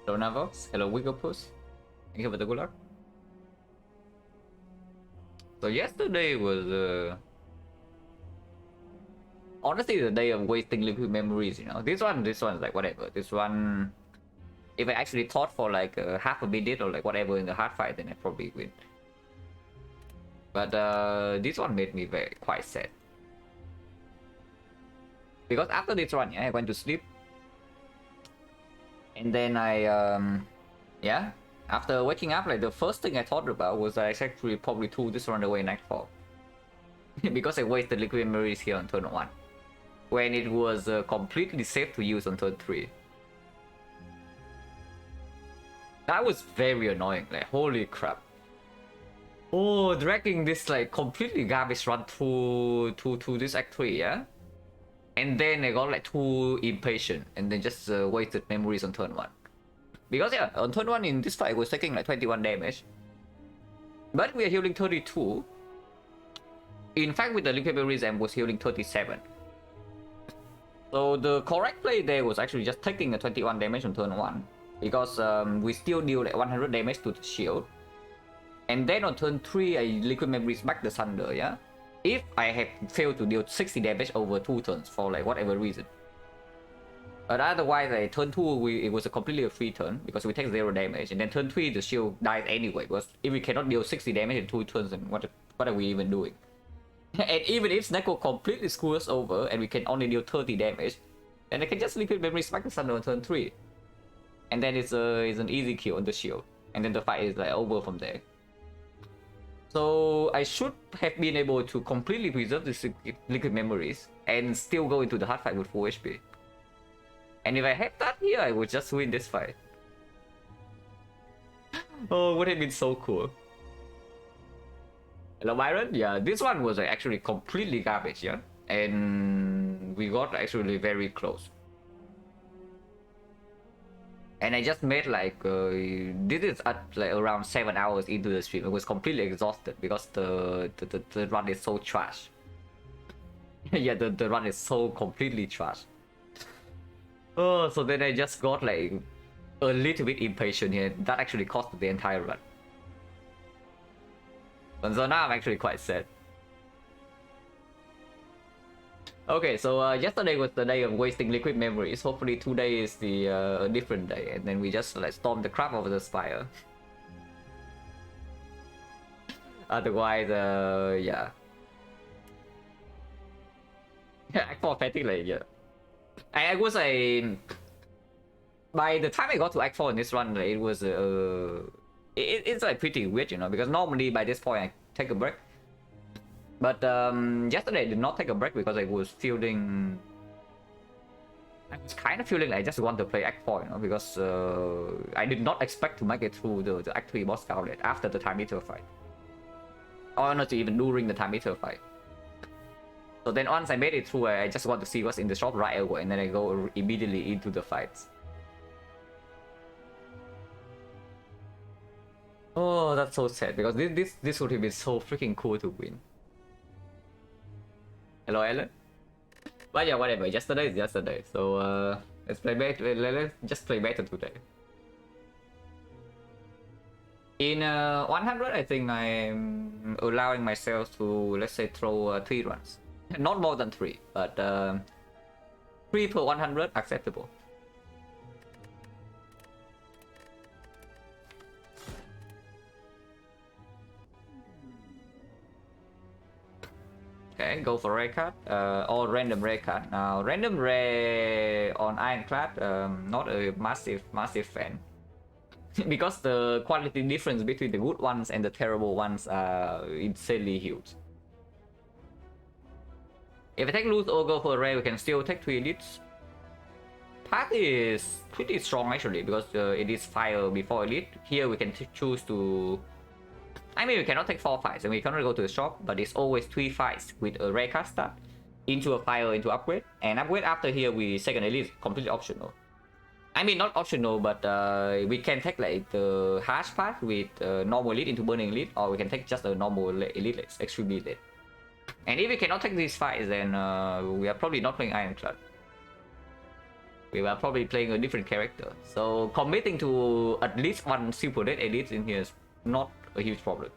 Hello Navox, hello Wigglepus. Thank you for the good luck. So yesterday was honestly the day of wasting liquid memories, you know. This one's like whatever. This one, if I actually thought for like half a minute or like whatever in the hard fight, then I probably win. But this one made me quite sad. Because after this one, yeah, I went to sleep. And then yeah, after waking up, like the first thing I thought about was I actually probably threw this run away nightfall. Because I wasted liquid memories here on turn 1. When it was completely safe to use on turn 3. That was very annoying, like holy crap. Oh, dragging this like completely garbage run to this act 3, yeah? And then I got like too impatient and then just wasted memories on turn 1. Because yeah, on turn 1 in this fight I was taking like 21 damage. But we are healing 32. In fact, with the liquid memories I was healing 37. So the correct play there was actually just taking a 21 damage on turn 1. Because we still deal like 100 damage to the shield. And then on turn 3 I liquid memories back the Thunder, yeah? If I have failed to deal 60 damage over 2 turns for like whatever reason. But otherwise, like, turn 2 it was a completely free turn because we take 0 damage. And then turn 3 the shield dies anyway. Because if we cannot deal 60 damage in 2 turns, then what are we even doing? And even if Snecko completely screws us over and we can only deal 30 damage, then I can just liquid memory smack the Thunder on turn 3. And then it's an easy kill on the shield. And then the fight is like over from there. So I should have been able to completely preserve the liquid memories and still go into the hard fight with full HP. And if I had that here, I would just win this fight. Oh, would have been so cool. Hello Byron? Yeah, this one was actually completely garbage, yeah? And we got actually very close. And I just made like this is at like around 7 hours into the stream. I was completely exhausted because the run is so trash. Yeah, the run is so completely trash. Oh, so then I just got like a little bit impatient here. That actually cost the entire run. And so now I'm actually quite sad. Okay, so yesterday was the day of wasting liquid memories. Hopefully today is the a different day, and then we just like storm the crap over the spire. Otherwise, yeah. Yeah, I thought fatigue like yeah. I was a. By the time I got to Act 4 in this run, like, it was it's like pretty weird, you know, because normally by this point I take a break. But yesterday I did not take a break because I was feeling... I was kind of feeling like I just want to play Act 4, you know, because I did not expect to make it through the Act 3 boss gauntlet after the time meter fight. Or not even during the time meter fight. So then once I made it through, I just want to see what's in the shop right away, and then I go immediately into the fights. Oh, that's so sad, because this would have been so freaking cool to win. Hello, Ellen. But yeah, whatever. Yesterday is yesterday. So let's play better. Let's just play better today. In 100, I think I'm allowing myself to, let's say, throw 3 runs. Not more than 3, but 3 per 100 acceptable. Okay, go for rare card or random rare card. Now, random rare on Ironclad, not a massive fan. Because the quality difference between the good ones and the terrible ones are insanely huge. If I take loose or go for rare, we can still take 3 elites. Path is pretty strong actually, because it is fire before elite. Here we can choose to... I mean, we cannot take 4 fights and we cannot go to the shop, but it's always 3 fights with a rare card start, into a fire, into upgrade. And upgrade after here, we second elite, completely optional. I mean, not optional, but we can take like the harsh path with normal elite into burning elite, or we can take just a normal elite, like, extremely elite. And if we cannot take these fights, then we are probably not playing Ironclad. we were probably playing a different character. So committing to at least one super dead elite in here is not a huge problem.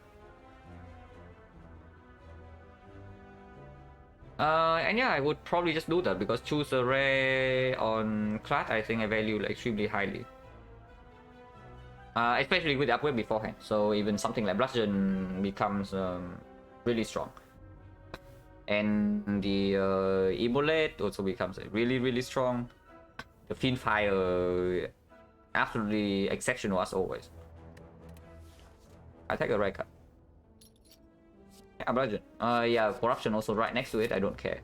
And yeah, I would probably just do that because choose a rare on class I think I value like extremely highly. Especially with the upgrade beforehand. So even something like Bludgeon becomes really strong. And the Immolate also becomes really strong. The Fiend Fire absolutely exceptional as always. I take a rare card. Yeah, Bludgeon. Yeah, Corruption also right next to it. I don't care.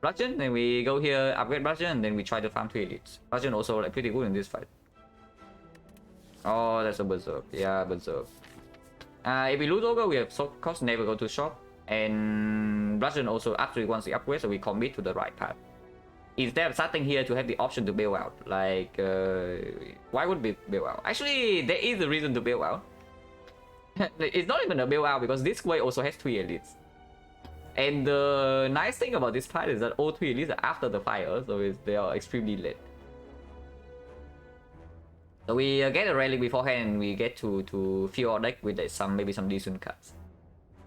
Bludgeon, then we go here, upgrade Bludgeon, and then we try to farm 3 elites. Bludgeon also like pretty good in this fight. Oh, that's a Berserk. Yeah, Berserk. If we lose Ogre, we have Soul Cost, never go to shop. And Bludgeon also absolutely wants the upgrade, so we commit to the right path. Instead of starting here to have the option to bail out, like, why would we bail out? Actually, there is a reason to bail out. It's not even a bail out because this way also has 3 elites. And the nice thing about this part is that all 3 elites are after the fire, so they are extremely late. So we get a relic beforehand and we get to fill our deck with maybe some decent cards.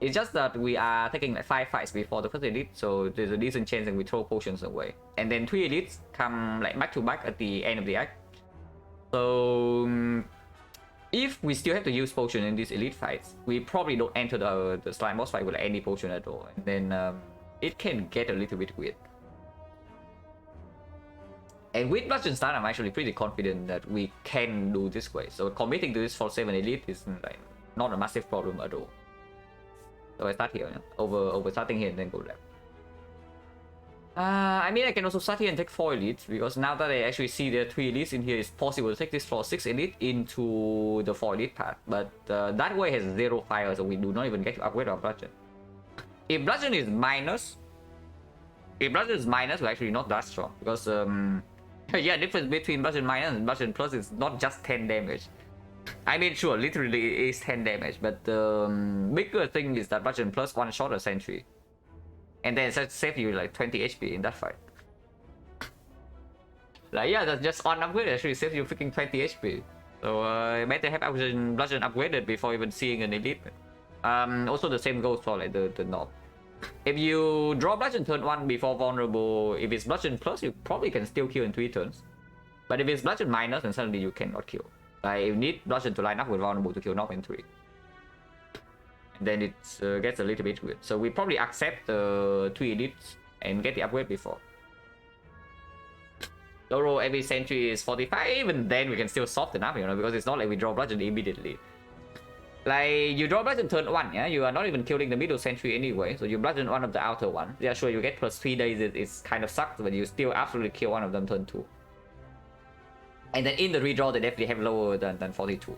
It's just that we are taking like 5 fights before the first elite, so there's a decent chance that we throw potions away. And then 3 elites come like back to back at the end of the act. So if we still have to use potion in these elite fights, we probably don't enter the slime boss fight with any potion at all. And then it can get a little bit weird. And with Bludgeon start, I'm actually pretty confident that we can do this way. So committing to this for 7 elite is like not a massive problem at all. So I start here, yeah? over starting here and then go left. I mean, I can also start here and take 4 elites, because now that I actually see there are 3 elites in here, it's possible to take this for 6 elite into the 4 elite path. But that way has 0 fire, so we do not even get to upgrade our Bludgeon. If Bludgeon is minus, we're actually not that strong, because yeah, difference between Bludgeon minus and Bludgeon plus is not just 10 damage. I mean, sure, literally it is 10 damage, but the bigger thing is that Bludgeon plus one shot a sentry. And then it saves you like 20 HP in that fight. Like, yeah, that's just on upgrade actually saves you freaking 20 HP. So better have Bludgeon upgraded before even seeing an elite. Also the same goes for like the knob. If you draw Bludgeon turn 1 before vulnerable, if it's Bludgeon plus, you probably can still kill in 3 turns. But if it's Bludgeon minus, then suddenly you cannot kill. Like, you need Bludgeon to line up with vulnerable to kill knob in 3. And then it gets a little bit weird. So we probably accept the 3 elites and get the upgrade before. Low roll every sentry is 45, even then we can still soften up, you know, because it's not like we draw Bludgeon immediately. Like, you draw Bludgeon turn 1, yeah? You are not even killing the middle sentry anyway, so you Bludgeon one of the outer one. Yeah, sure, you get plus 3 days, it's kind of sucks, but you still absolutely kill one of them turn 2. And then in the redraw, they definitely have lower than 42.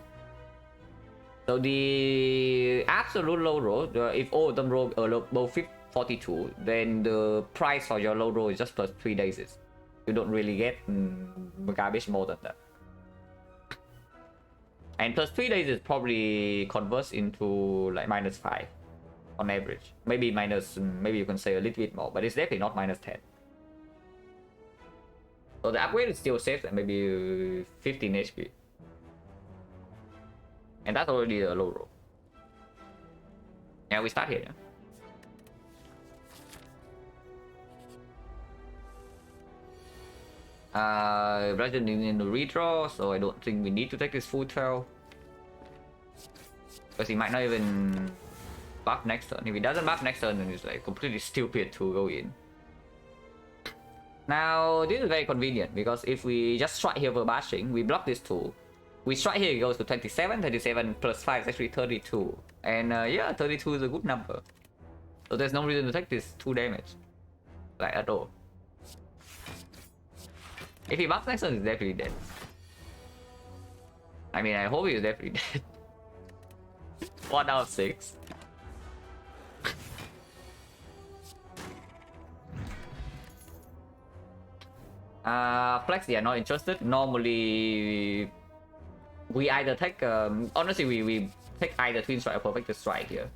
So the absolute low roll, if all of them roll above 42, then the price for your low roll is just plus 3 days. You don't really get garbage more than that. And plus 3 days is probably converts into like minus 5 on average. Maybe maybe you can say a little bit more, but it's definitely not minus 10. So the upgrade is still safe at maybe 15 HP. And that's already a low roll. Yeah, we start here. Yeah? Bludgeon in the redraw, so I don't think we need to take this full 12. Because he might not even buff next turn. If he doesn't buff next turn, then it's like completely stupid to go in. Now, this is very convenient, because if we just strike here for bashing, we block this 2. We strike here, it goes to 27, 37 plus 5 is actually 32. And yeah, 32 is a good number. So there's no reason to take this 2 damage. Like, at all. If he buffs next turn, he's definitely dead. I mean, I hope he's definitely dead. 1 out of 6. Flex, yeah, not interested. Normally, we either take, honestly, we take either Twin Strike or Perfect Strike here.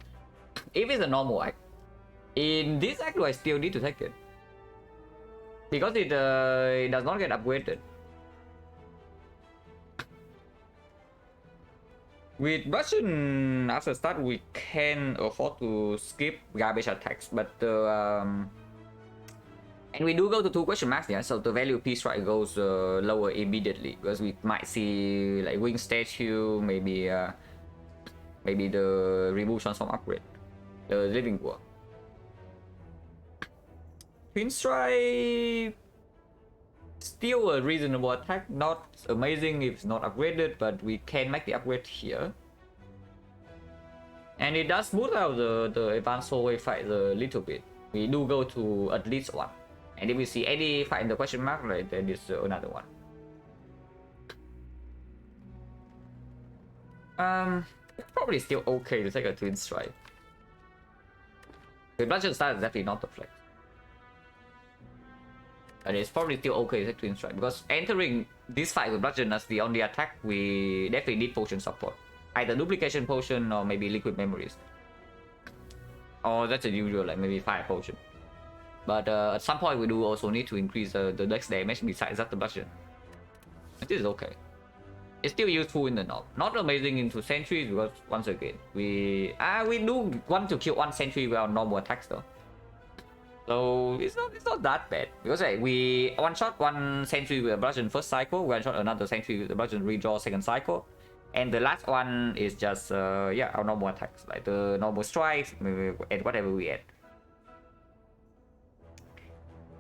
If it's a normal act. In this act, do I still need to take it? because it does not get upgraded. With Russian after start, we can afford to skip garbage attacks, but and we do go to 2 question marks, yeah, so the value of P-Strike goes lower immediately, because we might see like wing statue, maybe the remove transform upgrade, the living war. Twin Strike, still a reasonable attack, not amazing if it's not upgraded, but we can make the upgrade here. And it does smooth out the advanced hallway fight a little bit. We do go to at least 1. And if we see any fight in the question mark, right, then it's another 1. Probably still okay to take a Twin Strike. The bludgeon style is definitely not the flex. And it's probably still okay to take Twin Strike, because entering this fight with bludgeon as the only attack, we definitely need potion support. Either duplication potion or maybe liquid memories. Or that's a usual, like maybe fire potion. But at some point we do also need to increase the dex damage besides that the bludgeon. This is okay. It's still useful in the knob. Not amazing into sentries, because once again we do want to kill 1 sentry with our normal attacks though. So it's not that bad, because like, we one shot 1 sentry with a bludgeon first cycle, one shot another sentry with a bludgeon redraw second cycle, and the last one is just yeah, our normal attacks, like the normal strikes and whatever we add.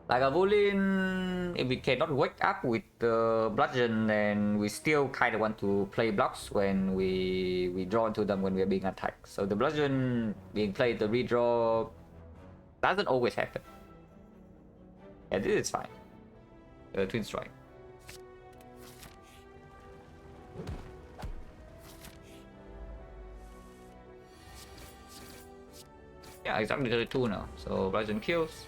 Like a Volin, if we cannot wake up with the bludgeon, then we still kind of want to play blocks when we draw into them when we are being attacked. So the bludgeon being played, the redraw doesn't always happen. Yeah, this is fine. Twin Strike. Yeah, exactly 32 now. So bludgeon kills.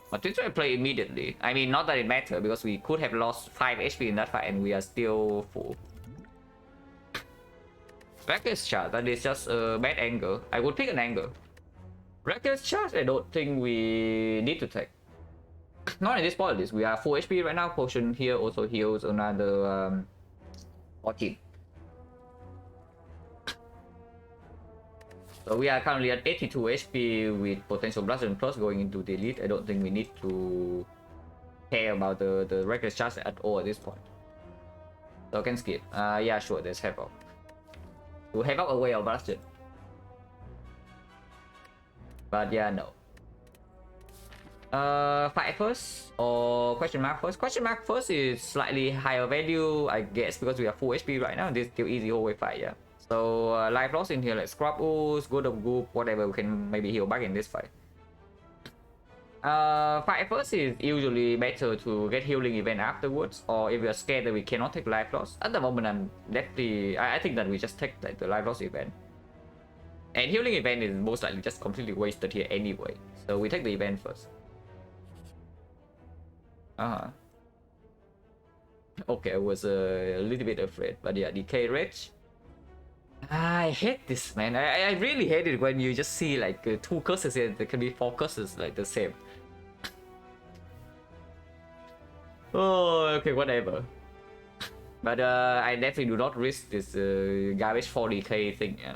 But Twin Strike play immediately. I mean, not that it matters, because we could have lost 5 HP in that fight and we are still full. Reckless Charge, that is just a bad angle. I would pick an angle. Reckless Charge, I don't think we need to take. Not in this part list. We are full HP right now. Potion here also heals another 14. So we are currently at 82 HP with potential bludgeon plus going into the elite. I don't think we need to care about the Reckless Charge at all at this point. So I can skip. Yeah, sure, there's Havoc. To Havoc away our bludgeon. But yeah, no. Fight first or question mark first? Question mark first is slightly higher value, I guess, because we are full HP right now. This is still easy whole way fight, yeah. So life loss in here, like Scrub Ooze, Good of Goop, whatever, we can maybe heal back in this fight. Fight first is usually better to get healing event afterwards, or if we are scared that we cannot take life loss. At the moment, I'm definitely, I think that we just take like the life loss event. And healing event is most likely just completely wasted here anyway. So we take the event first. Okay, I was a little bit afraid, but yeah, Decay Rage. I hate this, man. I really hate it when you just see like 2 curses here. There can be 4 curses like the same. Oh, okay, whatever. But I definitely do not risk this garbage 40k thing, yeah.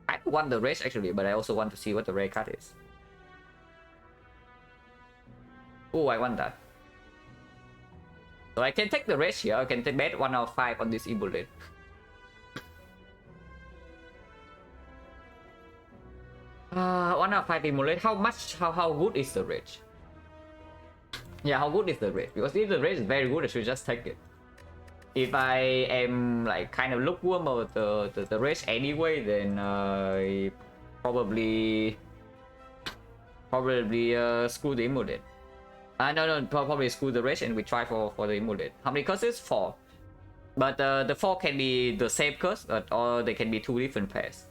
I want the rage actually, but I also want to see what the rare card is. Oh, I want that. So I can take the rage here. I can take bet 1 out of 5 on this Immolate. 1 out of 5 Immolate. How much? How good is the rage? Yeah, how good is the rage? Because if the rage is very good, I should just take it. If I am like kind of lukewarm about the rage anyway, then I probably screw the Immolate. No, probably screw the rage and we try for the Immolate. How many curses? 4. But the 4 can be the same curse, or they can be 2 different pairs.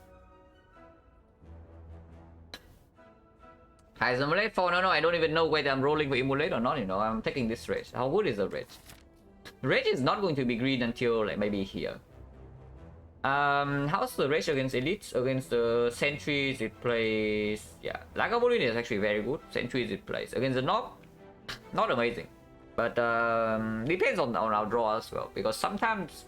Hi, Immolate 4. No, I don't even know whether I'm rolling with Immolate or not, you know. I'm taking this rage. How good is the rage? Rage is not going to be green until like maybe here. How's the ratio against elites? Against the sentries, it plays. Yeah, Lagavulin is actually very good. Sentries, it plays. Against the Nob, not amazing. But depends on our draw as well. Because sometimes.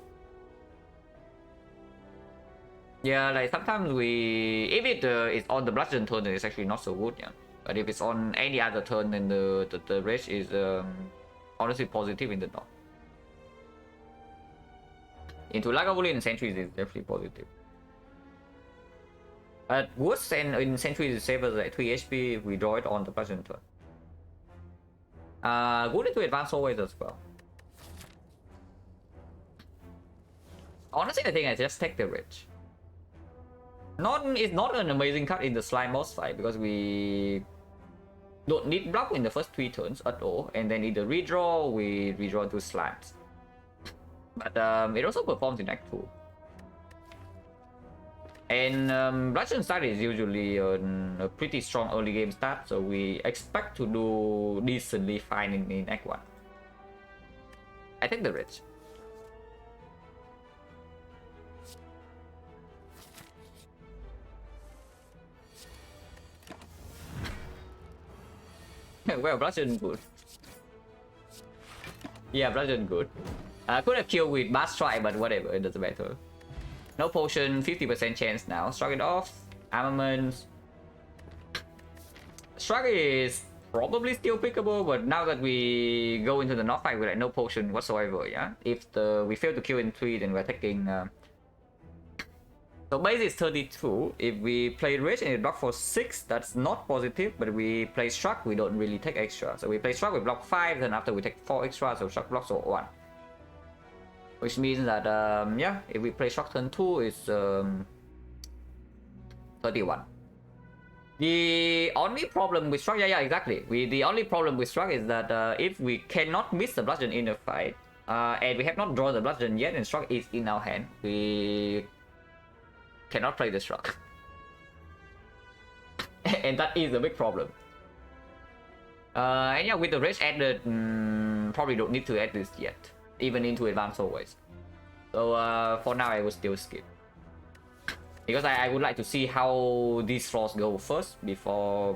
Yeah, like sometimes we. If it is on the bludgeon turn, then it's actually not so good, yeah. But if it's on any other turn, then the rage is honestly positive in the Nob. Into Lagavulin and sentries is definitely positive. But worse than in sentries, it saves like 3 HP if we draw it on the bludgeon turn. Good into advance always as well. Honestly, I think I just take the rage. It's not an amazing card in the slime boss fight because we don't need block in the first 3 turns at all, and then either redraw, we redraw 2 slimes. But it also performs in Act 2. And Bludgeon start is usually a pretty strong early game start, so we expect to do decently fine in Act 1. I take the rage. Well, Bludgeon good. Yeah, Bludgeon good. Could have killed with Bass Strike, but whatever, it doesn't matter. No potion, 50% chance now. Shrug it off. Armaments. Shrug is probably still pickable, but now that we go into the knock fight with like no potion whatsoever, yeah? If we fail to kill in 3, then we're taking... So base is 32. If we play Rage and it block for 6, that's not positive, but we play Shrug, we don't really take extra. So we play Shrug, we block 5, then after we take 4 extra, so Shrug blocks for 1. Which means that, yeah, if we play Shrug turn 2, it's 31. The only problem with Shrug, yeah, exactly. The only problem with Shrug is that if we cannot miss the Bludgeon in a fight, and we have not drawn the Bludgeon yet, and Shrug is in our hand, we cannot play the Shrug. And that is a big problem. And yeah, with the Rage added, probably don't need to add this yet. Even into advanced always. So for now I would still skip. Because I would like to see how these flaws go first before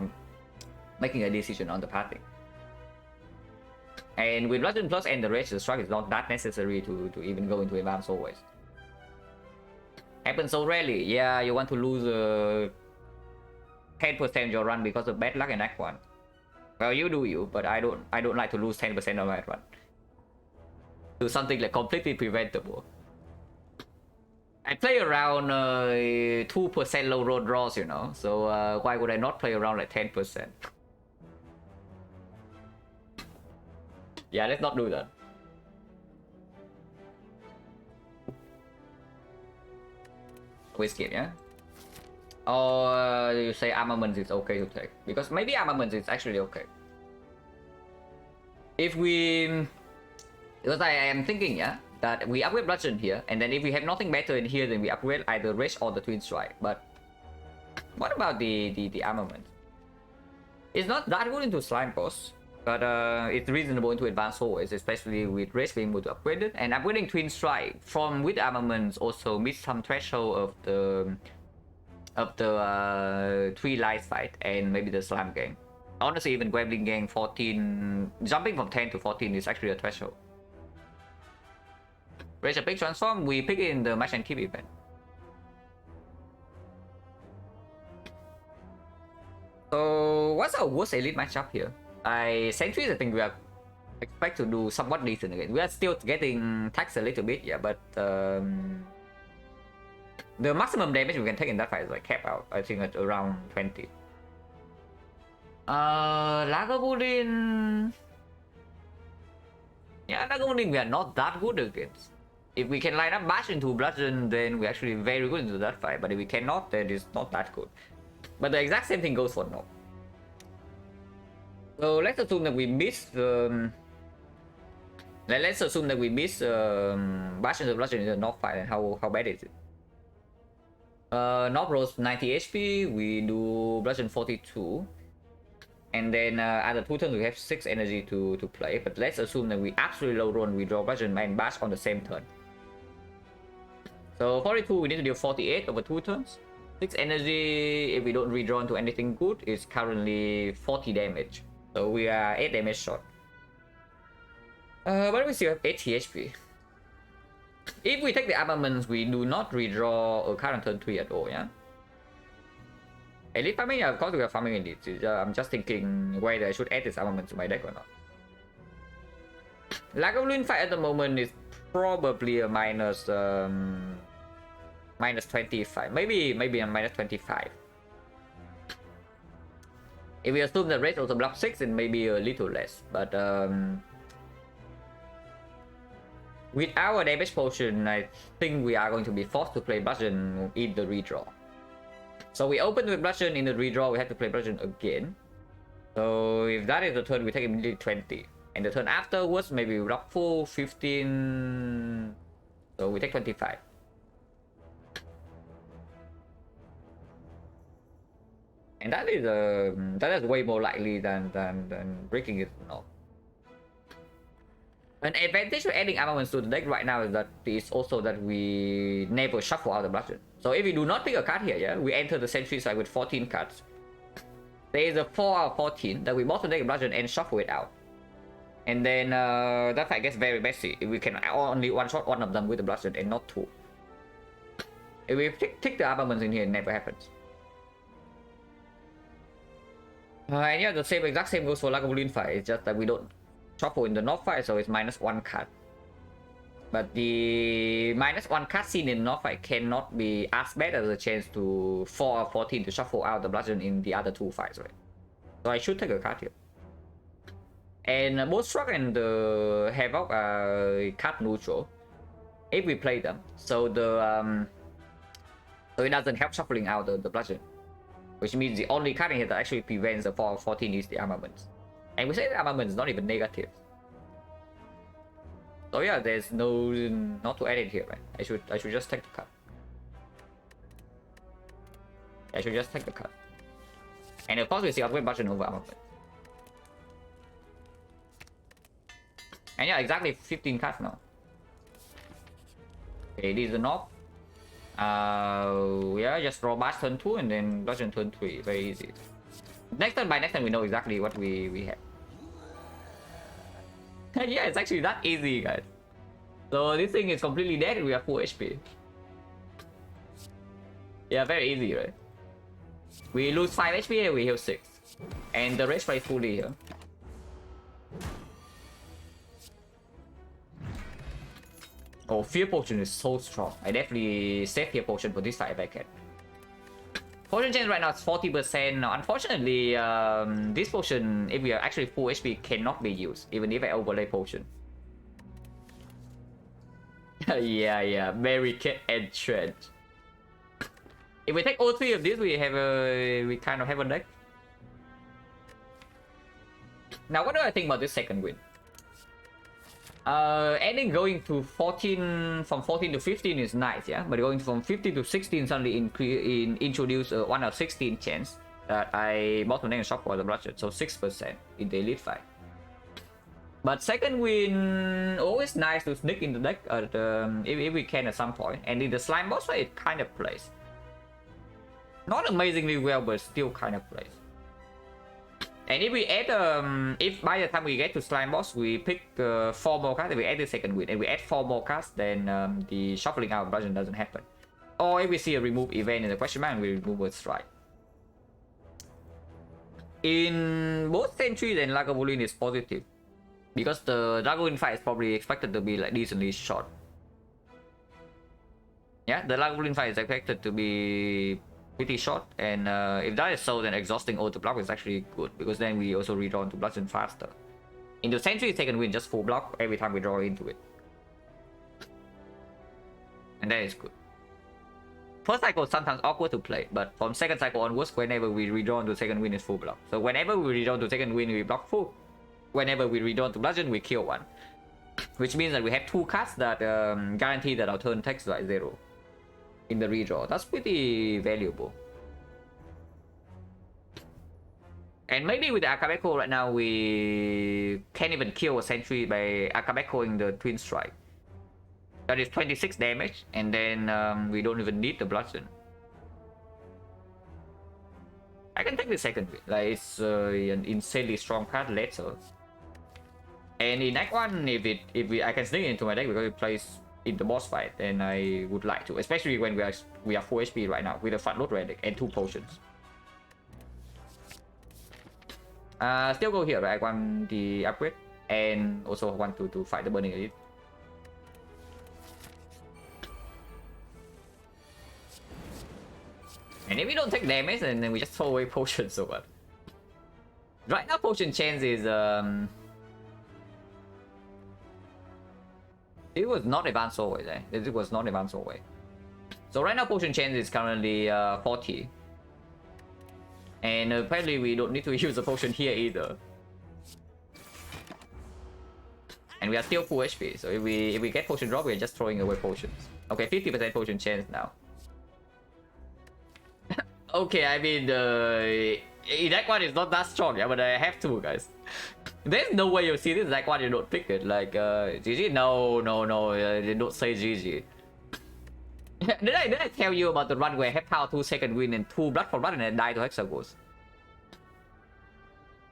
making a decision on the pathing. And with Bludgeon Plus and the Rage, the Strike is not that necessary to even go into advanced always. Happens so rarely. Yeah, you want to lose 10% your run because of bad luck in Act 1. Well, you do you, but I don't like to lose 10% of my run. Do something like completely preventable. I play around 2% low road draws, you know, so why would I not play around like 10%? Yeah, let's not do that. We skip, yeah? Or you say armaments is okay to take? Because maybe armaments is actually okay. If we... Because I am thinking, yeah, that we upgrade Bludgeon here, and then if we have nothing better in here, then we upgrade either Rage or the Twin Strike. But what about the armament? It's not that good into Slime Boss, but it's reasonable into Advanced always, especially with Rage being able to upgrade it. And upgrading Twin Strike from with armaments also meets some threshold of the 3 lights fight and maybe the Slam gang. Honestly, even Gremlin gang 14, jumping from 10 to 14 is actually a threshold. Rage a big transform, we pick it in the match and keep event. So what's our worst elite matchup here? Sentries, I think we are expect to do somewhat decent again. We are still getting taxed a little bit, yeah, but the maximum damage we can take in that fight is like capped out, I think at around 20. Lagavulin... Yeah, Lagavulin we are not that good against. If we can line up Bash into Bludgeon, then we're actually very good into that fight. But if we cannot, then it's not that good. But the exact same thing goes for Nob. So let's assume that we miss... let's assume that we miss Bash into Bludgeon in the Nob fight, and how bad is it? Nob rolls 90 HP, we do Bludgeon 42. And then after 2 turns we have 6 energy to play. But let's assume that we absolutely low roll, we draw Bludgeon and Bash on the same turn. So 42, we need to deal 48 over 2 turns. 6 energy, if we don't redraw into anything good, is currently 40 damage. So we are 8 damage short. But we still have 80 HP. If we take the armaments, we do not redraw a current turn 3 at all, yeah? Elite farming, yeah, of course we are farming elite. I'm just thinking whether I should add this armament to my deck or not. Lagavulin fight at the moment is probably a minus 25. Maybe a minus 25. If we assume the rate also block 6, it may be a little less. But with our damage potion, I think we are going to be forced to play bludgeon in the redraw. So we open with bludgeon, in the redraw we have to play bludgeon again. So if that is the turn, we take immediately 20. And the turn afterwards, maybe we block full 15. So we take 25. And that is way more likely than breaking it. No. An advantage of adding armaments to the deck right now is also that we never shuffle out the bludgeon. So if we do not pick a card here, yeah, we enter the sentry side with 14 cards. There is a 4 out of 14 that we bottom deck bludgeon and shuffle it out. And then that fight gets very messy if we can only one-shot one of them with the bludgeon and not 2. If we take the armaments in here, it never happens. And yeah, the exact same goes for Lagavulin fight. It's just that we don't shuffle in the north fight, so it's -1 card. But the -1 card seen in north fight cannot be as bad as a chance to 4 or 14 to shuffle out the bludgeon in the other 2 fights, right? So I should take a card here. And both Struck and the Havoc are card neutral if we play them. So so it doesn't help shuffling out the bludgeon. Which means the only card in here that actually prevents the 4 or 14 is the armaments. And we say the armament is not even negative. So yeah, there's not to add it here, right? I should just take the card. I should just take the card. And of course we see upgrade bludgeon over armament. And yeah, exactly 15 cards now. Okay, this is the north. Yeah, just draw bash turn 2 and then bludgeon turn 3. Very easy. Next turn, by next turn we know exactly what we have. Yeah, it's actually that easy, guys. So this thing is completely dead and we have full HP. Yeah, very easy, right? We lose 5 HP and we heal 6. And the rage plays fully here. Oh, Fear Potion is so strong. I definitely save Fear Potion for this fight if I can. Potion chance right now is 40%. Unfortunately, this potion, if we are actually full HP, cannot be used, even if I overlay potion. yeah, Barricade and Trench. If we take all 3 of these, we kind of have a deck. Now, what do I think about this second win? Ending going to 14, from 14 to 15 is nice, yeah? But going from 15 to 16 suddenly introduce a 1 out of 16 chance that I bottom deck and shop for the bloodshed, so 6% in the elite fight. But second win, always nice to sneak in the deck at, if we can at some point. And in the slime boss fight, it kind of plays. Not amazingly well, but still kind of plays. And if we add, if by the time we get to slime boss, we pick 4 more cards, and we add the second win, and we add 4 more cards, then the shuffling out bludgeon doesn't happen. Or if we see a remove event in the question mark, we remove a strike. In both Sentries and Lagavulin is positive, because the Lagavulin fight is probably expected to be like decently short. Yeah, the Lagavulin fight is expected to be pretty short, and if that is so, then exhausting auto block is actually good, because then we also redraw into bludgeon faster. In the Sentry, second win just full block every time we draw into it, and that is good. First cycle is sometimes awkward to play, but from second cycle onwards, whenever we redraw into second win is full block. So whenever we redraw into second win, we block full. Whenever we redraw into bludgeon, we kill 1, which means that we have 2 cards that guarantee that our turn takes like 0 in the redraw. That's pretty valuable. And maybe with the Akabeko right now, we can't even kill a sentry by Akabekoing the Twin Strike. That is 26 damage, and then we don't even need the bludgeon. I can take the second bit. Like, it's an insanely strong card later. And in Act 1, I can sneak into my deck because it plays in the boss fight, then I would like to, especially when we are full HP right now with a front load relic and 2 potions. Still go here, right? I want the upgrade and also want to fight the Burning Elite. And if we don't take damage, then we just throw away potions so what? Right now, potion chance is it was not advanced always, eh? It was not advanced always. So right now, potion chance is currently 40. And apparently we don't need to use a potion here either. And we are still full HP, so if we get potion drop, we are just throwing away potions. Okay, 50% potion chance now. Okay, I mean, that one is not that strong, yeah, but I have to, guys. There's no way you see this that one you don't pick it. Like, GG? No, they don't say GG. did I tell you about the run where I have power 2 second win and 2 blood for blood and I die to Hexagons?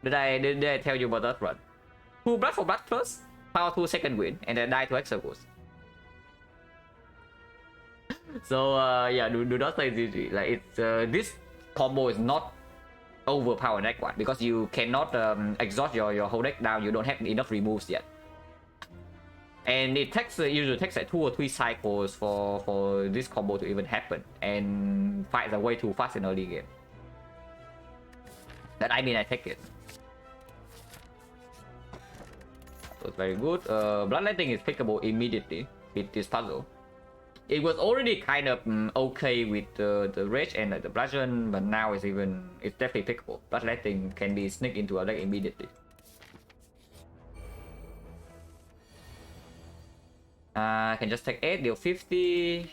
Did I tell you about that run? 2 blood for blood plus power 2 second win and then die to Hexagons. So yeah, do not say GG. Like, it's this combo is not overpowered deck one because you cannot exhaust your whole deck down. You don't have enough removes yet. And it takes usually takes like 2 or 3 cycles for this combo to even happen, and fights are way too fast in early game. That I mean, I take it. So it's very good. Bloodletting is pickable immediately with this puzzle. It was already kind of okay with the rage and the bludgeon, but now it's definitely pickable. Bloodletting can be sneaked into a deck immediately. I can just take 8, deal 50.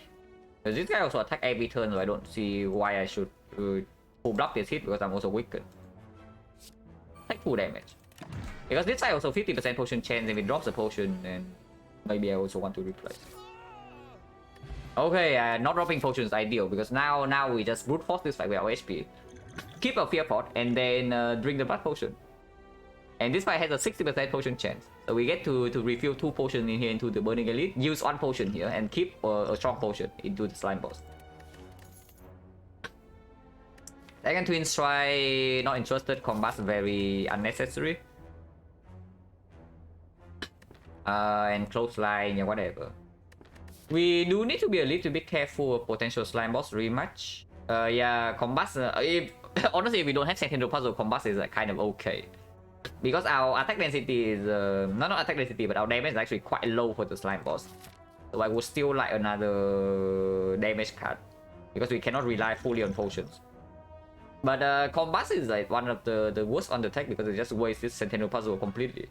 This guy also attack every turn, so I don't see why I should full block this hit because I'm also weakened. Take 2 damage. Because this guy also 50% potion chance, if it drops a potion, then maybe I also want to replace. Okay, not dropping potion is ideal because now we just brute force this fight with our HP. Keep a fear pot and then drink the blood potion. And this fight has a 60% potion chance. So we get to refill 2 potions in here into the Burning Elite, use 1 potion here, and keep a strong potion into the slime boss. Second Twin Strike, not interested. Combat very unnecessary. And Clothesline, yeah, whatever. We do need to be a little bit careful of potential slime boss rematch. Yeah, combat. Honestly, if we don't have Sentinel Puzzle, combat is kind of okay. Because our attack density is not attack density, but our damage is actually quite low for the slime boss. So I would still like another damage card because we cannot rely fully on potions. But combat is like one of the worst on the tech because it just wastes this Sentinel Puzzle completely.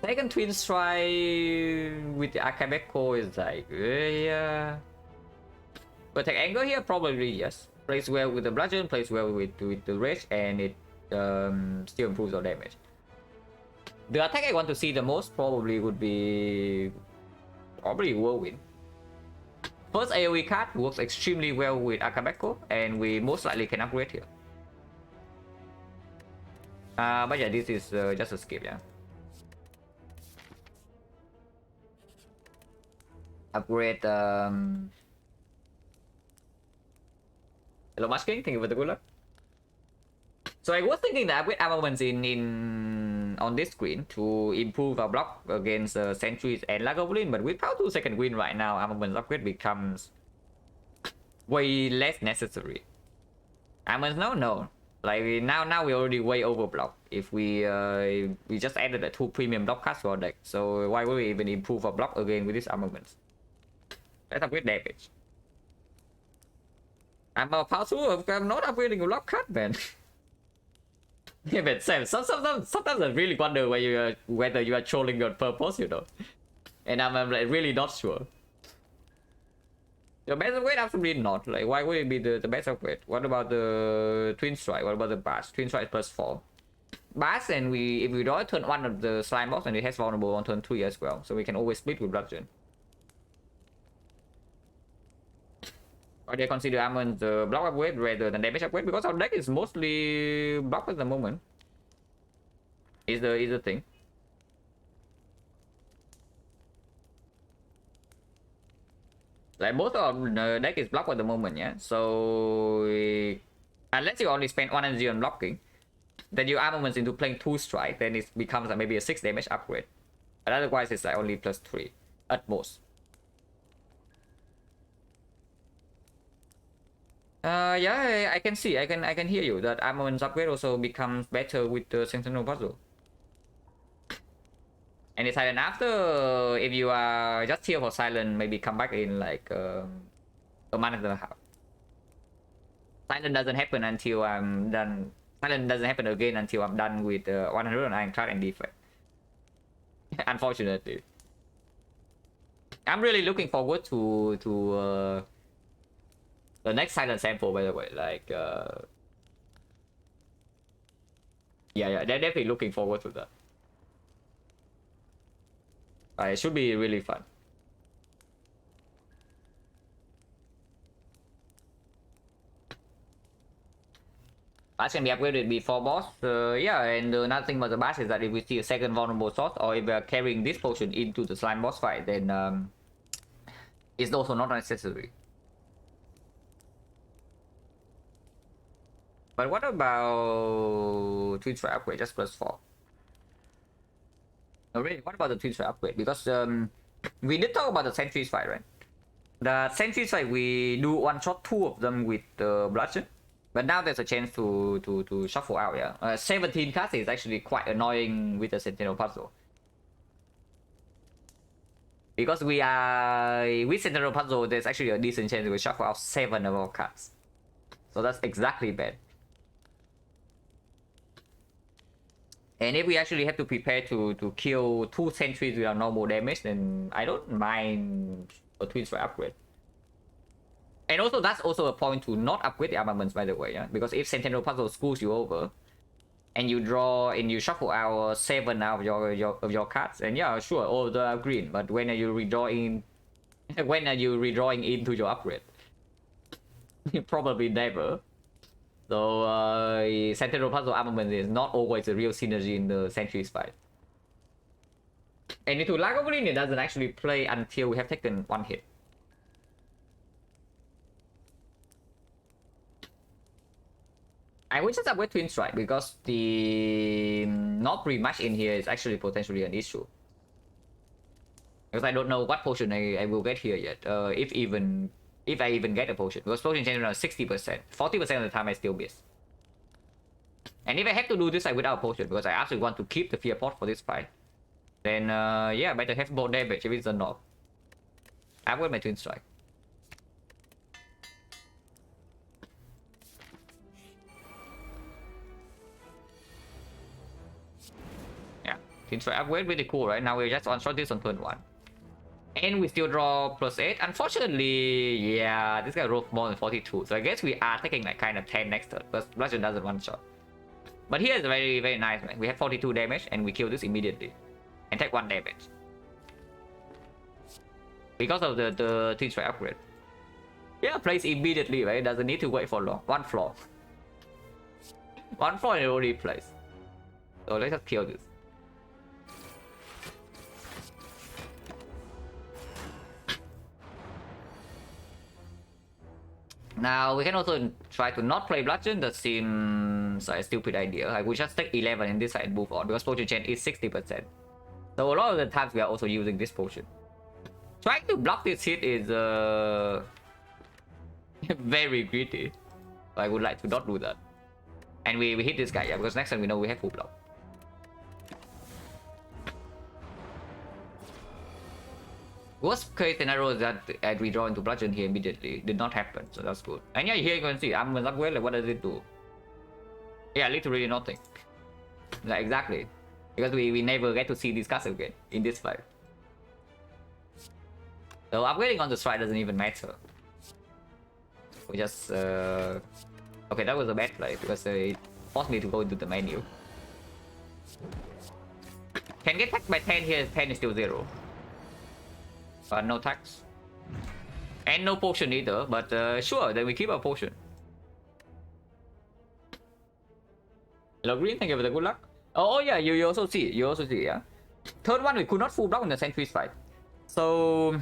Second Twin Strike with the Akabeko is like, yeah. But take angle here, probably yes. Plays well with the bludgeon, plays well with the rage, and it still improves our damage. The attack I want to see the most probably would be Whirlwind. First AoE card works extremely well with Akabeko, and we most likely can upgrade here. But yeah, this is just a skip, yeah. Upgrade Hello Mushking, thank you for the good luck. So I was thinking that upgrade armaments on this screen to improve our block against sentries and Lagavulin, but with power 2 second win right now, armaments upgrade becomes way less necessary. Armaments no. Like now we're already way over block. If we just added the 2 premium block cards to our deck, so why would we even improve our block again with these armaments? Let's upgrade damage. I'm a power 2, I'm not upgrading a block card, man. Yeah, but Sam, sometimes I really wonder whether you are trolling on purpose, you know. And I'm like, really not sure. The best upgrade? Absolutely not. Like, why would it be the best upgrade? What about the Twin Strike? What about the Bash? Twin Strike plus 4. Bass, and if we draw turn 1 of the slime boss, and it has vulnerable on turn 3 as well, so we can always split with bludgeon. Or they consider Amon the block upgrade rather than damage upgrade, because our deck is mostly blocked at the moment. Is the thing. Like most of the deck is blocked at the moment, yeah. So unless you only spend 1 energy on blocking, then you armaments into playing 2 strike, then it becomes like maybe a 6 damage upgrade. But otherwise it's like only +3 at most. Yeah, I can see, I can hear you that armaments upgrade also becomes better with the Sentinel puzzle. And it's silent after, if you are just here for silent, maybe come back in like a month and a half. Silent doesn't happen until I'm done. Silent doesn't happen again until I'm done with 100 on Ironclad and defect. Unfortunately. I'm really looking forward to the next silent sample, by the way. Like, yeah, they're definitely looking forward to that. It should be really fun. Bash can be upgraded before boss. Yeah, and another thing about the bash is that if we see a second vulnerable source, or if we are carrying this potion into the slime boss fight, then it's also not necessary. But what about Twin Strike upgrade? Just +4. No, really, what about the Twin Strike upgrade? Because we did talk about the Sentries fight, right? The Sentries fight, we do one-shot 2 of them with the bludgeon. But now there's a chance to shuffle out, yeah. 17 cards is actually quite annoying with the Sentinel puzzle. Because we are... with Sentinel puzzle, there's actually a decent chance we shuffle out 7 of our cards. So that's exactly bad. And if we actually have to prepare to kill 2 sentries without normal damage, then I don't mind a Twin Strike upgrade. And also, that's also a point to not upgrade the armaments, by the way, yeah? Because if Sentinel puzzle screws you over, and you draw and you shuffle out 7 out of your cards, and yeah, sure, all of them are green, but when are you redrawing? When are you redrawing into your upgrade? Probably never. So Sentinel puzzle armament is not always a real synergy in the Sentries fight. And into Lack of Green, it doesn't actually play until we have taken 1 hit. I would just upgrade Twin Strike because the not rematch in here is actually potentially an issue. Because I don't know what potion I will get here yet. If I even get a potion. Because potion change around 60%. 40% of the time I still miss. And if I have to do this without a potion, because I actually want to keep the fear pot for this fight, then yeah, better have more damage if it's a knock. I upgrade my Twin Strike. Twin Strike upgrade, really cool, right? Now we're just on short this on turn 1. And we still draw +8. Unfortunately, yeah, this guy rolled more than 42. So I guess we are taking like kind of 10 next turn. Because Bludgeon doesn't one shot. But here is very, very nice, man. We have 42 damage and we kill this immediately. And take 1 damage. Because of the Twin Strike upgrade. Yeah, plays immediately, right? Doesn't need to wait for long. 1 floor. 1 floor and it already plays. So let's just kill this. Now, we can also try to not play Bludgeon. That seems like a stupid idea. I would just take 11 in this side and move on, because potion chain is 60%. So a lot of the times we are also using this potion. Trying to block this hit is very greedy. I would like to not do that. And we hit this guy, yeah, because next time we know we have full block. Worst case scenario is that I redraw into Bludgeon here immediately. Did not happen, so that's good. And yeah, here you can see, I'm not well, like, what does it do? Yeah, literally nothing. Like, exactly. Because we never get to see these cards again in this fight. So upgrading on the strike doesn't even matter. We just... Okay, that was a bad play, because it forced me to go into the menu. Can get taxed by 10 here. 10 is still 0. But no tax. And no potion either. But sure, then we keep our potion. Hello Green, thank you for the good luck. Oh yeah, you also see. Yeah. Third one, we could not full block in the sentry fight. So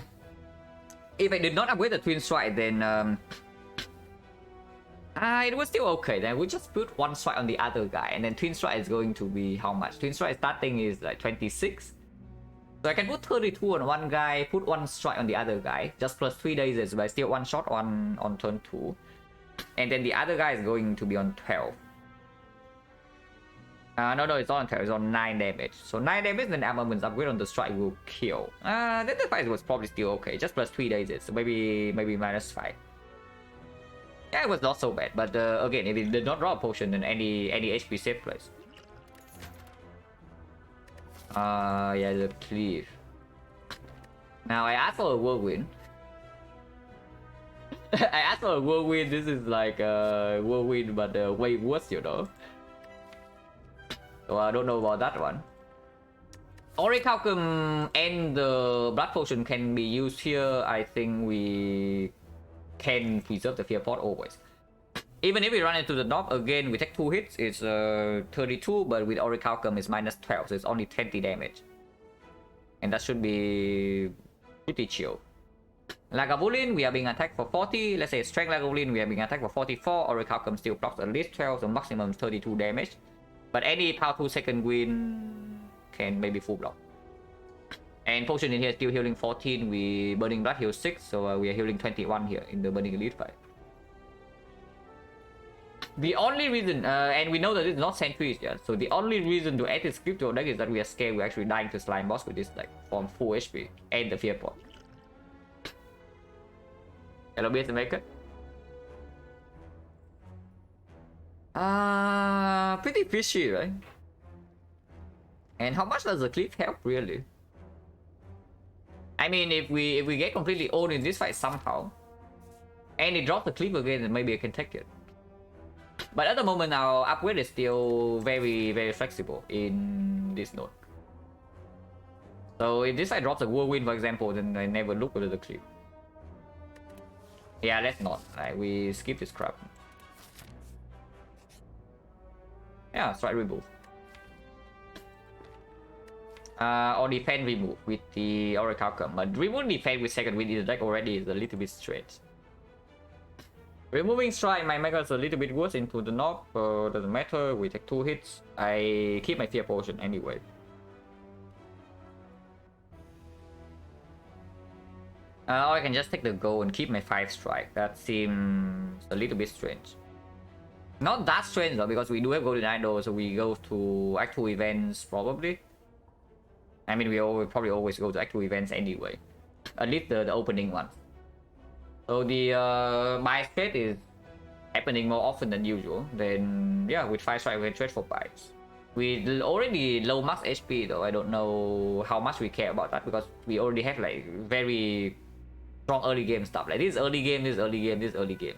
if I did not upgrade the twin strike, then it was still okay. Then we just put one strike on the other guy, and then twin strike is going to be how much? Twin strike starting is like 26. So I can put 32 on one guy, put one strike on the other guy, just plus 3 days, but still one shot on turn 2. And then the other guy is going to be on 12. No, it's not on 12, it's on 9 damage. So 9 damage, then armaments upgrade on the strike will kill. Then the fight was probably still okay, just plus 3 days, so maybe minus 5. Yeah, it was not so bad, but again, if it did not draw a potion, then any HP safe place. Yeah, the cleave. Now I asked for a whirlwind. I asked for a whirlwind. This is like a whirlwind, but way worse, you know. So I don't know about that one. Orichalcum and the blood potion can be used here. I think we can preserve the fear pot always. Even if we run into the knob again, we take 2 hits. It's 32, but with Orichalcum it's minus 12, so it's only 20 damage. And that should be pretty chill. Lagavulin, we are being attacked for 40. Let's say Strength Lagavulin, we are being attacked for 44. Orichalcum still blocks at least 12, so maximum 32 damage. But any power 2 second wind can maybe full block. And potion in here still healing 14. We burning blood heals 6, so we are healing 21 here in the burning elite fight. The only reason, and we know that it's not sentries yet, so the only reason to add this crypto deck is that we are scared we're actually dying to slime boss with this deck from full HP and the fear pot. Hello, BS Maker. Pretty fishy, right? And how much does the cliff help, really? I mean, if we get completely owned in this fight somehow, and it drops the cliff again, then maybe I can take it. But at the moment, our upgrade is still very flexible in this node. So if this fight drops a whirlwind, for example, then I never look at the cliff. Yeah, let's not. Like, we skip this crap. Yeah, strike remove. Or defend remove with the Orichalcum. But remove defend with second wind in the deck already is a little bit strange. Removing strike might make us a little bit worse into the knob. Doesn't matter, we take 2 hits. I keep my fear potion anyway. Or I can just take the gold and keep my 5 strike. That seems a little bit strange. Not that strange though, because we do have golden idol, so we go to actual events probably. I mean, we probably always go to actual events anyway. At least the opening one. So the buy trade is happening more often than usual. Then yeah, with 5 strike we can trade for buys. We already low max HP though. I don't know how much we care about that because we already have like very strong early game stuff. Like this early game, this early game, this early game.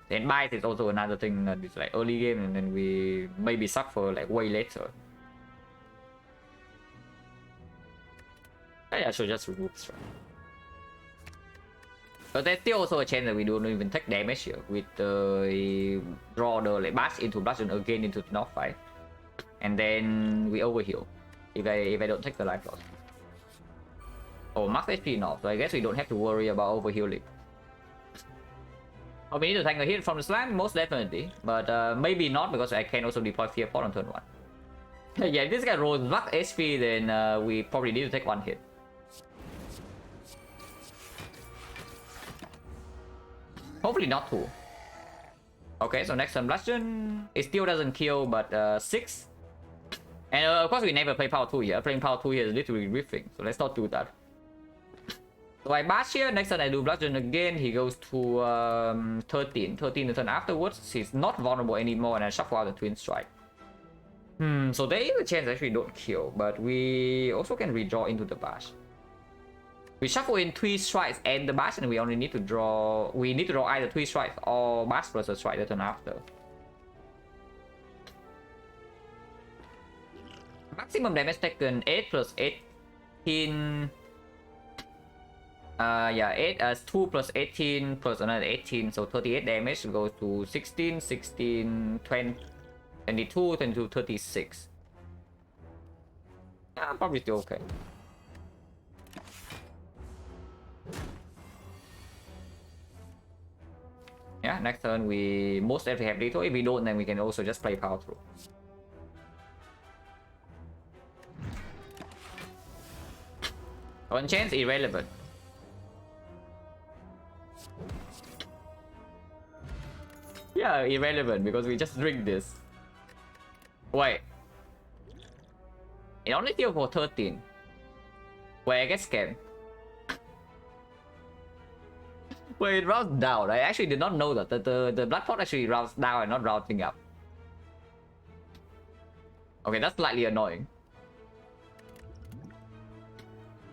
Then buys is also another thing that is like early game, and then we maybe suffer like way later. I should just remove strike. But there's still also a chance that we don't even take damage here with the draw the like bash into bludgeon again into the knock fight, and then we overheal if I don't take the life loss. Oh, max HP now, so I guess we don't have to worry about overhealing. Oh, we need to tank a hit from the slam, most definitely, but maybe not because I can also deploy fear pot on turn 1. Yeah, if this guy rolls max HP, then we probably need to take 1 hit. Hopefully not 2. Okay, so next turn bludgeon. It still doesn't kill, but 6. And of course we never play power 2 here. Playing power 2 here is literally riffing, so let's not do that. So I bash here, next turn I do bludgeon again. He goes to 13 the turn afterwards. He's not vulnerable anymore, and I shuffle out the twin strike. So there is a chance actually don't kill, but we also can redraw into the bash. We shuffle in 3 strikes and the bash, and we only need to draw. We need to draw either 3 strikes or bash plus a strike the turn after. Maximum damage taken 8 plus 18. Yeah, 8 as 2 plus 18 plus another 18, so 38 damage goes to 16, 16, 20, 22, 22, 36. Yeah, probably still okay. Yeah, next turn we most definitely have lethal. If we don't, then we can also just play power through. On chance, irrelevant. Yeah, irrelevant because we just drink this. Wait. It only deals for 13. Wait, I get scammed. Wait, it rounds down. I actually did not know that. The blood pot actually rounds down and not rounding up. Okay, that's slightly annoying.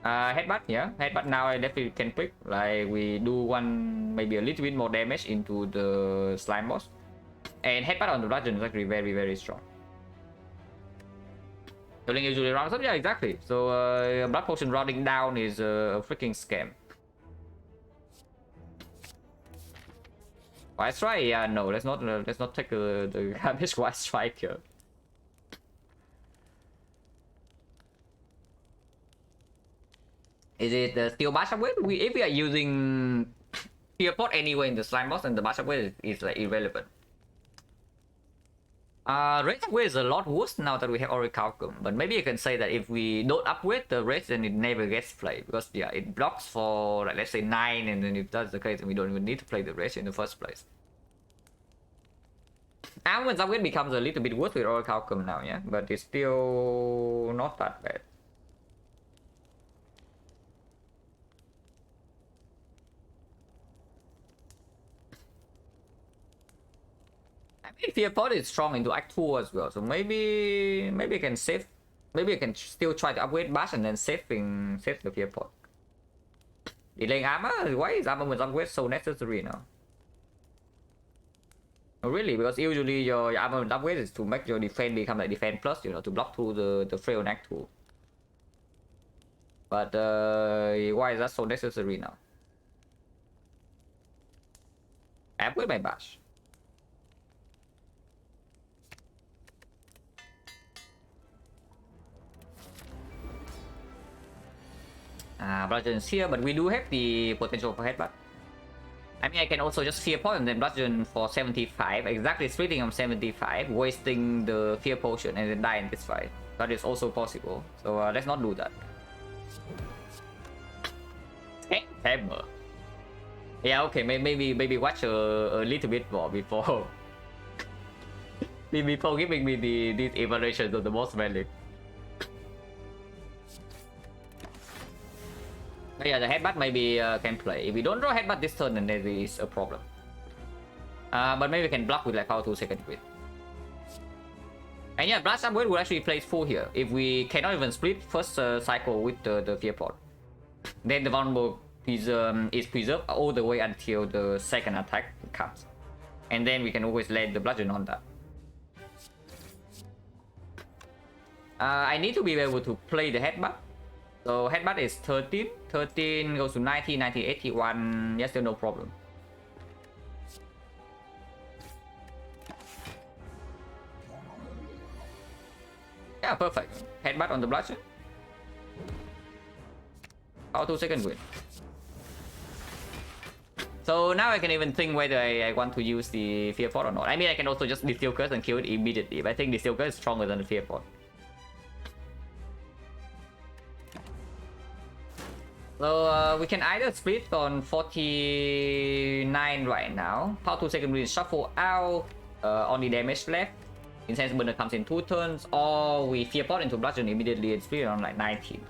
Headbutt, yeah. Headbutt now I definitely can pick. Like, we do one, maybe a little bit more damage into the slime boss. And headbutt on the bludgeon is actually very, very strong. Healing usually rounds up, yeah, exactly. So, blood potion rounding down is a freaking scam. Wise strike? Yeah, no, let's not take the garbage wise strike here. Is it the steel bash upgrade? If we are using fear pot anyway in the slime boss, then the bash upgrade is like irrelevant. Rage upgrade is a lot worse now that we have Orichalcum, but maybe you can say that if we don't upgrade the rage, then it never gets played, because yeah, it blocks for like let's say 9, and then if that's the case, then we don't even need to play the rage in the first place. Armor's upgrade becomes a little bit worse with Orichalcum now, yeah, but it's still not that bad. I mean, Fear Pot is strong into Act 2 as well, so maybe I can save. Maybe I can still try to upgrade Bash and then save the Fear Pot. Delaying armor? Why is armor upgrade so necessary now? Oh, really? Because usually your armor upgrade is to make your defense become like defense plus, you know, to block through the frail in Act 2. But why is that so necessary now? Upgrade my Bash. Bludgeon is here, but we do have the potential for headbutt. I mean, I can also just fear pot and then bludgeon for 75, exactly splitting on 75, wasting the fear potion and then die in this fight. That is also possible. So let's not do that. Hammer. Yeah, okay, maybe watch a little bit more before before giving me these evaluations of the most valid. But yeah, the headbutt maybe can play. If we don't draw headbutt this turn, then there is a problem. But maybe we can block with like power 2 second grid. And yeah, blast upgrade will actually play full here. If we cannot even split first cycle with the fear pot, then the vulnerable is preserved all the way until the second attack comes. And then we can always land the bludgeon on that. I need to be able to play the headbutt. So headbutt is 13, 13 goes to 90, 90, 81, yes, still no problem. Yeah, perfect. Headbutt on the bludgeon. Power 2 second win. So now I can even think whether I want to use the Fear Pot or not. I mean, I can also just Distill Curse and kill it immediately, but I think Distill Curse is stronger than the Fear Pot. So we can either split on 49 right now. Power 2 second win, shuffle out, only damage left. Incense Burner comes in 2 turns, or we Fear Pot into Bludgeon immediately and split on like 19.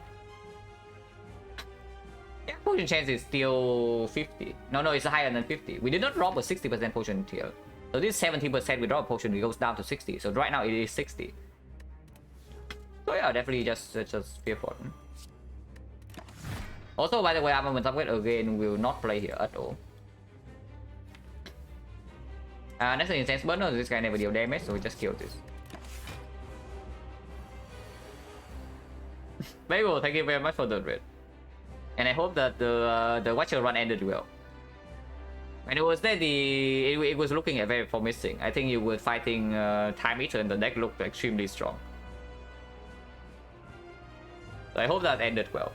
Yeah, potion chance is still 50. No, it's higher than 50. We did not drop a 60% potion tier. So this 70% we drop a potion, it goes down to 60. So right now it is 60. So yeah, definitely just Fear Pot. Also, by the way, Armament Upgrade again will not play here at all. Next is Incense Burner. This guy never deal damage, so we just kill this. Very well, thank you very much for the raid. And I hope that the Watcher run ended well. When it was there, it was looking very promising. I think you were fighting Time Eater and the deck looked extremely strong. So I hope that ended well.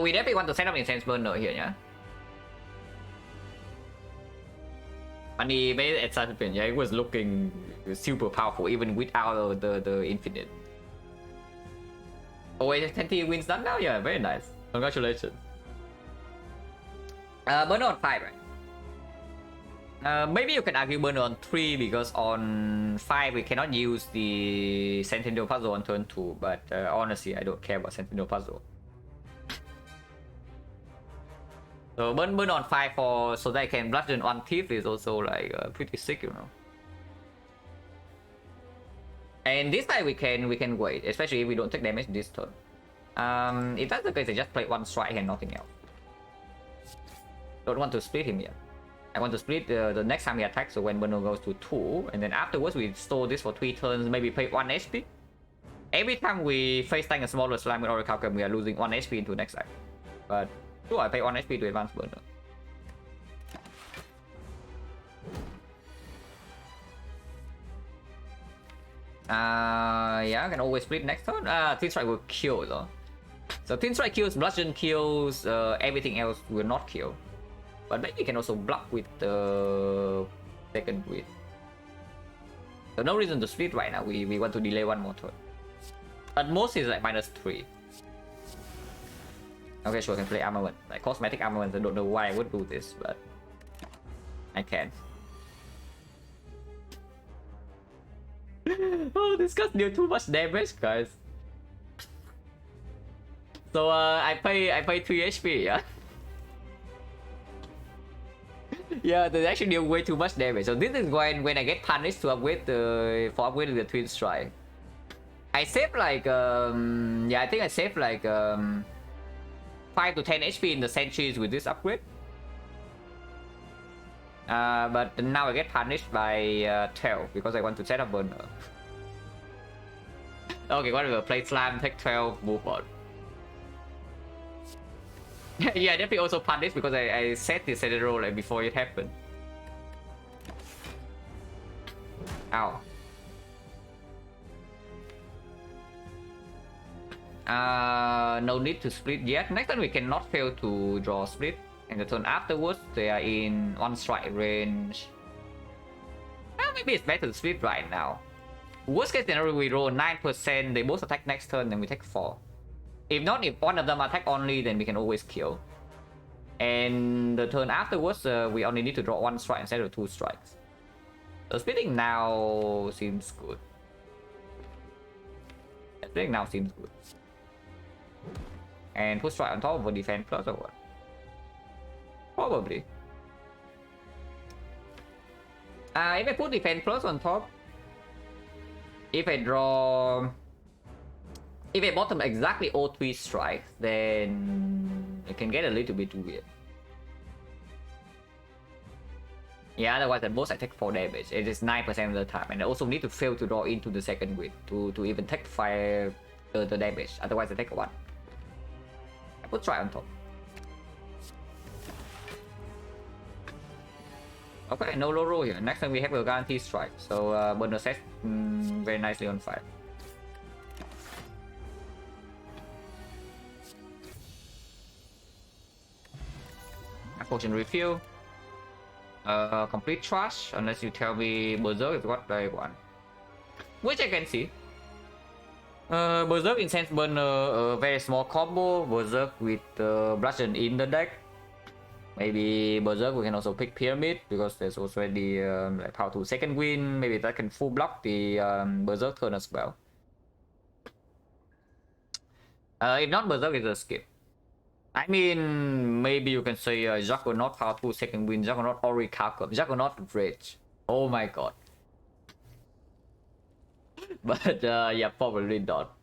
We definitely want to set up Intense Burner here, yeah? Money made at such a yeah, it was looking super powerful even without the infinite. Oh wait, 20 wins done now? Yeah, very nice. Congratulations. Burner on 5, right? Maybe you can argue burner on 3 because on 5 we cannot use the Sentinel Puzzle on turn 2, but honestly I don't care about Sentinel Puzzle. So burn on 5 for so that I can bludgeon on thief is also like pretty sick, you know. And this time we can wait, especially if we don't take damage this turn. If that's the case, I just play one strike and nothing else. Don't want to split him yet. I want to split the next time he attacks, so when burner goes to 2, and then afterwards we store this for 3 turns, maybe play 1 HP. Every time we face tank a smaller slime with Oracle, we are losing 1 HP into next act. But sure, I pay 1 HP to advance burner. Yeah, I can always split next turn. Thin Strike will kill though. So Thin Strike kills, Bludgeon kills, everything else will not kill. But maybe you can also block with the second wind. So no reason to split right now, we want to delay 1 more turn. At most is like -3. Okay, sure, I can play armament. Like cosmetic armament, I don't know why I would do this, but I can. Oh, this guy's deal too much damage, guys. So I pay 3 HP, yeah. Yeah, they actually deal way too much damage. So this is when I get punished to upgrade for upgrading the Twin Strike. I save like yeah, I think I saved like 5 to 10 HP in the sentries with this upgrade. But now I get punished by 12 because I want to set up burner. Okay, whatever. Play slam, take 12, move on. Yeah, definitely also punished because I set the set roll like before it happened. Ow. No need to split yet. Next time we cannot fail to draw split. And the turn afterwards, they are in 1 strike range. Maybe it's better to split right now. Worst case scenario, we roll 9%, they both attack next turn, then we take 4. If not, if one of them attack only, then we can always kill. And the turn afterwards, we only need to draw 1 strike instead of 2 strikes. So splitting now seems good. Splitting now seems good. And put strike on top of a defense plus or what? Probably. If I put defense plus on top, if I draw, if I bottom exactly all 3 strikes, then it can get a little bit weird. Yeah, otherwise at most I take 4 damage. It is 9% of the time, and I also need to fail to draw into the second wind to even take 5 the damage. Otherwise I take 1. I put strike on top. Okay, no low roll here. Next time we have a guaranteed strike, so burner sets very nicely on 5. Potion refill. Complete trash, unless you tell me Berserk is what I want. Which I can see. Berserk Incense Burner, a very small combo. Berserk with Bludgeon in the deck. Maybe Berserk, we can also pick Pyramid because there's also the like power to second wind. Maybe that can full block the Berserk turn as well. If not, Berserk is a skip. I mean, maybe you can say Juggernaut power to second wind, Juggernaut Oracle, Juggernaut Rage. Oh my god. But yeah, probably not.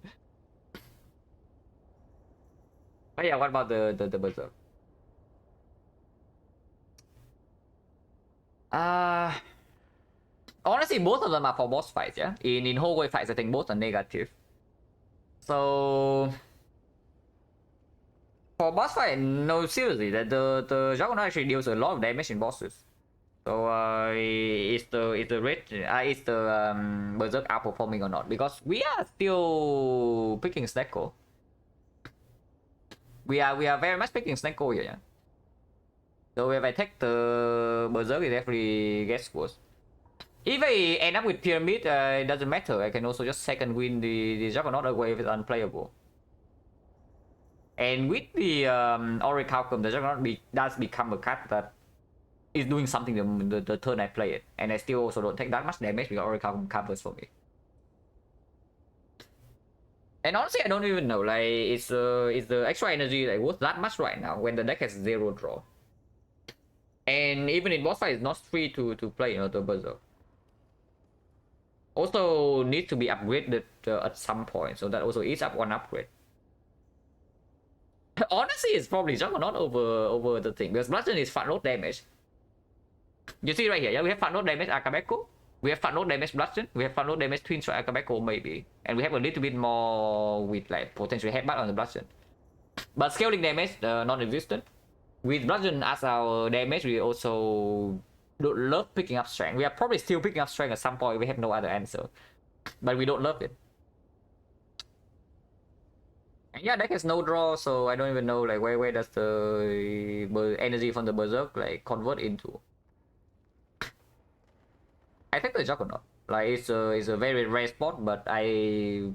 But yeah, what about the Berserk? Honestly, both of them are for boss fights, yeah? In hallway fights, I think both are negative. So... For boss fight, no, seriously, that the Juggernaut actually deals a lot of damage in bosses. So is the red is the Berserk outperforming or not? Because we are still picking XecnaR. We are very much picking XecnaR here, yeah. So if I take the Berserk, it definitely gets worse. If I end up with Pyramid, it doesn't matter. I can also just second win the Juggernaut away if it's unplayable. And with the Orichalcum, the Juggernaut does become a card that is doing something the turn I play it. And I still also don't take that much damage because Orichalcum covers for me. And honestly, I don't even know, like, is the extra energy like worth that much right now when the deck has 0 draw? And even in boss fight, it's not free to play, you know, the Berserk. Also needs to be upgraded at some point, so that also eats up one upgrade. Honestly, it's probably Juggernaut over the thing, because Bludgeon is front load damage. You see right here, yeah, we have front load damage Akabeko, we have front load damage Bludgeon, we have front load damage Twin Strike Akabeko maybe, and we have a little bit more with like potentially headbutt on the Bludgeon. But scaling damage non-existent. With Bludgeon as our damage, we also don't love picking up strength. We are probably still picking up strength at some point. We have no other answer, but we don't love it. And yeah, deck has no draw, so I don't even know like where does the energy from the Berserk like convert into. I think the Juggernaut. Like it's a very rare spot, but I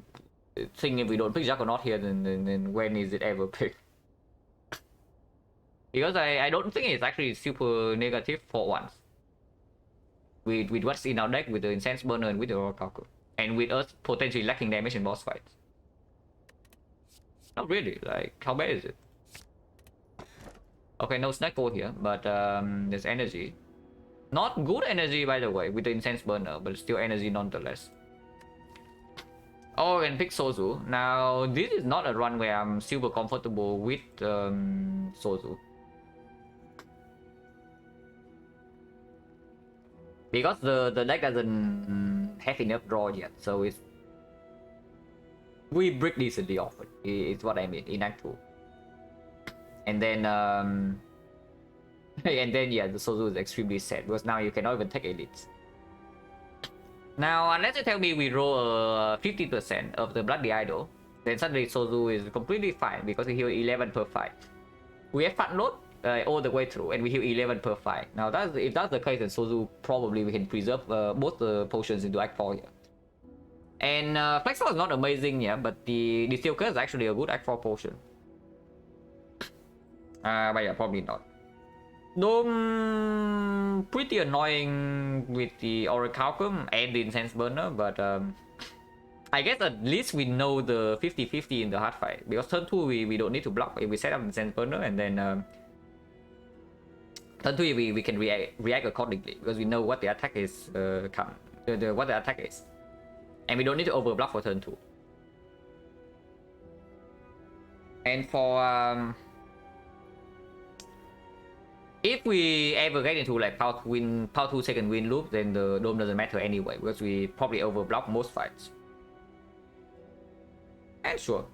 think if we don't pick Juggernaut here, then when is it ever picked? Because I don't think it's actually super negative for once. With what's in our deck, with the Incense Burner and with the Orichalcum. And with us potentially lacking damage in boss fights. Not really, like, how bad is it? Okay, no XecnaR here, but there's energy. Not good energy, by the way, with the Incense Burner, but still energy nonetheless. Oh, and pick Sozu. Now, this is not a run where I'm super comfortable with Sozu. Because the deck doesn't have enough draw yet, so it's... We break decently often, is what I mean, in Act 2. And then... and then, yeah, the Sozu is extremely sad, because now you cannot even take elites. Now, unless you tell me we roll 50% of the Bloody Idol, then suddenly Sozu is completely fine, because we heal 11 per fight. We have front load all the way through, and we heal 11 per fight. Now, if that's the case, then Sozu probably we can preserve both the potions into Act 4 here. And Flexor is not amazing, yeah, but the Steel Curse is actually a good Act 4 potion. But yeah, probably not. Dome pretty annoying with the Orichalcum and the Incense Burner, but I guess at least we know the 50-50 in the hard fight, because turn 2 we don't need to block if we set up Incense Burner, and then turn 2 we can react accordingly, because we know what the attack is what the attack is, and we don't need to overblock for turn 2. And for if we ever get into like power 2 second win loop, then the Dome doesn't matter anyway, because we probably overblock most fights. And sure.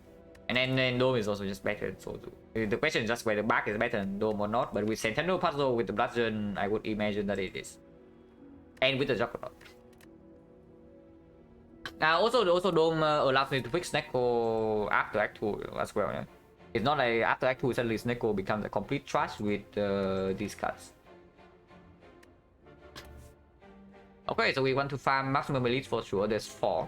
And then Dome is also just better than Sozu. The question is just whether Bark is better than Dome or not, but with Sentinel Puzzle, with the Bludgeon, I would imagine that it is. And with the Juggernaut. Also Dome allows me to pick XecnaR after Act 2 as well, yeah? It's not like after Act 2 suddenly XecnaR becomes a complete trash with these cards. Okay, so we want to farm maximum elites for sure, there's 4.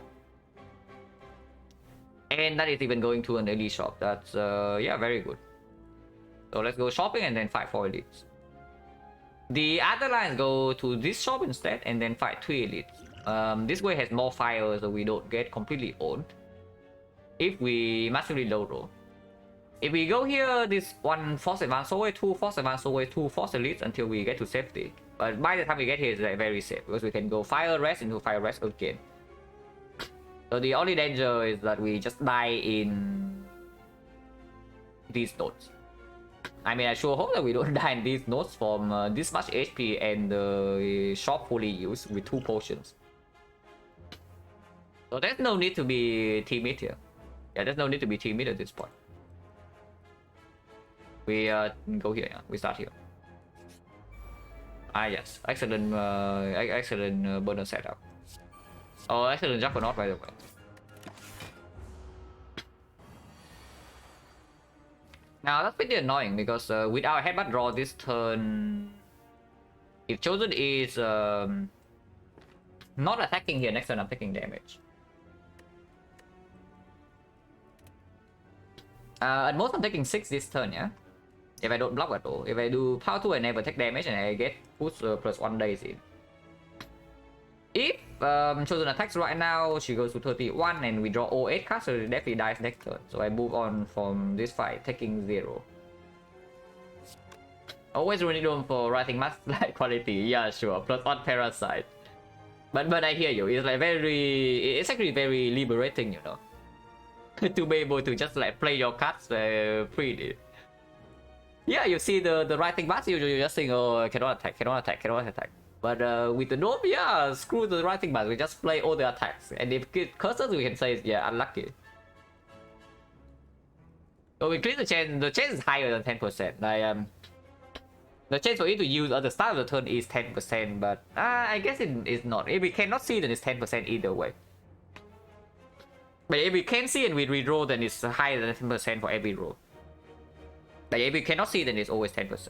And that is even going to an elite shop, that's yeah, very good. So let's go shopping and then fight 4 elites. The other lines go to this shop instead and then fight 3 elites. This way has more fire, so we don't get completely owned if we massively low roll. If we go here, this 1 Force Advance away, 2 Force Advance away, 2 Force Elites until we get to safety. But by the time we get here, it's like very safe, because we can go Fire Rest into Fire Rest again. So the only danger is that we just die in these nodes. I mean, I sure hope that we don't die in these nodes from this much HP and the shop fully used with 2 potions. So there's no need to be timid here. Yeah, there's no need to be timid at this point. We go here, yeah. We start here. Ah yes, excellent, excellent burner setup. Oh, excellent Juggernaut by the way. Now that's pretty annoying because with our headbutt draw this turn, if Chosen is not attacking here, next turn I'm taking damage. At most I'm taking 6 this turn, yeah? If I don't block at all. If I do power 2 I never take damage and I get push plus 1 days in. If Chosen attacks right now, she goes to 31 and we draw 08 cards, so it definitely dies next turn. So I move on from this fight, taking 0. Always running room for writing mass light quality, yeah sure, plus 1 parasite. But I hear you, it's like it's actually very liberating, you know. To be able to just like play your cards freely. Yeah, you see the writing mass, you just think, oh, cannot attack, cannot attack, cannot attack. But with the gnome, yeah, screw the writing mass, we just play all the attacks. And if it curses, we can say, yeah, unlucky. So we clear the chance is higher than 10%. Like, the chance for it to use at the start of the turn is 10%, but I guess it is not. If we cannot see, then it's 10% either way. But if we can see and we reroll, then it's higher than 10% for every roll. But if we cannot see, then it's always 10%.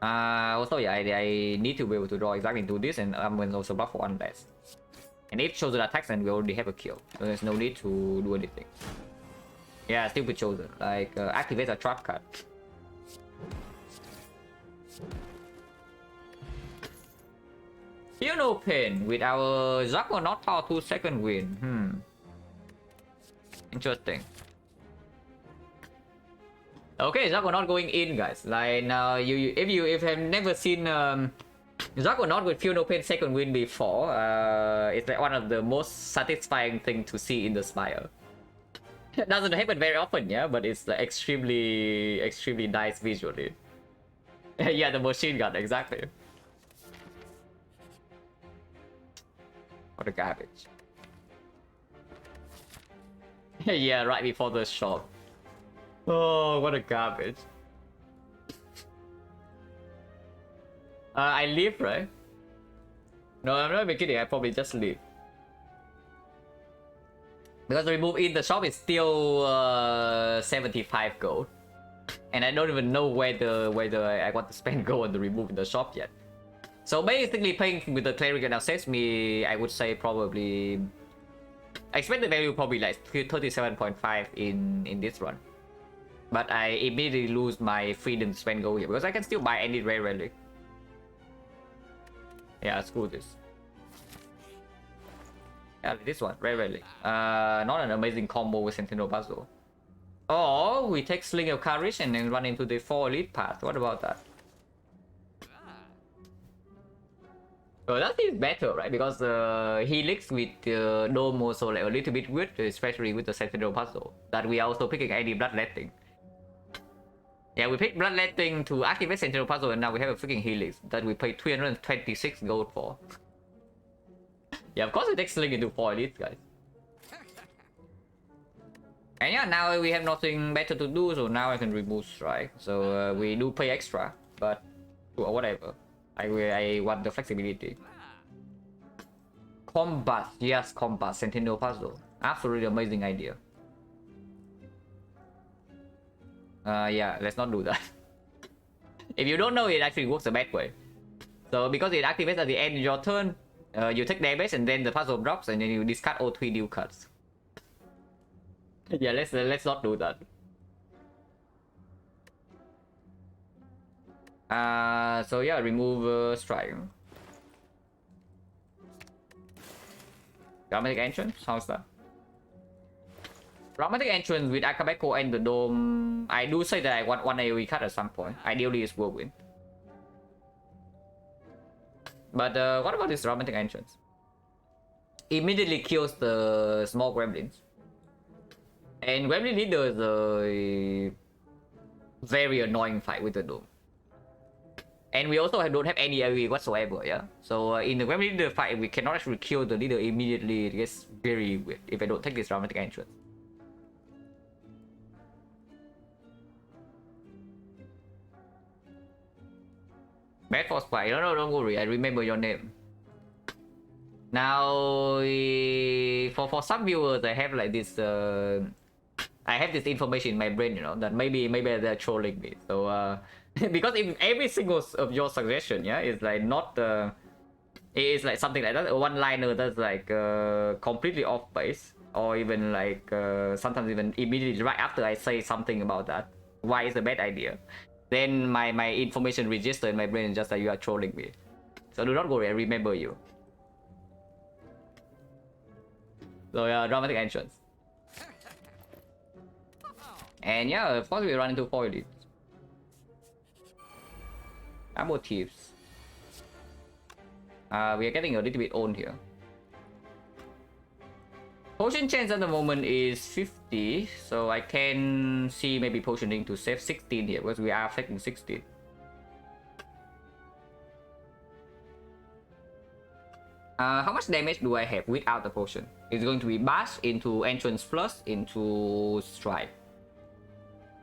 Also, yeah, I need to be able to draw exactly into this, and I'm going to also block for 1 less. And if Chosen attacks, then we already have a kill, so there's no need to do anything. Yeah, still with Chosen. Like, activate a trap card. Feel no pain with our Juggernaut power 2 second win. Interesting. Okay, Juggernaut going in, guys. Like now, if you have never seen Juggernaut with Feel No Pain second win before, it's like one of the most satisfying thing to see in the Spire. It doesn't happen very often, yeah, but it's like extremely nice visually. Yeah, the machine gun, exactly. What a garbage. Yeah, right before the shot. Oh, what a garbage. I leave, right? No, I'm not even kidding. I probably just leave. Because the remove in the shop is still 75 gold. And I don't even know whether I want to spend gold on the remove in the shop yet. So basically playing with the cleric now saves me, I would say probably... I expect the value probably like 37.5 in this run. But I immediately lose my freedom to spend gold here because I can still buy any rare relic. Yeah, screw this. Yeah, this one, rare relic. Not an amazing combo with Sentinel Puzzle. Or we take Sling of Courage and then run into the 4 elite path. What about that? So that is better, right? Because Helix with Dome also like a little bit weird, especially with the Sentinel Puzzle. That we are also picking any Bloodletting. Yeah, we picked Bloodletting to activate Sentinel Puzzle, and now we have a freaking Helix that we paid 326 gold for. Yeah, of course we take Sling into 4 elites, guys. And yeah, now we have nothing better to do, so now I can remove Strike. So we do pay extra, but whatever. I want the flexibility. Combat, yes, combat, Sentinel Puzzle. Absolutely amazing idea. Yeah, let's not do that. If you don't know, it actually works the bad way. So because it activates at the end of your turn, you take damage and then the puzzle drops and then you discard all 3 deal cards. Yeah, let's not do that. So yeah, remove Strike. Dramatic Entrance, how's that? Dramatic Entrance with Akabeko and the Dome. I do say that I want 1 AoE card at some point. Ideally it's Whirlwind. But what about this Dramatic Entrance? Immediately kills the small gremlins. And Gremlin Leader is a very annoying fight with the Doom. And we also don't have any AoE whatsoever, yeah? So in the Gremlin Leader fight, we cannot actually kill the leader immediately. It gets very weird if I don't take this dramatic entrance. Bad for spy. No, don't worry. I remember your name. Now, for some viewers, I have like this. I have this information in my brain, you know, that maybe they're trolling me. So because in every single of your suggestion, yeah, is like not it is like something like that, a one-liner that's like completely off base, or even like sometimes even immediately right after I say something about that, why it's a bad idea. Then my information register in my brain is just like you are trolling me. So do not worry, I remember you. So yeah, dramatic entrance. And yeah, of course we run into 4 elites. Ammo thieves. We are getting a little bit owned here. Potion chance at the moment is 50, so I can see maybe potioning to save 16 here because we are affecting 16. How much damage do I have without the potion? It's going to be bash into entrance plus into strike.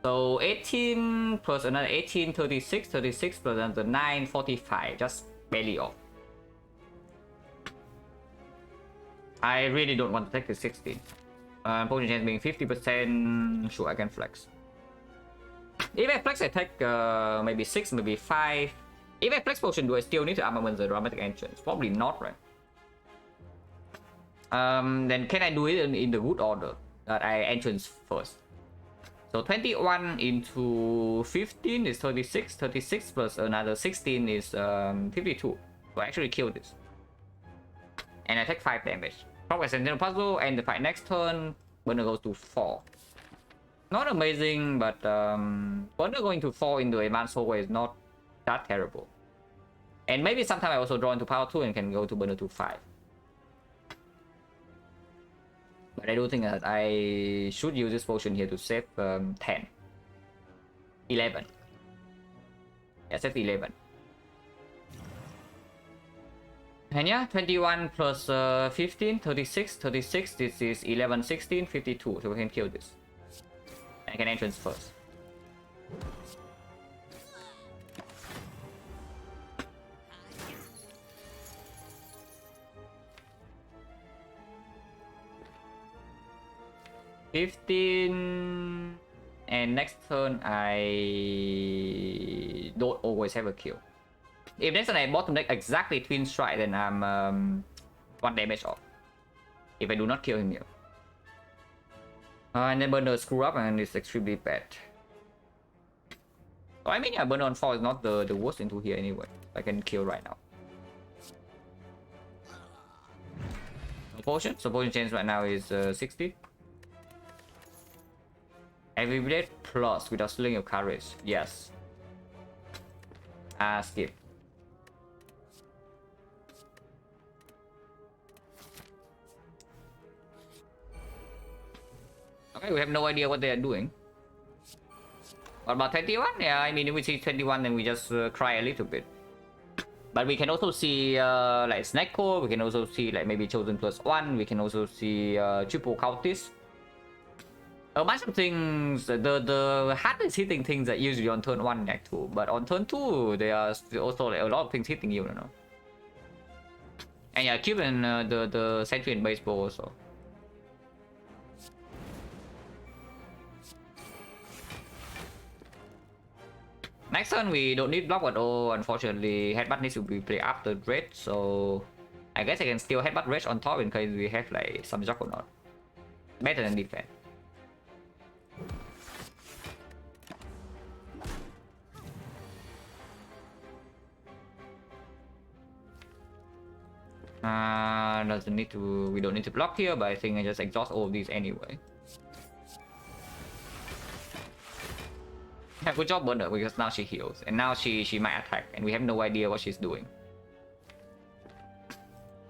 So 18 plus another 18, 36, 36 plus another 9, 45, just barely off. I really don't want to take the 16. Potion chance being 50%, sure I can flex. If I flex, I take maybe 6, maybe 5. If I flex potion, do I still need to armament the dramatic entrance? Probably not, right? Then can I do it in the good order that I entrance first? So 21 into 15 is 36, 36 plus another 16 is 52. So I actually kill this. And I take 5 damage. Progress Sentinel Puzzle, and the fight next turn, burner goes to 4. Not amazing, but burner going to 4 into advanced hallway is not that terrible. And maybe sometime I also draw into power 2 and can go to burner to 5. But I do think that I should use this potion here to save 10. 11. Yeah, save 11. And yeah, 21 plus 15, 36, 36. This is 11, 16, 52. So we can kill this. I can entrance first. $15, and next turn I don't always have a kill. If next turn I bottom deck exactly Twin Strike, then I'm 1 damage off. If I do not kill him here. And then burner screw up and it's extremely bad. So I mean, yeah, burner on 4 is not the worst into here anyway. I can kill right now. No potion, so potion chance right now is 60. Heavy Blade plus without Sling of Courage. Yes. Skip. Okay, we have no idea what they are doing. What about 21? Yeah, I mean, if we see 21, then we just cry a little bit. But we can also see like Snack Core. We can also see like maybe Chosen plus 1. We can also see triple Cultist. A bunch of things. The hardest hitting things are usually on turn 1 and Act 2, but on turn 2 there are also like a lot of things hitting you know. And yeah, Cube and the Sentry and Baseball also. Next turn we don't need block at all. Unfortunately, Headbutt needs to be played after Dread, so I guess I can still Headbutt Rage on top in case we have like some Juggernaut. Better than defense. Doesn't need to. We don't need to block here, but I think I just exhaust all of these anyway. Yeah, good job, Burner, because now she heals, and now she might attack, and we have no idea what she's doing.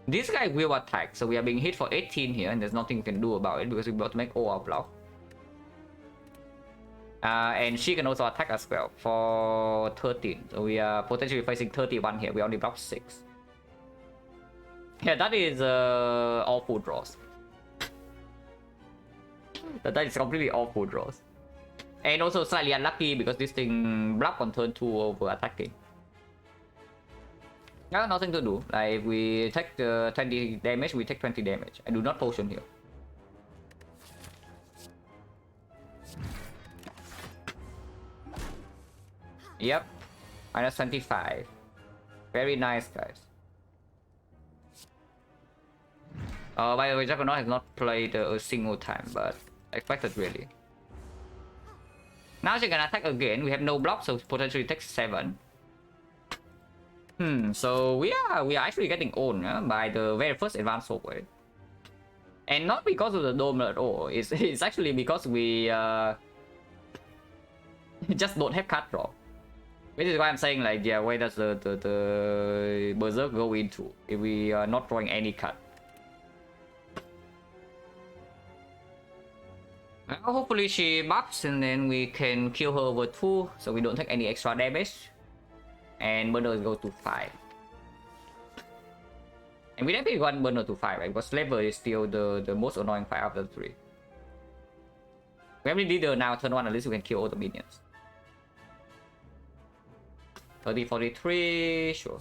This guy will attack, so we are being hit for 18 here, and there's nothing we can do about it because we're about to make all our block. And she can also attack as well for 13. So we are potentially facing 31 here. We only block 6. Yeah, that is awful draws. That is completely awful draws. And also slightly unlucky because this thing block on turn 2 over attacking. Yeah, nothing to do. Like, if we take 20 damage, we take 20 damage. I do not potion here. Yep. Minus 25. Very nice, guys. By the way, Juggernaut has not played a single time, but expected really. Now she can attack again. We have no block, so potentially takes 7. So we are actually getting owned by the very first advanced hallway. And not because of the dome at all. It's actually because we just don't have card draw. Which is why I'm saying, like, yeah, where does the berserk go into if we are not drawing any card? Hopefully she buffs and then we can kill her over 2 so we don't take any extra damage. And burner goes to 5. And we definitely want burner to 5, right? Because Slaver is still the most annoying fight after 3. We have leader now, turn 1, at least we can kill all the minions. 30, 43, sure.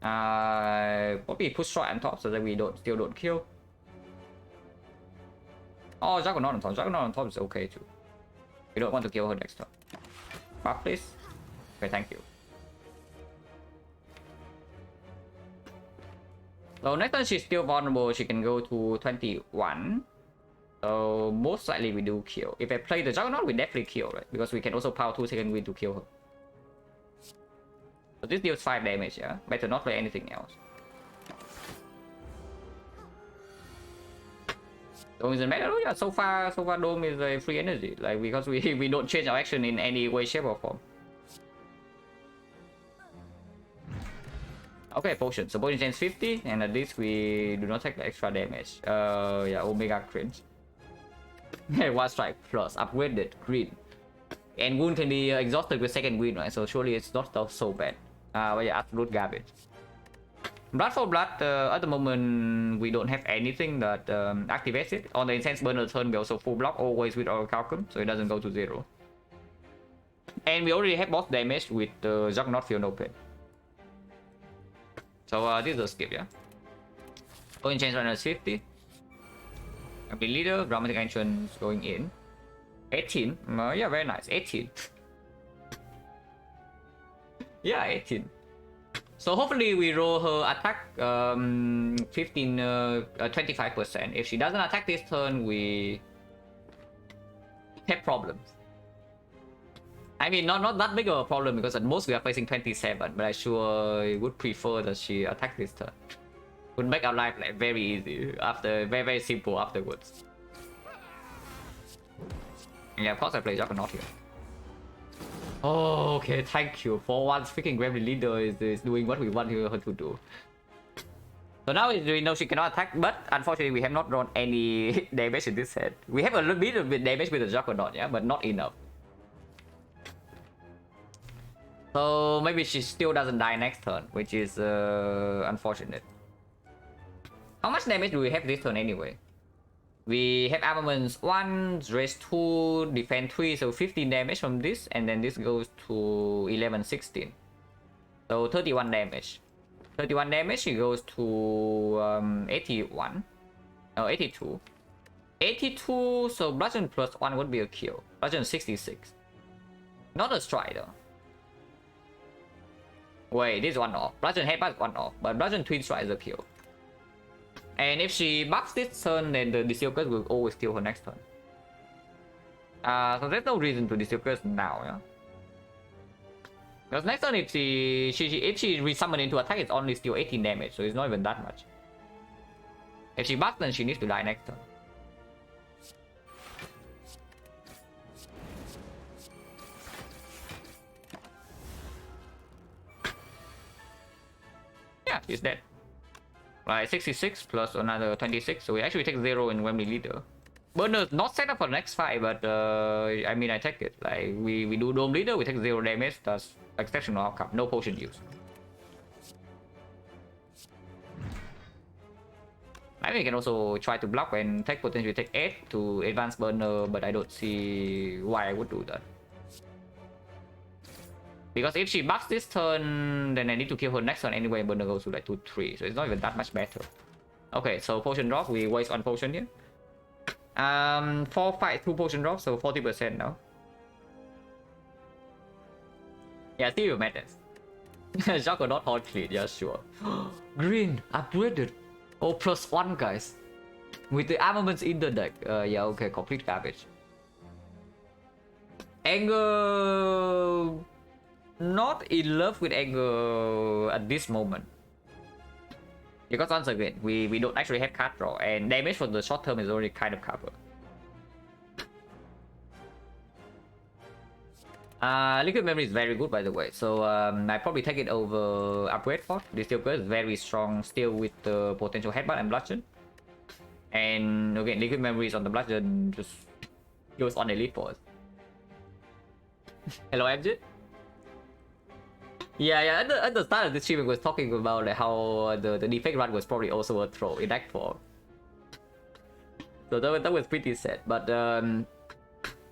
Probably push shot on top so that we still don't kill. Oh, Juggernaut on top. Juggernaut on top is okay too. We don't want to kill her next turn. Buff, please. Okay, thank you. So next turn she's still vulnerable. She can go to 21. So most likely we do kill. If I play the Juggernaut, we definitely kill, right? Because we can also power 2 second wind to kill her. So this deals 5 damage, yeah? Better not play anything else. Dome isn't bad. Oh yeah, so far Dome is a free energy. Like, because we don't change our action in any way, shape or form. Okay, potion. So potion change 50, and at least we do not take the extra damage. Yeah, Omega cringe. One strike plus upgraded green. And wound can be exhausted with second wind, right? So surely it's not so bad. But yeah, absolute garbage. Blood for blood, at the moment we don't have anything that activates it. On the intense burner turn, we also full block, always with our Calcum, so it doesn't go to 0. And we already have boss damage with the Juggernaut Feel No Pain. So this is a skip, yeah. Going change right now is 50. Complete leader, dramatic actions going in. 18. Yeah, very nice. 18. Yeah, 18. So hopefully we roll her attack 25%. If she doesn't attack this turn, we have problems. I mean, not that big of a problem because at most we are facing 27, but I sure would prefer that she attack this turn. Would make our life like very easy after, very simple afterwards. Yeah, of course I play Juggernaut here. Oh, okay, thank you. For once, freaking Gremlin leader is doing what we want her to do. So now we know she cannot attack, but unfortunately we have not drawn any damage in this set. We have a little bit of damage with the Juggernaut, yeah, but not enough. So maybe she still doesn't die next turn, which is unfortunate. How much damage do we have this turn anyway? We have armaments 1, raise 2, defend 3, so 15 damage from this, and then this goes to 11, 16. So 31 damage. 31 damage, she goes to 81. No, 82. 82, so bludgeon plus 1 would be a kill. Bludgeon 66. Not a strike though. Wait, this is 1 off. Bludgeon headbutt is 1 off, but bludgeon twin strike is a kill. And if she buffs this turn, then the Distil Curse will always kill her next turn. So there's no reason to Distil Curse now, yeah? Because next turn, if she resummon into attack, it's only still 18 damage, so it's not even that much. If she buffs, then she needs to die next turn. Yeah, she's dead. Like 66 plus another 26, so we actually take 0 in when we leader. Burner not set up for the next fight, but I mean I take it. Like we do dome leader, we take 0 damage, that's exceptional outcome, no potion use. I mean we can also try to block and take potentially take 8 to advance burner, but I don't see why I would do that. Because if she buffs this turn, then I need to kill her next turn anyway, and burner goes to like 2-3, so it's not even that much better. Okay, so potion drop, we waste on potion here. 4 fight, 2 potion drop, so 40% now. Yeah, still matters. Joker not hard clean, yeah, sure. Green, upgraded. Oh, +1, guys. With the armaments in the deck. Yeah, okay, complete garbage. Anger... Not in love with anger at this moment. Because once again, we don't actually have card draw, and damage for the short term is already kind of covered. Liquid Memory is very good, by the way, so I probably take it over Upgrade Fort. This still good, very strong, still with the potential headbutt and bludgeon. And again, Liquid Memory is on the bludgeon, just goes on elite force. Hello, MJ. Yeah, at the start of the stream, we was talking about like, how the defect run was probably also a throw in Act 4. So that was pretty sad. But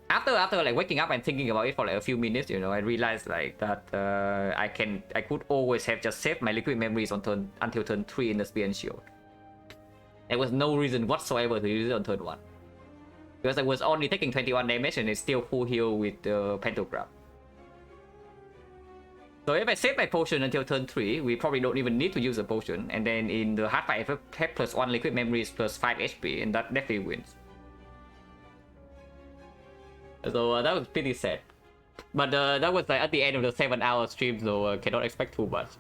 after like waking up and thinking about it for like a few minutes, you know, I realized like that I could always have just saved my Liquid Memories on until turn 3 in the Spear and Shield. There was no reason whatsoever to use it on turn 1. Because I was only taking 21 damage and it's still full heal with the Pentagram. So if I save my potion until turn 3, we probably don't even need to use a potion. And then in the hard fight, I have +1 Liquid Memories +5 HP, and that definitely wins. So that was pretty sad. But that was like at the end of the 7-hour stream, so cannot expect too much.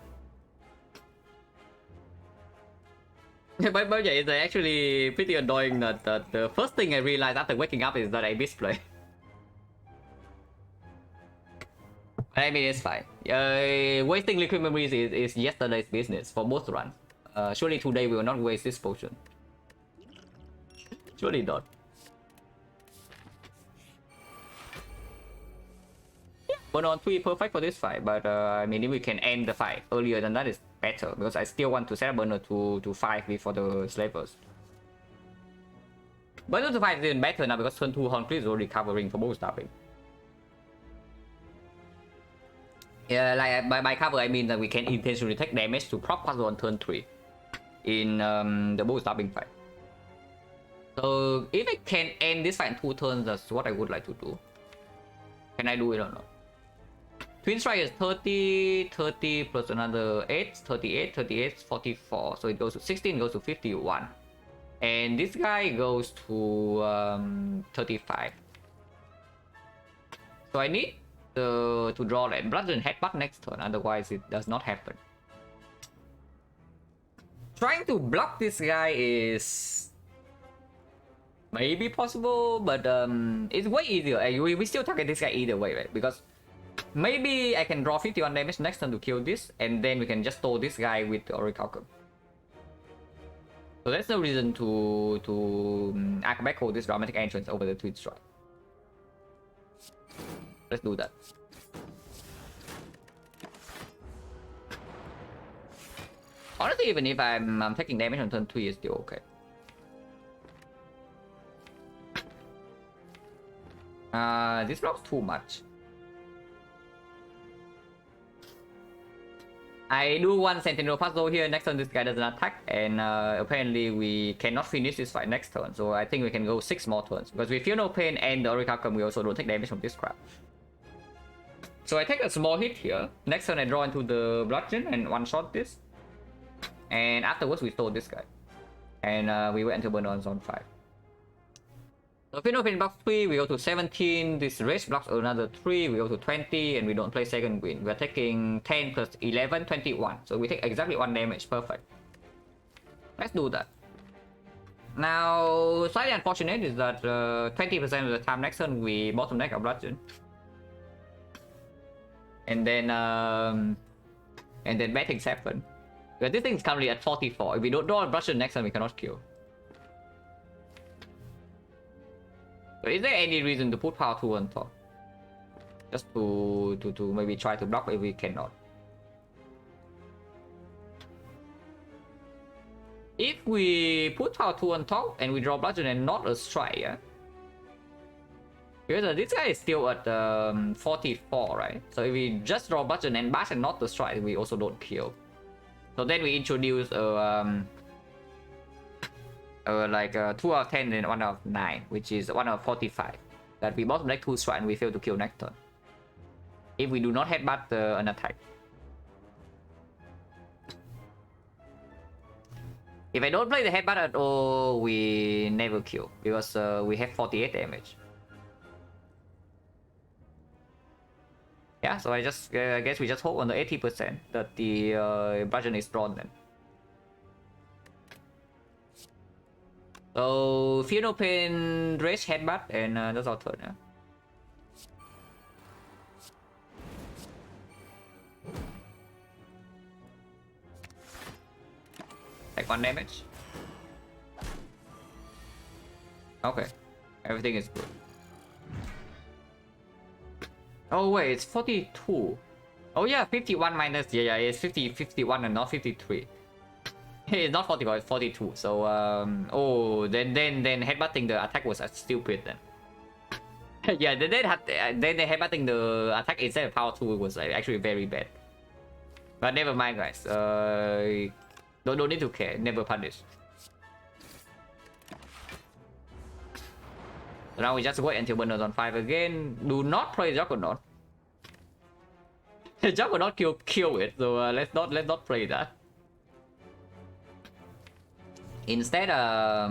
But yeah, it's actually pretty annoying that the first thing I realized after waking up is that I misplay. I mean, it's fine. Wasting Liquid Memories is yesterday's business for most runs. Surely today we will not waste this potion. Surely not. Yeah, but on 3 perfect for this fight. But I mean, if we can end the fight earlier than that, is better because I still want to set up burner to 5 before the slavers. Burner to 5 is even better now because turn 2 Horncliffe is already covering for bow stabbing. Yeah, like by cover I mean that we can intentionally take damage to prop puzzle on turn 3 in the bow stabbing fight. So if I can end this fight in 2 turns, that's what I would like to do. Can I do it or not? Twin Strike is 30, 30 plus another 8, 38, 38, 44. So it goes to 16, goes to 51. And this guy goes to 35. So I need to draw that bludgeon headbutt next turn, otherwise it does not happen. Trying to block this guy is maybe possible, but it's way easier. We still target this guy either way, right? Because maybe I can draw 51 damage next turn to kill this, and then we can just stall this guy with the Orichalcum. So there's no reason to Archbacko this dramatic entrance over the Twin Strike. Let's do that. Honestly, even if I'm taking damage on turn 3, it's still okay. This blocks too much. I do one Sentinel puzzle here. Next turn, this guy doesn't attack, and apparently we cannot finish this fight next turn. So I think we can go 6 more turns because we feel no pain, and the Orichalcum we also don't take damage from this crap. So I take a small hit here. Next turn I draw into the bludgeon and one-shot this. And afterwards we stole this guy. And we wait until burner on zone 5. So Final Pain blocks 3, we go to 17. This Rage blocks another 3, we go to 20, and we don't play second win. We're taking 10 plus 11, 21. So we take exactly 1 damage, perfect. Let's do that. Now, slightly unfortunate is that 20% of the time next turn we bottom deck our bludgeon. And then bad things happen. Because this thing is currently at 44. If we don't draw a Bludgeon next time, we cannot kill. So is there any reason to put Power 2 on top? Just to maybe try to block if we cannot. If we put Power 2 on top and we draw Bludgeon and not a strike, yeah? Because this guy is still at 44, right? So if we just draw Bludgeon and bash and not the strike, we also don't kill. So then we introduce like 2 out of 10 and 1 out of 9, which is 1 out of 45. That we bottom deck 2 strike and we fail to kill next turn. If we do not headbutt an attack. If I don't play the headbutt at all, we never kill because we have 48 damage. Yeah, so I guess we just hope on the 80% that the Bludgeon is drawn then. So Fear No Pain, Rage, Headbutt, and that's our turn. Yeah. Take 1 damage. Okay, everything is good. Oh wait, it's 42. Oh yeah, 51 minus, yeah, it's 51 and not 53. It's not 44, it's 42. So oh, then headbutting the attack was stupid then. Yeah, then headbutting the attack instead of Power 2 was actually very bad. But never mind, guys. Don't need to care. Never punish. So now we just wait until Burner's on 5 again. Do not play Juggernaut. Juggernaut kill it. So let's not play that. Instead, I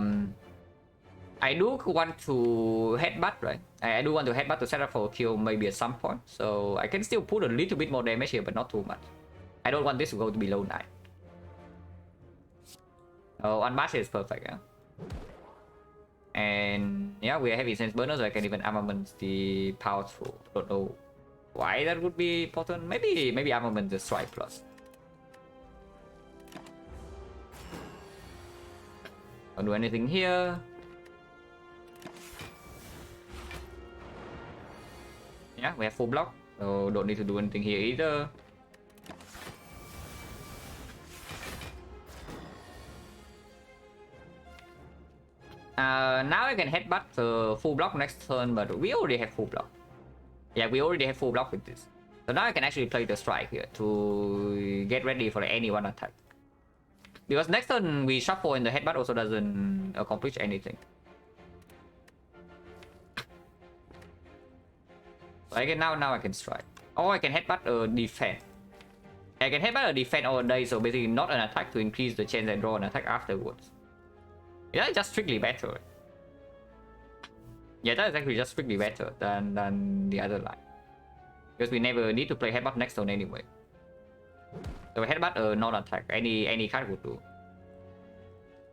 do want to headbutt, right? I do want to headbutt to set up for a kill maybe at some point. So I can still put a little bit more damage here, but not too much. I don't want this to go to below 9. Oh, unmatched is perfect, yeah. And yeah, we are heavy sense burner, so I can even armament the Power 2. Don't know why that would be important. Maybe armament the strike plus. Don't do anything here. Yeah, we have full block, so don't need to do anything here either. Now I can headbutt the full block next turn, but we already have full block. Yeah, we already have full block with this. So now I can actually play the strike here to get ready for any one attack. Because next turn we shuffle and the headbutt also doesn't accomplish anything. So I can now I can strike. Or I can headbutt a defend. I can headbutt a defend all day, so basically not an attack to increase the chance I draw an attack afterwards. Yeah, it's just strictly better. Yeah, that is actually just strictly better than the other line. Because we never need to play headbutt next turn anyway. So headbutt a non-attack, any card would do.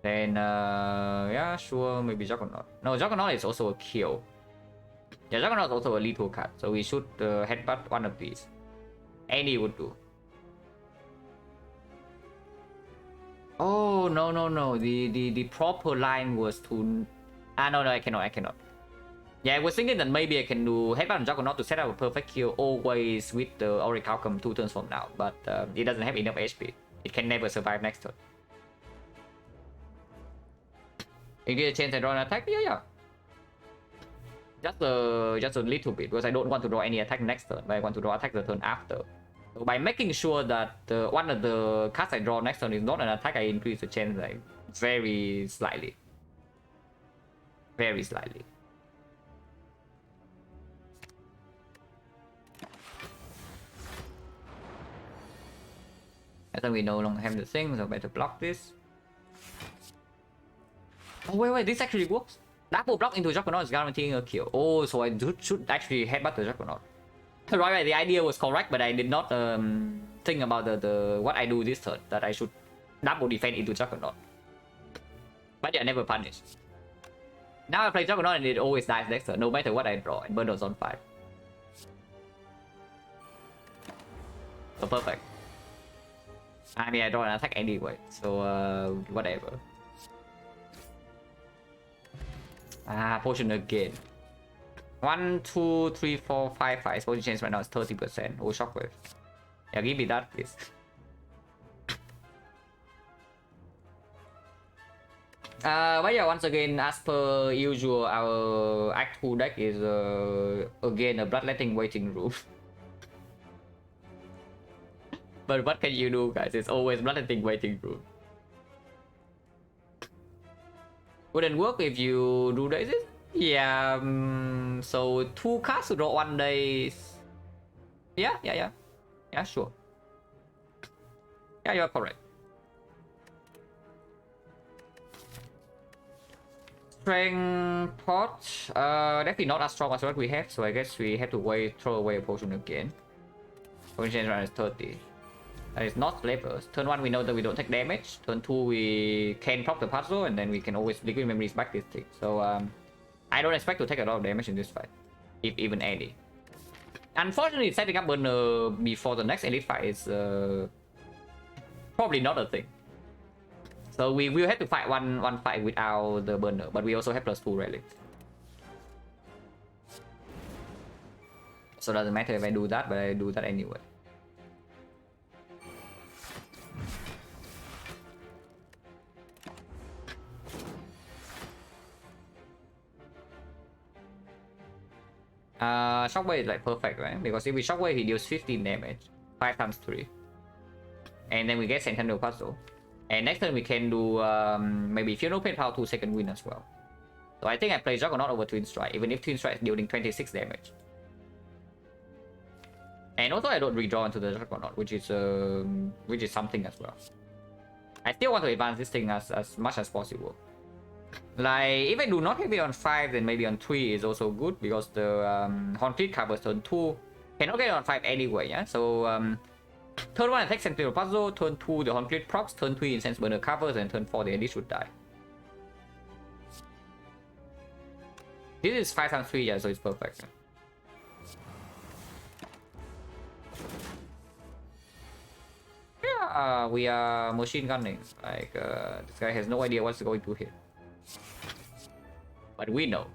Then yeah, sure, maybe Juggernaut. No, Juggernaut is also a kill. Yeah, Juggernaut is also a lethal card, so we should headbutt one of these. Any would do. Oh no. The proper line was to no, I cannot. Yeah, I was thinking that maybe I can do headbutt on Juggernaut to set up a perfect kill always with the Oracle outcome 2 turns from now, but it doesn't have enough HP. It can never survive next turn. You get a chance to draw an attack? Yeah. Just a little bit, because I don't want to draw any attack next turn, but I want to draw attack the turn after. So by making sure that one of the cards I draw next turn is not an attack, I increase the chance like very slightly. Very slightly. I think we no longer have the thing, so better block this. Oh wait, this actually works. Double block into Juggernaut is guaranteeing a kill. Oh, so I should actually headbutt the Juggernaut. Right, the idea was correct, but I did not think about the what I do this turn, that I should double defend into Juggernaut. But yeah, never punish. Now I play Juggernaut and it always dies next turn, no matter what I draw, and Burner's on 5. So perfect. I mean, I don't attack anyway, so whatever. Potion again. 1, 2, 3, 4, 5, 5. Potion change right now is 30%. Oh, shockwave. Yeah, give me that, please. But yeah, once again, as per usual, our Act 2 deck is again a bloodletting waiting room. But what can you do, guys? It's always bloodletting waiting room. Wouldn't work if you do this. Yeah, so 2 cards to draw 1 day. Yeah, sure. Yeah, you're correct. Strength pot, definitely not as strong as what we have, so I guess we have to throw away a potion again. Potion change round is 30. That is not flavors. Turn 1 we know that we don't take damage. Turn 2 we can proc the puzzle, and then we can always liquid memories back this thing. So I don't expect to take a lot of damage in this fight, if even any. Unfortunately, setting up burner before the next elite fight is probably not a thing. So we will have to fight one fight without the burner, but we also have +2 relics. So it doesn't matter if I do that, but I do that anyway. Shockwave is like perfect, right? Because if we shockwave, he deals 15 damage, 5 times 3, and then we get Sentinel Puzzle. And next turn we can do maybe Funeral Pain Power 2 second win as well. So I think I play Juggernaut over Twin Strike, even if Twin Strike is dealing 26 damage. And also I don't redraw into the Juggernaut, which is something as well. I still want to advance this thing as much as possible. Like, if I do not have it on 5, then maybe on 3 is also good, because the Hornfleet covers turn 2. Cannot get it on 5 anyway, yeah? So, turn 1 attack Sentinel Puzzle, turn 2 the Hornfleet procs, turn 3 Incense Burner covers, and turn 4 the Elite should die. This is 5 times 3, yeah, so it's perfect. Yeah, we are machine gunning. Like, this guy has no idea what's going to hit. But we know.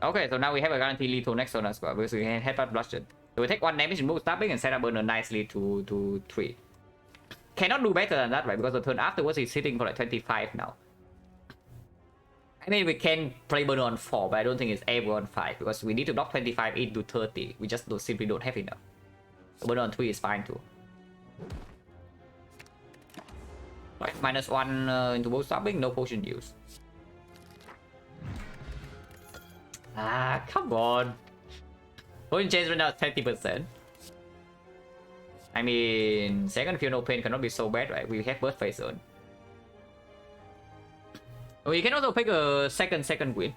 Okay, so now we have a guaranteed lethal next turn as well, because we can headbutt bloodshed. So we take 1 damage and move stabbing and set up burner nicely to 3. Cannot do better than that, right? Because the turn afterwards he's hitting for like 25 now. I mean, we can play burner on 4, but I don't think it's ever on 5, because we need to block 25 into 30. We just simply don't have enough. So burner on 3 is fine too. Right, -1 into both stabbing, no potion use. Come on. Potion change right now is 30%. I mean, second Funeral Pain cannot be so bad, right? We have Birth Phase Zone. We can also pick a second win.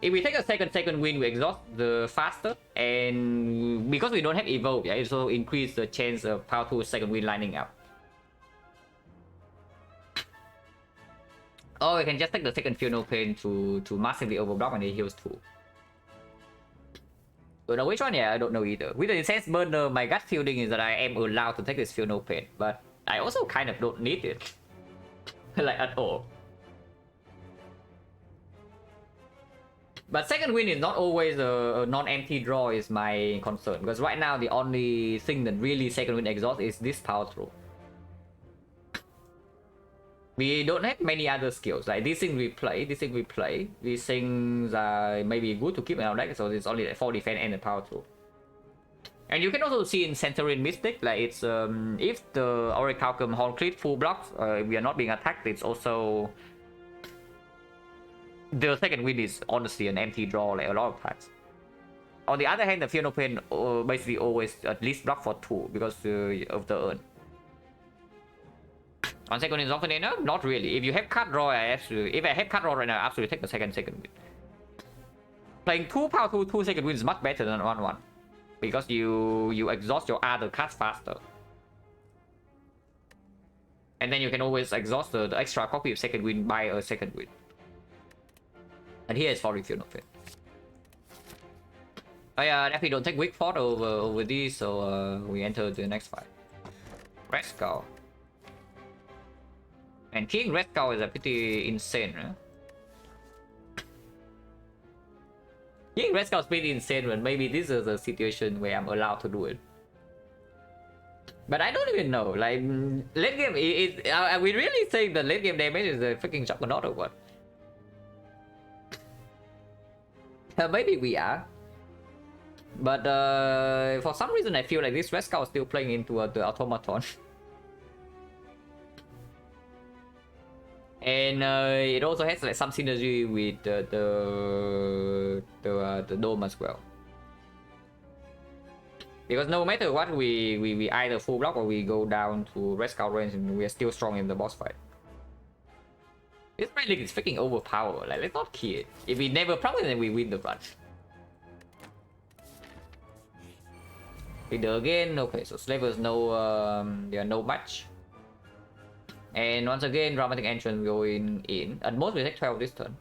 If we take a second win, we exhaust the faster, and because we don't have evoke, yeah, it also increase the chance of Power 2 second win lining up. Or we can just take the second Funeral Pain to massively overblock and it heals 2. Don't know which one, yeah, I don't know either. With the Incense Burner, my gut feeling is that I am allowed to take this Funeral Pain, but I also kind of don't need it. Like, at all. But second win is not always a non-empty draw is my concern, because right now the only thing that really second win exhausts is this power throw. We don't have many other skills, like these things we play, these things are maybe good to keep in our deck, so it's only like 4 defense and a power throw. And you can also see in Centurion Mystic, like it's if the Orichalcum Horncleave full blocks, we are not being attacked, it's also the second win is honestly an empty draw like a lot of times. On the other hand, the Funeral Pain basically always at least block for 2 because of the urn. On second is often enough? Not really. If you have card draw, if I have card draw right now, I absolutely take the second win. Playing 2 power 2 second win is much better than 1-1. Because you exhaust your other cards faster. And then you can always exhaust the extra copy of second win by a second win. And here is for Funeral Pain. Oh yeah, definitely don't take weak fort over these, so we enter the next fight. Red Skull. And King Red Skull is a pretty insane, huh? King Red Skull is pretty insane, but maybe this is a situation where I'm allowed to do it. But I don't even know, like, late game, are we really saying the late game damage is a freaking juggernaut or what? Maybe we are. But for some reason I feel like this Red Skull is still playing into the automaton. And it also has like some synergy with the dome as well. Because no matter what, we either full block or we go down to Red Skull range and we are still strong in the boss fight. This Red League is freaking overpowered, like let's not kill it. If we never proc it, then we win the run. Leader again, okay, so slavers they are no match. And once again, dramatic entrance going in. At most we take 12 this turn.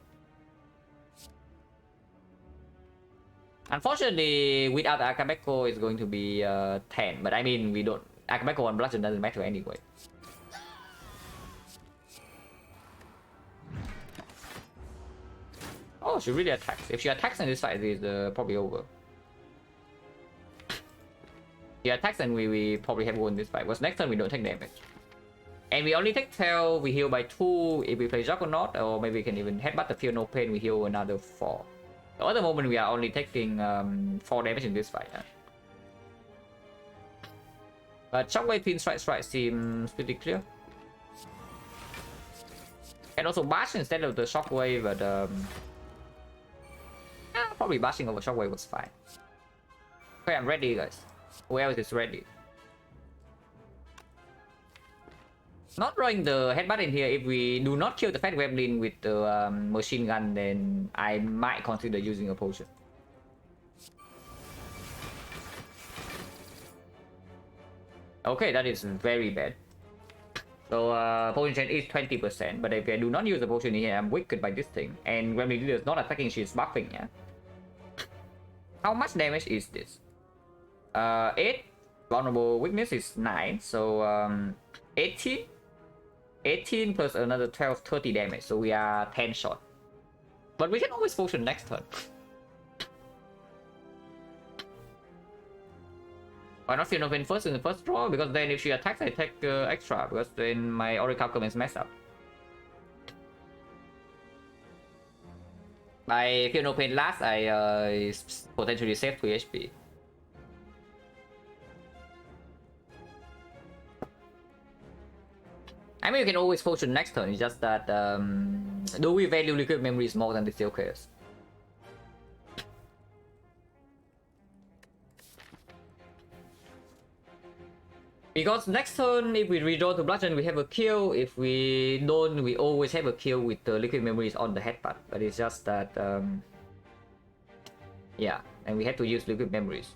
Unfortunately, without Akabeko, it's going to be 10. But I mean, we don't. Akabeko on bludgeon doesn't matter anyway. Oh, she really attacks. If she attacks in this fight, it's probably over. She attacks and we probably have won this fight. Because next turn we don't take damage. And we only take 12, we heal by 2 if we play Juggernaut, or maybe we can even headbutt the Feel No Pain, we heal another 4. So at the moment we are only taking 4 damage in this fight. But Shockwave Twin Strike seems pretty clear. And also bash instead of the Shockwave, but probably bashing over Shockwave was fine. Okay, I'm ready guys. Who else is ready? Not drawing the headbutt in here. If we do not kill the Fat Gremlin with the machine gun, then I might consider using a potion. Okay, that is very bad. So potion chain is 20%, but if I do not use the potion here, I'm weakened by this thing. And Gremlin Leader is not attacking, she's buffing, yeah? How much damage is this? 8. Vulnerable weakness is 9, so 18? 18 plus another 12, 30 damage, so we are 10 short. But we can always potion next turn. Why not Feel No Pain first in the first draw? Because then if she attacks, I take extra, because then my Oracle comments mess up. By Feel No Pain last, I potentially save 3 HP. I mean, you can always potion next turn, it's just that do we value liquid memories more than the steel chaos? Because next turn, if we redraw to bludgeon, we have a kill. If we don't, we always have a kill with the liquid memories on the headbutt. But it's just that, yeah, and we have to use liquid memories.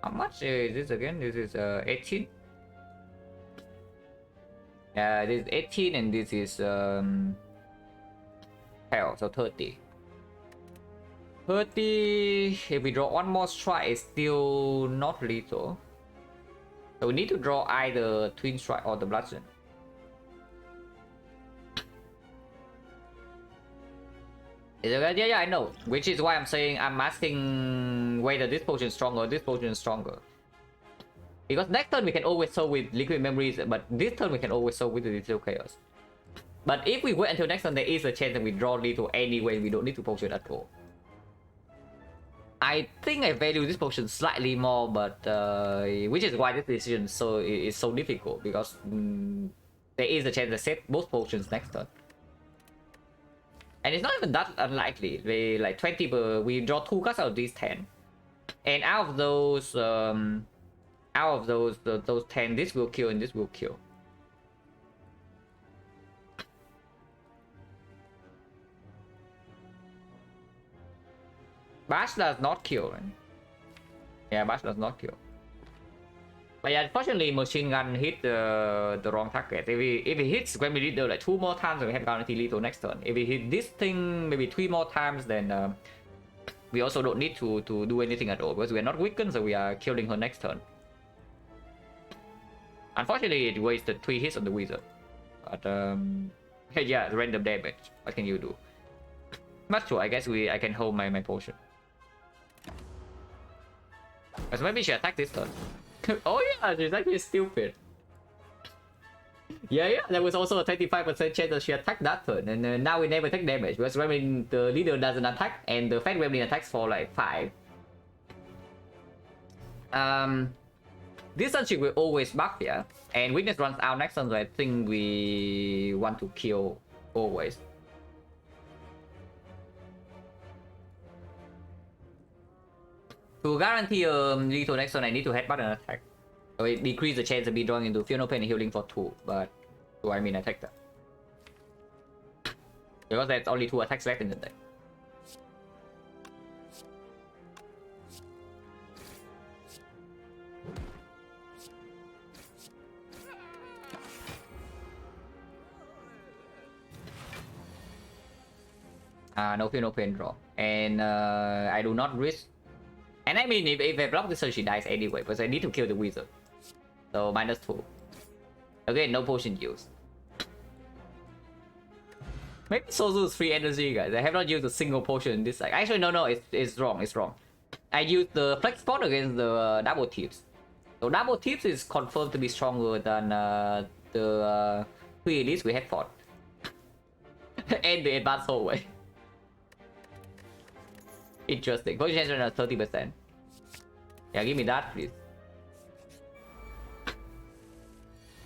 How much is this again? This is 18. This is 18 and this is hell, so 30. 30. If we draw one more strike, it's still not lethal. So we need to draw either Twin Strike or the Bludgeon. Yeah, I know. Which is why I'm saying I'm asking whether this potion is stronger or this potion is stronger. Because next turn we can always solve with liquid memories, but this turn we can always solve with the lethal chaos. But if we wait until next turn, there is a chance that we draw lethal anyway. We don't need to potion at all. I think I value this potion slightly more, but which is why this decision is so difficult, because there is a chance to set both potions next turn. And it's not even that unlikely. They like 20 per, we draw 2 cards out of these 10. And out of those 10, this will kill and this will kill. Bash does not kill, right? Yeah, Bash does not kill. But yeah, unfortunately, machine gun hit the wrong target. If it hits Grammy Leader like 2 more times, we have guaranteed lethal next turn. If it hit this thing maybe 3 more times, then we also don't need to do anything at all because we are not weakened, so we are killing her next turn. Unfortunately, it wasted 3 hits on the wizard. But yeah, random damage. What can you do? Not true. I guess I can hold my potion. But maybe she attacked this turn. Oh yeah, she's actually stupid. Yeah, there was also a 25% chance that she attacked that turn, and now we never take damage because when the leader doesn't attack and the Fat Gremlin attacks for like 5. This Sunship will always buff, yeah, and weakness runs out next turn, so I think we want to kill always. To guarantee lethal next turn, I need to headbutt and attack. So it decreases the chance of me drawing into Funeral Pain and healing for 2, but so I mean attack that. Because there's only 2 attacks left in the deck. No Funeral Pain draw. And I do not risk. And I mean, if I block this, she dies anyway, because I need to kill the wizard. So -2. Again, no potion use. Maybe Sozu's free energy, guys. I have not used a single potion in this side. Actually, no, it's wrong. It's wrong. I used the flex spot against the double tips. So double tips is confirmed to be stronger than the 3 elites we had fought. And the advanced hallway. Interesting. Potion chance at 30%. Yeah, give me that, please.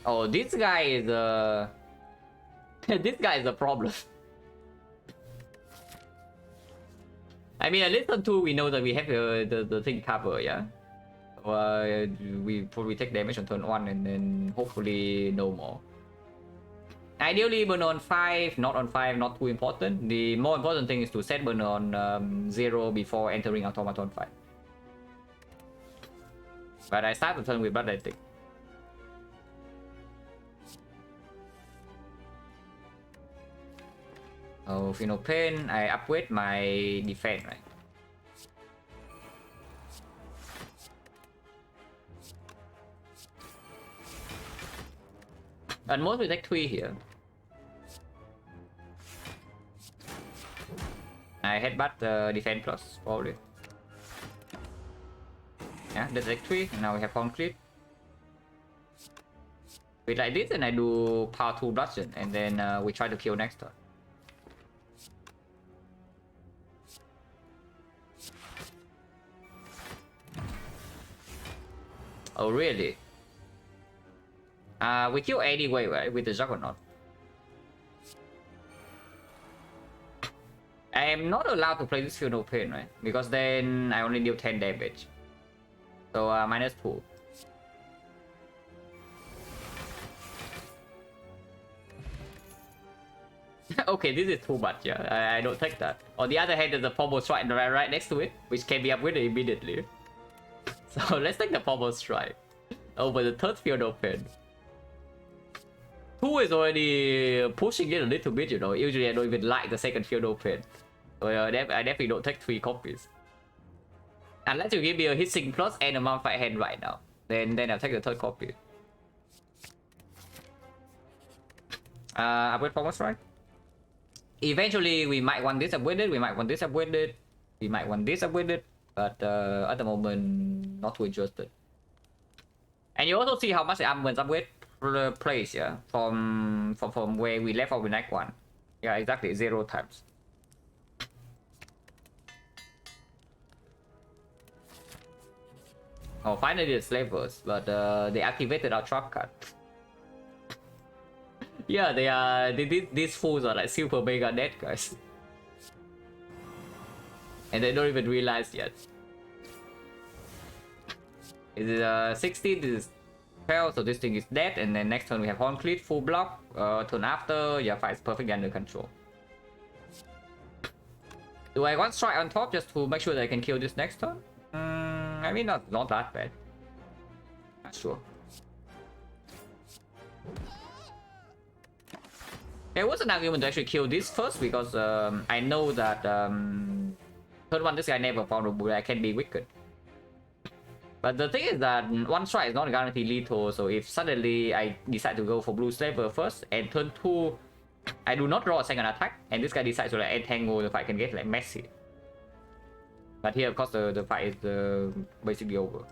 Oh, this guy is this guy is a problem. I mean, at least on 2 we know that we have the thing covered, yeah. We probably take damage on turn 1 and then hopefully no more. Ideally, burn on 5, not on 5, not too important. The more important thing is to set burn on 0 before entering automaton 5. But I start the turn with blood, I think. Oh, Funeral Pain, I upgrade my defense, right? At most we take 3 here. I headbutt defense plus, probably. Yeah, that's like 3, and now we have concrete. We like this, and I do power 2 bludgeon, and then we try to kill next turn. Oh, really? We kill anyway, right? With the Juggernaut. I am not allowed to play this Funeral Pain, right? Because then I only deal 10 damage. So -2. Okay, this is too much, yeah. I don't take that. On the other hand, there's a Pommel Strike right next to it, which can be upgraded immediately. So let's take the Pommel Strike over the third Funeral Pain. 2 is already pushing it a little bit, you know. Usually I don't even like the second Funeral Pain. So I definitely don't take 3 copies. Unless you give me a Hitsing Plus and a Mummified Hand right now. Then I'll take the third copy. Upgrade Pommel Strike. Eventually we might want this upgraded, we might want this upgraded, we might want this upgraded, but at the moment not too interested. And you also see how much the armaments upgrade place, yeah, from where we left off with Act 1. Yeah, exactly, 0 times. Oh, finally the slavers, but they activated our shortcut. Yeah, they are. These fools are like super mega dead, guys, and they don't even realize yet. It is 16. This is 12, so this thing is dead, and then next turn we have Horncleave, full block. Turn after, yeah, fight is perfectly under control. Do I want strike on top just to make sure that I can kill this next turn? I mean, not that bad. Not sure. There was an argument to actually kill this first because I know that third one this guy never found a bullet. I can be wicked. But the thing is that one strike is not guaranteed lethal, so if suddenly I decide to go for blue slaver first and turn 2 I do not draw a second attack and this guy decides to like entangle, the fight can get like messy. But here of course the fight is basically over.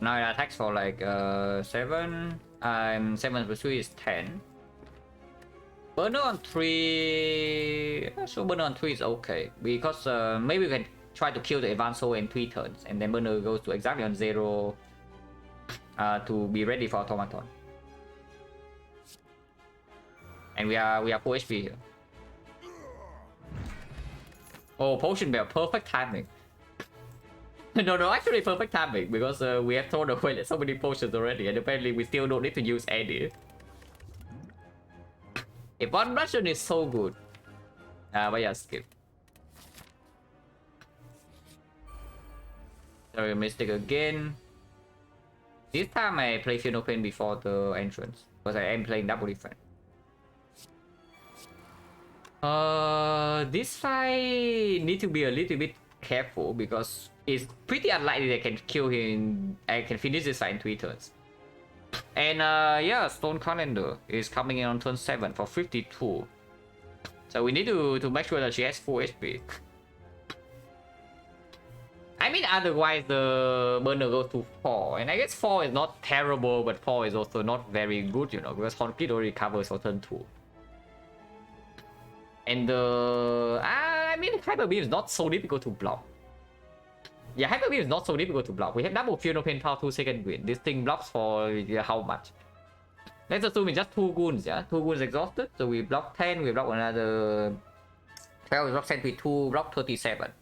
Now it attacks for like 7. 7 plus 3 is 10. Burner on 3. So burner on 3 is okay. Because maybe we can try to kill the advanced soul in 3 turns. And then burner goes to exactly on 0 to be ready for automaton. And we are full HP here. Oh, potion bell, perfect timing. No, actually perfect timing because we have thrown away so many potions already and apparently we still don't need to use any. If one Russian is so good. But yeah, skip. Sorry, mistake again. This time I play Final Pain before the entrance because I am playing double defense. This fight need to be a little bit careful because it's pretty unlikely they can kill him. I can finish this fight in 3 turns. And yeah, Stone Calendar is coming in on turn 7 for 52. So we need to make sure that she has full HP. I mean, otherwise the burner goes to 4. And I guess 4 is not terrible, but 4 is also not very good, you know, because Honky already covers for turn 2. And I mean, Hyper Beam is not so difficult to block. Yeah, Hyper Beam is not so difficult to block. We have double Funeral Pain power 2 second wind. This thing blocks for how much? Let's assume it's just 2 goons, yeah? 2 goons exhausted. So we block 10, we block another 12, we block 72, block 37.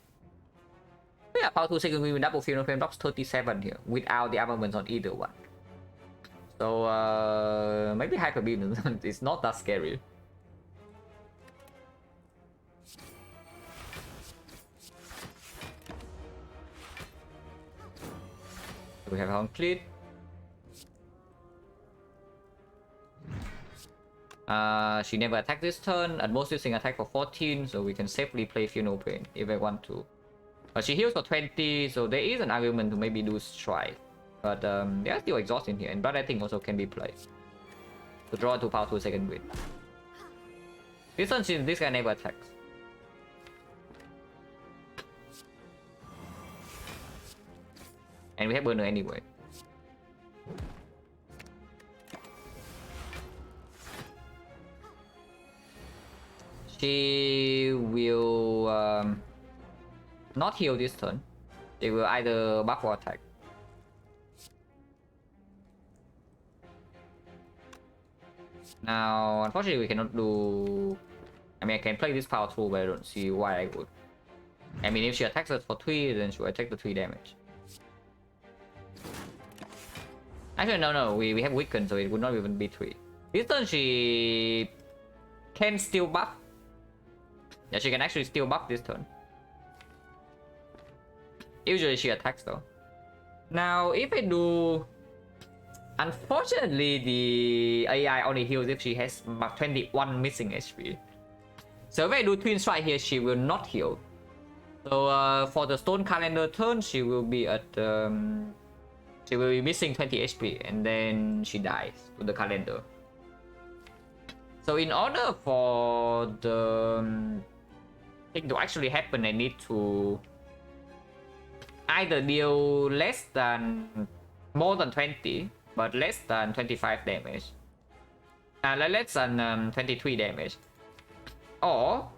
Yeah, power 2 second wind with double Funeral Pain blocks 37 here without the armaments on either one. So maybe Hyper Beam is not that scary. We have Ironclad. She never attacked this turn. At most, this thing attack for 14, so we can safely play Funeral Pain if I want to. She heals for 20, so there is an argument to maybe do Strike. But they are still exhausting here, and Blood I think also can be played. To draw 2 power 2 second wind. This turn, this guy never attacks. And we have burner anyway. She will not heal this turn. She will either buff or attack. Now, unfortunately, we cannot do. I mean, I can play this power 2, but I don't see why I would. I mean, if she attacks us for 3, then she will attack the 3 damage. Actually, no, we have weaken, so it would not even be 3. This turn, she can still buff. Yeah, she can actually still buff this turn. Usually she attacks though. Now, if I do... Unfortunately, the AI only heals if she has 21 missing HP. So if I do Twin Strike here, she will not heal. So for the Stone Calendar turn, she will be at... she will be missing 20 HP and then she dies to the calendar. So in order for the thing to actually happen, I need to either deal more than 20, but less than 25 damage. Less than 23 damage. Or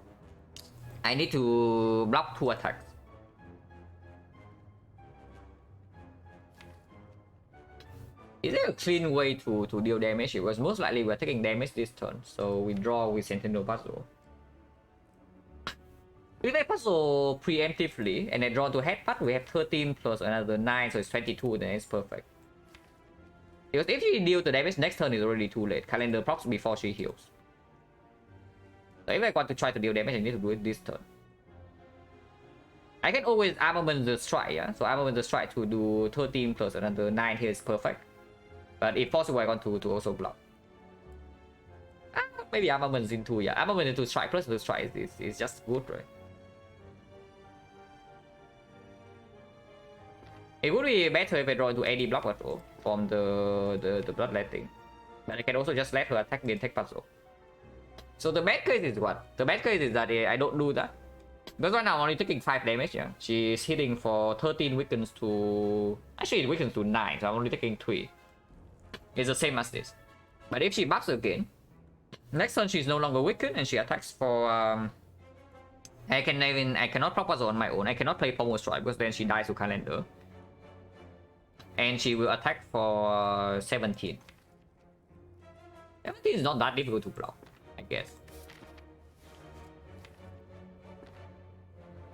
I need to block 2 attacks. Is there a clean way to deal damage? Because most likely we're taking damage this turn, so we draw with Sentinel Puzzle. If I puzzle preemptively and I draw to headbutt, we have 13 plus another 9, so it's 22, then it's perfect. Because if she deals the damage next turn, is already too late. Calendar procs before she heals. So if I want to try to deal damage, I need to do it this turn. I can always armament the strike, yeah? So armament the strike to do 13 plus another 9 here is perfect. But if possible, I want to also block. Maybe armament into, yeah. Armament into strike plus the strike is just good, right? It would be better if I draw into any block at all from the bloodletting. But I can also just let her attack me and take puzzle. So the bad case is what? The bad case is that I don't do that. Because right now I'm only taking 5 damage, yeah. She's hitting for 13 weakens to... Actually it weakens to 9, so I'm only taking 3. It's the same as this. But if she buffs again, next turn she's no longer weakened and she attacks for... I cannot proc puzzle on my own. I cannot play Pommel Strike because then she dies to Calendar. And she will attack for 17. 17 is not that difficult to block, I guess.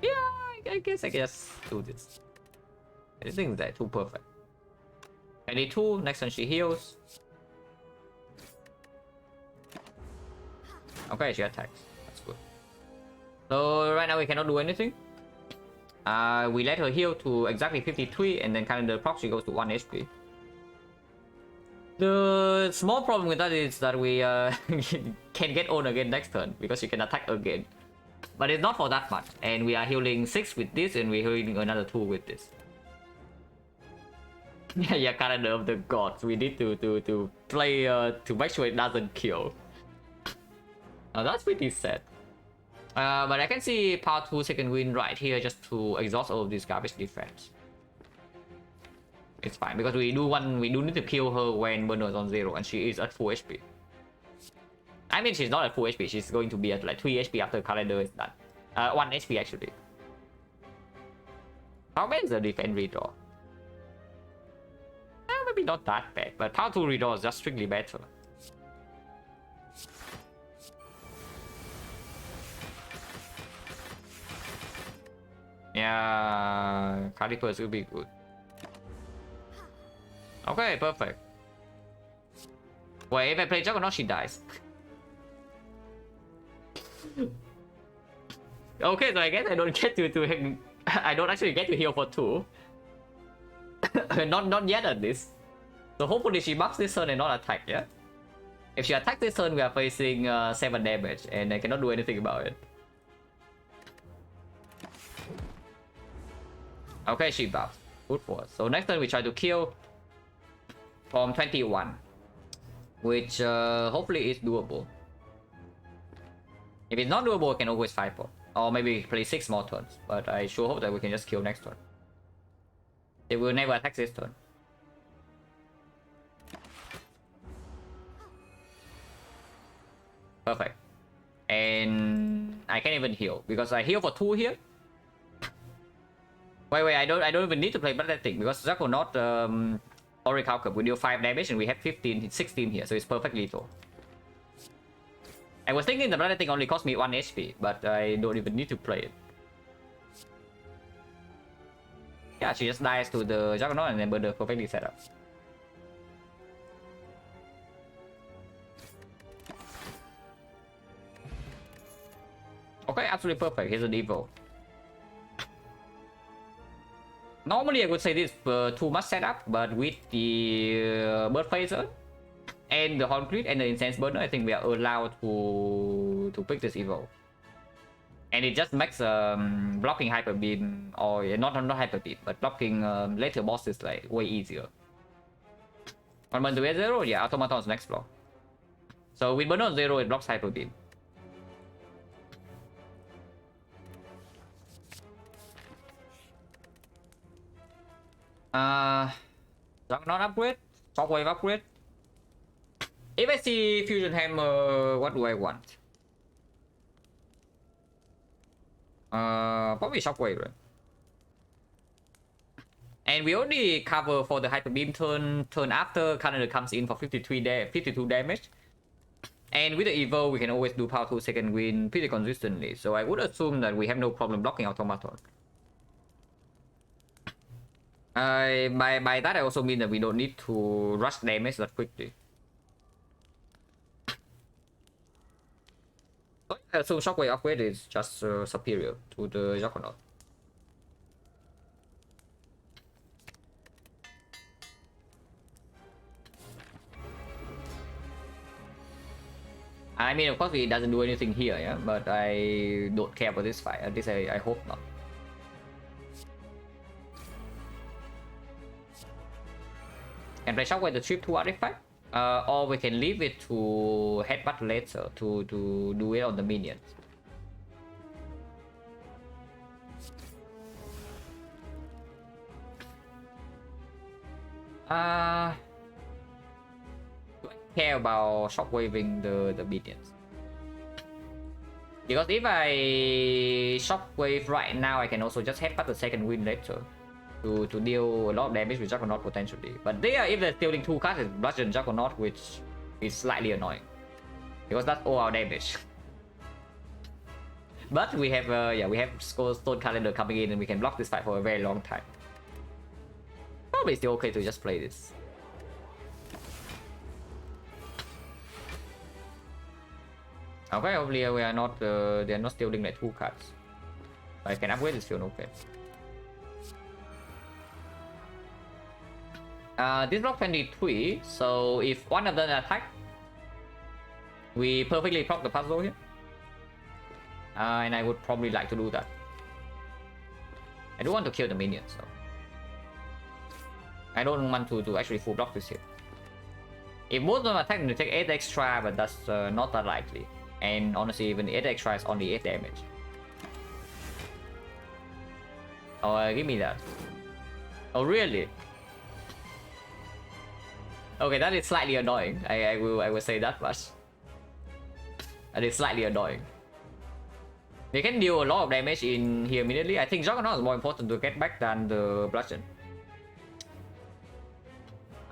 Yeah, I guess I can just do this. I think that's too perfect. 22, next turn she heals. Okay, she attacks. That's good. So right now we cannot do anything. We let her heal to exactly 53 and then calendar proc she goes to 1 HP. The small problem with that is that we can get on again next turn because she can attack again. But it's not for that much. And we are healing 6 with this and we're healing another 2 with this. Yeah, calendar of the gods. We need to play to make sure it doesn't kill. Now that's pretty sad. But I can see power 2 second win right here just to exhaust all of these garbage defense. It's fine because we do need to kill her when burner is on 0 and she is at full HP. I mean she's not at full HP, she's going to be at like 3 HP after calendar is done. 1 HP actually. How bad is the defense redraw? Maybe not that bad, but power 2 redraw is just strictly better. Yeah, Calipers will be good. Okay, perfect. Wait, if I play Juggernaut, she dies. Okay, so I guess I don't get to I don't actually get to heal for 2. not yet at this. So hopefully she buffs this turn and not attack, yeah? If she attacks this turn, we are facing 7 damage and I cannot do anything about it. Okay, she buffs. Good for us. So next turn we try to kill from 21. Which hopefully is doable. If it's not doable, we can always fight for. Or maybe play 6 more turns. But I sure hope that we can just kill next turn. They will never attack this turn. Perfect. And I can't even heal because I heal for 2 here. Wait, I don't even need to play Bloodletting because XecnaR Oracle Cup, we deal 5 damage and we have 16 here, so it's perfectly lethal. I was thinking the Bloodletting only cost me 1 HP, but I don't even need to play it. Yeah, she just dies to the Juggernaut and then Burner perfectly set up. Okay, absolutely perfect. Here's an evil. Normally I would say this too much setup, but with the Bird Phaser and the Concrete and the Incense Burner, I think we are allowed to pick this evil. And it just makes blocking Hyper Beam, or not Hyper Beam, but blocking later bosses like way easier. On Burner to 0, yeah, Automaton's next block. So with Burner on 0, it blocks Hyper Beam. Not upgrade, Shockwave upgrade. If I see Fusion Hammer, what do I want? Probably Shockwave, right? And we only cover for the Hyper Beam turn after Calendar comes in for 52 damage. And with the Evo, we can always do Power 2 second win pretty consistently. So I would assume that we have no problem blocking Automaton. By that I also mean that we don't need to rush damage that quickly. So shockwave upgrade is just superior to the Juggernaut. I mean, of course, it doesn't do anything here, yeah, but I don't care about this fight. At least I hope not. Can play shockwave the trip to artifact, or we can leave it to headbutt later to do it on the minions. Do I care about shockwaving the minions? Because if I shockwave right now, I can also just headbutt the second wind later to deal a lot of damage with Juggernaut potentially. But there, if they're stealing 2 cards, it's Bludgeon Juggernaut, which is slightly annoying because that's all our damage. But we have we have Stone Calendar coming in, and we can block this fight for a very long time. Probably still okay to just play this. Okay, hopefully we are not they are not stealing like 2 cards. I can upgrade this field, okay. This block 23, so if one of them attack, we perfectly proc the puzzle here. And I would probably like to do that. I do want to kill the minions, so I don't want to actually full block this here. If most of them attack, they take 8 extra, but that's not that likely. And honestly, even 8 extra is only 8 damage. Oh, give me that. Oh, really? Okay, that is slightly annoying. I will say that much. That is slightly annoying. They can deal a lot of damage in here immediately. I think Juggernaut is more important to get back than the Bludgeon.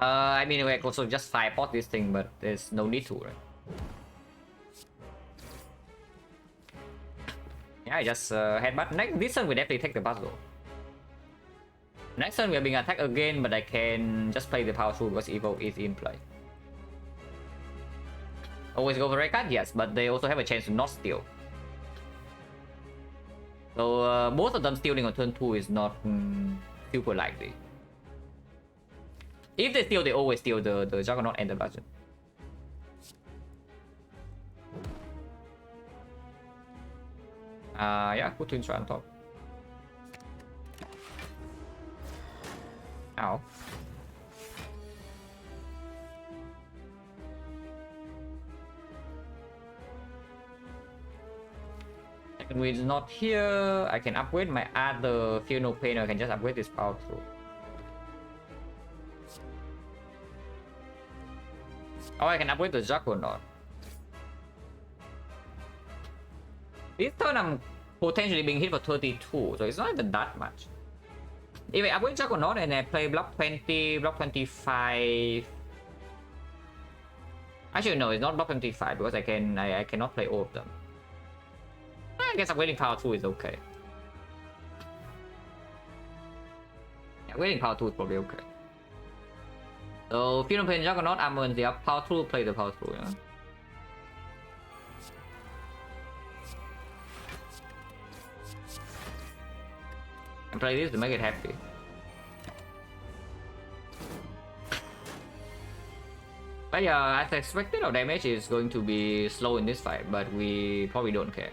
I mean, we can also just firepot this thing, but there's no need to, right? Yeah, I just headbutt. This turn we definitely take the puzzle. Next turn we are being attacked again, but I can just play the power through because Evo is in play. Always go for red card, yes, but they also have a chance to not steal. So both of them stealing on turn 2 is not super likely. If they steal, they always steal the Juggernaut and the Bludgeon. Yeah, put Twin Strike on top. Ow. Second wind is not here. I can upgrade my other Feel No Pain, or I can just upgrade this power through. Oh, I can upgrade the Juggernaut. This turn I'm potentially being hit for 32, so it's not even that much. If I upgrade Juggernaut and I play block 20, block 25... Actually no, it's not block 25 because I cannot play all of them. I guess upgrading power 2 is okay. Yeah, upgrading power 2 is probably okay. So if you don't play Juggernaut, I'm on the up power 2, play the power 2, yeah. And play this to make it happy. But yeah, as expected, our damage is going to be slow in this fight, but we probably don't care.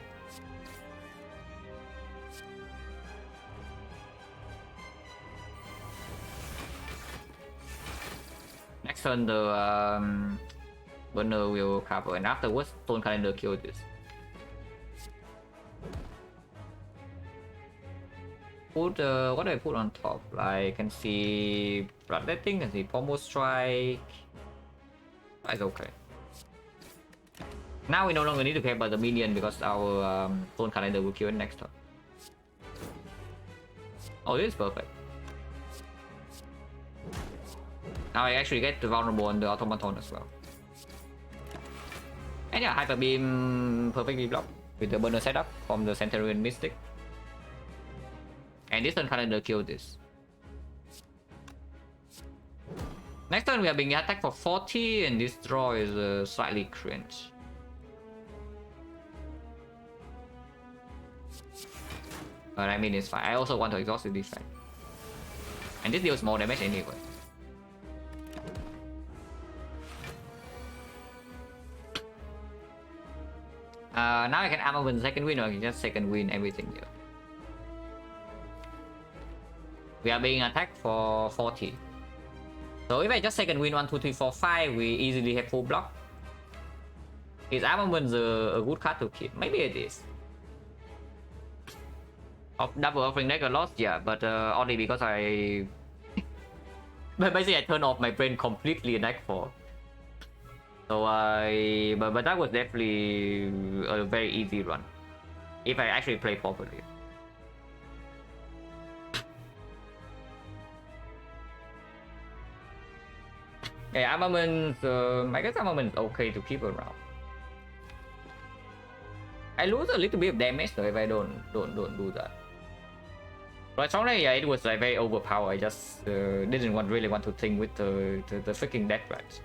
Next turn, the burner will cover, and afterwards, Stone Calendar kills this. Put what do I put on top? Like, I can see Bloodletting, I can see Pommel Strike. That's okay. Now we no longer need to care about the minion because our Stone Calendar will kill it next turn. Oh, this is perfect. Now I actually get the vulnerable on the automaton as well. And yeah, Hyper Beam perfectly blocked with the burner setup from the Centurion Mystic. And this turn Calendar killed this. Next turn we are being attacked for 40, and this draw is slightly cringe. But I mean, it's fine. I also want to exhaust the defect. And this deals more damage anyway. Now I can armor win second win, or I can just second win everything here. We are being attacked for 40. So if I just second win 1, 2, 3, 4, 5, we easily have full block. Is armament a good card to keep? Maybe it is. Of double offering deck a lot, yeah, but only because I but basically I turned off my brain completely in deck 4. So but that was definitely a very easy run if I actually play properly. Yeah, armament. I guess armament is okay to keep around. I lose a little bit of damage though if I don't do that. But strongly, yeah, it was like very overpowered. I just didn't really want to think with the freaking death threats.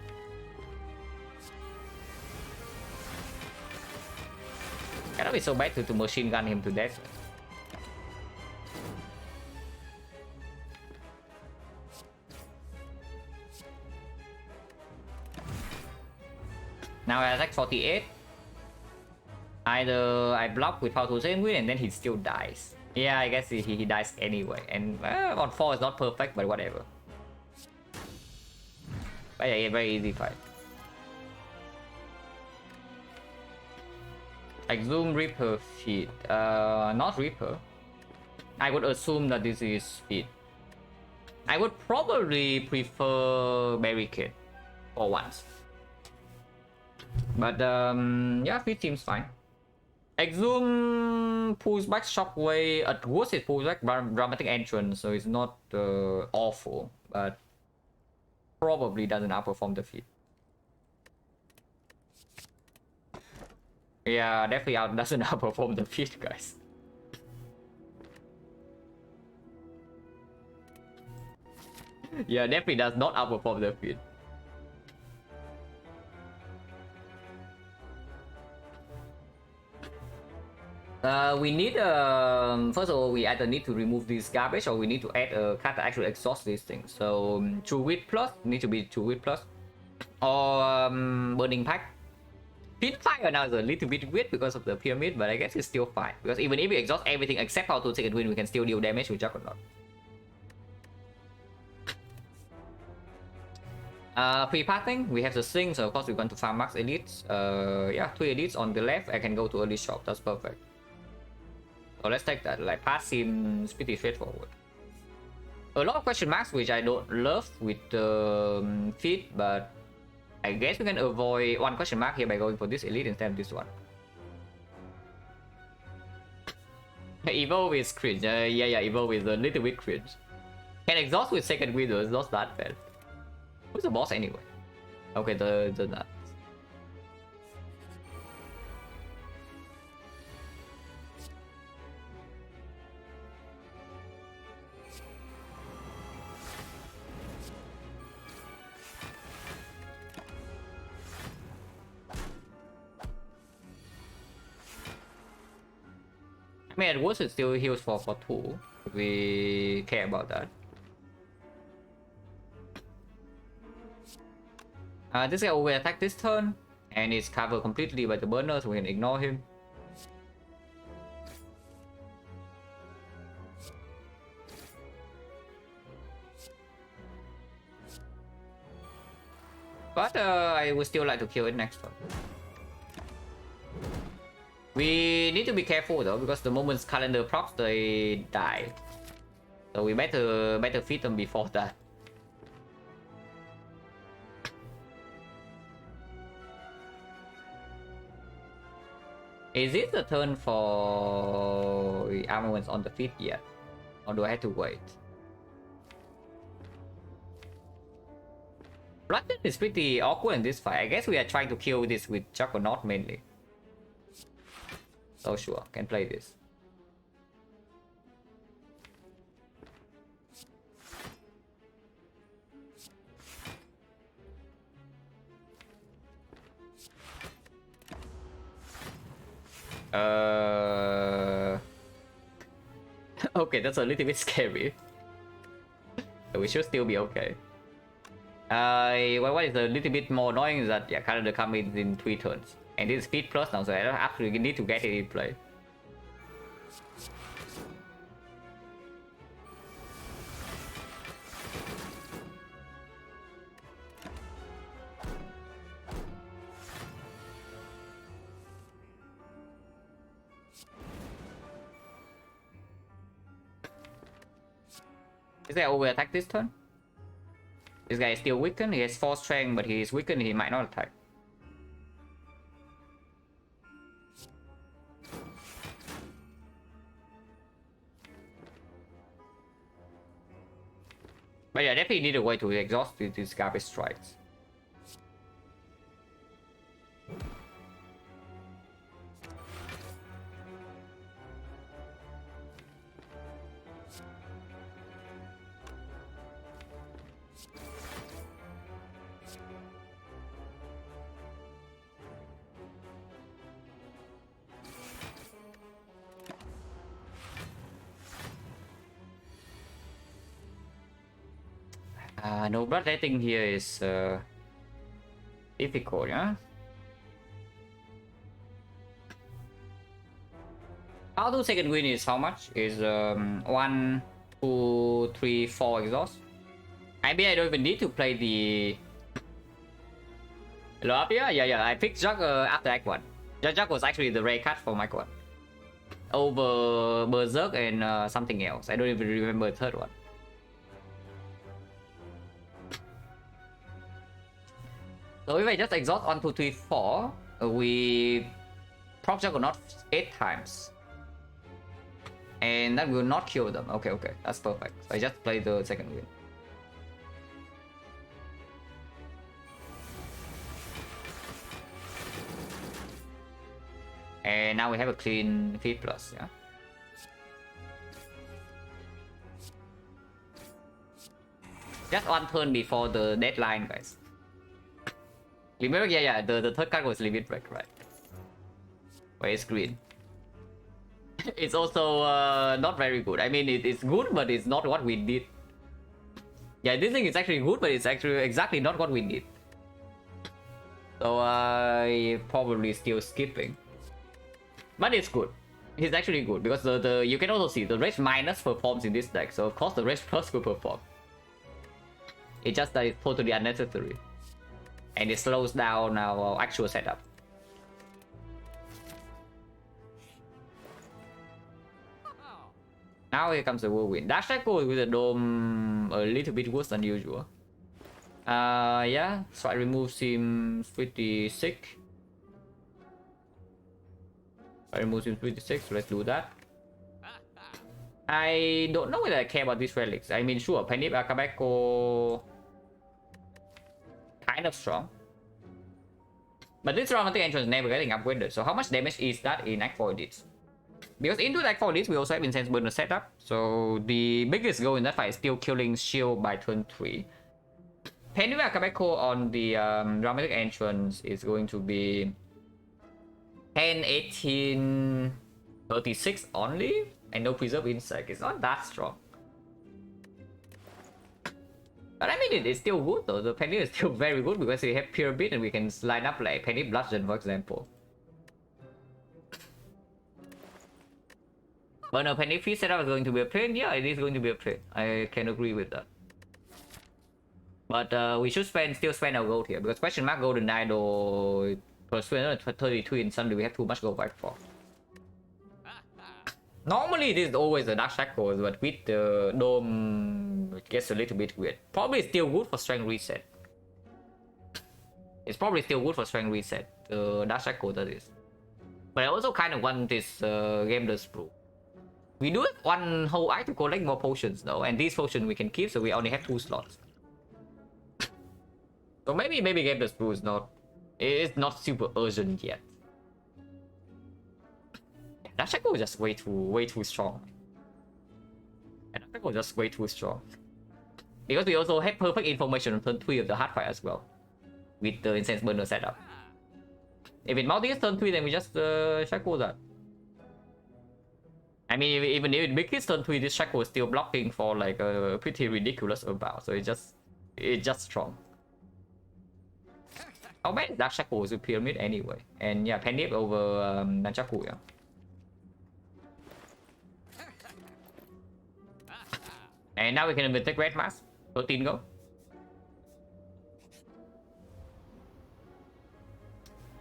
Cannot be so bad to machine gun him to death. Now I attack 48. Either I block with power to second win and then he still dies. Yeah, I guess he dies anyway. And on 4 is not perfect, but whatever. But yeah, very easy fight. Exhume Reaper feed. Not Reaper. I would assume that this is feed. I would probably prefer Barricade for once. But yeah, feed seems fine. Exhume pulls back Shockwave. At worst, it pulls back Dramatic Entrance, so it's not awful, but probably doesn't outperform the feed. Yeah, definitely doesn't outperform the feed, guys. Yeah, definitely does not outperform the feed. We need first of all, we either need to remove this garbage or we need to add a card that actually exhausts these things. So True Wit plus need to be True Wit plus, or Burning Pack. Pin Fire now is a little bit weird because of the pyramid, but I guess it's still fine because even if we exhaust everything except how to second win, we can still deal damage with Juggernaut. Pre-pathing, we have the Sing, so of course we're going to farm max elites. Yeah, 2 elites on the left. I can go to early shop. That's perfect. So let's take that. Like, pass seems pretty straightforward. A lot of question marks, which I don't love with the feed, but I guess we can avoid one question mark here by going for this elite instead of this one. Evolve is cringe. Yeah, Evolve is a little bit cringe. Can exhaust with second widow is not that bad. Who's the boss anyway? Okay, the that. I mean, at worst it still heals for 2 if we care about that. This guy will attack this turn, and it's covered completely by the burner, so we can ignore him. But I would still like to kill it next turn. We need to be careful though, because the moment calendar procs, they die. So we better feed them before that. Is it the turn for armaments on the feet yet? Or do I have to wait? Bloodlet is pretty awkward in this fight. I guess we are trying to kill this with Juggernaut mainly. So sure, can play this. Okay, that's a little bit scary. But we should still be okay. Well, what is a little bit more annoying is that, yeah, Canada comes in 3 turns. And this is speed plus now, so I don't actually need to get it in play. Is there over attack this turn? This guy is still weakened. He has 4 strength, but he is weakened. He might not attack. But yeah, definitely need a way to exhaust these garbage strikes. No bloodletting here is difficult, yeah? I'll do second win is how much? Is 1, 2, 3, 4 exhaust. Maybe I don't even need to play the Love, yeah. I picked Jug after Act 1. Jug was actually the rare card for my one. Over Berserk and something else. I don't even remember the third one. So if I just exhaust 1, 2, 3, 4, we proc Juggernaut 8 times. And that will not kill them. Okay, that's perfect. So I just play the second win. And now we have a clean feed plus, yeah. Just 1 turn before the deadline, guys. Remember, yeah, the third card was limit break, right? Where it's green. It's also not very good. I mean, it's good, but it's not what we need. Yeah, this thing is actually good, but it's actually exactly not what we need. So I probably still skipping. But it's good. It's actually good because the you can also see the Rage minus performs in this deck, so of course the Rage plus will perform. It's just that it's totally unnecessary. And it slows down our actual setup. Now here comes the Whirlwind. Dark Shackle with the Dome a little bit worse than usual. Yeah, so I remove seems pretty sick. I remove seems pretty sick, so let's do that. I don't know whether I care about these relics. I mean, sure, Penny Akabeko kind of strong. But this romantic entrance is never getting upgraded. So how much damage is that in Act 4 Elites? Because into the Act 4 Elites, we also have Incense Burner setup. So the biggest goal in that fight is still killing Shield by turn 3. Penny Akabeko on the dramatic entrance is going to be 10, 18, 36 only. And no Preserve Insect. It's not that strong. But I mean, it's still good though. The Penny is still very good because we have Pyramid and we can line up like Penny Bludgeon, for example. But no, Penny Free setup is going to be a pain. Yeah, it is going to be a pain. I can agree with that. But we should still spend our gold here because question mark Golden Idol plus 32 and suddenly we have too much gold back for. Normally it is always a Dark Shackles, but with the Dome it gets a little bit weird. Probably still good for Strength Reset. It's probably still good for Strength Reset, the Dark Shackles that is. But I also kind of want this Game the Sprue. We do have one whole act to collect more potions though, and these potions we can keep, so we only have 2 slots. So maybe Game the Sprue is not... It's not super urgent yet. That Shackle is just way too strong. And that Shackle is just way too strong. Because we also have perfect information on turn 3 of the hard fight as well. With the Incense Burner setup. If it multi turn 3, then we just Shackle that. I mean, even if Big Hit turn 3, this Shackle is still blocking for like a pretty ridiculous amount, so it's just strong. How bad Dark Shackle is a pyramid anyway, and yeah, Penip over Nunchaku, yeah. And now we can even take Red Mask. 13 go.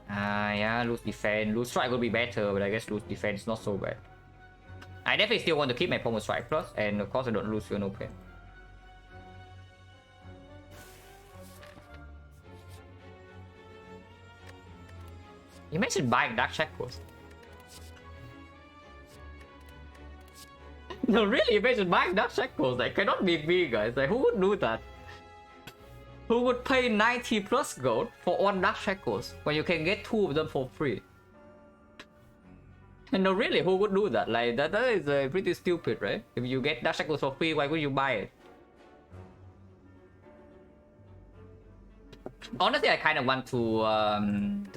Yeah, lose defense. Lose strike will be better, but I guess lose defense not so bad. I definitely still want to keep my Pommel Strike plus, and of course I don't lose Feel No Pain. You mentioned buying Dark Shackles. No, really, you mentioned buying Dark Shackles. That cannot be me, guys. Like, who would do that? Who would pay 90 plus gold for 1 Dark Shackles when you can get 2 of them for free? No, really, who would do that? Like, that is pretty stupid, right? If you get Dark Shackles for free, why would you buy it? Honestly, I kind of want to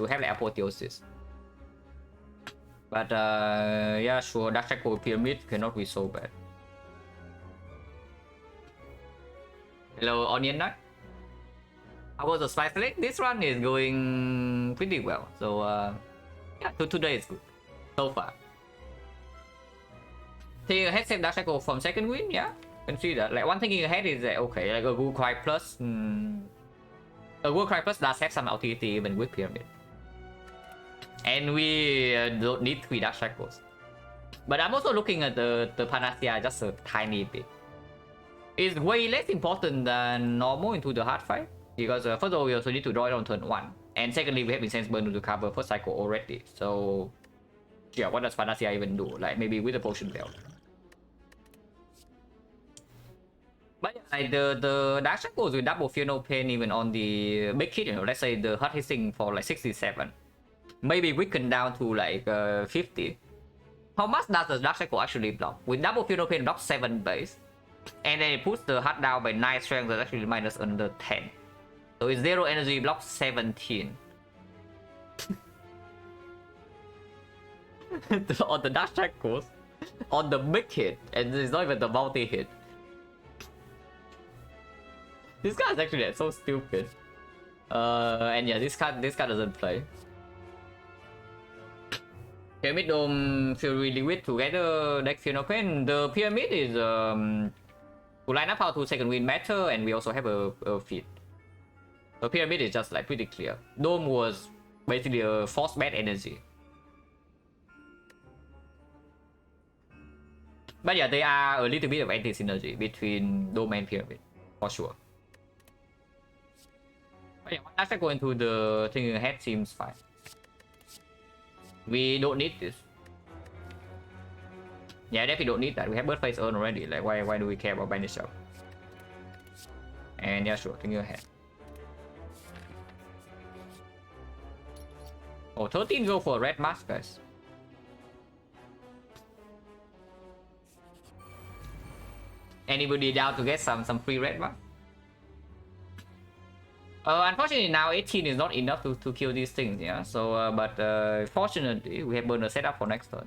have the apotheosis. But yeah, sure, Dark Shackle Pyramid cannot be so bad. Hello, Onion Nut. How was the Spice Lake? This run is going pretty well. So yeah, today is good so far. Thinking ahead, save Dark Shackle from second win, yeah, can see that. Like, one thinking ahead is that okay, like a Good Cry plus, a Good Cry plus does have some utility even with Pyramid. And we don't need 3 Dark Shackles. But I'm also looking at the Panacea just a tiny bit. It's way less important than normal into the hard fight. Because first of all, we also need to draw it on turn 1. And secondly, we have Incense Burn to cover first cycle already. So yeah, what does Panacea even do? Like, maybe with the Potion Belt. But yeah, like the Dark Shackles with double Fear No Pain even on the big hit, you know, let's say the hard hitting for like 67. Maybe weaken down to like 50. How much does the Dark Shackle actually block? With double Fear No Pain block 7 base. And then it puts the hard down by 9 strength, that's actually minus under 10. So it's 0 energy, block 17. On the Dark Shackles, on the big hit, and it's not even the multi hit. This card is actually so stupid. And yeah, this card doesn't play. Pyramid Dome feel really weird together. Deck Feel No Pain. The Pyramid is to line up how to second win matter, and we also have a feat. The Pyramid is just like pretty clear. Dome was basically a force bad energy. But yeah, they are a little bit of anti-synergy between Dome and Pyramid, for sure. But yeah, one go into the thinking ahead seems fine. We don't need this. Yeah, definitely don't need that. We have Bird Face Urn already. Like, why do we care about Banish Out? And yeah, sure, thinking ahead. Oh, 13 go for a red mask, guys. Anybody down to get some free red mask? Unfortunately, now 18 is not enough to kill these things, yeah. So, but fortunately, we have Burner set up for next turn.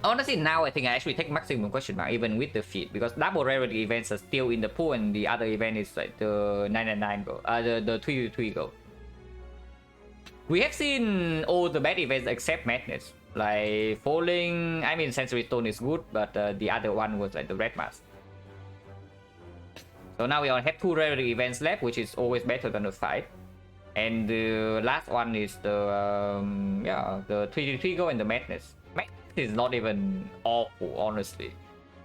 Honestly, now I think I actually take maximum question mark even with the feat, because double rarity events are still in the pool, and the other event is like the 999 go, the 3 go. We have seen all the bad events except Madness, like Falling. I mean, Sensory Stone is good, but the other one was like the Red Mask. So now we only have 2 rarity events left, which is always better than the fight. And the last one is the yeah, the 3 go and the Madness. Madness is not even awful, honestly,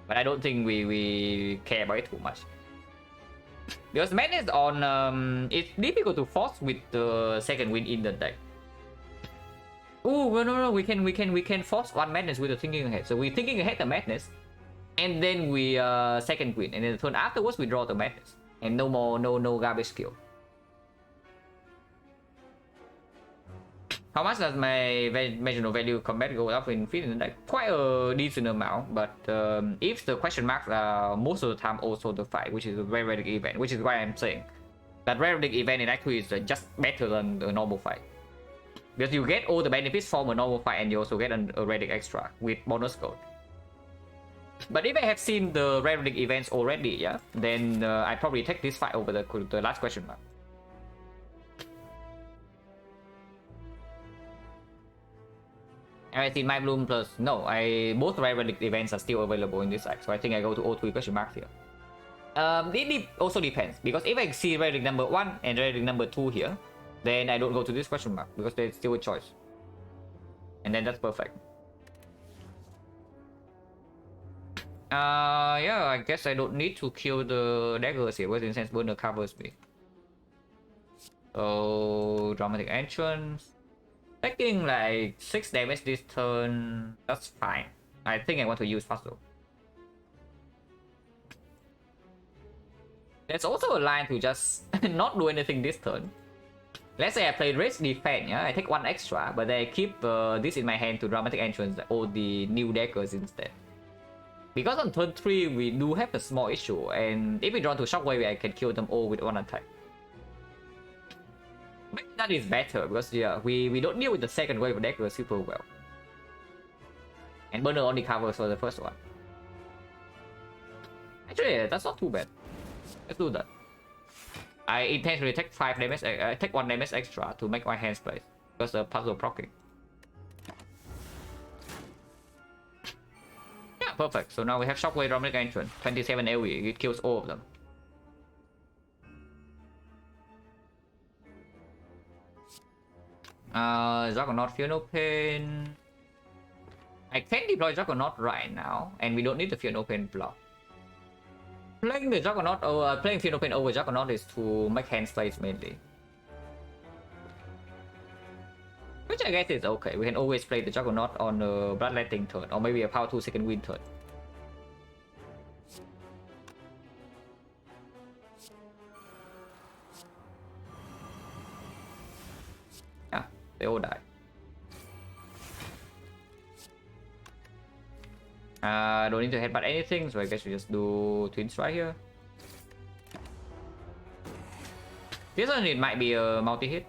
but I don't think we care about it too much. Because Madness on it's difficult to force with the second win in the deck. Oh no, we can force one Madness with the thinking ahead. So we're thinking ahead the Madness, and then we second win, and then the turn afterwards we draw the Madness, and no more no garbage skill. How much does my marginal value combat go up in feet? Like quite a decent amount, but if the question marks are most of the time also the fight, which is a very rare event, which is why I'm saying that rare event in actually is just better than the normal fight. because you get all the benefits from a normal fight and you also get a relic extra with bonus gold. But if I have seen the relic events already, yeah, then I probably take this fight over the last question mark. Have I seen My Bloom Plus? No, both relic events are still available in this act, so I think I go to O3 question mark here. It also depends, because if I see relic number 1 and relic number 2 here, then I don't go to this question mark, because there's still a choice. And then that's perfect. Yeah, I guess I don't need to kill the daggers here, because Incense Burner covers me. So, Dramatic Entrance. Taking like 6 damage this turn, that's fine. I think I want to use Puzzle. There's also a line to just not do anything this turn. Let's say I play Raise Defense, yeah? I take 1 extra, but I keep this in my hand to Dramatic Entrance all the new daggers instead. Because on turn 3 we do have a small issue, and if we draw to Shockwave I can kill them all with 1 attack. But that is better, because yeah, we don't deal with the second wave of daggers super well. And Burner only covers for the first one. Actually, that's not too bad. Let's do that. I intentionally take 5 damage, I take 1 damage extra to make my hands place, because the puzzle proccing. Yeah, perfect. So now we have Shockwave, Dramatic Entrance, 27 AoE, it kills all of them. Juggernaut, Fear No Pain. I can deploy Juggernaut right now, and we don't need the Fear No Pain block. Playing the Juggernaut over playing Fear No Pain over Juggernaut is to make hand plays mainly. Which I guess is okay. We can always play the Juggernaut on a Bloodletting turn, or maybe a Power 2 second wind turn. Yeah, they all die. Don't need to headbutt anything, so I guess we just do Twin Strike here. This one, it might be a multi-hit.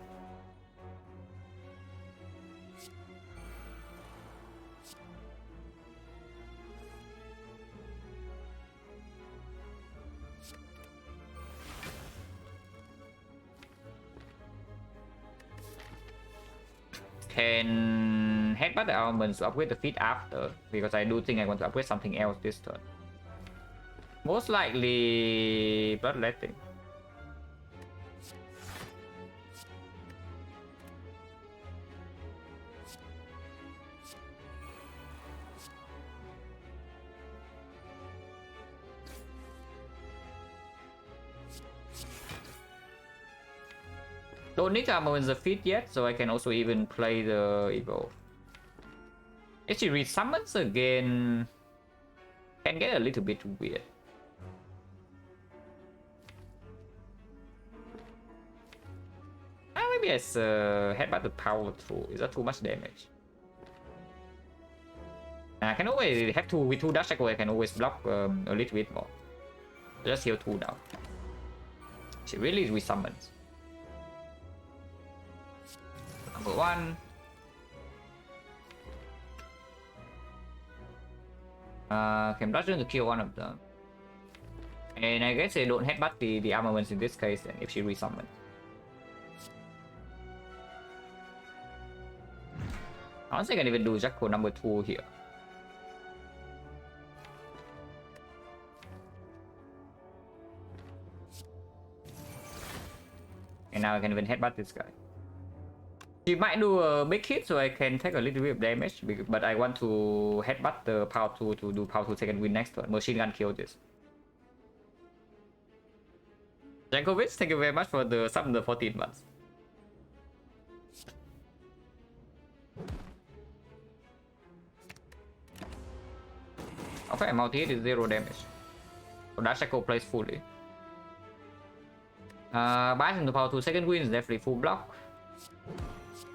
Can headbutt the elements to upgrade the feat after, because I do think I want to upgrade something else this turn. Most likely Bloodletting. Don't need to armament the feat yet, so I can also even play the Evolve. Actually, resummons again can get a little bit weird. Maybe as headbutt the power through. Is that too much damage? I can always have to with 2 dash cycle. I can always block a little bit more. Just heal 2 now. She really resummons. Number 1. Can bludgeon to kill one of them. And I guess they don't headbutt the armaments in this case then, if she resummons. Honestly, I can even do Jacko number 2 here. And now I can even headbutt this guy. She might do a big hit, so I can take a little bit of damage, but I want to headbutt the power 2 to do power 2 second win next turn. Machine gun kill this. Jankovic, thank you very much for the sub in the 14 months. Okay, multi-hit is 0 damage. So Dash Echo plays fully. Bias into power 2 second win is definitely full block.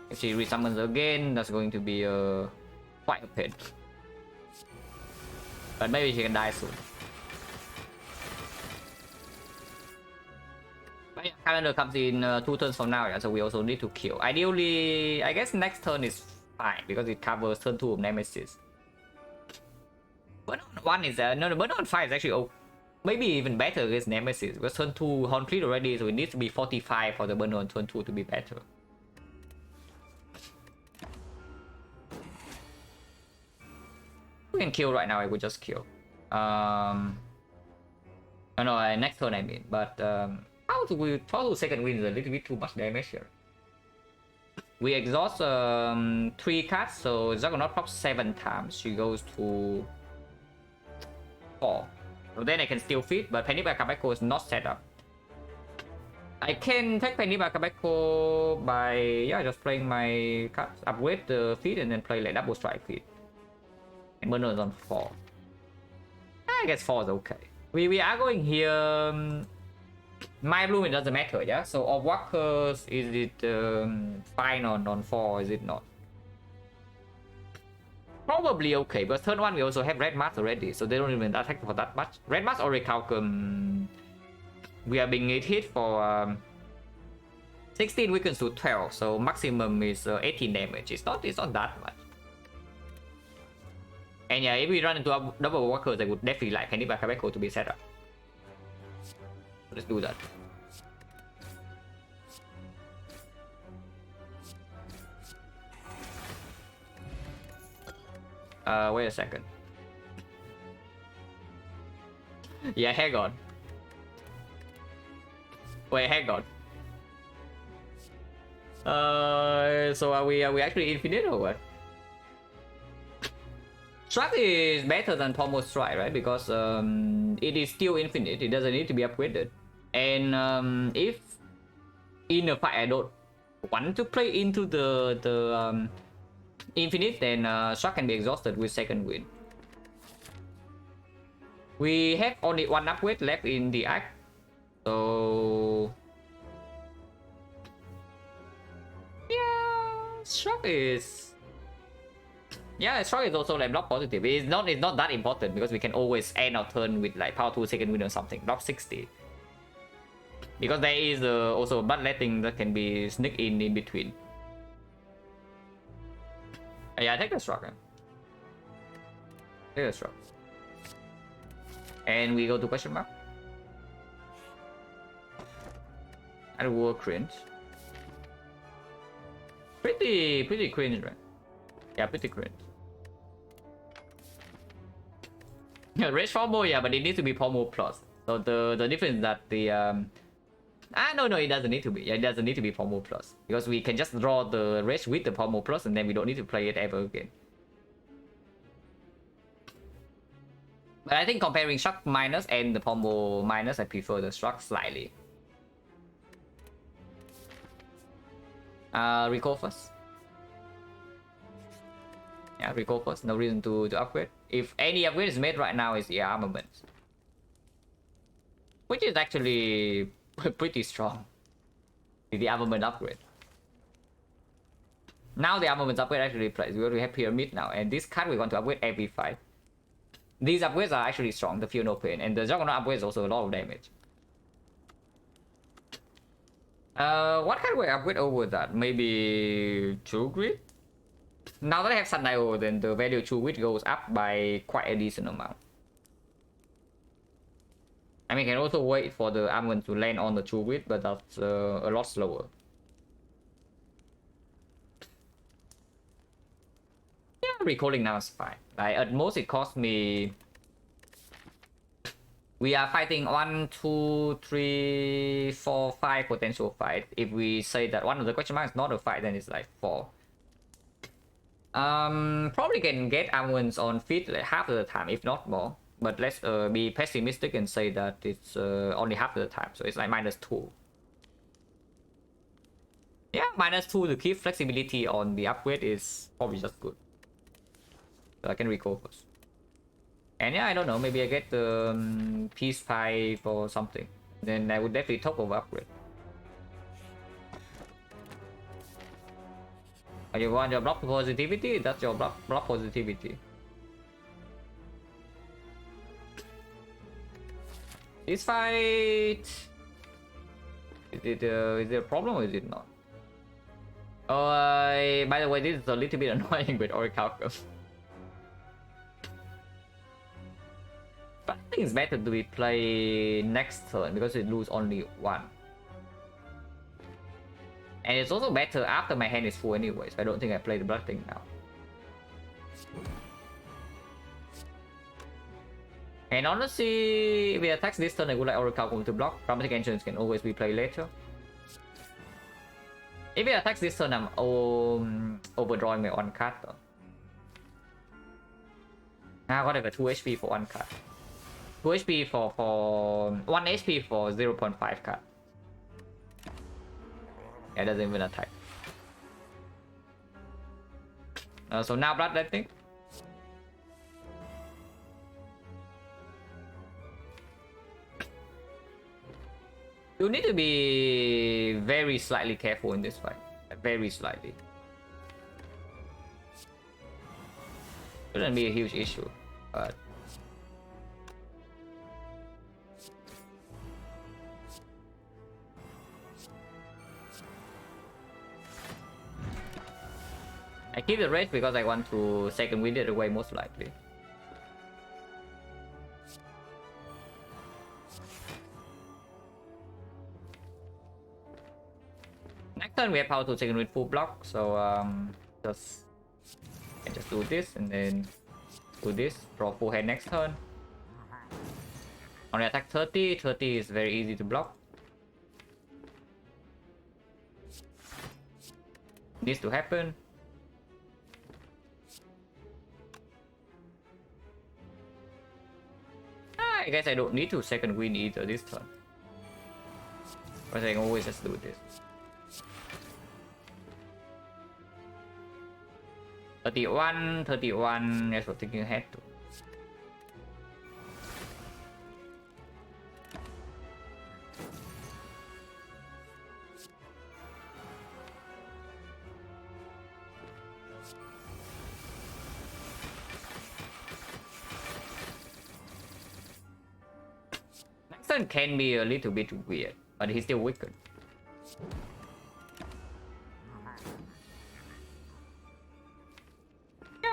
If she resummons again, that's going to be quite a pain. But maybe she can die soon. But Yeah, calendar comes in 2 turns from now, yeah, so we also need to kill. Ideally, I guess next turn is fine because it covers turn 2 of Nemesis. Burn on 1 is no, Burn on 5 is actually maybe even better against Nemesis because turn 2 on 3 already, so it needs to be 45 for the burn on turn 2 to be better. We can kill right now, I would just kill. Oh, no, next turn I mean, but how to second win is a little bit too much damage here. We exhaust 3 cards, so Juggernaut procs 7 times. She goes to 4. So then I can still feed, but Penny by Kabeko is not set up. I can take Penny by Kabeko by just playing my cards, upgrade the feed, and then play like double strike feed. And Burner on 4. I guess 4 is okay. We are going here. My blue, it doesn't matter, yeah? So, of walkers, is it fine on 4, is it not? Probably okay, but turn 1 we also have red mask already, so they don't even attack for that much. Red mask already calculum. We are being hit for 16 weakens to 12, so maximum is 18 damage. It's not that much. And yeah, if we run into a double walkers, I would definitely like Penny by Kabeko to be set up. Let's do that. Wait a second. Yeah, hang on. Wait, hang on. So are we actually infinite or what? Strike is better than Pommel Strike, right? Because it is still infinite. It doesn't need to be upgraded. And if in a fight I don't want to play into the infinite, then Strike can be exhausted with second wind. We have only 1 upgrade left in the act, so yeah, Strike is also like block positive. It's not that important because we can always end our turn with like power 2 second wind or something. Block 60. Because there is also a bloodletting that can be sneak in between. Yeah, take the Struck. Take the Struck. And we go to question mark. And war cringe. Pretty cringe, right? Yeah, pretty cringe. Yeah, Rage Pommel, yeah, but it needs to be Pommel plus. So the difference is that the no, it doesn't need to be. Yeah, it doesn't need to be Pommel plus because we can just draw the Rage with the Pommel plus, and then we don't need to play it ever again. But I think comparing Struck minus and the Pommel minus, I prefer the Struck slightly. Recall first. Yeah, recall first. No reason to upgrade. If any upgrade is made right now, is the armaments, which is actually pretty strong. The armament upgrade. Now the armament upgrade actually plays. We already have pyramid now, and this card we want to upgrade every fight. These upgrades are actually strong. The Feel No Pain and the Juggernaut upgrade is also a lot of damage. What can we upgrade over that? Maybe True Grit? Now that I have Sundial, then the value of True Grit goes up by quite a decent amount. I mean, I can also wait for the armament to land on the True Grit, but that's a lot slower. Yeah, recalling now is fine. Like, at most it cost me... We are fighting 1, 2, 3, 4, 5 potential fights. If we say that one of the question marks is not a fight, then it's like 4. Probably can get armaments on feet like half of the time, if not more. But let's be pessimistic and say that it's only half of the time, so it's like -2. Yeah, -2 to keep flexibility on the upgrade is probably just good. So I can recall first. And yeah, I don't know, maybe I get the Peace Pipe or something. Then I would definitely top over upgrade. Oh, you want your block positivity? That's your block positivity. This fight Is it a problem or is it not? Oh, by the way, this is a little bit annoying with Oracle. But I think it's better to be play next turn because it lose only one. And it's also better after my hand is full anyway, so I don't think I play the blood thing now. And honestly, if it attacks this turn, I would like Oracle to block. Dramatic Engines can always be played later. If it attacks this turn, I'm overdrawing my one card though. I got like a 2 HP for one card. 2 HP for 1 HP for 0.5 card. Yeah, it doesn't even attack. So now blood, I think. You need to be very slightly careful in this fight. Very slightly. Shouldn't be a huge issue, but I keep the rage because I want to second wind it away most likely. Next turn we have power to second wind full block, so just do this and then do this, draw full hand next turn. Only attack 30, 30 is very easy to block. Needs to happen. I guess I don't need to second win either this turn. But I can always just do this. 31, 31, that's what thinking ahead to. Next turn can be a little bit weird, but he's still wicked.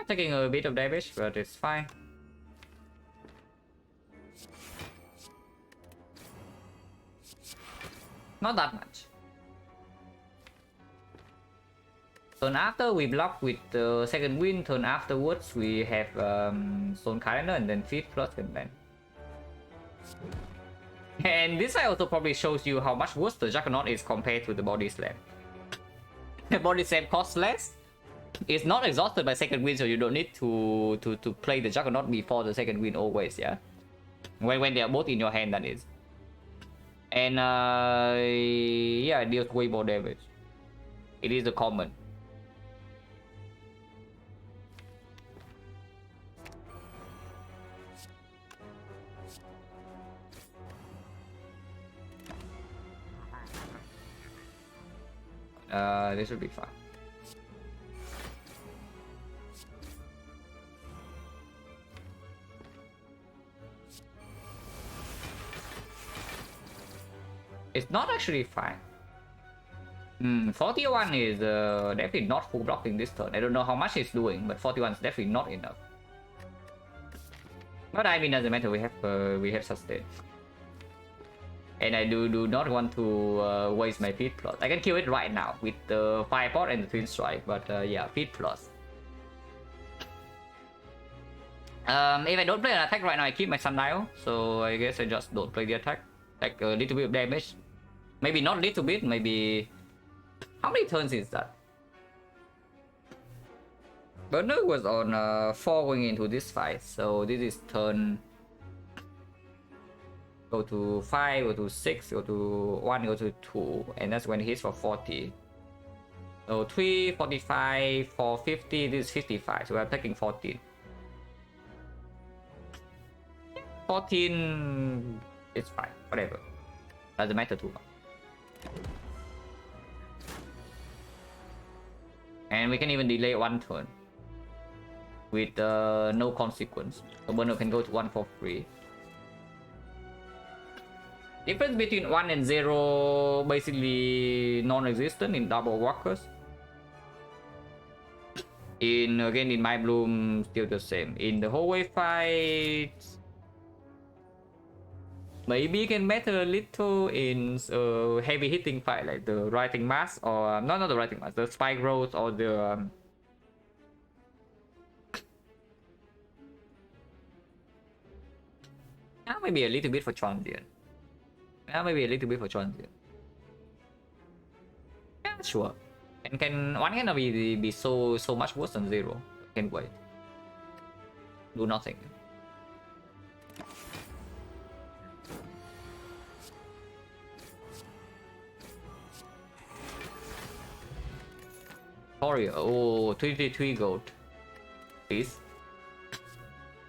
Taking a bit of damage, but it's fine. Not that much. Turn after we block with the second wind. Turn afterwards we have Stone Calendar and then Feet plus and then. And this side also probably shows you how much worse the Juggernaut is compared to the Body Slam. The Body Slam costs less. It's not exhausted by second wind, so you don't need to play the Juggernaut before the second wind always, yeah? When they are both in your hand, that is. And yeah, it deals way more damage. It is a common. This will be fine. It's not actually fine. 41 is definitely not full blocking this turn. I don't know how much it's doing, but 41 is definitely not enough. But I mean, doesn't matter. We have sustain, and I do not want to waste my Feet plus. I can kill it right now with the Firepot and the Twin Strike, but yeah, Feet plus. If I don't play an attack right now, I keep my Sundial, so I guess I just don't play the attack. Like a little bit of damage. Maybe not little bit, maybe... How many turns is that? Burner was on 4 going into this fight, so this is turn... Go to 5, go to 6, go to 1, go to 2, and that's when he hits for 40. So 3, 45, 4, 50, this is 55, so we're taking 14. 14... It's fine, whatever. Doesn't matter too much. And we can even delay 1 turn with no consequence. So Burner can go to 1 for free. Difference between 1 and 0 basically non-existent in double walkers. In my bloom still the same. In the hallway fight maybe can matter a little in heavy hitting fight like the writing mask or not the writing mask, the spike growth or the maybe a little bit for transient. Maybe a little bit for transient. Yeah, sure. And one cannot be so much worse than 0. Can wait. Do nothing. Courier. Oh, 23 gold. Please.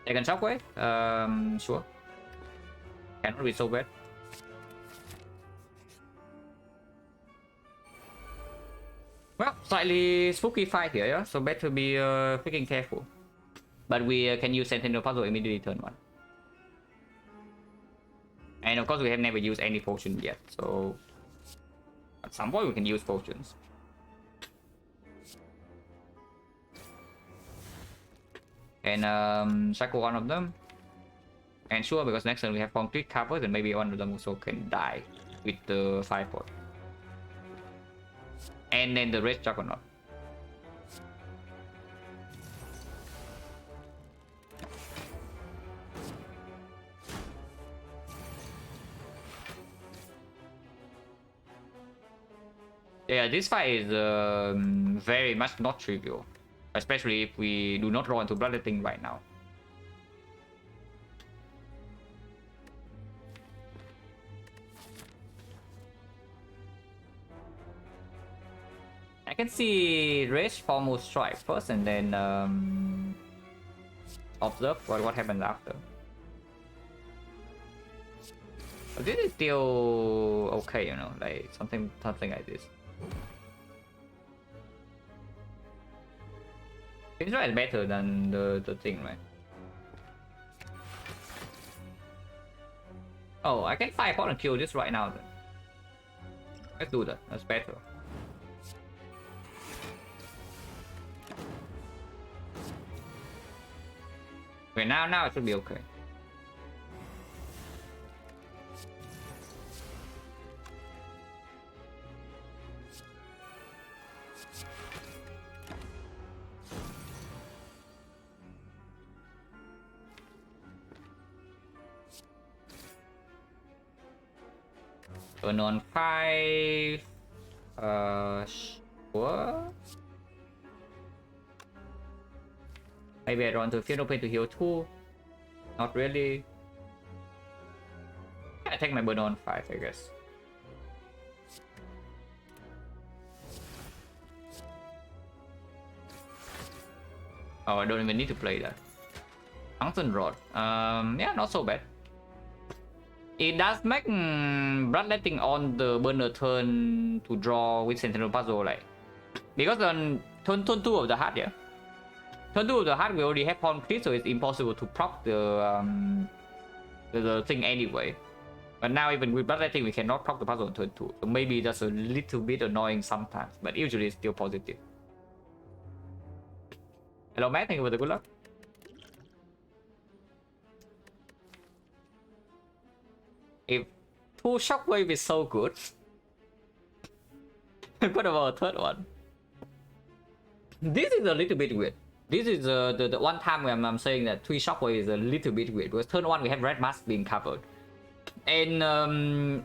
Second shockwave? Sure. Cannot be so bad. Well, slightly spooky fight here, yeah? So better be freaking careful. But we can use Sentinel Puzzle immediately turn 1. And of course we have never used any potion yet, so at some point we can use potions. And cycle one of them. And sure, because next turn we have concrete covers and maybe one of them also can die with the 5 pot. And then the red juggernaut. Yeah, this fight is very much not trivial, especially if we do not draw into bloodletting right now. I can see Rage Formal Strike first and then observe what happens after. But this is still okay, you know, like something like this. Seems like better than the thing, right? Oh, I can 5 pot and kill this right now then. Let's do that, that's better. Okay, now it should be okay. Turn on 5. Sure. Maybe I run to Field Open to heal 2. Not really. I take my burn on 5, I guess. Oh, I don't even need to play that. Tungsten Rod. Yeah, not so bad. It does make bloodletting on the burner turn to draw with Sentinel Puzzle, like because on turn 2 of the heart, yeah. Turn 2 of the heart we already have pawn crit, so it's impossible to proc the thing anyway. But now even with bloodletting we cannot proc the puzzle on turn 2, so maybe that's a little bit annoying sometimes, but usually it's still positive. Hello Matt, thank you for the good luck. If 2 shockwave is so good, what about a third one? This is a little bit weird. This is the one time when I'm saying that 3 shockwave is a little bit weird, because turn 1 we have red mask being covered. And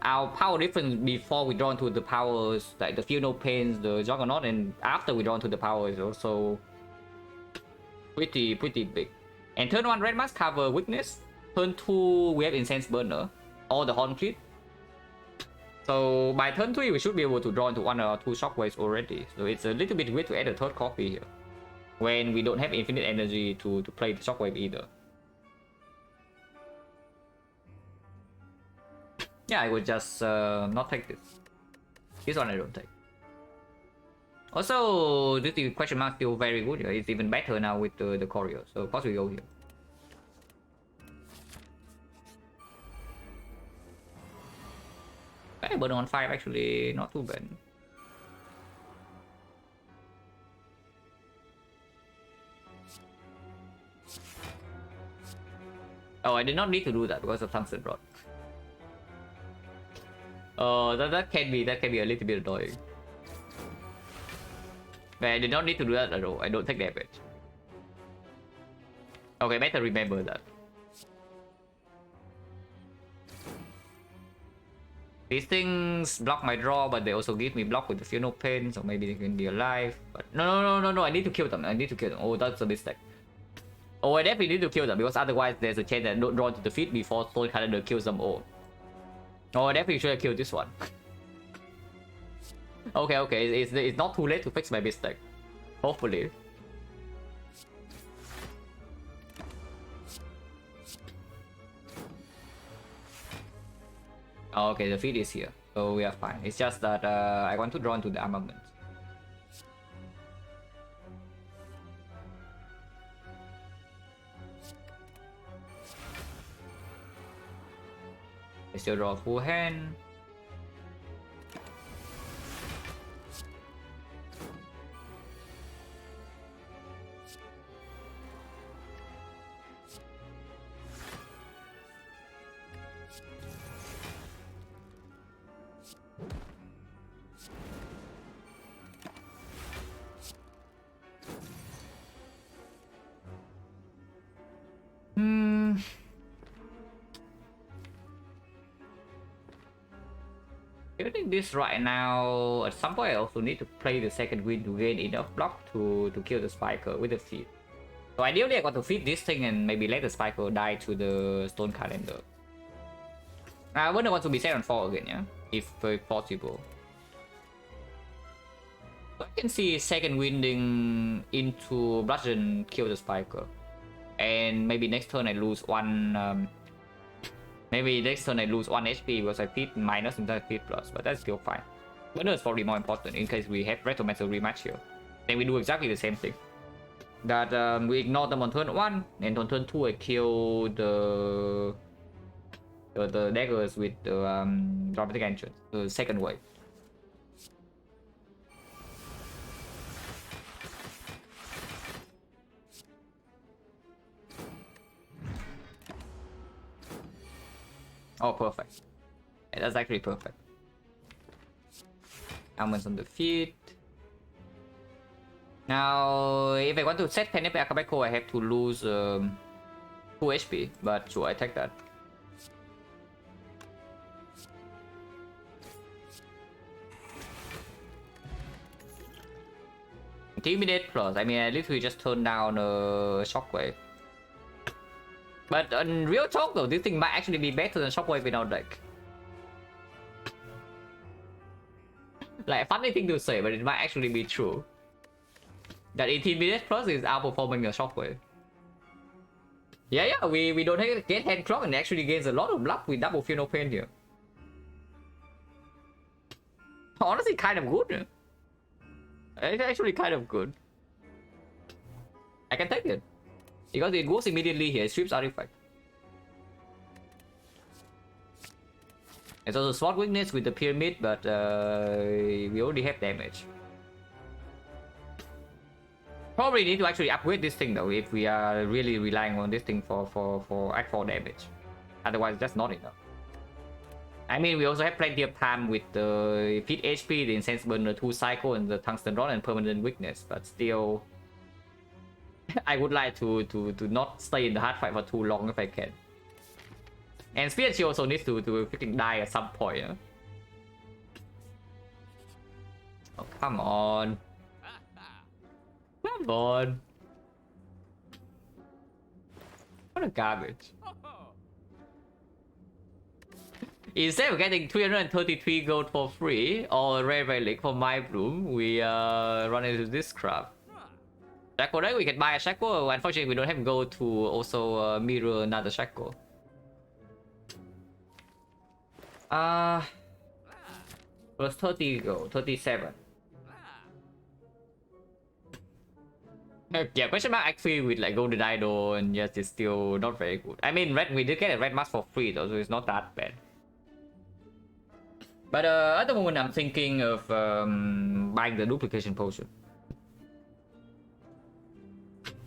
our power difference before we draw into the powers, like the Field No Pains, the Juggernaut, and after we draw into the power is also pretty big. And turn 1 red mask cover weakness. Turn 2 we have Incense Burner or the Horn Crit. So by turn 3 we should be able to draw into 1 or 2 shockwaves already. So it's a little bit weird to add a third copy here when we don't have infinite energy to play the shockwave either. Yeah, I would just not take this. This one I don't take. Also, this question mark still very good. It's even better now with the choreo. So of course we go here. Hey, burn on 5 actually not too bad. Oh, I did not need to do that because of tungsten rod. Oh, that can be a little bit annoying. But I did not need to do that at all. I don't take damage. Okay, better remember that. These things block my draw, but they also give me block with the Feel No Pain, so maybe they can be alive. But no, I need to kill them. Oh, that's a mistake. Oh, I definitely need to kill them, because otherwise there's a chance that I don't draw to defeat before Stone Calendar kills them all. Oh, I definitely should have killed this one. Okay, it's not too late to fix my mistake. Hopefully. Oh, okay, the feed is here, so we are fine. It's just that I want to draw into the armament. I still draw a full hand. Doing this right now, at some point I also need to play the second wind to gain enough block to kill the spiker with the feed. So ideally I want to feed this thing and maybe let the spiker die to the stone calendar. I wouldn't want to be set on 4 again, yeah? If possible. I can see second winding into bludgeon kill the spiker. And maybe next turn I lose one maybe next turn I lose 1 HP because I feed minus and I feed plus, but that's still fine. Burner is probably more important in case we have Retromancer rematch here. Then we do exactly the same thing. That we ignore them on turn 1, and on turn 2 I kill the daggers with the dramatic entrance, the second wave. Oh, perfect. Yeah, that's actually perfect. Almonds on the feet. Now, if I want to set Penepe Akabeko, I have to lose 2 HP, but sure, I take that. Intimidate plus, I mean, I literally just turned down a Shockwave. But in real talk though, this thing might actually be better than Shockwave in our deck. Like, a funny thing to say, but it might actually be true. That Intimidate Plus is outperforming the Shockwave. Yeah, we don't get hand clock and actually gains a lot of luck with double Feel No Pain here. Honestly, kind of good. It's actually kind of good. I can take it. Because it goes immediately here, it strips artifact. It's also sword weakness with the pyramid, but we already have damage. Probably need to actually upgrade this thing though, if we are really relying on this thing for Act 4 damage. Otherwise, that's not enough. I mean, we also have plenty of time with the Feed HP, the Incense Burner 2 cycle, and the Tungsten Rod and Permanent Weakness, but still... I would like to not stay in the hard fight for too long if I can. And Spear Shield also needs to freaking die at some point. Yeah? Oh, come on. Come on. What a garbage. Instead of getting 333 gold for free or a rare relic for my bloom, we run into this crap. Shackle deck, we can buy a Shackle. Unfortunately, we don't have gold to also mirror another Shackle. Plus 30 gold, 37. Yeah, question mark actually with like Golden Idol and yes, it's still not very good. I mean, we did get a red mask for free though, so it's not that bad. But at the moment, I'm thinking of buying the duplication potion.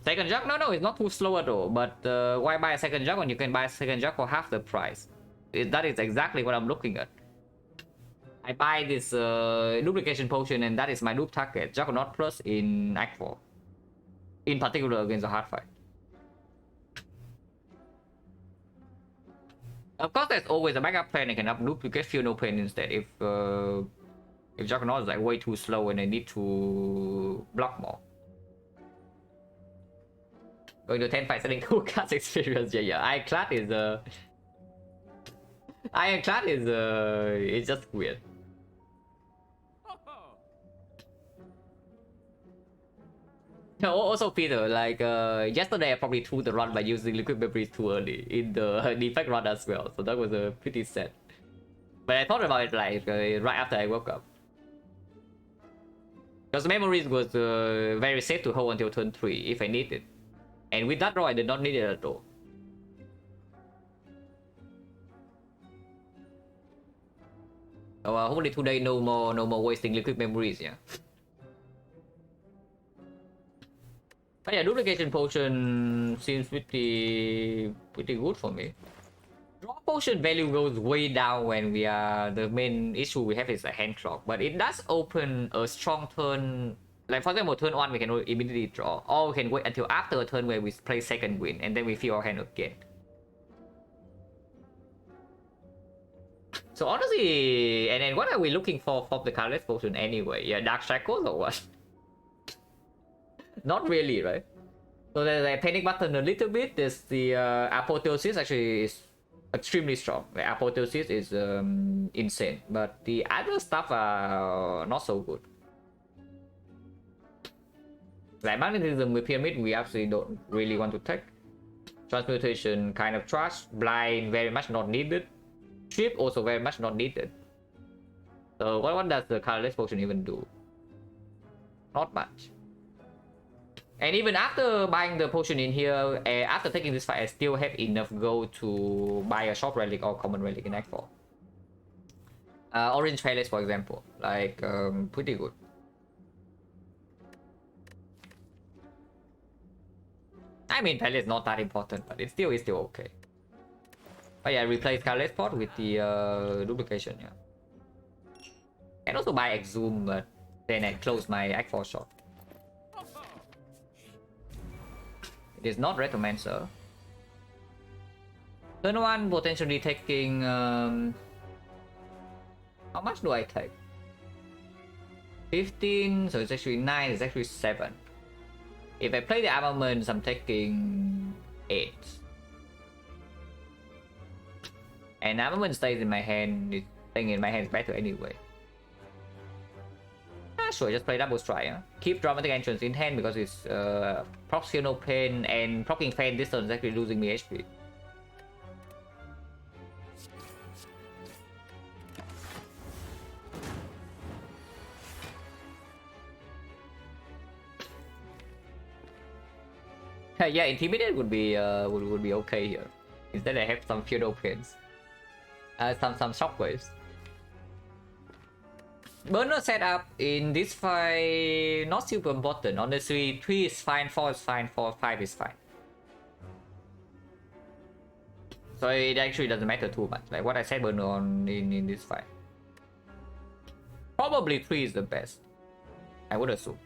Second jug? No, it's not too slow at all. But why buy a second jug when you can buy a second jug for half the price? That is exactly what I'm looking at. I buy this duplication potion, and that is my dupe target, Juggernaut Plus in Act 4. In particular against the hard fight. Of course, there's always a backup plan. I can up duplicate Feel No Pain instead if Juggernaut is like way too slow and I need to block more. Going to 10 fight selling 2 cards experience. Yeah. Ironclad is Ironclad is it's just weird. Also, Peter, like yesterday I probably threw the run by using liquid memories too early in the defect run as well, so that was pretty sad. But I thought about it like right after I woke up, because memories was very safe to hold until turn 3 if I need it, and with that draw I did not need it at all. So hopefully today no more wasting liquid memories, yeah. But yeah, duplication potion seems pretty good for me. Draw potion value goes way down when we are the main issue we have is a hand clock, but it does open a strong turn. Like for example, turn 1 we can immediately draw, or we can wait until after a turn where we play second win and then we fill our hand again. So honestly, and then what are we looking for from the colorless potion anyway? Yeah, dark shackles or what? Not really, right? So there's a panic button a little bit. There's the apotheosis actually is extremely strong. The apotheosis is insane, but the other stuff are not so good. Like magnetism with pyramid, we actually don't really want to take. Transmutation kind of trash. Blind very much not needed. Strip also very much not needed. So what does the colorless potion even do? Not much. And even after buying the potion in here, after taking this fight, I still have enough gold to buy a short relic or common relic in Act 4. Orange Palace, for example, like pretty good. I mean, Palace is not that important, but it still is still okay. But yeah, replace Colorless Pot with the duplication, yeah. And also buy Exhume, but then I close my Act 4 shot. It is not Retromancer. Turn 1 potentially taking how much do I take? 15, so it's actually 9, it's actually 7. If I play the armaments, I'm taking 8. And armament stays in my hand, staying in my hand is better anyway. Sure, just play double strike. Huh? Keep dramatic entrance in hand because it's proc skill no pain, and proccing fan distance is actually losing me HP. Yeah, intimidate would be okay here. Instead, I have some fear no pains, some shockwaves. Burner setup in this fight not super important. Honestly, 3 is fine, 4 is fine, 4, 5 is fine. So it actually doesn't matter too much. Like what I said, burner on in this fight. Probably 3 is the best, I would assume.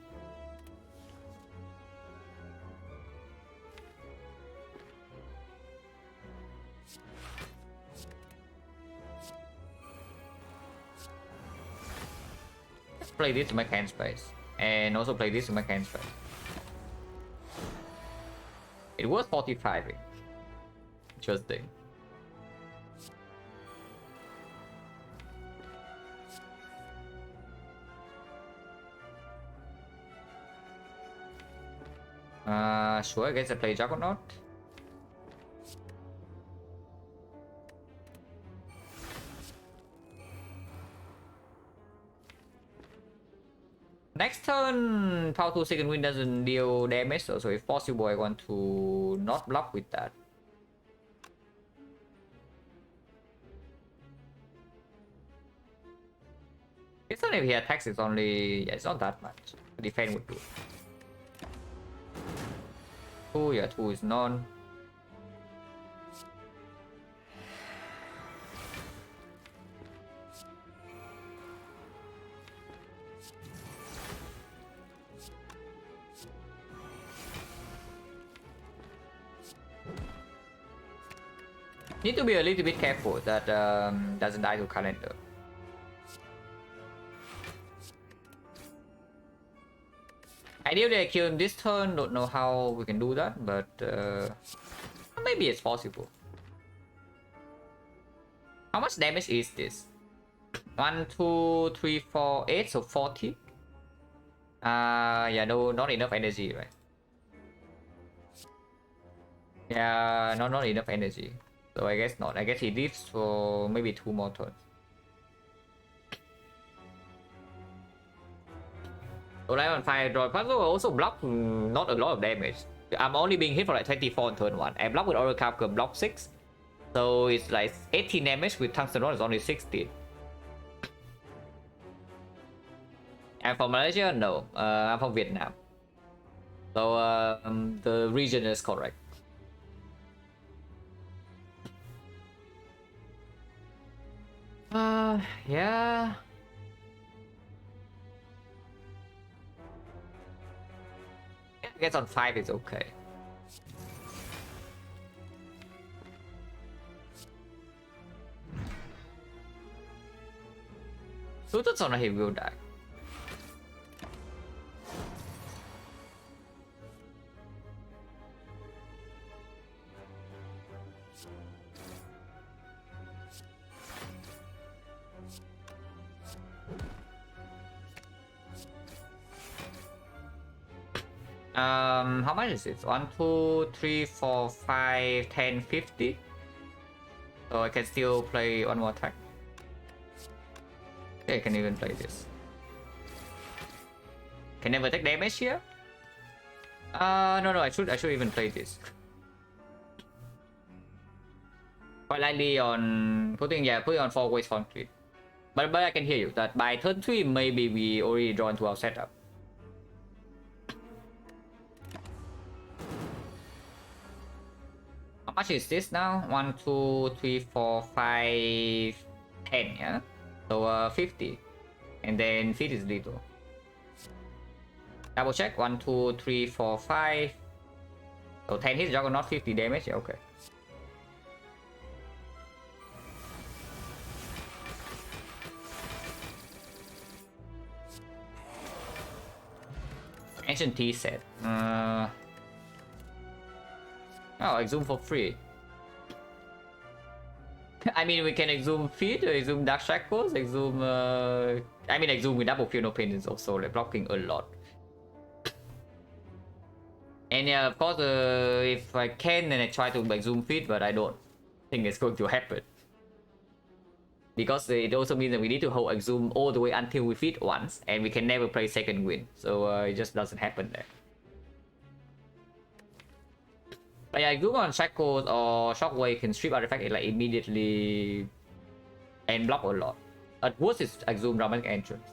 Play this to make hand space, and also play this to make hand space. It was 45. Interesting. Sure, I guess I play Juggernaut. Next turn, Power 2 second wind doesn't deal damage, so if possible, I want to not block with that. This one, if he attacks, it's only, yeah, it's not that much. Defense would do. 2, yeah, 2 is none. Need to be a little bit careful that doesn't die to calendar. Ideally, I kill him this turn. Don't know how we can do that, but maybe it's possible. How much damage is this? 1, 2, 3, 4, 8, so 40. Yeah, no, not enough energy, right? Yeah, not enough energy. So I guess not. I guess he lives for maybe 2 more turns. Rely on fire draw. Puzzle also block not a lot of damage. I'm only being hit for like 24 on turn 1. I block with Oracle block 6. So it's like 18 damage with Tungsten Rod is only 16. I'm from Malaysia? No. I'm from Vietnam. So the region is correct. Yeah. I guess on 5 is okay. Suited on he will die. How much is it? 1, 2, 3, 4, 5, 10, 50. So I can still play one more attack. Okay, I can even play this. Can never take damage here. No, I should even play this. Quite likely on putting on 4 ways concrete. But I can hear you that by turn 3 maybe we already draw into our setup. How much is this now? 1, 2, 3, 4, 5, 10, yeah? So 50. And then feed is little. Double check. 1, 2, 3, 4, 5. So 10 hits, Juggernaut, 50 damage. Yeah, okay. Ancient Tea set. Oh, exhume for free. I mean, we can exhume feed, exhume dark shackles, exhume. I mean, exhume with double feel no pain is also like blocking a lot. And yeah, of course, if I can, then I try to exhume feed, but I don't think it's going to happen. Because it also means that we need to hold exhume all the way until we feed once, and we can never play second win. So it just doesn't happen there. But yeah, exhume on shackles or shockwave can strip artifact like immediately and block a lot. At worst, it's exhume dramatic entrance.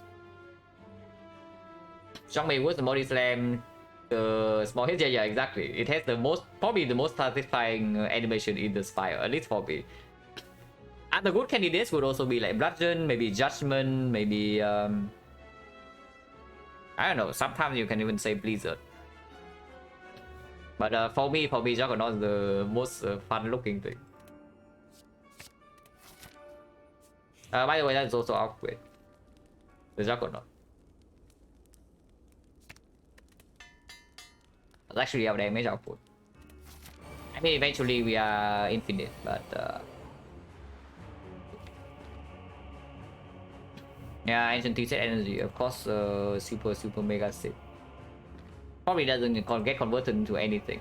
Shockwave worse, the body slam, the small hits. Yeah, exactly. It has the most, probably the most satisfying animation in the Spire, at least for me. And the good candidates would also be like Bludgeon, maybe Judgment, maybe I don't know. Sometimes you can even say Blizzard. But for me, Juggernaut is the most fun-looking thing. By the way, that is also upgrade. The Juggernaut. That's actually our damage output. I mean, eventually we are infinite, but yeah, Ancient Tea set energy, of course, super mega sick. Probably doesn't get converted into anything.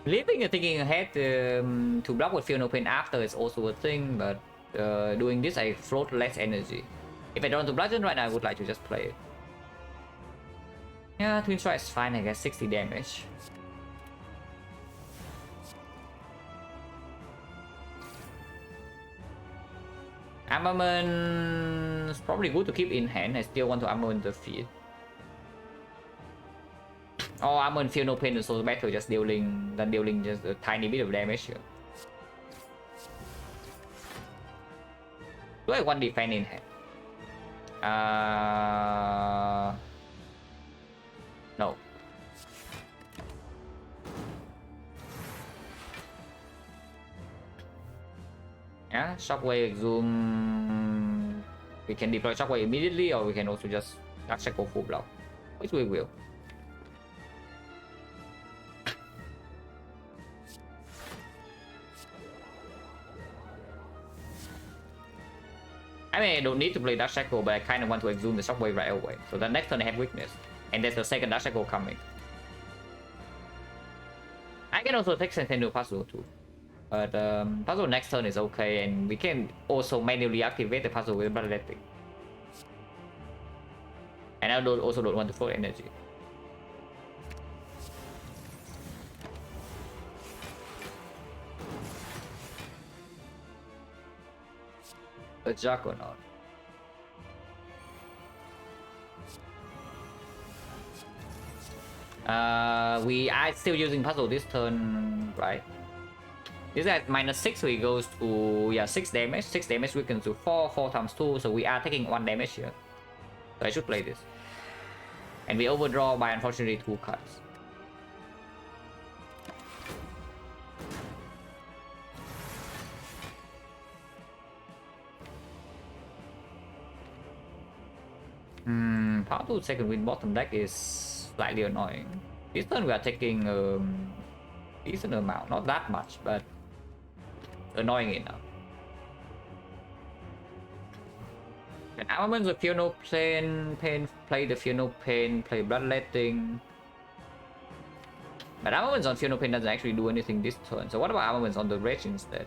Leaving and thinking ahead to block with Feel No Pain after is also a thing, but doing this I float less energy. If I don't want to Bludgeon right now, I would like to just play it. Yeah, Twin Strike is fine, I guess, 60 damage. Armament is probably good to keep in hand. I still want to armament the field. Oh, armament feel no pain in soul battle, just dealing just a tiny bit of damage here. Do I want defense in hand? No. Yeah, shockwave zoom. We can deploy shockwave immediately, or we can also just dark shackle full block, which we will. I mean, I don't need to play Dark Shackle, but I kind of want to exhume the Shockwave right away. So the next turn I have weakness. And there's the second Dark Shackle coming. I can also take Sentinel Puzzle too. But Puzzle next turn is okay, and we can also manually activate the Puzzle with Bloodletting. And I also don't want to float energy. A Juggernaut. We are still using puzzle this turn, right? This is at -6, so it goes to 6 damage. 6 damage weakens to 4, 4 times 2, so we are taking 1 damage here. So I should play this. And we overdraw by unfortunately 2 cards. Power 2 second wind bottom deck is slightly annoying. This turn we are taking decent amount, not that much, but annoying enough. And armaments of Fear No Pain, play the Fear No Pain, play Bloodletting. But armaments on Fear No Pain doesn't actually do anything this turn, so what about armaments on the Rage instead?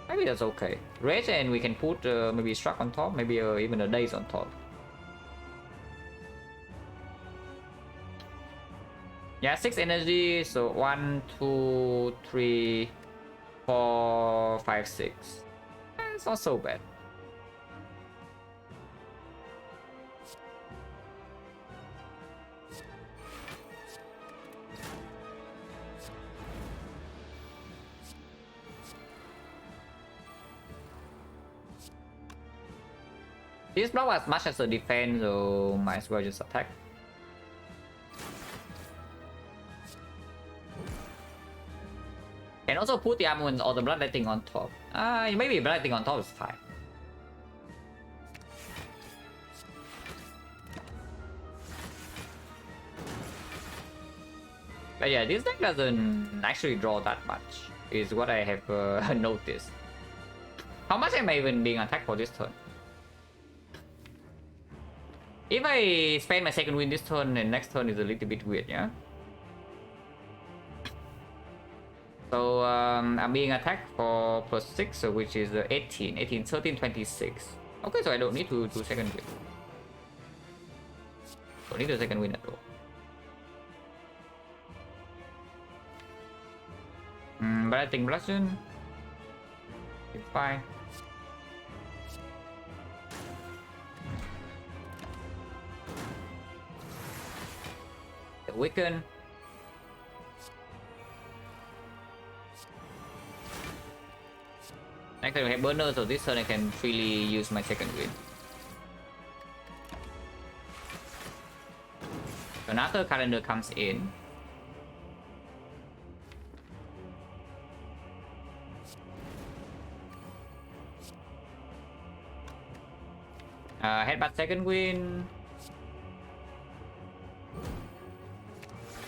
Maybe that's okay. Rage, and we can put maybe Struck on top, maybe even a Daze on top. Yeah, 6 energy, so 1, 2, 3, 4, 5, 6. It's not so bad. This block as much as a defense, so might as well just attack. And also put the armaments or the bloodletting on top. Maybe bloodletting on top is fine. But yeah, this deck doesn't actually draw that much, is what I have noticed. How much am I even being attacked for this turn? If I spend my second win this turn, and next turn is a little bit weird, yeah? So I'm being attacked for +6, so which is 18, 13, 26. Okay, so I don't need to do second win. Don't need a second win at all. But I think Bludgeon, it's fine. The Weaken. Next time we have Burner, so this turn I can freely use my second win. Another calendar comes in. Headbutt second win.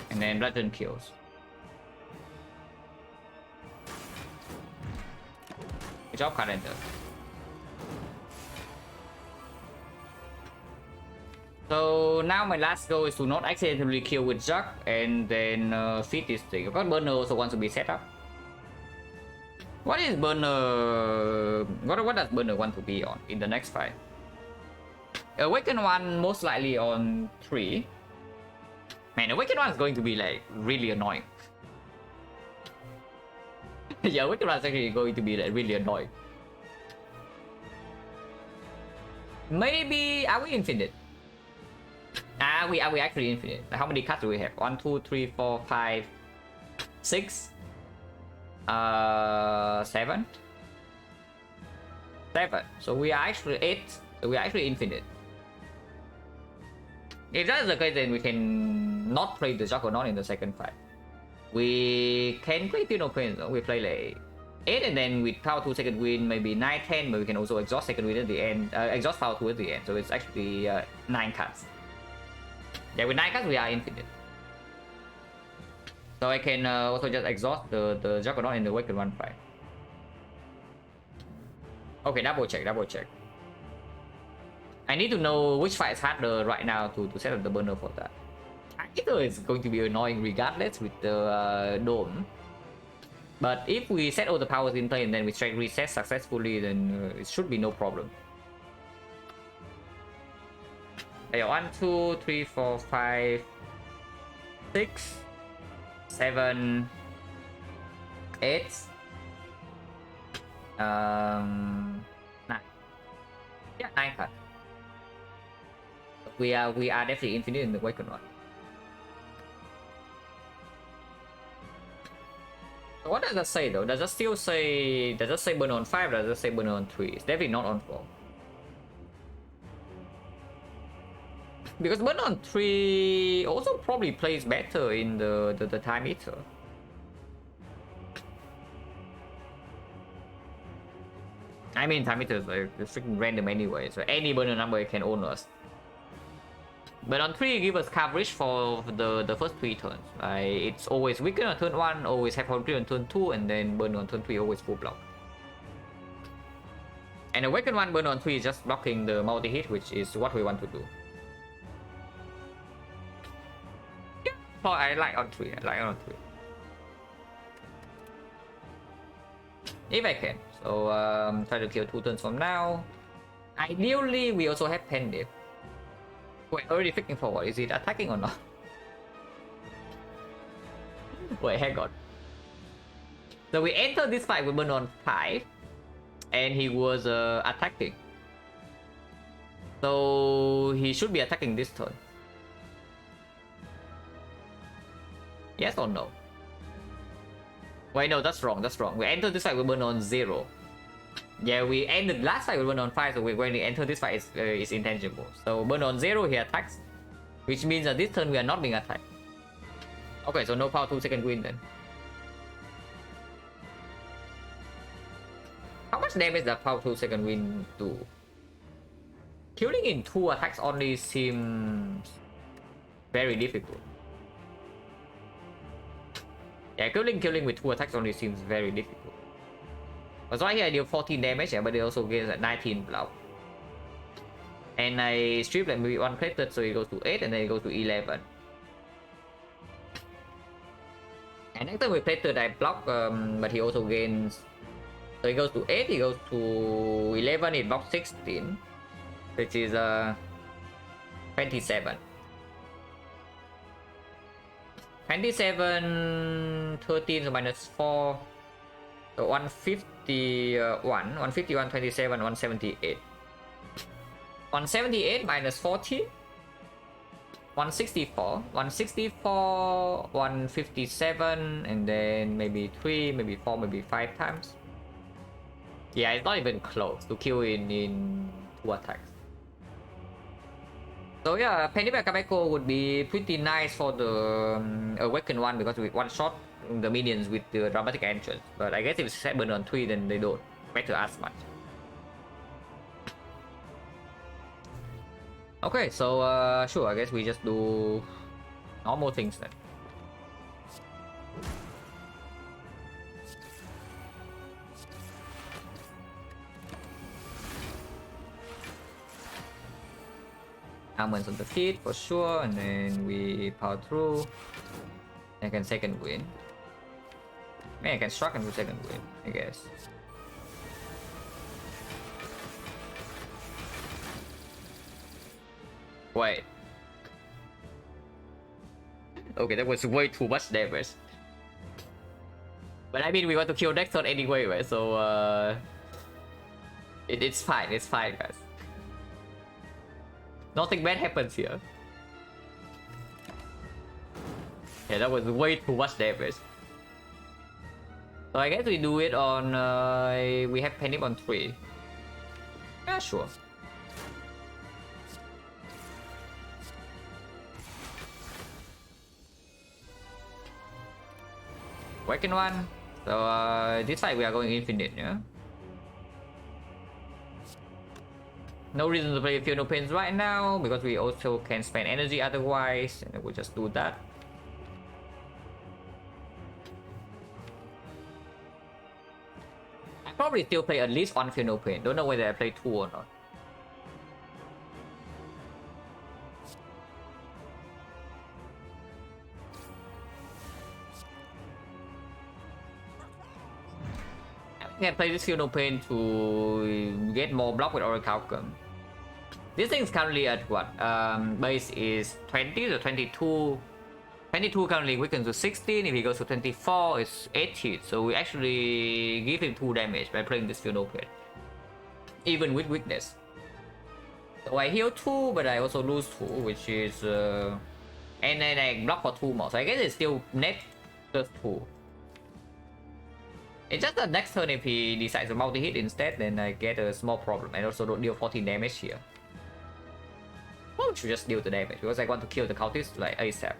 And then Bludgeon kills. Good job, calendar. So now my last goal is to not accidentally kill with Jug and then feed this thing. Because Burner also wants to be set up. What is Burner? What does Burner want to be on in the next fight? Awaken 1 most likely on 3. Man, Awaken 1 is going to be like really annoying. Yeah, Awaken 1 is actually going to be like really annoying. Maybe are we infinite? Are we actually infinite? How many cards do we have? 1, 2, 3, 4, 5, 6, 7. 7. So we are actually 8. So we are actually infinite. If that's the case, then we can not play the Juggernaut in the second fight. We can play Tino Queen. So we play like 8 and then with power 2 second win, maybe 9, 10, but we can also exhaust second win at the end. Exhaust power 2 at the end. So it's actually 9 cards. Yeah, with 9 cards we are infinite. So I can also just exhaust the Juggernaut in the Awakened 1 fight. Okay, double check. I need to know which fight is harder right now to set up the burner for that. Either it's going to be annoying regardless with the Dome. But if we set all the powers in play and then we straight reset successfully, then it should be no problem. 1, 2, 3, 4, 5, 6, 7, 8, 9. Yeah, 9 cards. We are definitely infinite in the Awakened one. So what does that say though? Does it still say? Does it say burn on 5? Does it say burn on 3? It's definitely not on 4. Because burn on 3 also probably plays better in the time eater. I mean, time eater is like freaking random anyway, so any burner number can own us. But on 3, give us coverage for the first 3 turns. It's always weaken on turn 1, always have on 3 on turn 2, and then burn on turn 3, always full block. And Awaken 1 burn on 3 is just blocking the multi-hit, which is what we want to do. Yeah, well, I like on 3. If I can. So try to kill 2 turns from now. Ideally, we also have Pendant. Wait, already freaking forward. Is it attacking or not? Wait, hang on. So we entered this fight with burn on 5, and he was attacking. So he should be attacking this turn. Yes or no? Wait, no, that's wrong. We entered this fight with burn on 0. Yeah, we ended last fight with burn on 5, so we're going to enter this fight is intangible. So burn on 0, he attacks, which means that this turn we are not being attacked. Okay, so no power 2 second win then. How much damage does power 2 second win do? Killing in 2 attacks only seems very difficult. Yeah, killing with 2 attacks only seems very difficult. Because right here I deal 14 damage, yeah, but it also gives 19 block. And I strip like maybe 1 plated, so it goes to 8 and then it goes to 11. And next time we plated I block, but he also gains. So he goes to 8, he goes to 11, it blocks 16, which is 27. 27, 13, so minus 4. So 151, 27, 178. 178 minus 40. 164, 157, and then maybe 3, maybe 4, maybe 5 times. Yeah, it's not even close to kill in 2 attacks. So yeah, Pennyback Kabeko would be pretty nice for the Awakened one because we one shot the minions with the dramatic entrance. But I guess if it's set burn on 3, then they don't matter as much. Okay, so sure, I guess we just do normal things then. Almonds on the feet for sure, and then we power through. I can second win. Maybe I can struck and do second win, I guess. Wait. Okay, that was way too much damage. But I mean, we want to kill next turn anyway, right? So it's fine, guys. Nothing bad happens here. Yeah, that was way too much damage. So I guess we do it on... we have Panic on 3. Yeah, sure. Waken 1. So this side we are going infinite, yeah? No reason to play Feel No Pains right now, because we also can spend energy otherwise, and we'll just do that. I probably still play at least one Feel No Pain. Don't know whether I play 2 or not. I can play this Feel No Pain to get more block with Oracle outcome. This thing is currently at what? Base is 20 to 22. 22 currently weakens to 16. If he goes to 24, it's 18. So we actually give him 2 damage by playing this Feel No Pain, even with weakness. So I heal 2, but I also lose 2, which is and then I block for 2 more. So I guess it's still net plus 2. It's just the next turn if he decides to multi-hit instead, then I get a small problem. I also don't deal 14 damage here. Why would you just deal the damage? Because I want to kill the cultist like ASAP.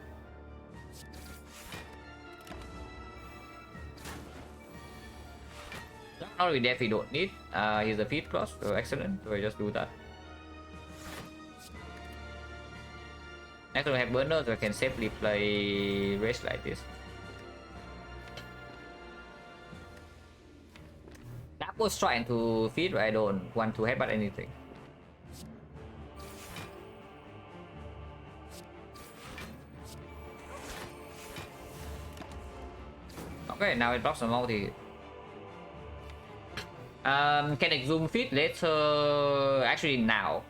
Not really death we don't need. He's a feed plus, so excellent. So I just do that. Next we have burner, so I can safely play race like this. Double strike to feed, but I don't want to headbutt anything. Okay, now it blocks the multi. Can exhume feed later? Actually, now.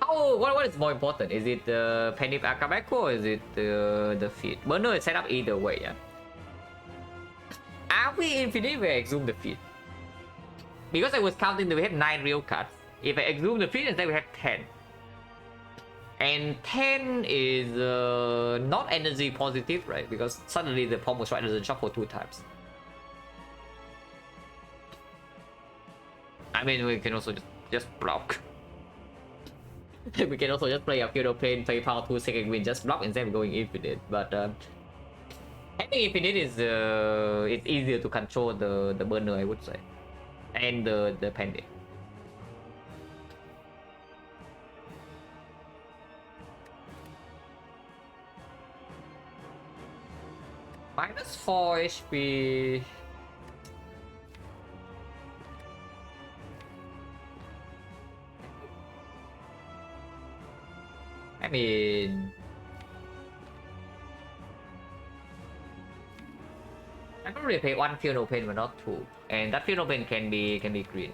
What is more important? Is it the Penny Akabeko or is it the feed? Burner is set up either way, yeah. Are we infinite? We exhume the feed. Because I was counting that we have 9 real cards. If I exhume the feed, instead we have 10. And 10 is not energy positive, right? Because suddenly the pommel strike doesn't shock for 2 times. I mean, we can also just block. We can also just play a Feel No Pain, play power 2 second win, just block instead of going infinite. But having infinite is it's easier to control the burner, I would say, and the pendant. -4 HP. I mean, I probably play 1 Feel No Pain but not 2, and that Feel No Pain can be green.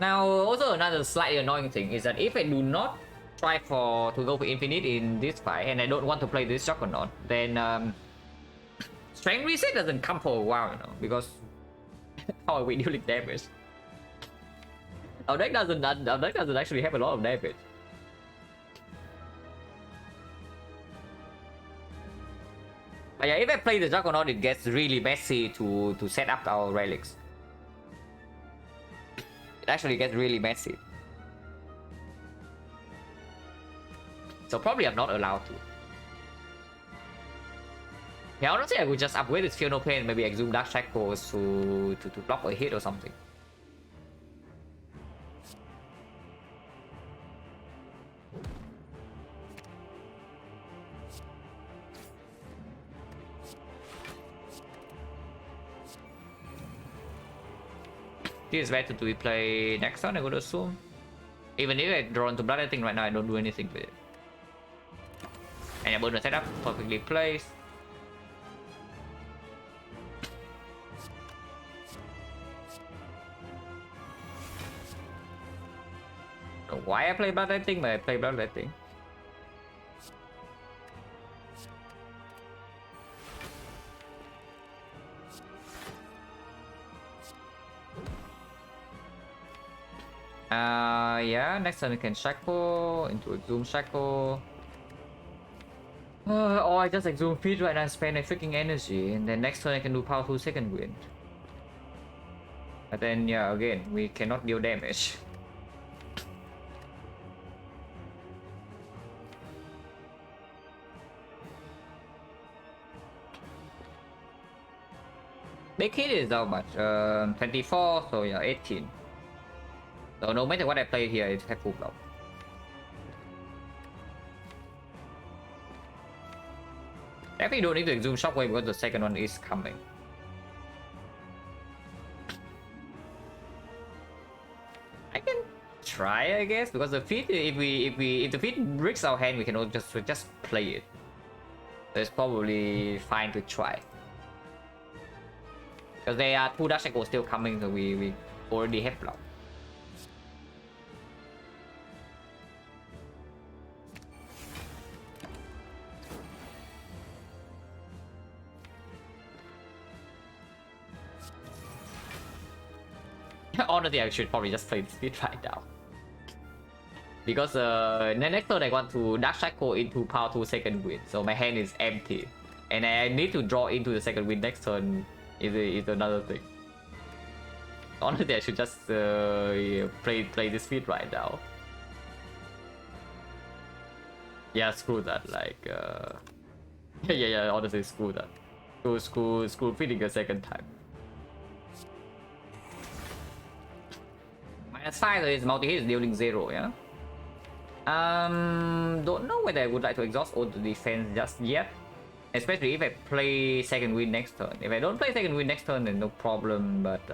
Now, also another slightly annoying thing is that if I do not try to go for infinite in this fight, and I don't want to play this Juggernaut, then strength reset doesn't come for a while, you know, because how are we dealing damage? Our deck doesn't actually have a lot of damage. But yeah, if I play the Juggernaut, it gets really messy to set up our relics. It actually gets really messy. So probably I'm not allowed to. Yeah, honestly, I would just upgrade this Feel No Pain, maybe exhume Dark Shackles to block a hit or something. This is better to be played next turn, I would assume. Even if I draw into Bloodletting right now, I don't do anything with it. And your burner setup perfectly placed. Why I play Bloodletting, but I play Bloodletting. Yeah, next turn we can shackle into exhume shackle. Or I just exhume feed right now and spend a freaking energy, and then next turn I can do power 2 second wind. But then yeah, again, we cannot deal damage. Big hit is how much? 24, so yeah, 18. So no matter what I play here, it's full block. Definitely don't need to exhume shockwave because the second one is coming. I can try, I guess, because the feat, if the feat rigs our hand, we can just play it. So it's probably fine to try. Because there are 2 dash cycles still coming, so we already have block. Honestly, I should probably just play the speed right now. Because next turn I want to dash cycle into power 2 second wind, so my hand is empty. And I need to draw into the second wind next turn is another thing. Honestly, I should just play this speed right now. Yeah, screw that. Like, yeah. Honestly, screw that. Screw feeding a second time. -5 is multi-hit dealing 0. Yeah. Don't know whether I would like to exhaust all the defense just yet. Especially if I play second wind next turn. If I don't play second wind next turn, then no problem. But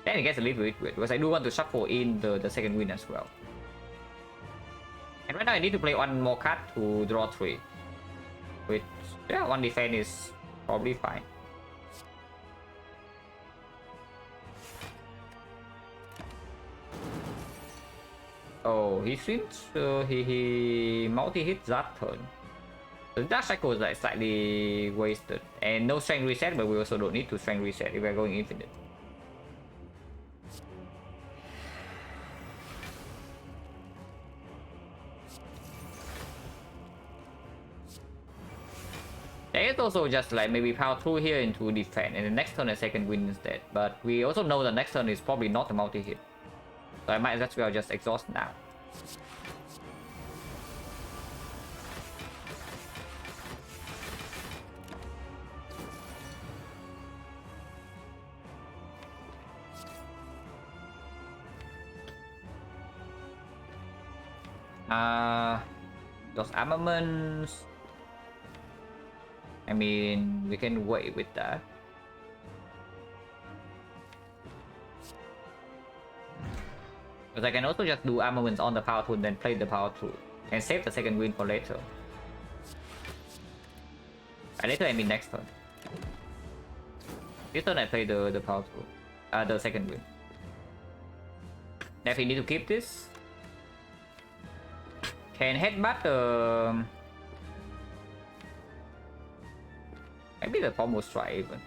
then it gets a little bit weird because I do want to shuffle in the second wind as well. And right now I need to play 1 more card to draw 3. Which, yeah, 1 defense is probably fine. Oh, he seems he multi-hit that turn. The dash cycle is like slightly wasted, and no strength reset, but we also don't need to strength reset if we're going infinite. There is also just like maybe power through here into defense, and the next turn a second wind instead. But we also know the next turn is probably not a multi-hit, so I might as well just exhaust now. Those armaments, I mean, we can wait with that. Because I can also just do armaments on the power tool, then play the power tool, and save the second wind for later. Later I mean next turn. This turn I play the power tool, the second wind. Definitely need to keep this. Can headbutt maybe the pommel strike even.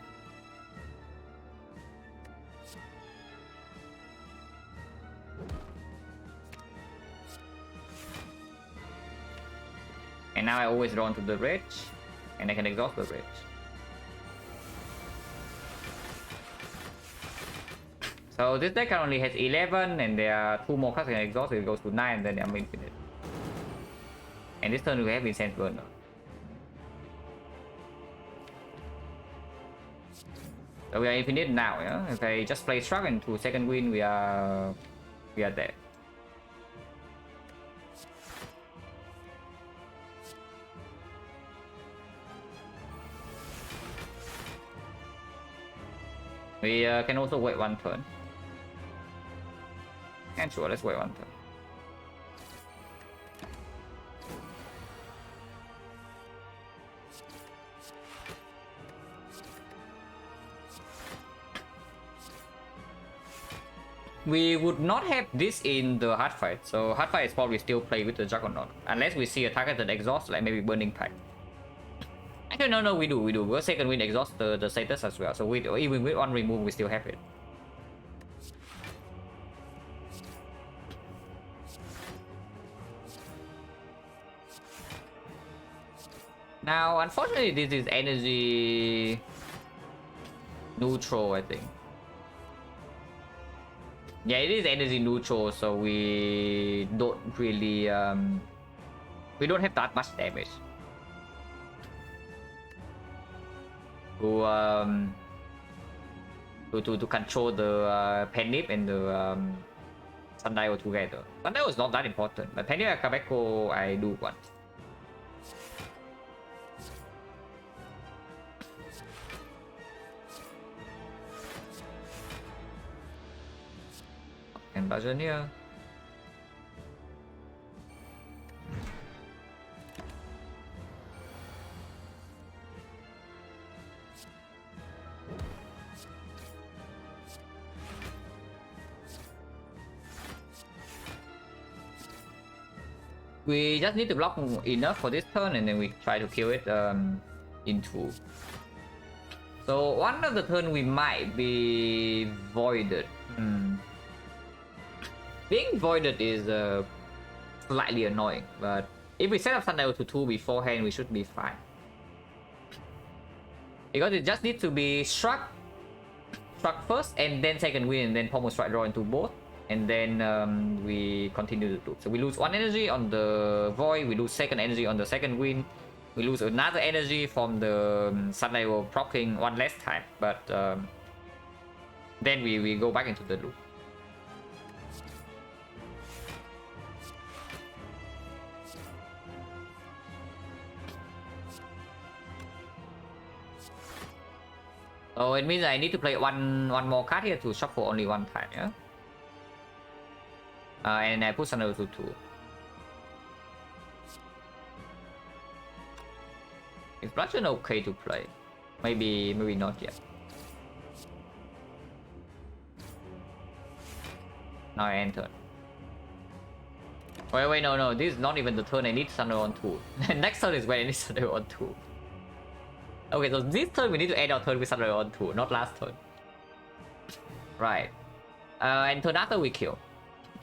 And now I always draw into the ridge, and I can exhaust the ridge. So this deck currently has 11, and there are 2 more cards I can exhaust, so it goes to 9, and then I'm infinite. And this turn we have Incense Burner. So we are infinite now, yeah? If I just play Struck into second wind, we are there. We can also wait 1 turn. And sure, let's wait 1 turn. We would not have this in the hard fight, so hard fight is probably still play with the Juggernaut, unless we see a targeted exhaust like maybe Burning Pact. Actually, no, we do. Because second wind exhaust the status as well, so even with 1 remove, we still have it. Now, unfortunately, this is energy neutral, I think. Yeah, it is energy neutral, so we don't really we don't have that much damage to control the Penip and the Sundial together. Sundial is not that important, but Penip and Kabeko I do want. And Bajan here. We just need to block enough for this turn and then we try to kill it into. So one of the turn we might be voided. Being voided is slightly annoying, but if we set up Sundial to 2 beforehand, we should be fine. Because it just needs to be struck first, and then second win, and then Pommel Strike draw into both, and then we continue to do. So we lose 1 energy on the Void, we lose second energy on the second win, we lose another energy from the Sundial proccing 1 less time, but then we go back into the loop. Oh, it means I need to play one more card here to shuffle only 1 time, yeah? And I put Sundial to 2. Is Bludgeon okay to play? Maybe not yet. Now I enter. Wait, no, this is not even the turn I need Sundial on 2. Next turn is when I need Sundial on 2. Okay, so this turn we need to end our turn with Sundial on 2, not last turn. Right. And turn after we kill.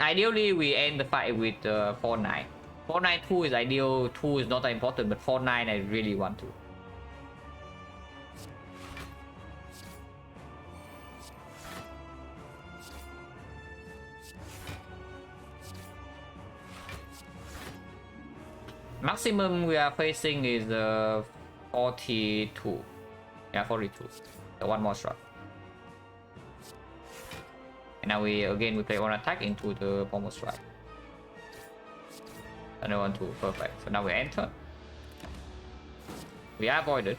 Ideally, we end the fight with 4-9. 4-9-2 is ideal, 2 is not that important, but 4-9 I really want to. Maximum we are facing is 42. Yeah, 42. So 1 more strike. And now we play 1 attack into the Pommel Strike. Another 1, 2, perfect. So now we enter. We are voided.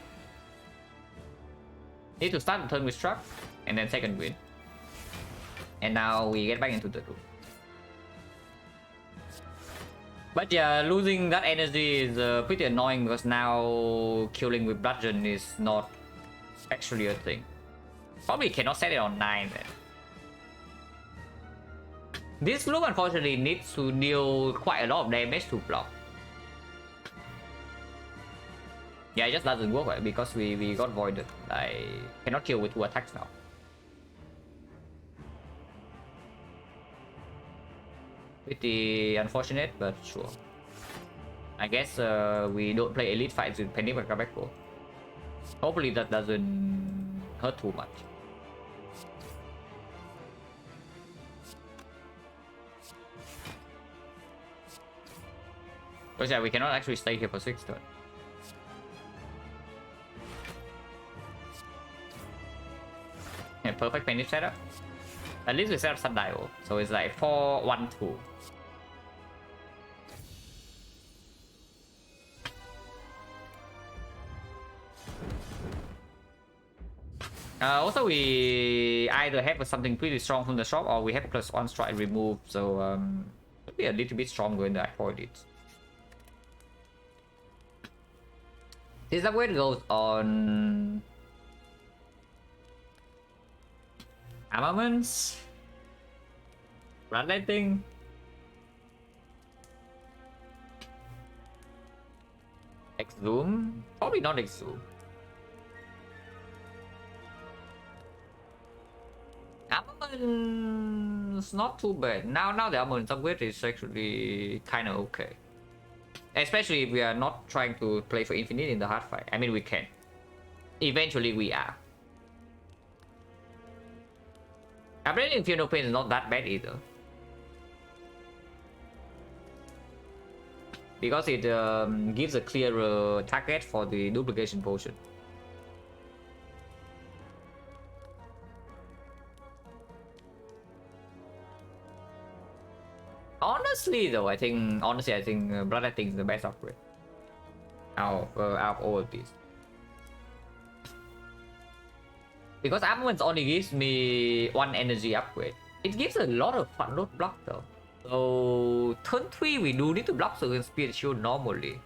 Need to start the turn with struck, and then second win. And now we get back into the loop. But yeah, losing that energy is pretty annoying because now killing with Bludgeon is not actually a thing. Probably cannot set it on 9 then. This loop unfortunately needs to deal quite a lot of damage to block. Yeah, it just doesn't work right? Because we got voided. I cannot kill with 2 attacks now. Pretty unfortunate, but sure. I guess we don't play elite fights with Penny and Kabeko. Hopefully that doesn't hurt too much. Because yeah, we cannot actually stay here for 6 turns. Yeah, perfect Penny setup. At least we set up Sundial, so it's like 4-1-2. Also, we either have something pretty strong from the shop, or we have +1 strike remove, so it'll be a little bit stronger in the avoid it. This upgrade goes on armaments, bloodletting, exhume, probably not exhume. Armaments not too bad. Now the armaments upgrade is actually kind of okay. Especially if we are not trying to play for infinite in the hard fight. I mean, we can. Eventually, we are. Upgrading Inferno Pain is not that bad either. Because it gives a clearer target for the duplication potion. Honestly, though, I think Bloodletting is the best upgrade out of all of these. Because Armaments only gives me 1 energy upgrade. It gives a lot of fun load block though. So turn 3 we do need to block so we can speed shield normally.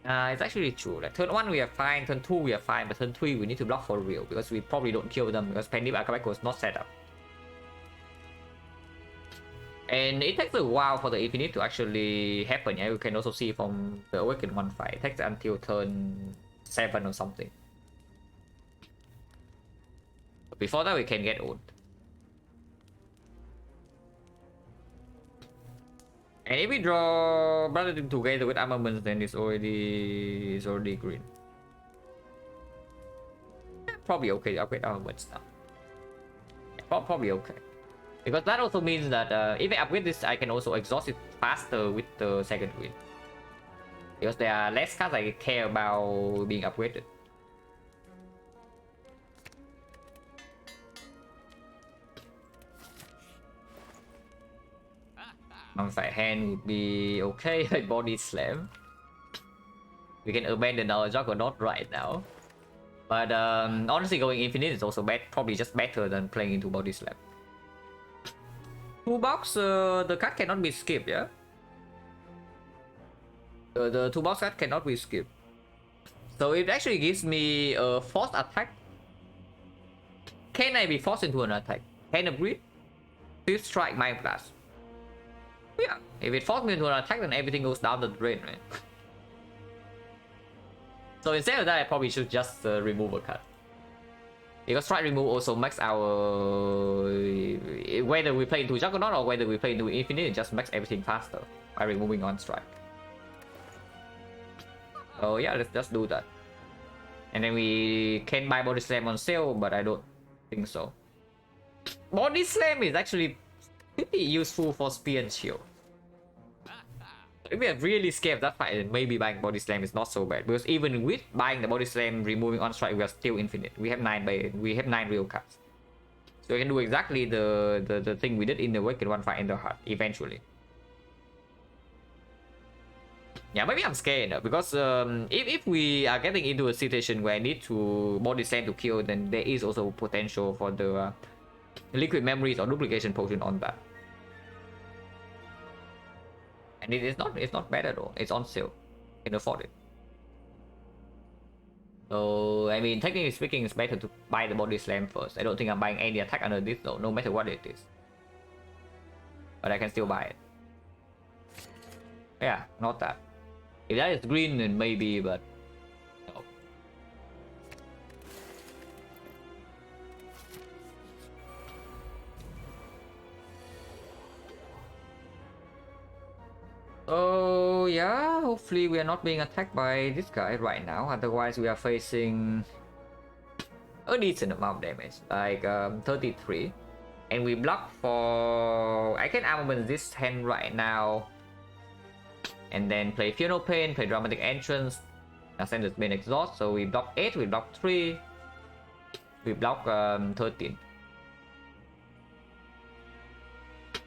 It's actually true. Like turn 1 we are fine, turn 2 we are fine, but turn 3 we need to block for real because we probably don't kill them because Pandemic Archivist was not set up. And it takes a while for the Infinite to actually happen. Yeah, you can also see from the Awakened one fight. It takes until turn 7 or something. But before that, we can get ult. And if we draw Bloodletting together with Armaments, then it's already green. Probably okay to upgrade Armaments now. Probably okay. Because that also means that if I upgrade this, I can also exhaust it faster with the second win. Because there are less cards I care about being upgraded. Alongside hand would be okay, like Body Slam. We can abandon our Juggernaut right now. But honestly, going Infinite is also probably just better than playing into Body Slam. Toolbox, the card cannot be skipped, yeah? The toolbox card cannot be skipped. So it actually gives me a forced attack. Can I be forced into an attack? Can of Greed? Fifth Strike, Mind Blast. Yeah, if it forces me into an attack, then everything goes down the drain, right? So instead of that, I probably should just remove a card. Because strike remove also makes our... Whether we play into Juggernaut or whether we play into Infinite, it just makes everything faster by removing one strike. So yeah, let's just do that. And then we can buy Body Slam on sale, but I don't think so. Body Slam is actually pretty useful for Spear and Shield. If we are really scared of that fight, then maybe buying Body Slam is not so bad. Because even with buying the Body Slam, removing on strike, we are still infinite. We have 9 real cards. So we can do exactly the thing we did in the Wicked one fight in the heart eventually. Yeah, maybe I'm scared because if we are getting into a situation where I need to Body Slam to kill, then there is also potential for the Liquid Memories or Duplication Potion on that. And it's not bad at all. It's on sale. You can afford it. So I mean, technically speaking, it's better to buy the Body Slam first. I don't think I'm buying any attack under this though, no matter what it is. But I can still buy it. Yeah, not that. If that is green, then maybe, but no. Oh yeah, hopefully we are not being attacked by this guy right now. Otherwise, we are facing a decent amount of damage, like 33. And we block for... I can armament this hand right now. And then play Funeral Pain, play Dramatic Entrance. Ascendant's Main Exhaust. So we block 8, we block 3. We block 13.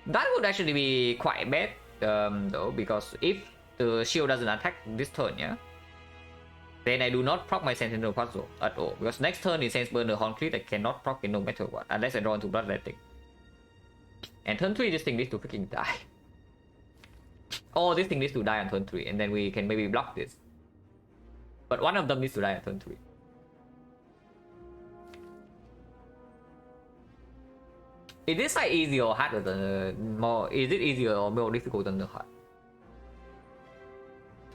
That would actually be quite bad. Though, because if the shield doesn't attack this turn, yeah, then I do not proc my Sentinel Puzzle at all. Because next turn is Sense Burner Concrete, I cannot proc it no matter what, unless I draw into Bloodletting. And turn 3, this thing needs to freaking die. Oh, this thing needs to die on turn 3, and then we can maybe block this. But one of them needs to die on turn 3. Is this like easier or harder than more? Is it easier or more difficult than the heart?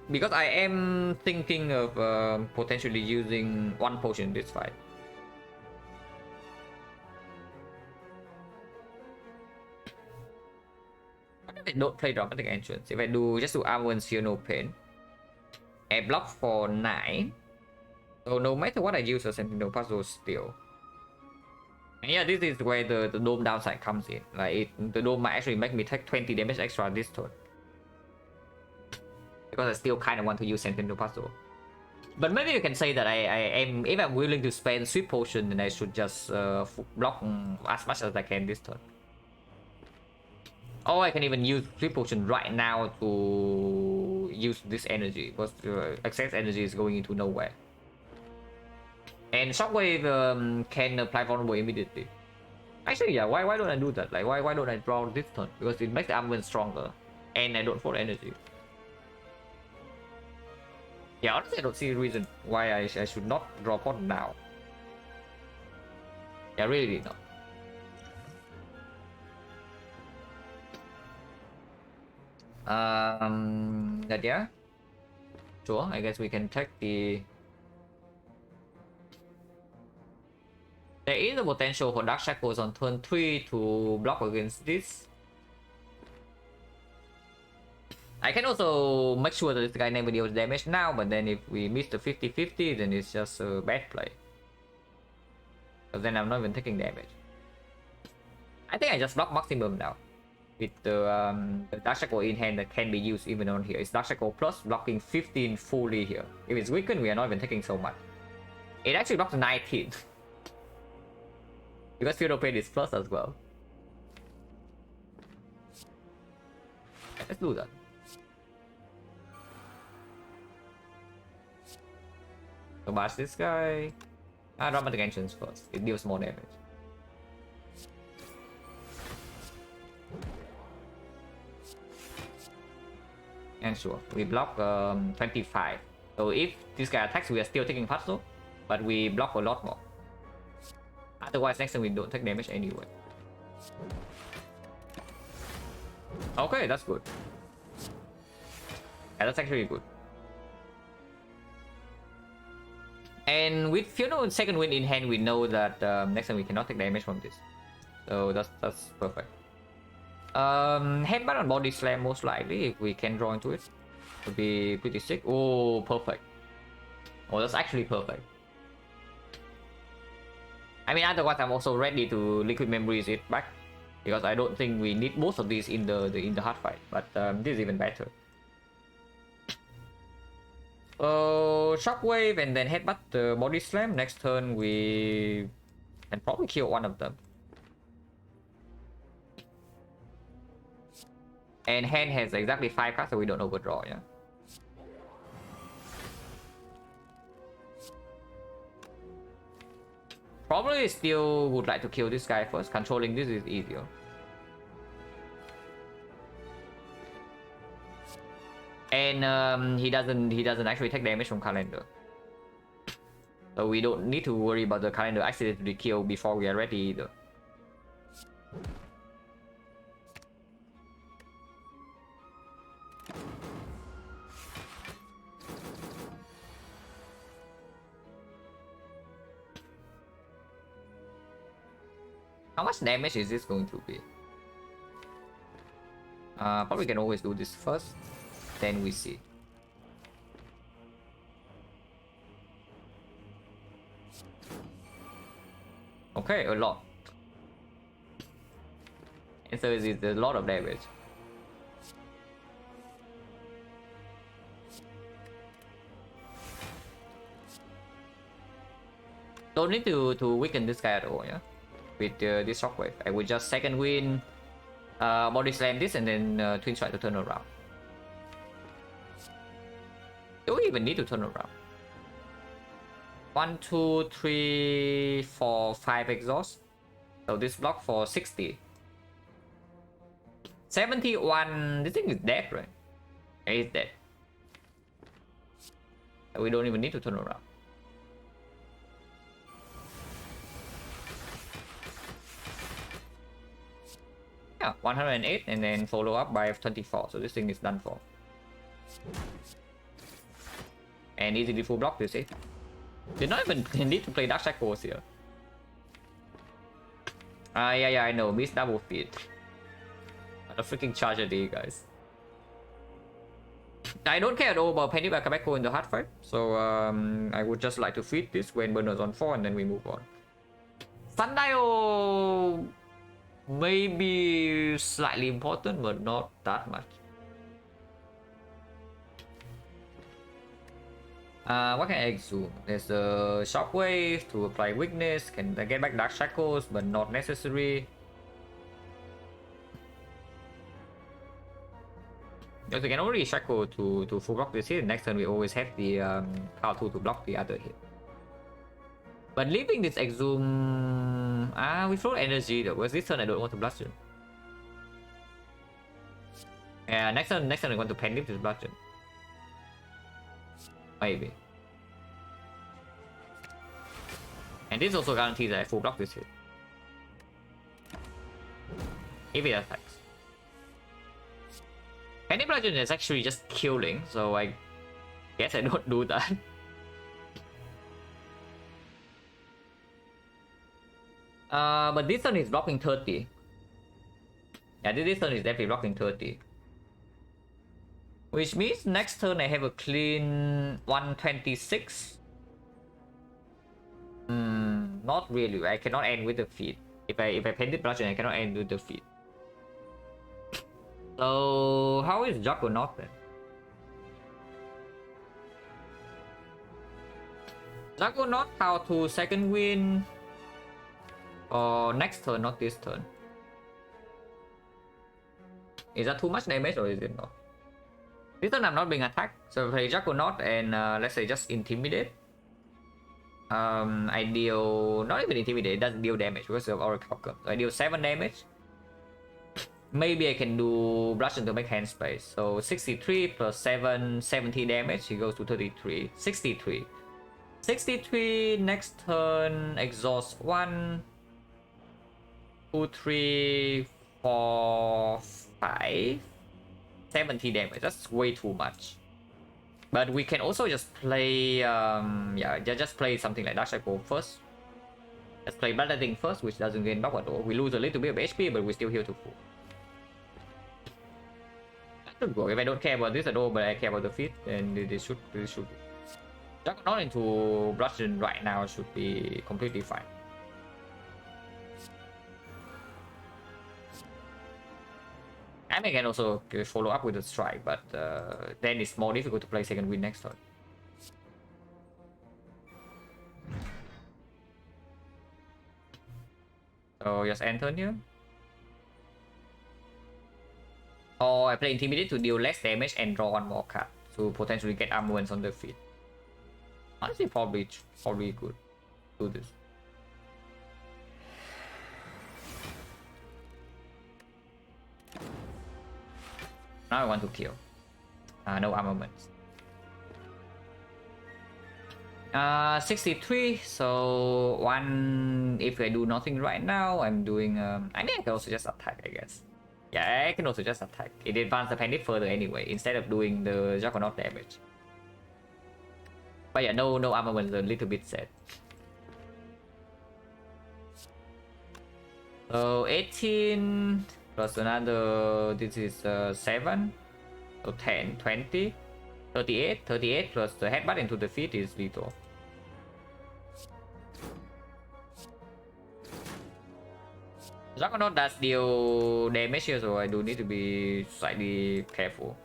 Because I am thinking of potentially using one potion in this fight. if I don't play dramatic entrance, if I do just do armor and feel no pain, I block for 9. So no matter what I use a sentinel puzzle still. And yeah, this is where the dome downside comes in. Like the dome might actually make me take 20 damage extra this turn. Because I still kind of want to use sentinel puzzle. But maybe you can say that I am, if I'm willing to spend sweet potion, then I should just block as much as I can this turn. Or I can even use sweet potion right now to use this energy, because excess energy is going into nowhere. And shockwave can apply vulnerable immediately. Actually, yeah, why don't I do that? Like, why don't I draw this turn? Because it makes the armament stronger, and I don't fall energy. Yeah, honestly, I don't see a reason why I should not draw pot now. Yeah, really not. That yeah. Sure, I guess we can take the. There is a potential for Dark Shackles on turn 3 to block against this. I can also make sure that this guy never deals damage now, but then if we miss the 50-50, then it's just a bad play. Because then I'm not even taking damage. I think I just block maximum now. With the Dark Shackle in hand that can be used even on here. It's Dark Shackle plus blocking 15 fully here. If it's weakened, we are not even taking so much. It actually blocks 19. Because Field of Pain is plus as well. Let's do that. So bash this guy. Dramatic Entrance first. It deals more damage. And sure, we block 25. So if this guy attacks, we are still taking puzzle, but we block a lot more. Otherwise, next time we don't take damage anyway. Okay, that's good. Yeah, that's actually good. And with Funeral second wind in hand, we know that next time we cannot take damage from this. So that's perfect. Headbutt on body slam most likely if we can draw into it. Would be pretty sick. Oh, perfect. Oh, that's actually perfect. I mean, otherwise I'm also ready to liquid memories it back, because I don't think we need most of these in the hard fight. But this is even better. Shockwave and then headbutt the body slam. Next turn we can probably kill one of them. And hand has exactly 5 cards, so we don't overdraw, yeah. Probably still would like to kill this guy first. Controlling this is easier. And he doesn't actually take damage from calendar. So we don't need to worry about the calendar accidentally kill before we are ready either. How much damage is this going to be? Probably can always do this first, then we see. Okay, a lot. And so it's a lot of damage. Don't need to weaken this guy at all, yeah? With this shockwave, I would just second wind, body slam this, and then twin strike to turn around. Do we even need to turn around? 1, 2, 3, 4, 5 exhaust. So this block for 60. 71. This thing is dead, right? It's dead. We don't even need to turn around. Yeah, 108 and then follow up by 24. So this thing is done for. And easily full block, you see. Did not even need to play Dark Shackles here. Yeah, I know. Miss double feed. A freaking tragedy, guys. I don't care at all about Penny Bakabeko in the hard fight, so I would just like to feed this when Burner's on 4 and then we move on. Sundial may be slightly important, but not that much. What can I exhume? There's a Shockwave to apply weakness, can get back Dark Shackles, but not necessary. Because we can already Shackle to full block this hit. Next turn we always have the power 2 to block the other hit. But leaving this exhume, we throw energy though. Because this turn I don't want to bludgeon. Yeah, next turn I want to pen this bludgeon. Maybe. And this also guarantees that I full block this hit. If it attacks. Penny Bludgeon is actually just killing, so I guess I don't do that. But this one is blocking 30. Yeah, this one is definitely blocking 30. Which means next turn I have a clean 126. Not really. I cannot end with the feed. If I Penny Bludgeon, I cannot end with the feed. So how is Juggernaut then? Juggernaut, how to second win? Or next turn, not this turn. Is that too much damage or is it not? This turn I'm not being attacked, so play Juggernaut and let's say just intimidate. I deal not even intimidate, it doesn't deal damage because of Oracle outcome. So I deal 7 damage. Maybe I can do bludgeon to make hand space. So 63 plus 7, 70 damage. He goes to 33. 63. 63 next turn. Exhaust 1, 2, 3, 4, 5. 70 damage. That's way too much. But we can also just play just play something like Dark Shackle first. Let's play Bloodletting first, which doesn't gain knock at all. We lose a little bit of HP, but we still heal to full. Should work. If I don't care about this at all, but I care about the feat, then this should be. Juggernaut into bludgeon right now should be completely fine. I mean, I can also follow up with a strike, but then it's more difficult to play second win next turn. So just end turn here. Or I play Intimidate to deal less damage and draw 1 more card to potentially get armaments on the field. Honestly, probably good. Do this. Now I want to kill. No armaments. 63. So 1. If I do nothing right now, I'm doing. I think I can also just attack, I guess. Yeah, I can also just attack. It advances the Pandit further anyway, instead of doing the Juggernaut damage. But yeah, no armament is a little bit sad. So 18 plus another, this is 7. So 10, 20, 38. 38 plus the headbutt into the feet is lethal. Juggernaut does deal damage here, so I do need to be slightly careful.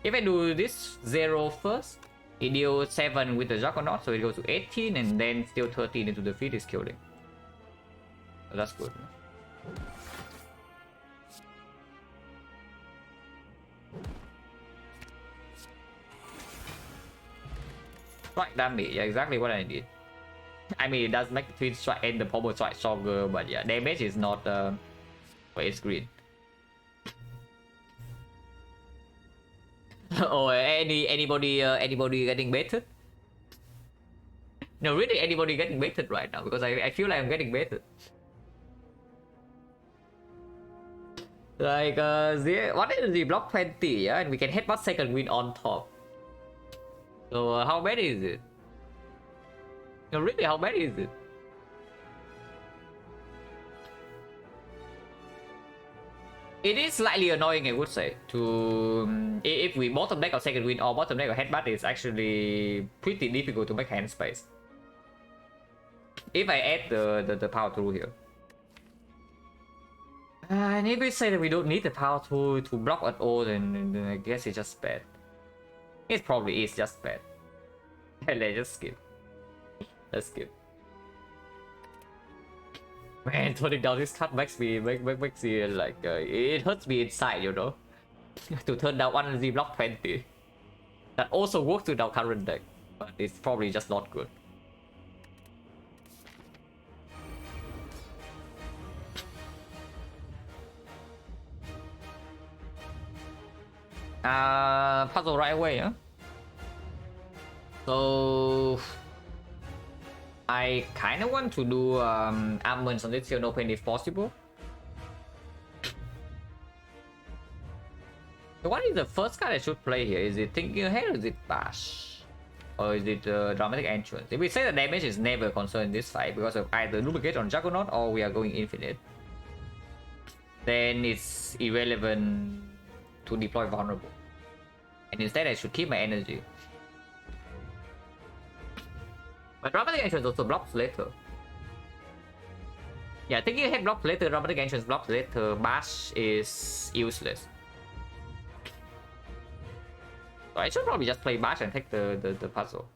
If I do this 0 first, it deals 7 with the Juggernaut, so it goes to 18 and then still 13 into the feet is killing. So that's good. Strike damage, yeah, exactly what I did. I mean, it does make the twin strike and the pommel strike stronger, but yeah, damage is not where it's green. Or anybody getting baited? No, really, anybody getting baited right now? Because I feel like I'm getting baited. Like what is the block 20? Yeah, and we can headbutt second win on top. So how bad is it? No, really, how bad is it? It is slightly annoying, I would say. If we bottom deck or second win or bottom deck or headbutt, it's actually pretty difficult to make hand space. If I add the power through here. And if we say that we don't need the power to block at all, then I guess it's just bad. It probably is just bad. Let's just skip. Let's skip. Man, turning down this card makes me like it hurts me inside, you know. To turn down one energy block 20. That also works with our current deck, but it's probably just not good. Puzzle right away, huh? So I kind of want to do armaments on this Seal No Pain if possible. So what is the first card I should play here? Is it Thinking Ahead or is it Bash? Or is it Dramatic Entrance? If we say the damage is never a concern in this fight because of either Duplicate on Juggernaut or we are going Infinite, then it's irrelevant to deploy Vulnerable. And instead I should keep my energy. But Dramatic Entrance also blocks later. Yeah, Thinking Ahead blocks later, Dramatic Entrance blocks later, Bash is useless. So I should probably just play Bash and take the puzzle.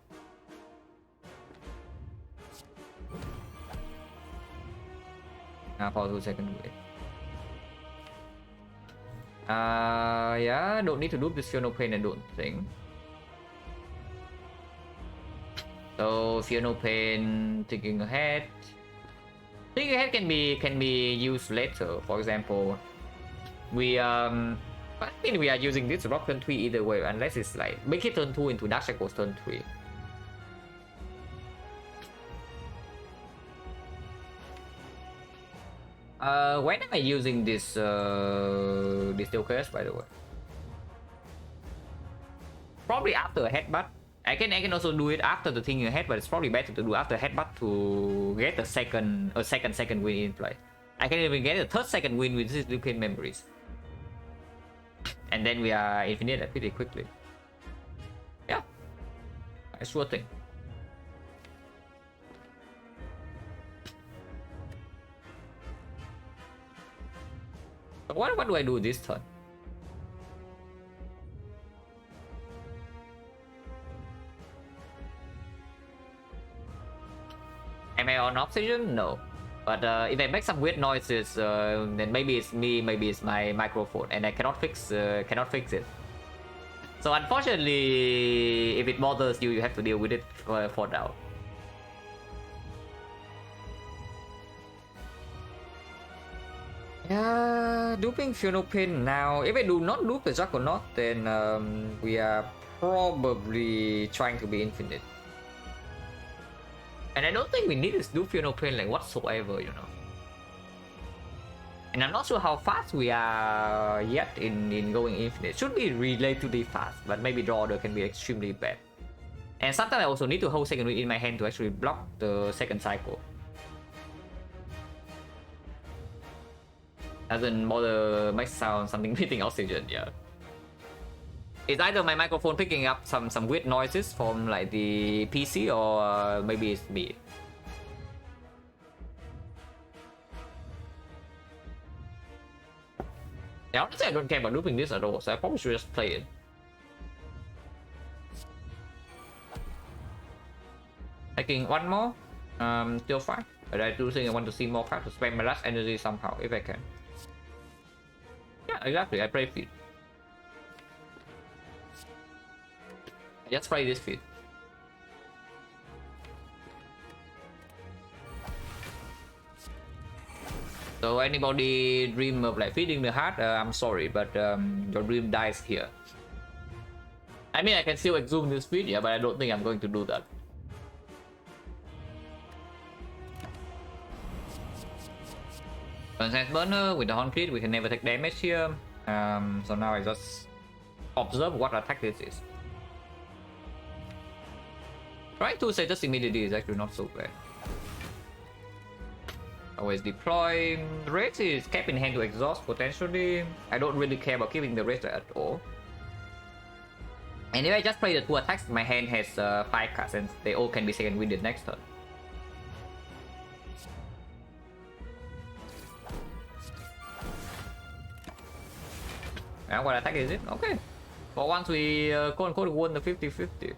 Pause 2 seconds. Yeah, don't need to do this Fear No Pain, I don't think. So Fear No Pain, Thinking Ahead. Thinking Ahead can be used later. For example, I think we are using this rock turn 3 either way, unless it's like make it turn 2 into Dark Shackles turn 3. When am I using this Steel Curse, by the way? Probably after a headbutt. I can also do it after the Thinking Ahead, but it's probably better to do after headbutt to get a second win in play. I can even get a third second win with this Lucane Memories. And then we are infinite pretty quickly. Yeah, a sure thing. But what do I do this turn? Am I on oxygen? No. But if I make some weird noises, then maybe it's me, maybe it's my microphone, and I cannot fix it. So unfortunately, if it bothers you, you have to deal with it for now. Yeah, duping Fear No Pain now. If I do not dupe the Juggernaut, then we are probably trying to be infinite. And I don't think we need to do Fear No Pain like whatsoever, you know. And I'm not sure how fast we are yet in going infinite. Should be relatively fast, but maybe draw order can be extremely bad. And sometimes I also need to hold second win in my hand to actually block the second cycle. Doesn't bother my sound something breathing oxygen, yeah. It's either my microphone picking up some weird noises from like the PC or maybe it's me. Yeah, honestly I don't care about looping this at all, so I probably should just play it. Taking one more, still fine. But I do think I want to see more cards to spend my last energy somehow, if I can. Yeah, exactly, I play feed. Just play this feed. So anybody dream of like feeding the heart, I'm sorry, but your dream dies here. I mean, I can still exhume this feed, yeah, but I don't think I'm going to do that. Sunset Burner with the Horn Crit, we can never take damage here. So now I just observe what attack this is. Trying to say just immediately is actually not so bad. Always deploy. Rage is kept in hand to exhaust potentially. I don't really care about keeping the rage at all. And if I just play the 2 attacks, my hand has 5 cards and they all can be second win the next turn. And what attack is it? Okay. For once we quote unquote won the 50-50.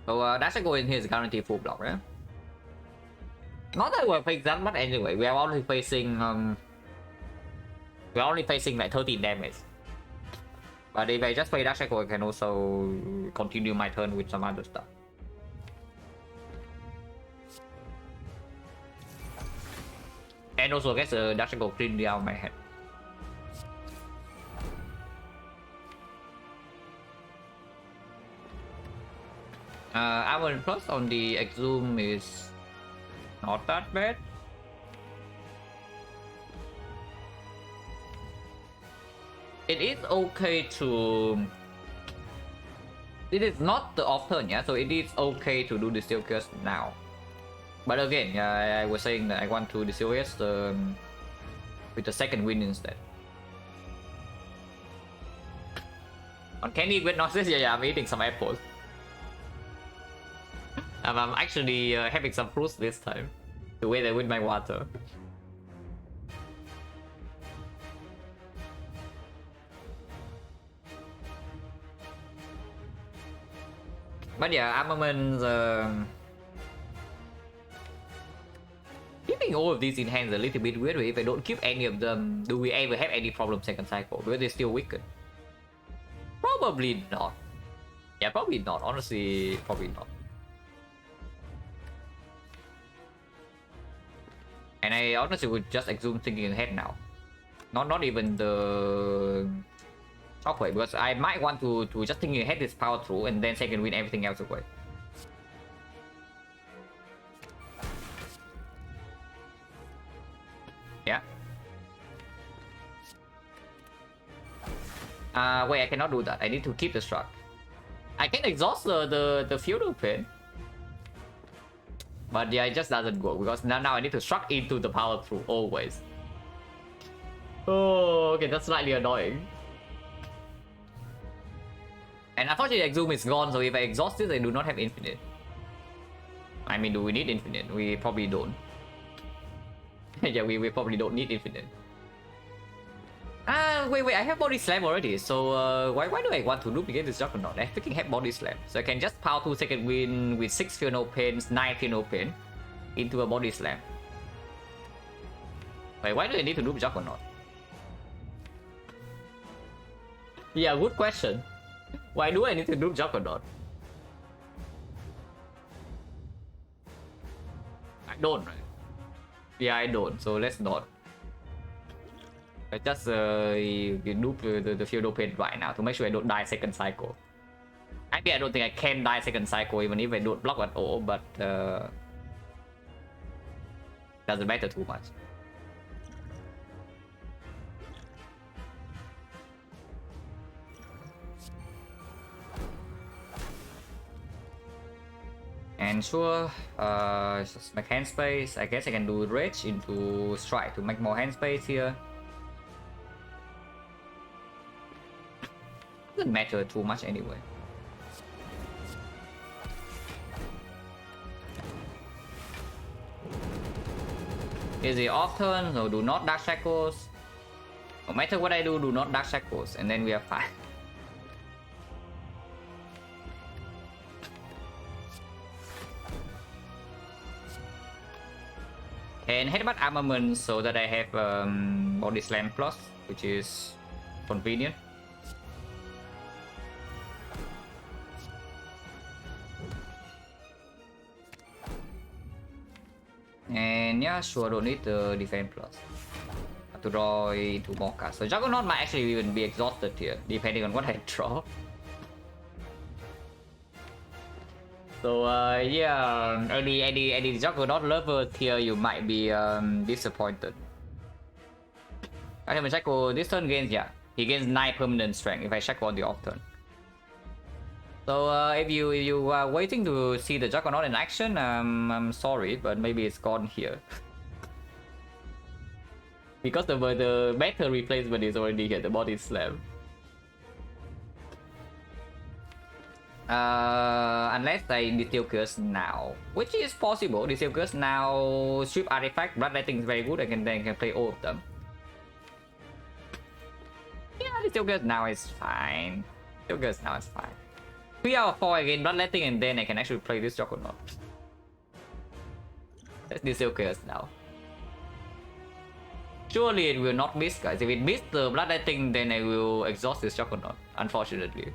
So that should go in here is guaranteed full block, right? Not that we're facing that much anyway. We are only facing like 13 damage. But if I just play Dark Shackle, I can also continue my turn with some other stuff. And also get the Dark Shackle clean down my head. Our plus on the Exhume is not that bad. It is okay to... It is not the off turn, yeah, so it is okay to do the Steel Curse now. But again, I was saying that I want to the Steel Curse with the second win instead. On Candy with Nonsense, yeah, I'm eating some apples. I'm actually having some fruits this time. The way I win my water. But yeah, armaments... keeping all of these in hand is a little bit weird. If I don't keep any of them, do we ever have any problem second cycle? Because they're still weakened. Probably not. Yeah, probably not. Honestly, probably not. And I honestly would just Exhume thinking ahead now. Not even the Shockwave, because I might want to just thinking ahead this power through and then second win everything else away. Yeah. Wait, I cannot do that. I need to keep the struck. I can exhaust the feudal pin. But yeah, it just doesn't work because now I need to struck into the power through always. Oh, okay, that's slightly annoying. And unfortunately, Exhume is gone, so if I exhaust this, I do not have infinite. I mean, do we need infinite? We probably don't. Yeah, we probably don't need infinite. Wait, I have body slam already, so why do I want to loop against this Juggernaut? I freaking have body slam, so I can just power 2 second win with 6 Funeral Pains, 9 Funeral Pain into a body slam. Wait, why do I need to loop Juggernaut? Yeah, good question. Why do I need to loop Juggernaut? I don't, right? Yeah, I don't, so let's not. I just loop the Feudal Pain right now to make sure I don't die second cycle. Actually, I don't think I can die second cycle even if I don't block at all, but doesn't matter too much. And sure, just make hand space. I guess I can do Rage into Strike to make more hand space here. Doesn't matter too much anyway. Is it off turn? No, do not Dark Shackles. No matter what I do not Dark Shackles, and then we are fine. And headbutt armament so that I have body slam plus, which is convenient. And yeah, sure, don't need the defense plus. Have to draw into more cards. So Juggernaut might actually even be exhausted here, depending on what I draw. So yeah, any Juggernaut lover here, you might be disappointed. I haven't checked this turn gains, yeah. He gains 9 permanent strength if I check on the off turn. So if you are waiting to see the Juggernaut in action, I'm sorry, but maybe it's gone here. Because the better replacement is already here, the body slam. Unless I distill curse now, which is possible. Distill curse now, strip artifact, bloodletting is very good. I can play all of them. Yeah, distill curse now is fine. Distill curse now is fine. 3 out of 4 again, bloodletting, and then I can actually play this Juggernaut. Let's distill curse now. Surely it will not miss, guys. If it missed the bloodletting, then I will exhaust this Juggernaut, unfortunately.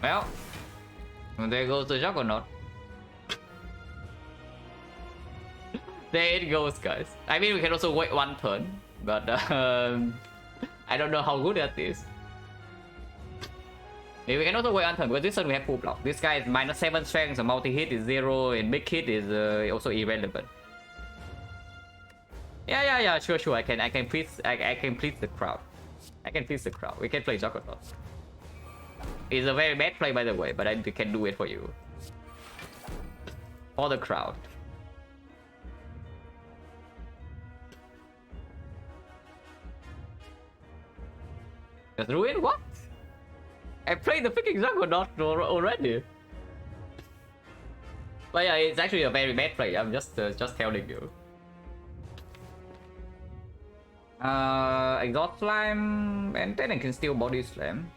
Well, there goes the Juggernaut. There it goes, guys. I mean, we can also wait 1 turn, but I don't know how good that is. Yeah, we can also wait 1 turn, because this turn we have full block. This guy is -7 strength, so multi-hit is 0, and big hit is also irrelevant. Yeah, sure. I can please the crowd. I can please the crowd. We can play Juggernaut. It's a very bad play, by the way, but I can do it for you. For the crowd. Does ruin what? I played the freaking Juggernaut already. But yeah, it's actually a very bad play. I'm just telling you. Exhaust Slam, and then I can steal Body Slam.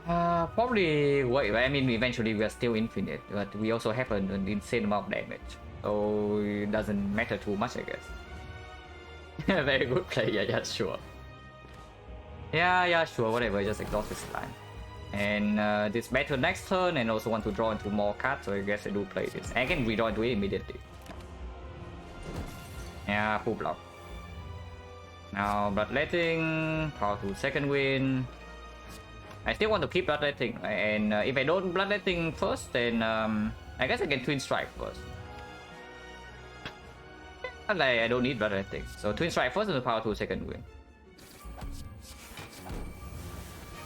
Probably wait. I mean, eventually we are still infinite, but we also have an insane amount of damage, so it doesn't matter too much, I guess. Very good play. Yeah, sure. Yeah, sure. Whatever. Just exhaust this time, and this battle next turn, and also want to draw into more cards, so I guess I do play this. I can redraw into it immediately. Yeah, full block. Now bloodletting, power to second wind. I still want to keep bloodletting, and if I don't bloodletting first, then I guess I can twin strike first. I don't need bloodletting, so twin strike first and power to second wind.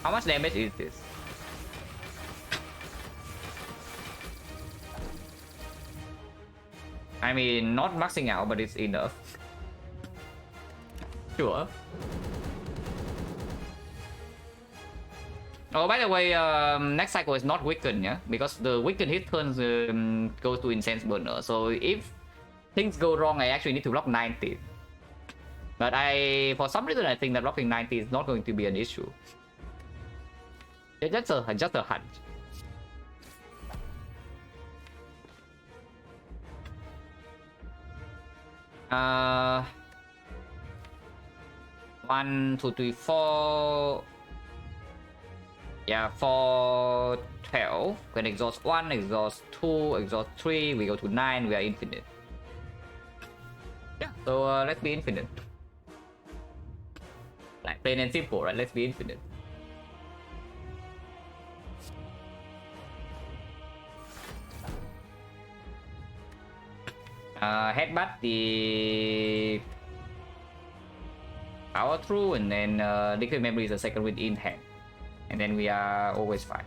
How much damage is this? I mean, not maxing out, but it's enough. Sure. Oh, by the way, next cycle is not weakened, yeah, because the weakened hit turns goes to Incense Burner. So if things go wrong, I actually need to block 90. But for some reason, I think that blocking 90 is not going to be an issue. It's just a hunch. One, two, three, four. Yeah, 4, 12. When exhaust 1, exhaust 2, exhaust 3, we go to 9, we are infinite. Yeah, so let's be infinite. Like plain and simple, right? Let's be infinite. Headbutt the power through, and then liquid memory is a second wind in hand. And then we are always fine.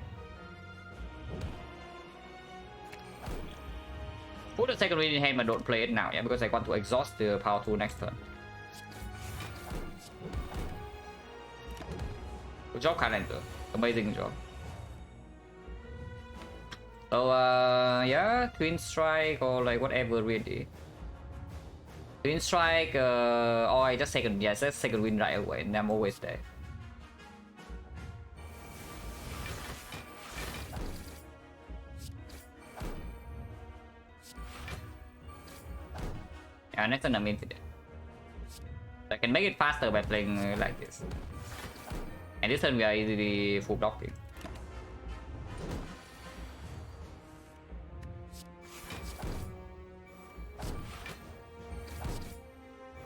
Put the second wind in hand, but don't play it now, yeah, because I want to exhaust the power tool next turn. Good job, Calendar. Amazing job. So yeah, twin strike or like whatever really. Twin strike, or I just second wind right away, and I'm always there. Yeah, next turn I'm infinite. I can make it faster by playing like this. And this turn we are easily full blocking.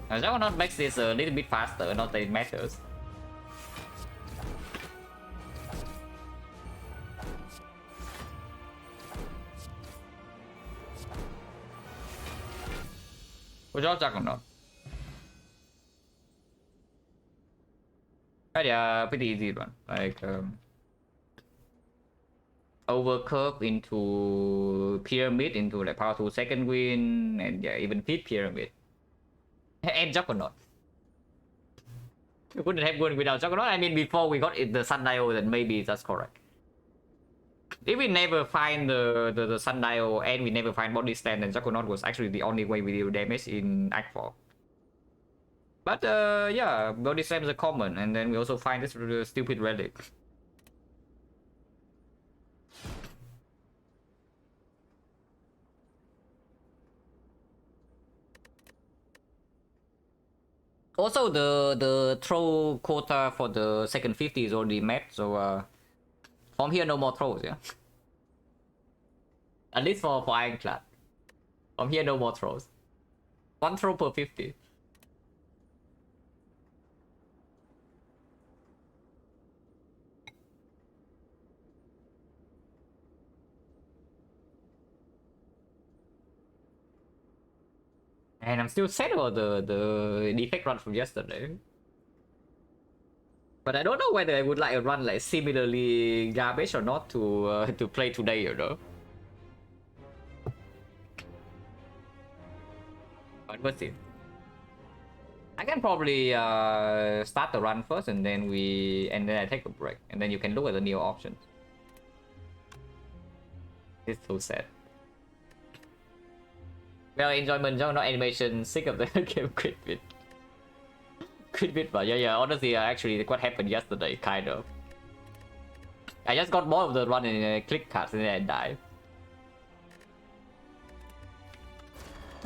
Now Juggernaut makes this a little bit faster, not that it matters. Good job, Juggernaut. But yeah, pretty easy one. Like overcurve into pyramid into like power 2 second win, and yeah, even feed pyramid. And Juggernaut. We couldn't have won without Juggernaut. I mean, before we got the Sundial, then maybe that's correct. If we never find the Sundial and we never find body stand, then Juggernaut was actually the only way we deal damage in Act 4. But yeah, body slams are common, and then we also find this stupid relic. Also, the throw quota for the second 50 is already met, so from here no more throws, yeah. At least for Ironclad. From here no more throws. One throw per 50. And I'm still sad about the defect run from yesterday. But I don't know whether I would like a run like similarly garbage or not to play today, you know. But we'll see. I can probably start the run first, and then I take a break, and then you can look at the new options. It's so sad. Well, enjoyment, not animation. Sick of the game. Quit bit, but yeah. Honestly, actually, what happened yesterday, kind of. I just got more of the run in click cards, and then I died.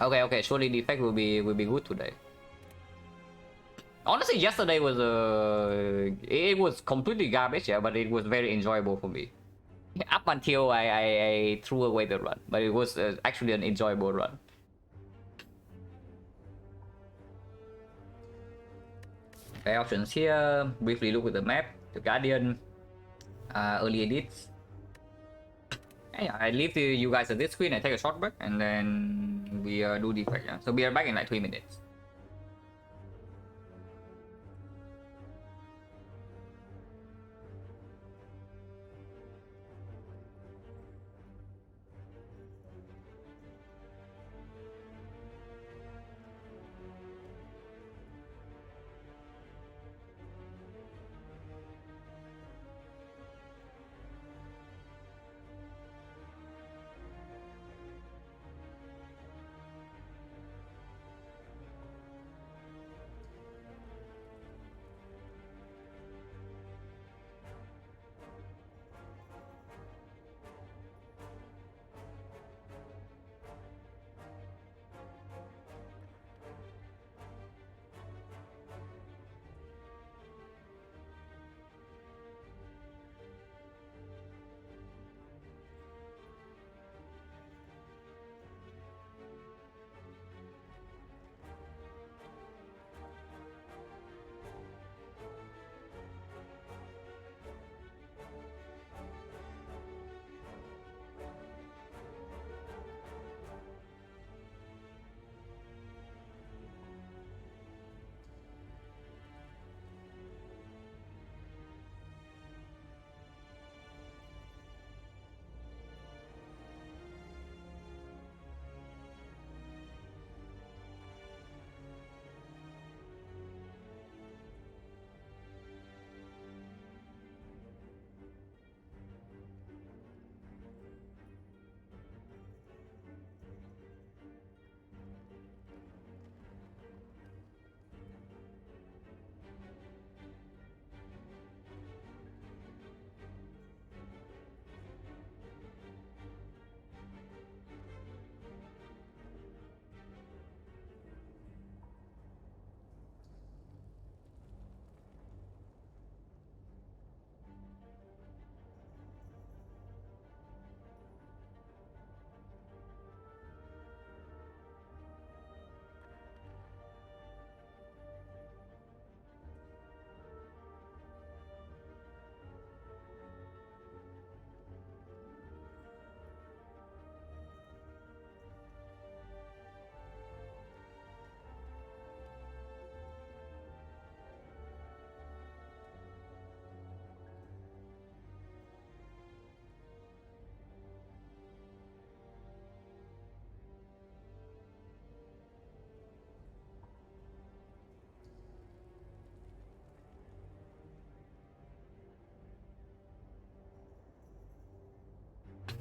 Okay. Surely the effect will be good today. Honestly, yesterday was it was completely garbage, yeah, but it was very enjoyable for me. Up until I threw away the run, but it was actually an enjoyable run. Okay, options here. Briefly look at the map, the Guardian, early edits. Yeah, I leave you guys at this screen. I take a short break, and then we do defect. Yeah? So we are back in like 3 minutes.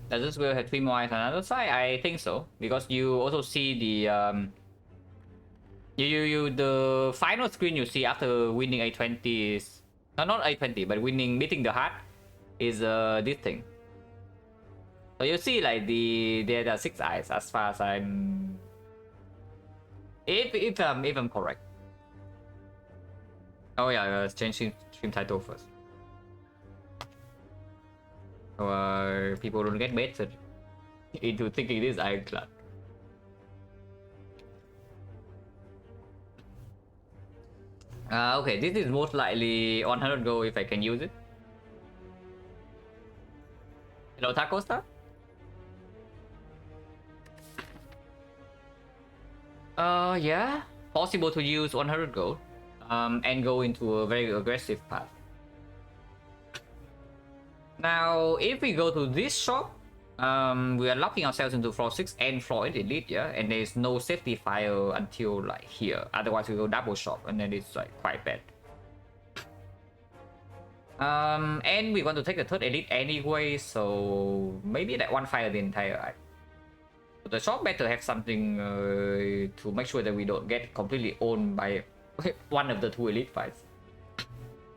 Does this will have 3 more eyes on another side? I think so, because you also see the the final screen you see after winning A20 is not A20 but beating the heart is this thing. So you see like there are 6 eyes as far as I'm if I'm correct. Oh yeah, change stream title first. So people don't get baited into thinking this Ironclad. Okay, this is most likely 100 gold if I can use it. Hello, Taco Star? Yeah, possible to use 100 gold and go into a very aggressive path. Now, if we go to this shop, we are locking ourselves into floor 6 and floor 8 elite, yeah, and there's no safety fire until like here. Otherwise, we go double shop, and then it's like quite bad. And we want to take the 3rd elite anyway, so maybe that one fire the entire eye. But the shop better have something to make sure that we don't get completely owned by one of the 2 elite fights.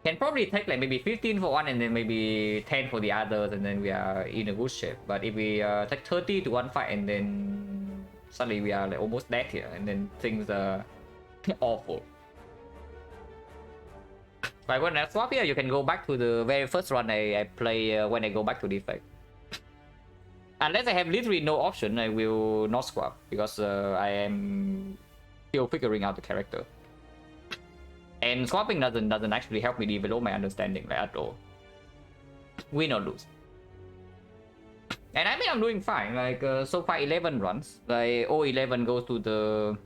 Can probably take like maybe 15 for one and then maybe 10 for the others, and then we are in a good shape. But if we take 30 to one fight and then suddenly we are like almost dead here, and then things are awful. But when I swap here, you can go back to the very first run I play when I go back to defect. Unless I have literally no option, I will not swap because I am still figuring out the character. And swapping doesn't actually help me develop my understanding like, at all. Win or lose. And I mean I'm doing fine. Like so far 11 runs. Like 011 goes to the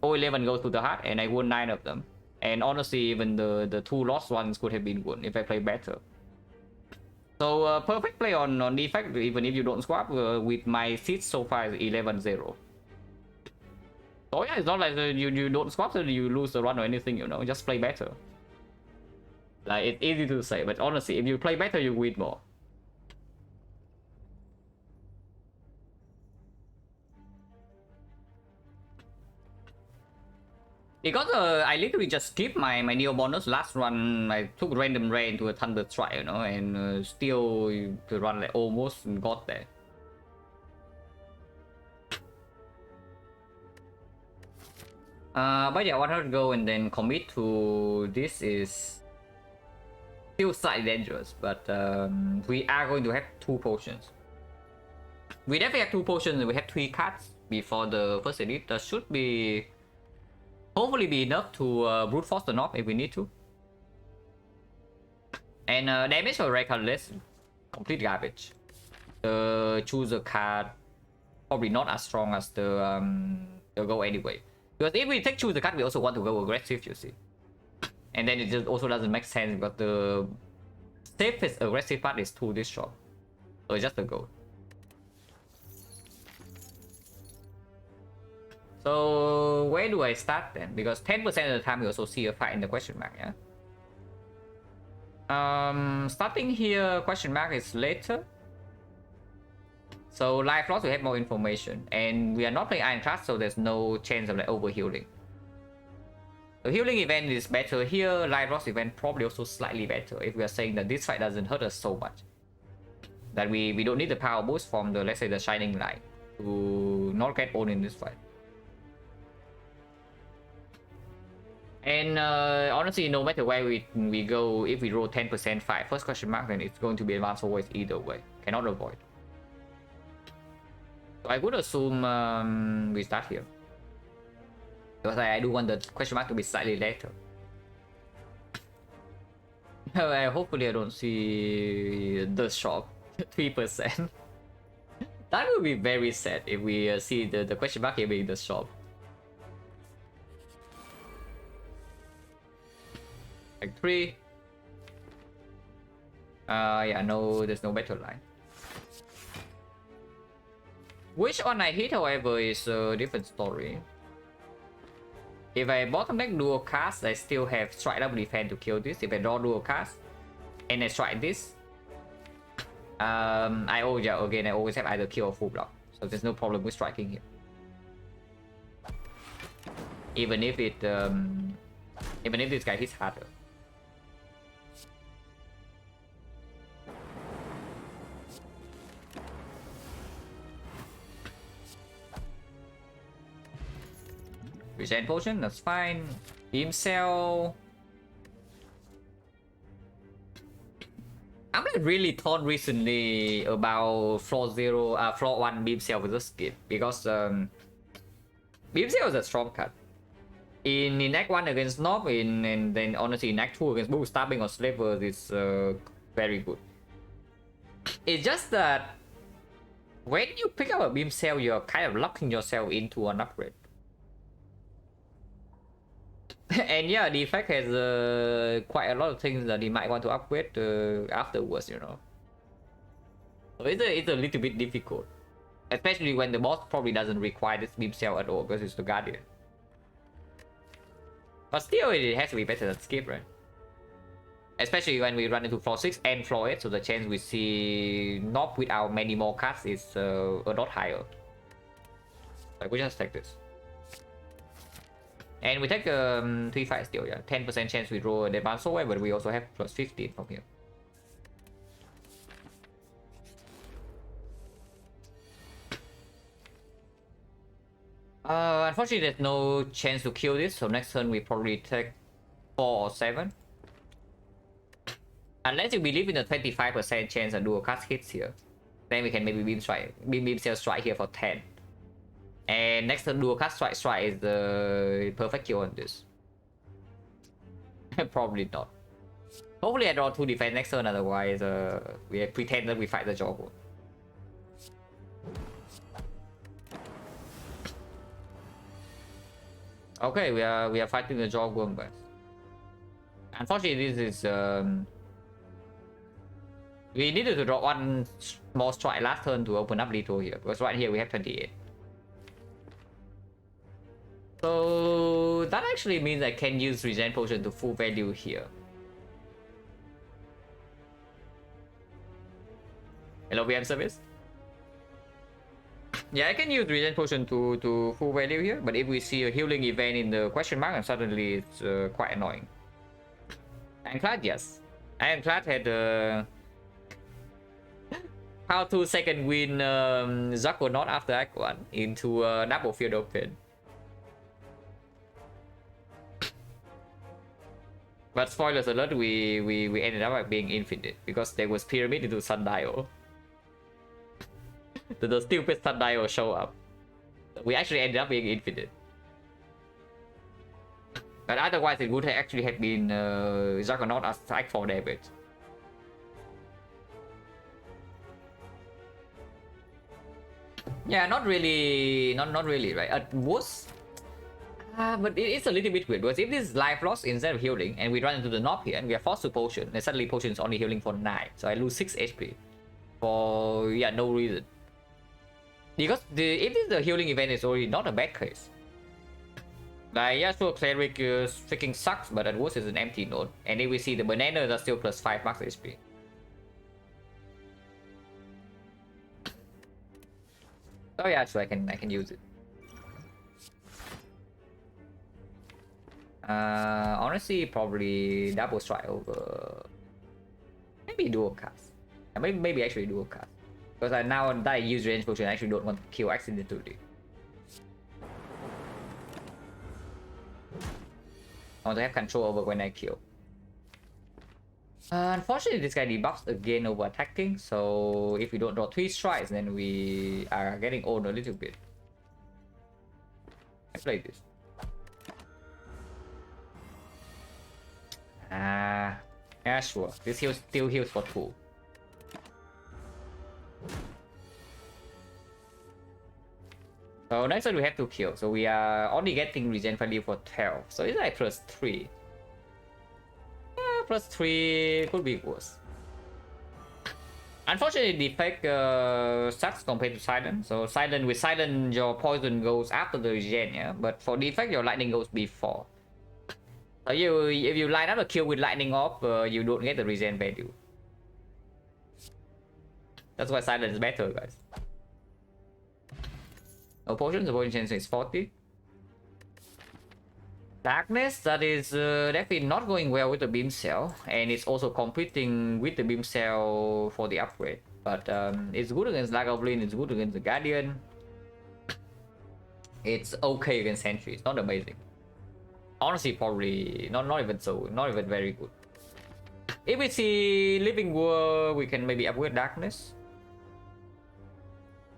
011 goes to the heart, and I won 9 of them. And honestly, even the 2 lost ones could have been won if I play better. So perfect play on defect, even if you don't swap. With my seats so far is 11-0. Oh yeah, it's not like you don't swap and you lose the run or anything, you know, just play better. Like, it's easy to say, but honestly, if you play better, you win more. Because I literally just skipped my Neo bonus last run. I took random rain to a Thunder Strike, you know, and still the run like almost got there. But yeah, 100 go and then commit to this is still slightly dangerous, but we are going to have 2 potions. We definitely have 2 potions and we have 3 cards before the first elite. That should be hopefully be enough to brute force the knob if we need to. And damage for red colorless, complete garbage. The chooser card probably not as strong as the go anyway. Because if we take chooser card, we also want to go aggressive, you see. And then it just also doesn't make sense because the safest aggressive part is to this shop. So it's just a go. So where do I start then? Because 10% of the time we also see a fight in the question mark, yeah? Starting here, question mark is later. So life loss we have more information, and we are not playing Ironclad, so there's no chance of like over healing. The healing event is better here. Life loss event probably also slightly better if we are saying that this fight doesn't hurt us so much. That we don't need the power boost from the, let's say, the Shining Light to not get owned in this fight. And honestly, no matter where we go, if we roll 10% fight, first question mark, then it's going to be advanced always either way. Cannot avoid. So I would assume we start here. Because I do want the question mark to be slightly later. Hopefully I don't see the shop 3%. That would be very sad if we see the question mark here being the shop. Like 3. Yeah, no, there's no better line. Which one I hit, however, is a different story. If I bottom deck dual cast, I still have strike double defense to kill this. If I draw dual cast and I strike this, Yeah, again, I always have either kill or full block, so there's no problem with striking here. Even if this guy hits harder. Regen potion, that's fine. Beam cell. I'm like really thought recently about floor 1 beam cell versus skip, because beam cell is a strong cut. In Act 1 against Nob, and then honestly in Act 2 against both stabbing or slavers is very good. It's just that when you pick up a beam cell, you're kind of locking yourself into an upgrade. And yeah, the effect has quite a lot of things that he might want to upgrade afterwards, you know. So it's a little bit difficult, especially when the boss probably doesn't require this beam cell at all because it's the Guardian. But still, it has to be better than skip, right? Especially when we run into floor 6 and floor 8, so the chance we see Nob without many more cards is a lot higher. Like, we just take this. And we take 3 fights still, yeah. 10% chance we draw the advanced sword, but we also have plus 15 from here. Unfortunately, there's no chance to kill this, so next turn we probably take 4 or 7. Unless you believe in the 25% chance that dual cast hits here, then we can maybe beam cell strike here for 10. And next turn dual cast strike is the perfect kill on this. Probably not. Hopefully I draw 2 defense next turn, otherwise we pretend that we fight the Jawbone. Okay, we are fighting the Jawbone, guys. Unfortunately, this is we needed to draw 1 more strike last turn to open up lethal here, because right here we have 28. So that actually means I can use regen potion to full value here. Hello, VM service. Yeah, I can use regen potion to full value here, but if we see a healing event in the question mark, and suddenly it's quite annoying. Ironclad, yes. Ironclad had how to second win XecnaR after Act 1 into double field open. But spoilers alert, we ended up being infinite because there was pyramid into sundial. the stupid sundial show up. We actually ended up being infinite. But otherwise it would actually have been XecnaR as strike for damage. Yeah, not really, not really, right? At worst, but it's a little bit weird because if this is life loss instead of healing, and we run into the knob here, and we are forced to potion, and suddenly potion is only healing for 9, so I lose 6 HP for no reason. Because if this is the healing event, it's already not a bad case. Like, yeah, sure, cleric freaking sucks, but at worst it's an empty node, and if we see the bananas are still plus 5 max HP. Oh yeah, so I can use it. Honestly, probably double strike over. Maybe dual cast. Maybe actually dual cast. Because now that I use range potion, I actually don't want to kill accidentally. I want to have control over when I kill. Unfortunately, this guy debuffs again over attacking, so if we don't draw 3 strikes, then we are getting owned a little bit. I play this. Yeah, sure. This still heals for 2. So next one we have to kill. So we are only getting regen value for 12. So it's like plus 3. Plus 3 could be worse. Unfortunately, defect sucks compared to silent. So silent, with silent your poison goes after the regen, yeah. But for defect your lightning goes before. So if you line up a kill with lightning off, you don't get the regen value. That's why silence is better, guys. No potions, the potion chance is 40. Darkness, that is definitely not going well with the beam cell, and it's also competing with the beam cell for the upgrade. But it's good against Lagavulin, it's good against the Guardian. It's okay against Sentry, it's not amazing. Honestly, probably not even so, not even very good. If we see Living World, we can maybe upgrade Darkness.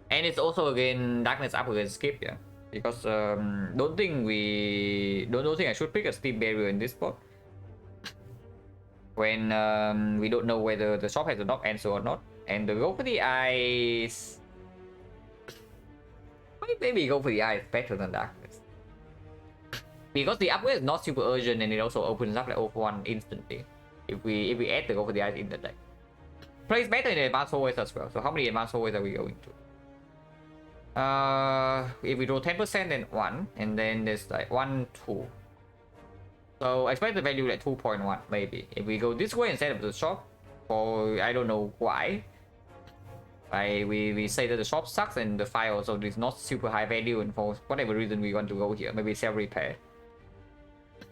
And it's also again Darkness up against Skip, yeah. Because don't think I should pick a Steam Barrier in this spot. When we don't know whether the shop has a knock answer or not. And the go for the eyes. Maybe go for the eyes better than Darkness. Because the upgrade is not super urgent and it also opens up like 0-1 instantly. If we add the go for the eyes in the deck. Plays better in the advanced hallways as well. So how many advanced hallways are we going to? If we draw 10% then 1, and then there's like 1, 2. So I expect the value like 2.1 maybe. If we go this way instead of the shop, or I don't know why. We say that the shop sucks and the file also is not super high value, and for whatever reason we want to go here. Maybe sell repair.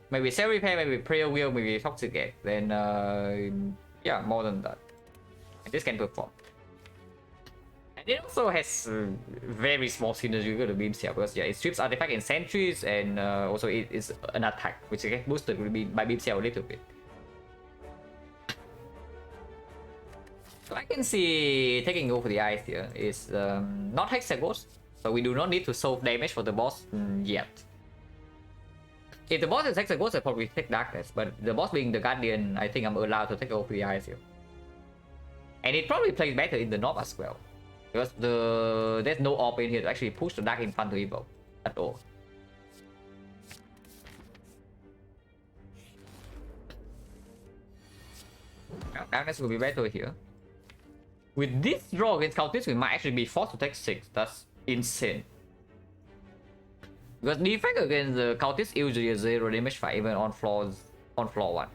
Maybe sell repair, maybe prayer wheel, maybe toxic. Then yeah, more than that. And this can perform. It also has very small synergy with the beam cell because yeah, it strips artifact and sentries, and also it is an attack which gets boosted by beam cell a little bit. So I can see taking over the eyes here is not Hexaghost, so we do not need to solve damage for the boss yet. If the boss is Hexaghost, I probably take Darkness, but the boss being the Guardian, I think I'm allowed to take over the eyes here. And it probably plays better in the North as well. Because there's no orb in here to actually push the Dark in front to evoke at all. Now, Darkness will be better here. With this draw against Cultist, we might actually be forced to take 6. That's insane. Because defect against the Cultist usually is 0 damage fight even on floor 1.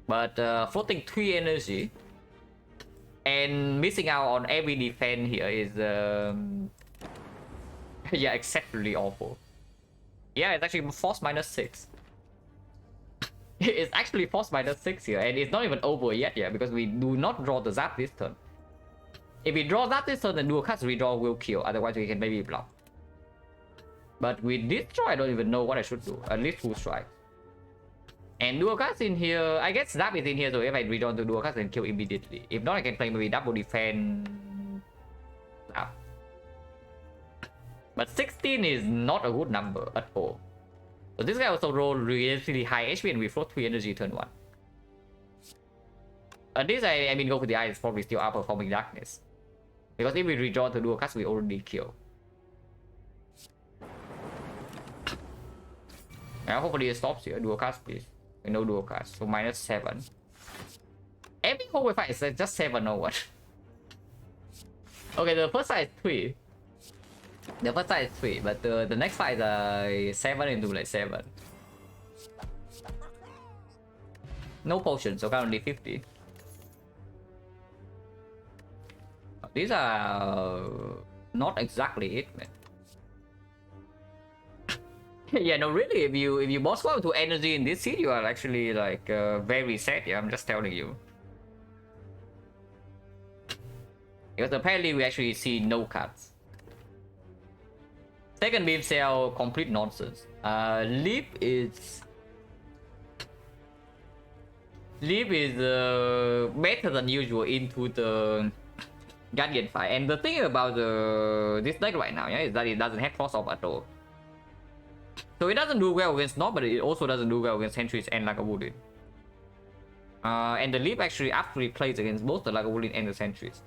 But floating 3 energy and missing out on every defense here is yeah, exceptionally awful. Yeah, it's actually force -6. It's actually force -6 here, and it's not even over yet, yeah, because we do not draw the Zap this turn. If we draw Zap this turn, then dual cast redraw will kill, otherwise we can maybe block. But with this draw, I don't even know what I should do. At least 2 strikes. And dual cast in here, I guess Zap is in here, so if I redraw to dual cast, then kill immediately. If not, I can play maybe double defense Zap. But 16 is not a good number at all. So this guy also rolled really high HP and we float 3 energy turn 1. At this, I mean, go for the eye is probably still outperforming Darkness. Because if we redraw to dual cast, we already kill. Now hopefully it stops here. Dual cast, please. No dual cast, so -7. Every whole fight is just 7 or what? Okay, the first side is 3. The first side is 3, but the next fight is 7 into like 7. No potion, so currently 50. These are not exactly it, man. Yeah, no, really, if you boss go to energy in this seed, you are actually like very sad. Yeah, I'm just telling you. Because apparently we actually see no cards. Second beam cell, complete nonsense. Leap is better than usual into the Guardian fight. And the thing about this deck right now, yeah, is that it doesn't have cross off at all. So it doesn't do well against Nob, but it also doesn't do well against Sentries and Lagavulin. And the Leap actually actually plays against both the Lagavulin and the Sentries.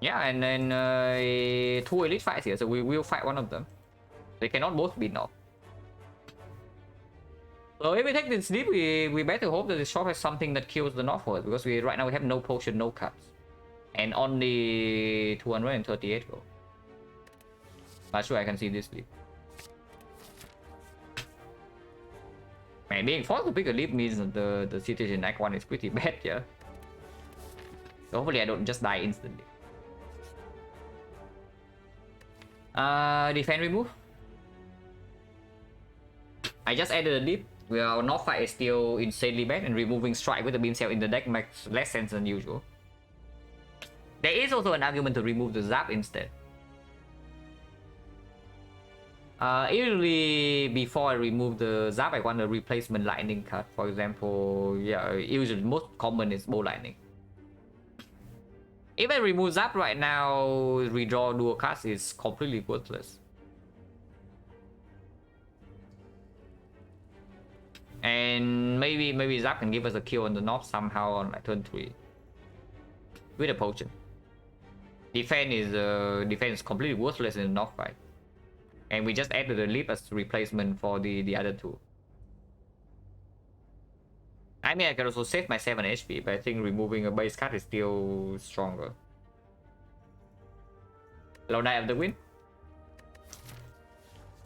Yeah, and then 2 elite fights here, so we will fight one of them. They cannot both be Nob. So if we take this Leap, we better hope that the shop has something that kills the Nob for us, because right now we have no potion, no cups. And only 238 gold. Not sure I can see this Leap. Man, being forced to pick a Leap means that the situation in Act 1 is pretty bad, yeah. So hopefully I don't just die instantly. Defend remove. I just added a dip. Our North fight is still insanely bad, and removing strike with the beam cell in the deck makes less sense than usual. There is also an argument to remove the zap instead. Usually before I remove the zap, I want a replacement lightning card. For example, yeah, usually most common is bow lightning. If I remove zap right now, redraw dual cards is completely worthless. And maybe zap can give us a kill on the north somehow on like turn 3 with a potion. Defense is completely worthless in the north fight. And we just added a leap as replacement for the other two. I mean, I can also save my 7 HP, but I think removing a base card is still stronger. Low Knight of the Wind.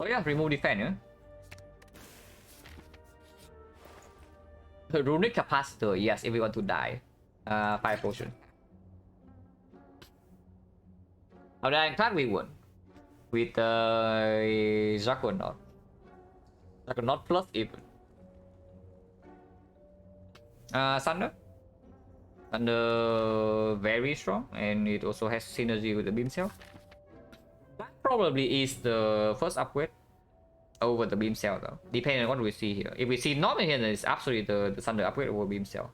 Oh yeah, remove defense, huh? Runic Capacitor, yes, if we want to die. 5 potion. How the Ironclad we won? With XecnaR. XecnaR plus even. Thunder. Thunder very strong, and it also has synergy with the beam cell. That probably is the first upgrade over the beam cell though, depending on what we see here. If we see normal here, then it's absolutely the Thunder upgrade over beam cell.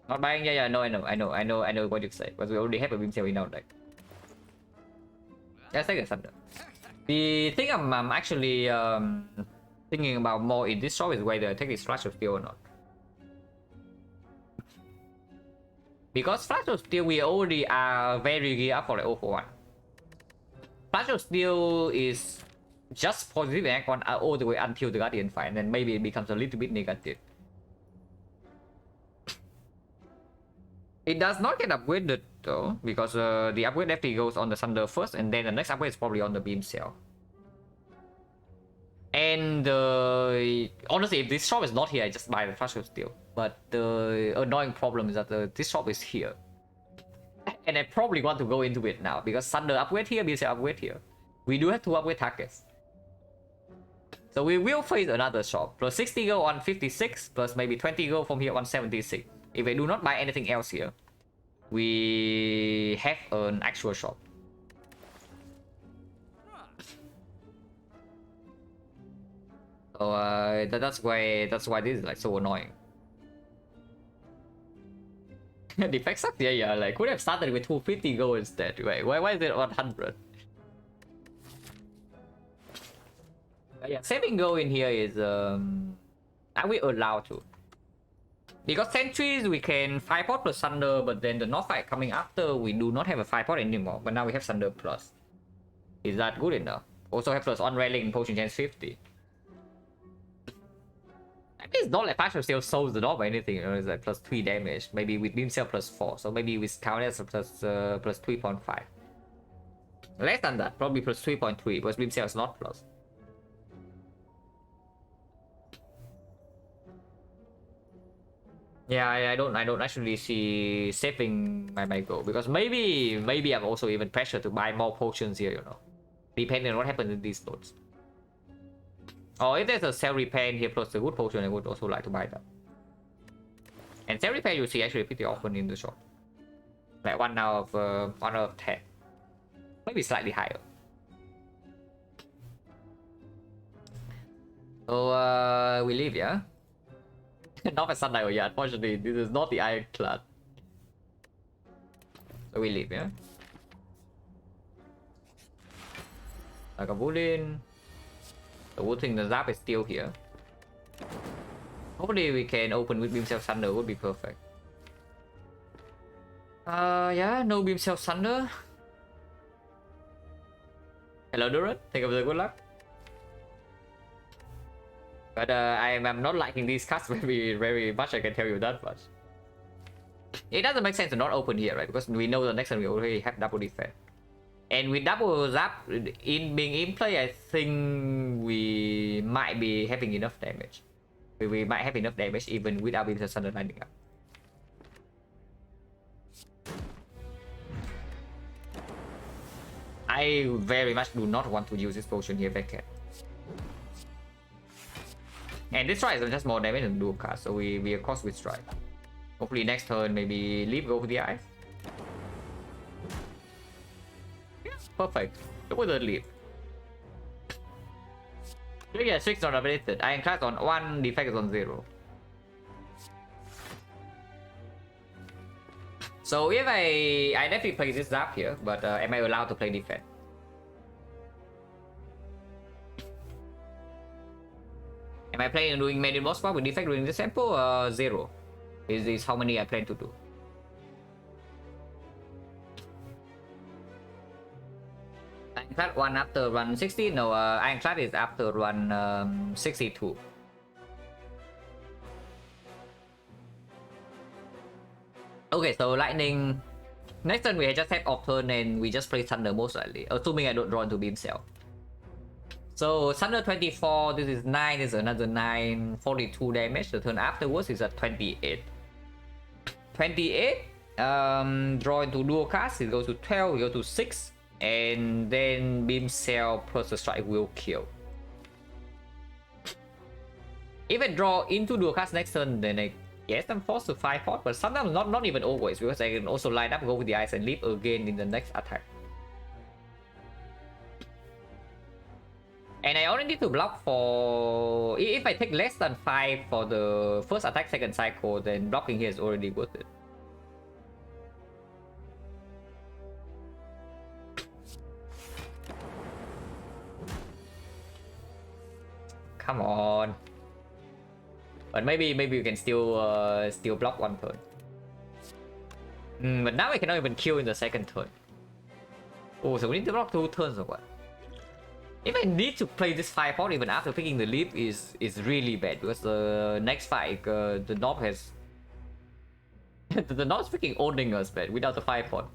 Not buying, yeah, no, I know what you say, but we already have a beam cell in our deck. Let's take a Thunder. The thing I'm actually thinking about more in this shop is whether I take this Flash of Steel or not. Because Flash of Steel, we already are very geared up for like 0-for-1. Flash of Steel is just positive act on all the way until the Guardian fight, and then maybe it becomes a little bit negative. It does not get upgraded though, because the upgrade definitely goes on the Thunder first, and then the next upgrade is probably on the beam cell. And honestly, if this shop is not here, I just buy the Flash of Steel. But the annoying problem is that this shop is here, and I probably want to go into it now because Thunder upgrade here, beam cell upgrade here. We do have 2 upgrade targets, so we will face another shop. Plus 60 go on 56, plus maybe 20 go from here on 76. If I do not buy anything else here, we have an actual shop. So that's why this is like so annoying. Defect sucks, yeah, like could have started with 250 go instead. Wait, why is it 100? Yeah, saving go in here is are we allowed to? Because sentries we can 5-pot plus Thunder, but then the North fight coming after, we do not have a 5-pot anymore, but now we have Thunder plus. Is that good enough? Also have plus on railing potion chance 50. I mean, it's not like Flash of Steel solves the North or anything, you know, it's like plus 3 damage, maybe with beam cell plus 4, so maybe we count it as plus 3.5. Less than that, probably plus 3.3, because beam cell is not plus. Yeah, I don't actually see saving my goal, because maybe I'm also even pressured to buy more potions here, you know, depending on what happens in these loads. Or if there's a cell repair here plus a good potion, I would also like to buy that. And cell repair you see actually pretty often in the shop, like 1 out of 10, maybe slightly higher. So we leave, yeah. Not a Sunlight, yeah, unfortunately, this is not the Ironclad. So we leave, yeah? Like a Wooden. The wood thing, the Zap is still here. Hopefully we can open with Beam Cell Thunder, would be perfect. Yeah, no Beam Cell Thunder. Hello Duran, thank you for the good luck. But I'm not liking these cards very much, I can tell you that much. It doesn't make sense to not open here, right? Because we know the next one we already have double defense. And with double zap being in play, I think we might be having enough damage. we might have enough damage even without being Thunder lining up. I very much do not want to use this potion here if I can. And this strike is just more damage than dual cast, so we of course with strike. Hopefully next turn maybe leave go for the eyes. Yeah, perfect. Go with the leave. Yeah, 6 not updated. Ironclad on 1, defect is on 0. So if I definitely play this zap here, but am I allowed to play defense? Am I playing doing main boss spot with defect during this sample? 0. Is how many I plan to do. Ironclad 1 after run 60? No, Ironclad is after run 62. Okay, so lightning. Next turn we just have off turn and we just play thunder most likely, assuming I don't draw into beam cell. So thunder 24, this is 9, this is another 9, 42 damage. The turn afterwards is at 28. 28, draw into dual cast, it goes to 12, we go to 6, and then beam cell plus the strike will kill. If I draw into dual cast next turn, then I guess I'm forced to 5 pot, but sometimes not even always, because I can also line up, go with the eyes and leave again in the next attack. And I only need to block for... If I take less than 5 for the first attack second cycle, then blocking here is already worth it. Come on. But maybe we can still block one turn. But now I cannot even kill in the second turn. Oh, so we need to block 2 turns or what? If I need to play this 5 pot even after picking the leap is really bad, because the next fight the knob has the knob's freaking owning us, man, without the 5 pot.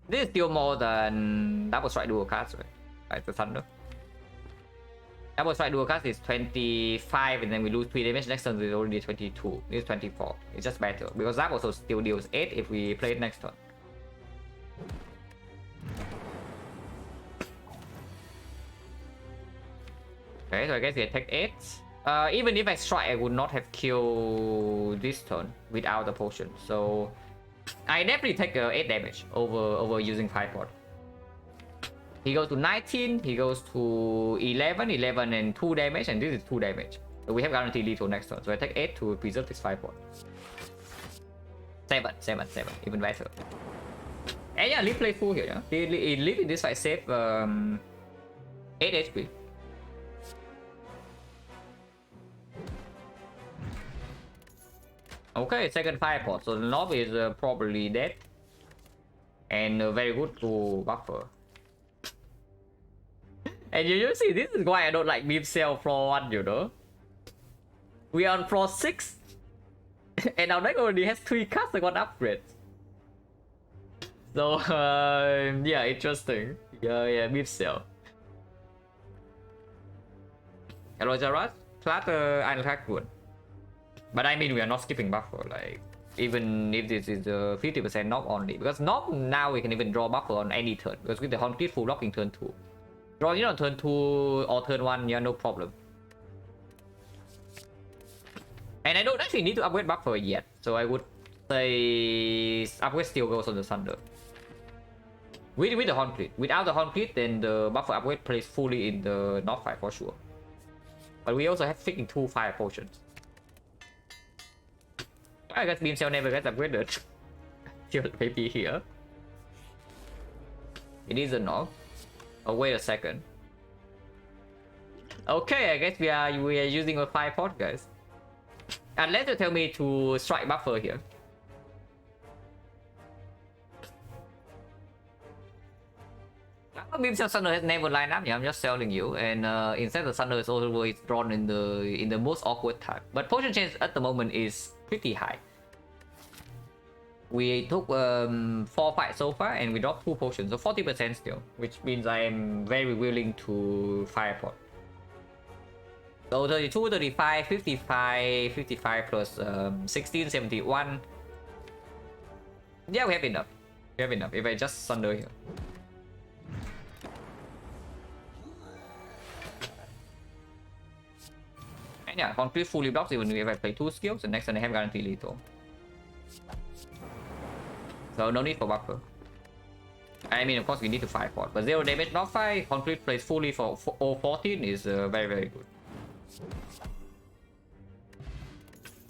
This is still more than double strike dual cast, right? Right, the thunder. Double strike dual cast is 25 and then we lose 3 damage. Next turn is already 22. This is 24. It's just better because that also still deals 8 if we play it next turn. Okay, so I guess we attack 8. Even if I strike, I would not have killed this turn without the potion. So I definitely take 8 damage over using 5 pot. He goes to 19, he goes to 11 and 2 damage, and this is 2 damage. So we have guaranteed lethal next turn. So I take 8 to preserve this 5 pot. 7, even better. And yeah, Leaf play full here, yeah. He live in this fight save 8 HP. Okay, second 5 pot. So the knob is probably dead. And very good to buffer. And you see, this is why I don't like beam cell floor 1, you know. We are on floor 6. And our deck already has 3 casts and 1 upgrade. So, yeah, interesting. Yeah, beam cell. Hello, Jarat. Flat Ironclad good. But I mean, we are not skipping buffer, like, even if this is 50% knob only. Because knob, now we can even draw buffer on any turn. Because with the complete full blocking turn 2. Drawing it on turn 2 or turn 1, yeah, no problem. And I don't actually need to upgrade buffer yet. So I would say upgrade still goes on the Thunder. With the Hornplate. Without the Hornplate, then the buffer upgrade plays fully in the North fight for sure. But we also have freaking 2 fire potions. I guess beam cell never gets upgraded. Still maybe here. It is a knob. Oh, wait a second. Okay, I guess we are using a 5 pot, guys. Unless you tell me to strike buffer here. Beam cell Thunder has never lined up. Yeah, I'm just telling you. And instead the Thunder is always drawn in the most awkward time. But potion change at the moment is pretty high. We took 4 fights so far and we dropped 2 potions, so 40% still, which means I am very willing to fire pot. So 32, 35, 55, 55 plus 16, 71. Yeah, we have enough. We have enough. If I just sunder here. And yeah, complete fully blocks even if I play 2 skills, the next turn I have guaranteed lethal. So no need for buffer. I mean, of course, we need to 5 port, but 0 damage, not 5. Complete plays fully for 14 is very, very good.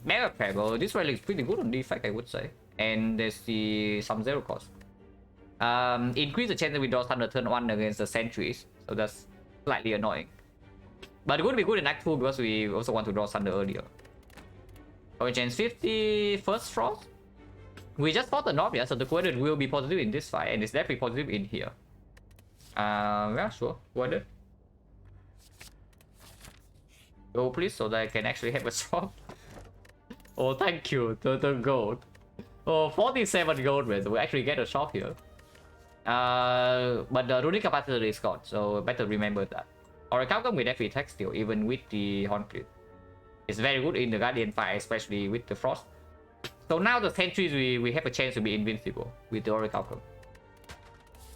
Mega Pebble, this relic is pretty good on defect, I would say. And there's some 0 cost. Increase the chance that we draw Thunder turn 1 against the sentries, so that's slightly annoying. But it would be good in Act 2 because we also want to draw Thunder earlier. Power chance 50, first frost. We just fought the North, yeah, so the coordinate will be positive in this fight, and it's definitely positive in here. Yeah, sure, coordinate. Go please, so that I can actually have a shop. Oh, thank you, total gold. Oh, 47 gold, man, so we actually get a shop here. But the runic capacitor is gone, so better remember that. Oracle with definitely attack still, even with the Horncliffe. It's very good in the Guardian fight, especially with the Frost. So now the sentries, we have a chance to be invincible with the Oracle.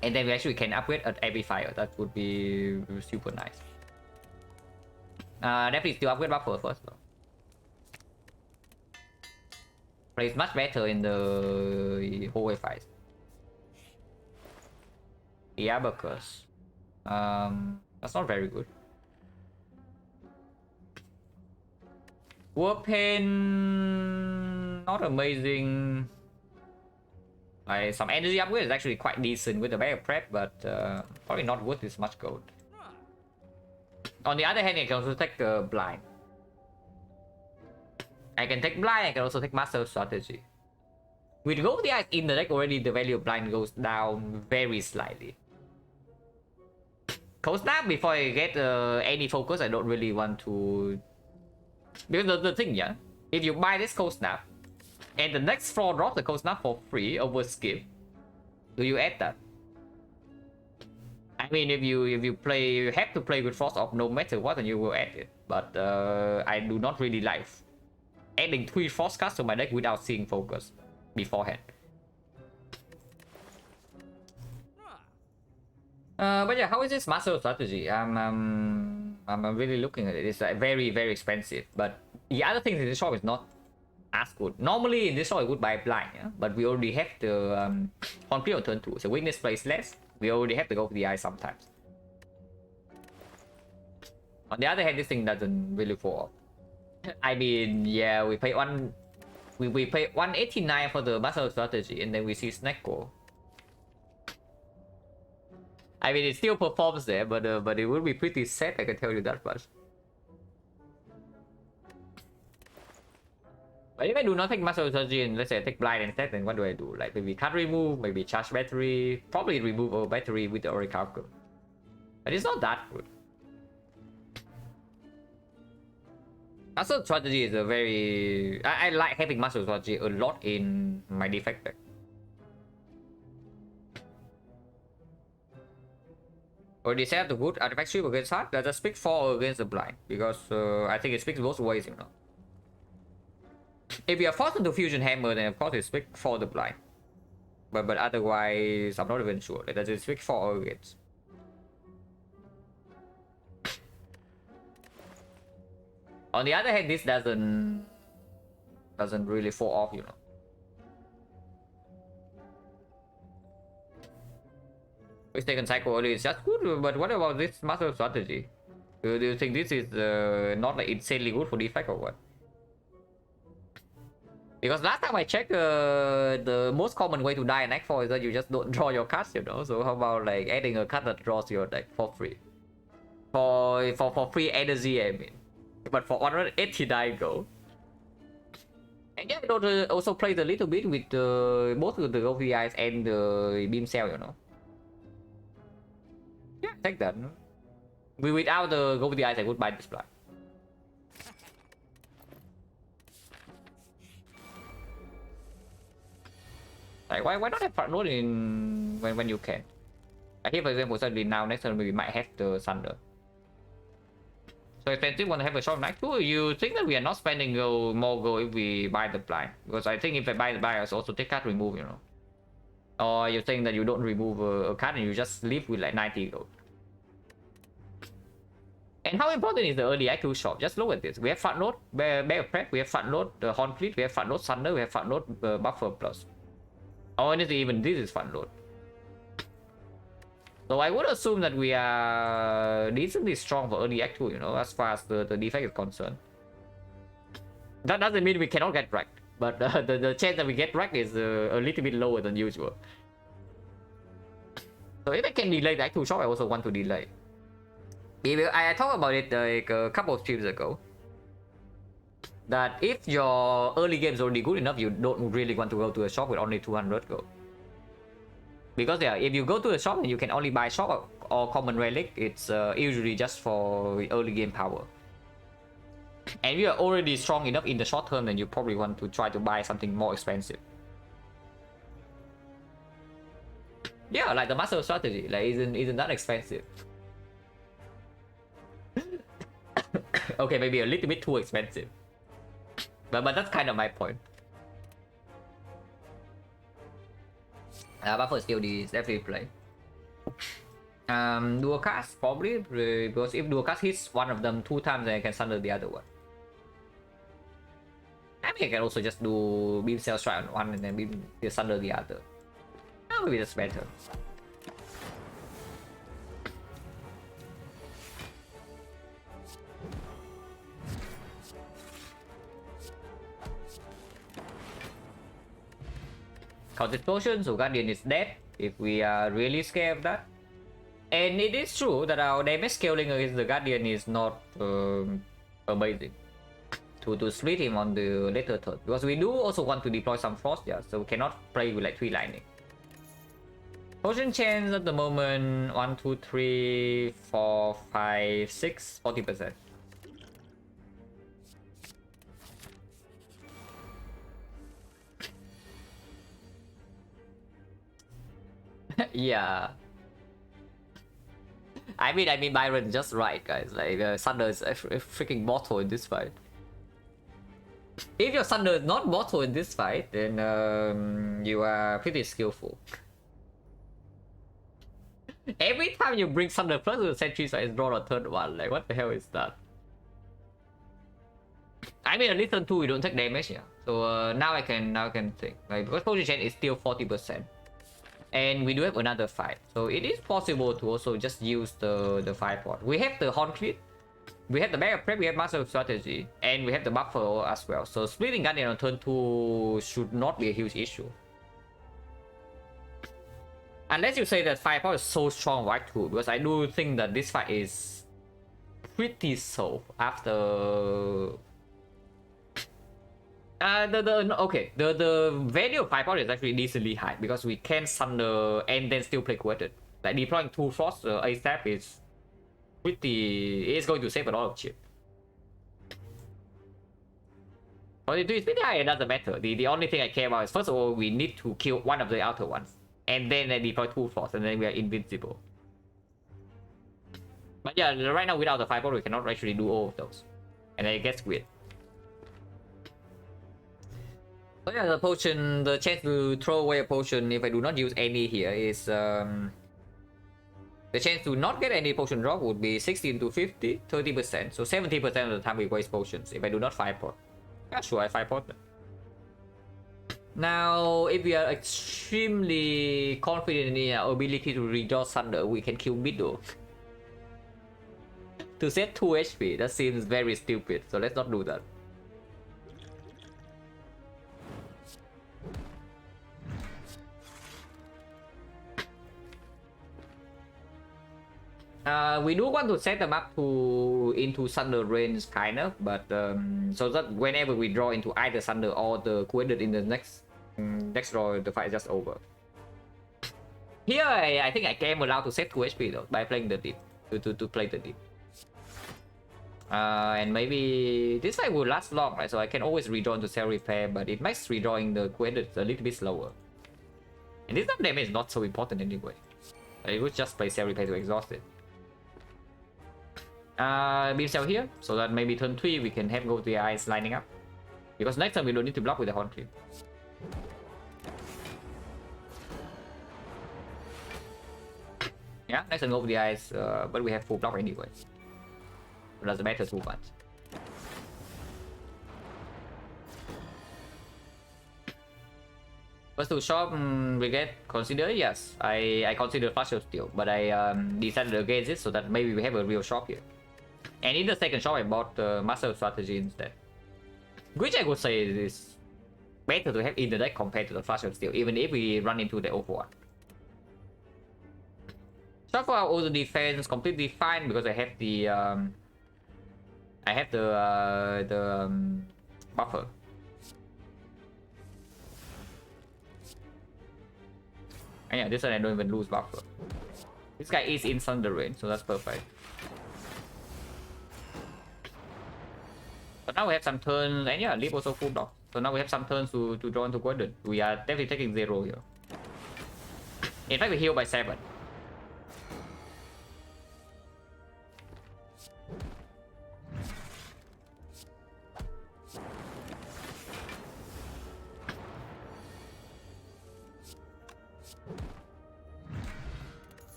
And then we actually can upgrade at every fire. That would be super nice. Definitely still upgrade buffer first though. Plays much better in the hallway fights. The Abacus. That's not very good. Warpaint, not amazing. Like some energy upgrade is actually quite decent with the bag of prep, but probably not worth this much gold. On the other hand, I can also take blind. I can take blind. I can also take master strategy. With gold the eyes in the deck already, the value of blind goes down very slightly. Cold snap before I get any focus. I don't really want to. Because the thing, yeah, if you buy this cold snap and the next floor drops the cold snap for free over skip, do you add that? I mean, if you play, you have to play with Frost Orb no matter what, and you will add it. But I do not really like adding 3 Frost cards to my deck without seeing focus beforehand. But yeah, how is this master strategy? I'm really looking at it. It's like very, very expensive. But the other things in this shop is not as good. Normally in this shop I would buy blind, yeah? But we already have the Concrete on turn 2. So weakness plays less. We already have to go for the eye sometimes. On the other hand, this thing doesn't really fall off. I mean, yeah, we pay we pay 189 for the master strategy, and then we see Snecko. I mean, it still performs there, but it will be pretty sad, I can tell you that much. But if I do not take master strategy and let's say I take blind instead, then what do I do? Like maybe card remove, maybe charge battery, probably remove a battery with the Oracle. But it's not that good. Master strategy is a very... I like having master strategy a lot in my defect deck. Already set up the good artifact sweep against hard. That just speak 4 against the blind, because I think it speaks both ways, you know. If you are forced into fusion hammer, then of course it speaks for the blind. But otherwise, I'm not even sure. Like, does it speak 4 against? On the other hand, this doesn't really fall off, you know. Second cycle early is just good, but what about this master strategy? Do you think this is not like insanely good for defect or what? Because last time I checked, the most common way to die in Act 4 is that you just don't draw your cards, you know. So how about like adding a card that draws your deck for free? For free energy, I mean. But for 189 gold. And yeah, it also plays a little bit with both the gold eyes and the beam cell, you know. Yeah, take that. Without the gold eyes, I would buy this black. Like, why not have front load in when you can? Like here, for example, suddenly now next turn we might have the Thunder. So expensive when I have a short knife too. You think that we are not spending more gold if we buy the blind? Because I think if I buy the blind, I also take card remove, you know. Or you think that you don't remove a card and you just leave with like 90 gold. And how important is the early IQ shop? Just look at this. We have front load, bear prep, we have front load, the horn fleet, we have front load thunder, we have front load buffer plus. Honestly, even this is front load. So I would assume that we are decently strong for early act 2, you know, as far as the defect is concerned. That doesn't mean we cannot get wrecked, but the chance that we get wrecked is a little bit lower than usual. So if I can delay the act 2 shop, I also want to delay. I talked about it like a couple of streams ago. That if your early game is already good enough, you don't really want to go to a shop with only 200 gold. Because yeah, if you go to a shop and you can only buy shop or common relic, it's usually just for early game power. And you are already strong enough in the short term, then you probably want to try to buy something more expensive. Yeah, like the master strategy, like isn't that expensive? Okay, maybe a little bit too expensive. But that's kind of my point. Buffer still is definitely play. Dual cast probably, because if dual cast hits one of them 2 times, then I can sunder the other one. I mean, I can also just do beam cell strike on one and then beam sunder the other. Maybe that's better. Counted potion, so Guardian is dead if we are really scared of that. And it is true that our damage scaling against the Guardian is not amazing. To split him on the later turn. Because we do also want to deploy some Frost, yeah, so we cannot play with like 3 lightning. Potion chance at the moment 1, 2, 3, 4, 5, 6, 40%. Yeah. I mean Byron just right, guys. Like Thunder is a freaking mortal in this fight. If your Thunder is not mortal in this fight, then you are pretty skillful. Every time you bring Thunder plus the sentries, I draw a third one. Like what the hell is that? I mean, at least on 2 we don't take damage, yeah. So now I can think, like, because potion chain is still 40%. And we do have another 5, so it is possible to also just use the 5 pot. We have the horn fleet, we have the bag of prep, we have master strategy, and we have the buffer as well. So splitting Guardian on turn 2 should not be a huge issue. Unless you say that 5 pot is so strong, right? Too, because I do think that this fight is pretty soft after. The value of 5 pot is actually decently high because we can Thunder and then still play Quetted. Like deploying 2 Frost ASAP is pretty. It's going to save a lot of chip. But it is pretty high, it doesn't matter. The only thing I care about is, first of all, we need to kill one of the outer ones. And then I deploy 2 Frost and then we are invincible. But yeah, right now without the 5 pot we cannot actually do all of those. And then it gets weird. So yeah, the potion, the chance to throw away a potion if I do not use any here is the chance to not get any potion drop would be 16 to 50, 30%. So 70% of the time we waste potions if I do not 5 pot. Yeah, sure, I 5 pot them. Now, if we are extremely confident in our ability to redraw Thunder, we can kill Middle. To set 2 HP, that seems very stupid, so let's not do that. We do want to set them up into Thunder range, kind of, but so that whenever we draw into either Thunder or the Quetted in the next draw, the fight is just over. Here, I think I am allowed to set 2 HP though by playing the deep to play the deep. And maybe this fight will last long, right? So I can always redraw into Cell Repair, but it makes redrawing the Quetted a little bit slower. And this damage is not so important anyway. I would just play Cell Repair to exhaust it. Beam cell here, so that maybe turn 3 we can have go to the eyes lining up. Because next time we don't need to block with the horn tree. Yeah, next time go with the eyes, but we have full block anyway. It doesn't matter too much. First to shop, we get considered. Yes, I consider flash of steel, but I decided against it so that maybe we have a real shop here. And in the second shop, I bought the master strategy instead, which I would say is better to have in the deck compared to the flash of steel, even if we run into the over one. So for our auto defense, completely fine because I have the buffer. And yeah, this one I don't even lose buffer. This guy is in Thunder Rain, so that's perfect. But now we have some turns, and yeah, Leap also full block. So now we have some turns to draw into Golden. We are definitely taking 0 here. In fact, we heal by 7.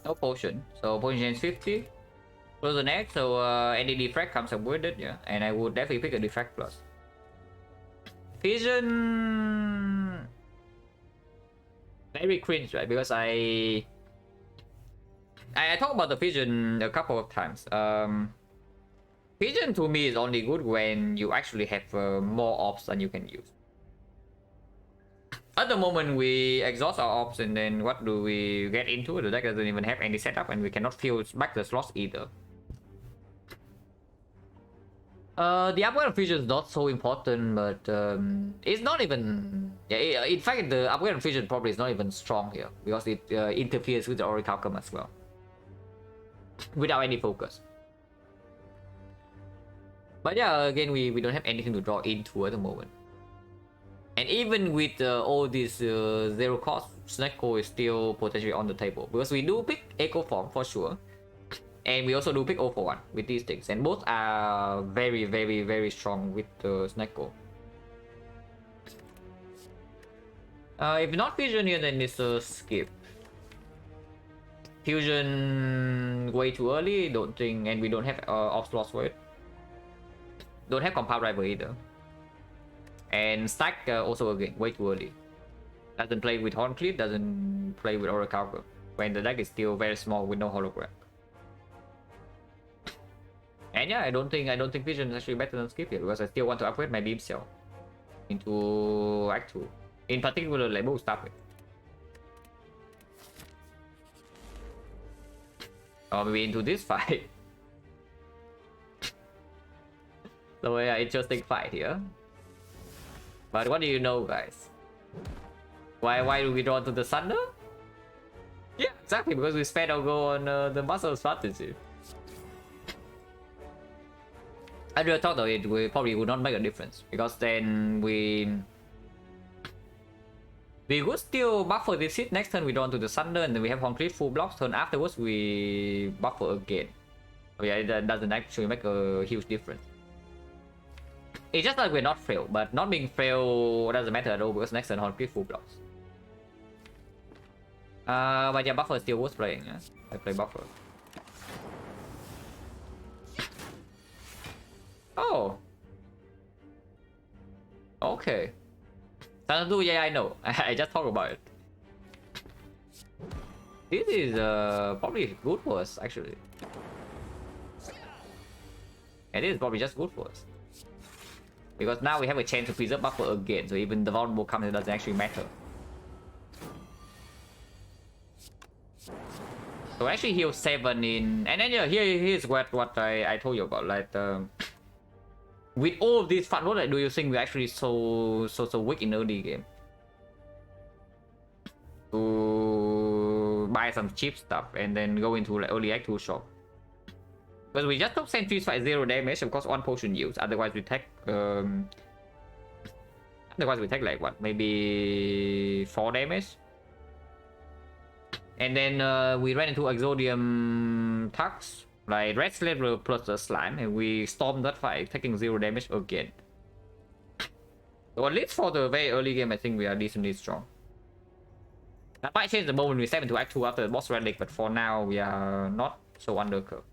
No potion, so potion is 50. Close the neck, so any defect comes up with it, yeah. And I would definitely pick a defect plus. Fission, very cringe, right? Because I talked about the fission a couple of times. Fission to me is only good when you actually have more ops than you can use. At the moment, we exhaust our ops, and then what do we get into? The deck doesn't even have any setup, and we cannot fill back the slots either. The upgrade of fusion is not so important, but it's not even. Yeah, in fact, the upgrade of fusion probably is not even strong here because it interferes with the orichalcum as well, without any focus. But yeah, again, we don't have anything to draw into at the moment. And even with all this 0 cost, XecnaR is still potentially on the table because we do pick Echo Form for sure. And we also do pick 0 for 1 with these things, and both are very, very, very strong with XecnaR. If not fusion here, then it's a skip. Fusion way too early, don't think, and we don't have off slots for it. Don't have compound rival either. And stack also again way too early. Doesn't play with Horn Clip, doesn't play with Orichalcum when the deck is still very small with no hologram. And yeah, I don't think Vision is actually better than Skip here because I still want to upgrade my Beam Cell into Act 2. In particular, Label stuff it. Or maybe into this fight. So yeah, interesting fight here. But what do you know, guys? Why do we draw to the Thunder? Yeah, exactly, because we spent our go on the muscle strategy. I really thought though it probably would not make a difference because then we would still buffer this hit. Next turn we draw to the Thunder, and then we have complete full blocks. Turn afterwards we buffer again. So yeah, that doesn't actually make a huge difference. It's just like we're not frail, but not being frail doesn't matter at all because next turn complete full blocks. But yeah, buffer is still worth playing. Yeah? I play buffer. Oh. Okay. Sanadu, yeah, I know. I just talked about it. This is probably good for us, actually. And this is probably just good for us. Because now we have a chance to preserve buffer again, so even the vulnerable comes, it doesn't actually matter. So actually heal 7 in, and then yeah, here's what I told you about, like with all of these fat, what do you think we're actually so weak in early game? To buy some cheap stuff and then go into like early Act 2 shop. Because we just took Sentries fight 0 damage, of course 1 potion use, otherwise we take like what, maybe 4 damage. And then we ran into Exodium Tux, Like red slaver plus the slime, and we storm that fight, taking 0 damage again. So at least for the very early game, I think we are decently strong. That might change the moment we step into Act 2 after the boss relic, but for now we are not so undercurve.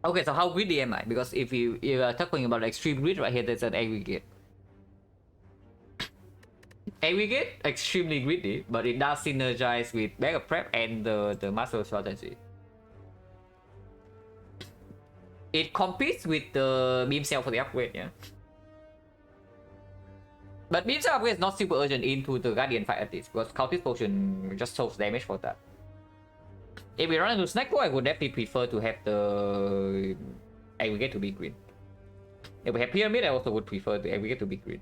Okay, so how greedy am I? Because if you are talking about extreme greed right here, there's an aggregate. Aggregate, extremely greedy, but it does synergize with backup prep and the master strategy. It competes with the beam cell for the upgrade, yeah. But beam cell upgrade is not super urgent into the Guardian fight at least, because Cultist Potion just solves damage for that. If we run into Snackball, I would definitely prefer to have the aggregate to be green. If we have Pyramid, I also would prefer the aggregate to be green.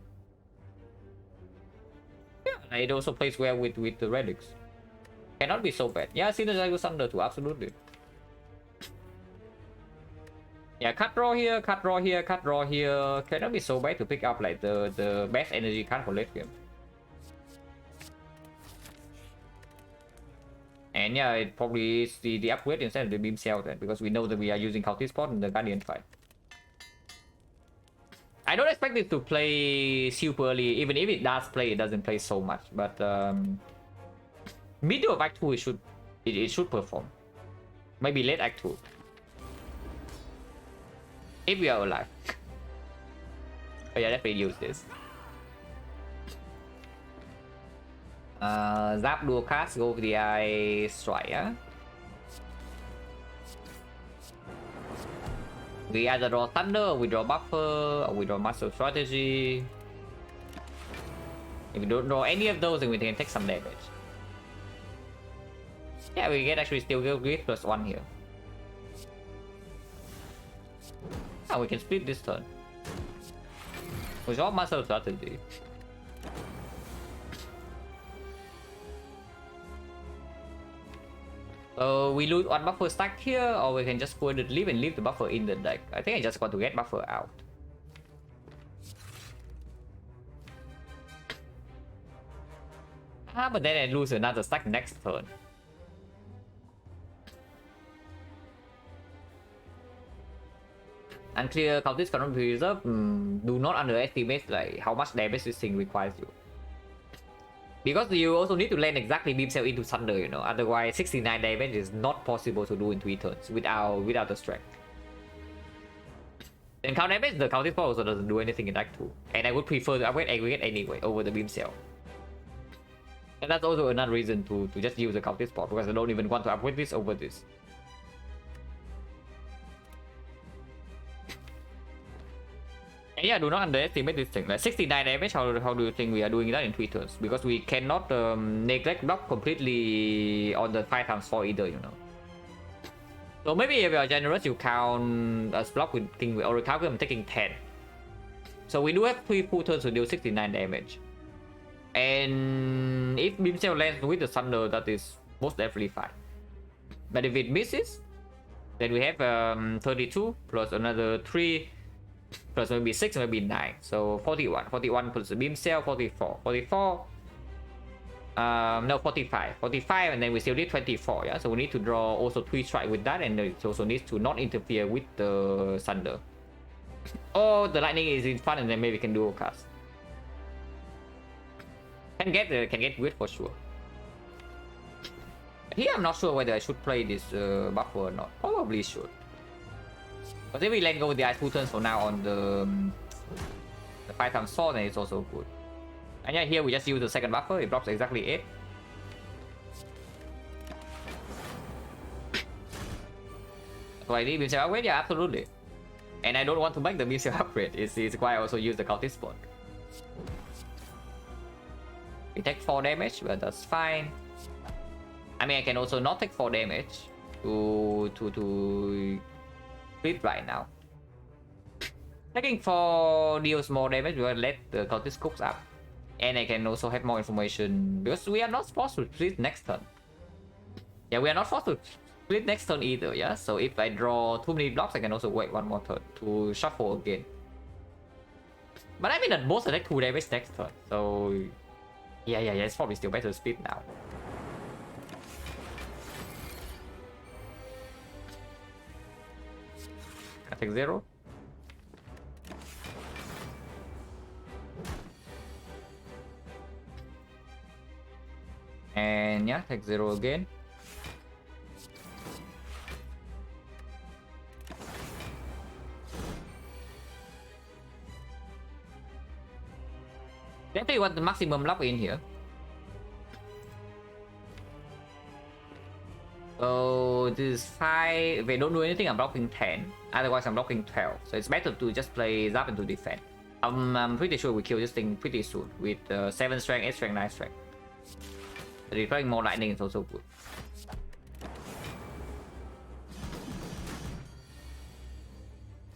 Yeah, it also plays well with the relics. Cannot be so bad. Yeah, synergize with Thunder too, absolutely. Yeah, cut draw here, cut draw here, cut draw here. Cannot be so bad to pick up like the best energy card for late game. And yeah, it probably is the upgrade instead of the beam cell then, because we know that we are using Cultist Pot in the Guardian fight. I don't expect it to play super early. Even if it does play, it doesn't play so much. But middle of Act 2, it should perform. Maybe late Act 2. If we are alive. Oh yeah, definitely use this. Zap dual cast, go with the eye strike, yeah? We either draw Thunder, or we draw Buffer, or we draw Master Strategy. If we don't draw any of those, then we can take some damage. Yeah, we get actually still go great +1 here. Ah, we can split this turn. We draw Master Strategy. We lose one buffer stack here, or we can just put it leave and leave the buffer in the deck. I think I just want to get buffer out. Ah, but then I lose another stack next turn. Unclear Cultist cannot be reserved. Do not underestimate like how much damage this thing requires you. Because you also need to land exactly beam cell into Thunder, you know. Otherwise, 69 damage is not possible to do in 3 turns without the strength. Then count damage, the Cultist Pot also doesn't do anything in Act 2. And I would prefer to upgrade aggregate anyway over the beam cell. And that's also another reason to just use the Cultist Pot, because I don't even want to upgrade this over this. And yeah, do not underestimate this thing. Like 69 damage, how do you think we are doing that in 3 turns? Because we cannot neglect block completely on the 5x4 either, you know. So maybe if you are generous, you count as block with thing, or count them taking 10. So we do have 3 full turns to deal 69 damage. And if beam cell lands with the Thunder, that is most definitely fine. But if it misses, then we have 32 plus another 3. Plus maybe 6, maybe 9. So 41. 41 plus the beam cell, 44. 44. No, 45. 45, and then we still need 24, yeah? So we need to draw also 3 strike with that, and it also needs to not interfere with the Thunder. Or the lightning is in front, and then maybe we can dual cast. Can get weird for sure. Here I'm not sure whether I should play this buffer or not. Probably should. But if we let go with the ice 2 turns for now on the 5x sword, then it's also good. And yeah, here we just use the second buffer, it drops exactly 8. So I need beam cell upgrade, yeah, absolutely. And I don't want to make the beam cell upgrade, it's why I also use the Cultist Pot. We take 4 damage, but that's fine. I mean, I can also not take 4 damage to right now. Taking 4 deals more damage, we will let the Cultist cooks up. And I can also have more information, because we are not supposed to split next turn. Yeah, we are not forced to split next turn either, yeah? So if I draw too many blocks, I can also wait 1 more turn to shuffle again. But I mean that both attack 2 damage next turn, so... Yeah, it's probably still better to split now. Attack 0. And yeah, attack 0 again. Definitely want the maximum lock in here. So this is 5. If I don't do anything, I'm blocking 10. Otherwise, I'm blocking 12. So it's better to just play Zap into defend. I'm pretty sure we kill this thing pretty soon with 7 strength, 8 strength, 9 strength. Deploying more lightning is also good.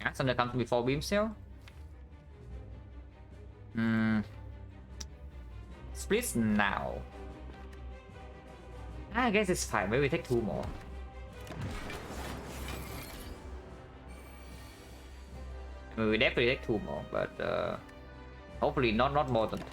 Yeah, Thunder comes before beam cell. Splits now. I guess it's fine. Maybe we take 2 more. I mean, we definitely take 2 more, but hopefully not more than 2.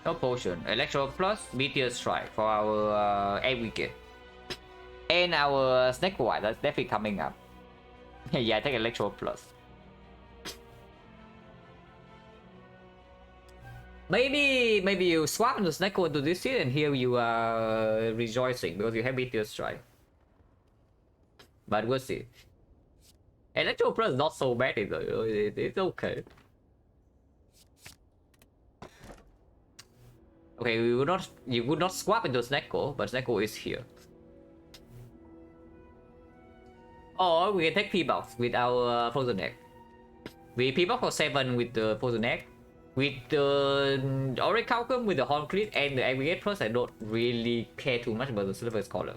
No potion. Electro plus Meteor Strike for our aggregate. And our Snake White, that's definitely coming up. Yeah, I take Electro plus. Maybe you swap into Snake into this here, and here you are rejoicing because you have Meteor Strike. But we'll see. Electro plus is not so bad either. It's okay. Okay, you would not swap into Snecko, but Snecko is here. Or we can take P-Box with our Frozen Egg. We P-Box for 7 with the Frozen Egg. With the Orichalcum, with the Horn Crit and the Aggregate Plus, I don't really care too much about the Silver Scholar.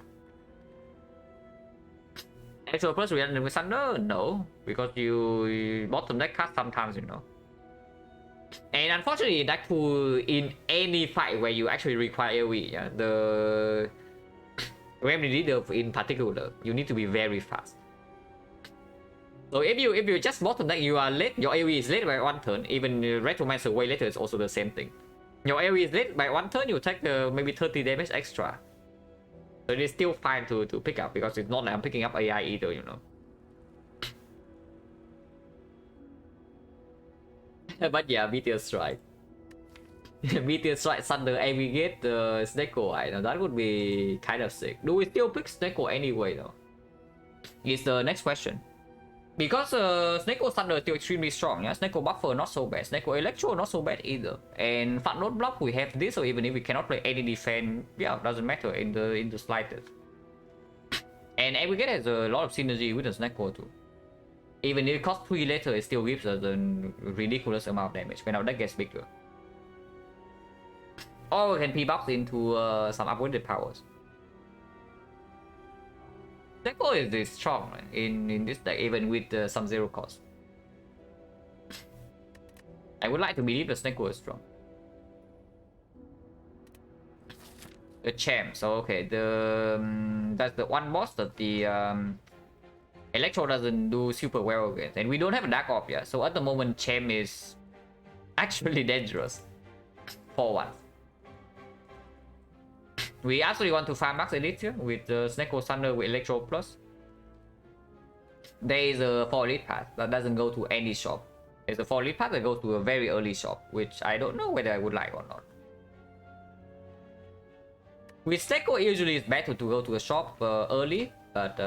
Actual plus reaction with Thunder? No, because you bottom deck cast sometimes, you know. And unfortunately, that pool in any fight where you actually require AoE, yeah, the Remedy Leader in particular, you need to be very fast. So if you just bottom deck, you are late. Your AoE is late by 1 turn. Even Retromancer way later is also the same thing. Your AoE is late by 1 turn, you take maybe 30 damage extra. So it is still fine to pick up because it's not like I'm picking up AI either, you know. But yeah, Meteor Strike. Meteor Strike, Thunder, Aggregate, Snecko, I know that would be kind of sick. Do we still pick Snecko anyway though? Is the next question. Because Snecko Thunder is still extremely strong, yeah. Snecko Buffer not so bad. Snecko Electro not so bad either. And Fat Note Block we have this, so even if we cannot play any defense, yeah, doesn't matter in the slightest. And Aggregate has a lot of synergy with the Snecko too. Even if it costs 3 later, it still gives us a ridiculous amount of damage when our deck gets bigger. Or we can P-Box into some upgraded powers. Snecko is strong in this deck, even with some 0 cost. I would like to believe the Snecko is strong. The champ, so okay, that's the one boss that the Electro doesn't do super well against, and we don't have a Dark Orb yet, so at the moment champ is actually dangerous for once. We actually want to farm Max Elite here with the Snecko Thunder with Electro Plus. There is a 4 Elite path that doesn't go to any shop. There's a 4 Elite path that goes to a very early shop, which I don't know whether I would like or not. With Snecko, usually it's better to go to a shop early, but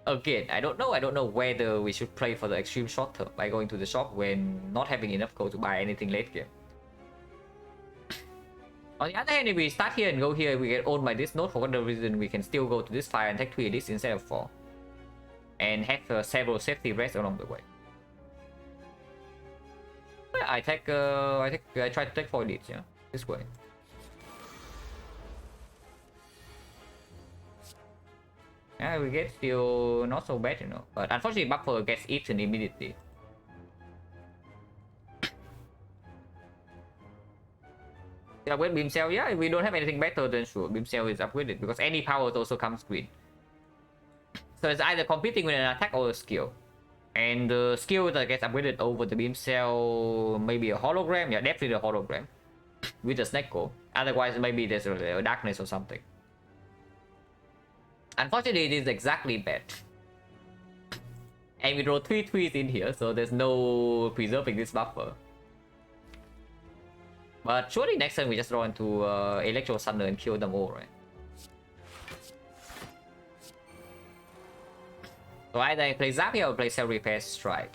again, I don't know whether we should play for the extreme short term by going to the shop when not having enough gold to buy anything late game. On the other hand, if we start here and go here, we get owned by this node for whatever reason, we can still go to this fire and take 3 edits instead of 4. And have several safety rests along the way. I try to take 4 edits, yeah, this way. Yeah, we get still not so bad, you know. But unfortunately, buffer gets eaten immediately. Upgrade beam cell, yeah, if we don't have anything better, then sure, beam cell is upgraded because any power also comes green. So it's either competing with an attack or a skill. And the skill that gets upgraded over the beam cell, maybe a hologram. Yeah, definitely a hologram with the XecnaR. Otherwise, maybe there's a darkness or something. Unfortunately, it is exactly bad. And we draw 3 trees in here, so there's no preserving this buffer. But surely next turn we just draw into Electro Thunder and kill them all, right? So either I play Zappy or play Cell Repair Strike.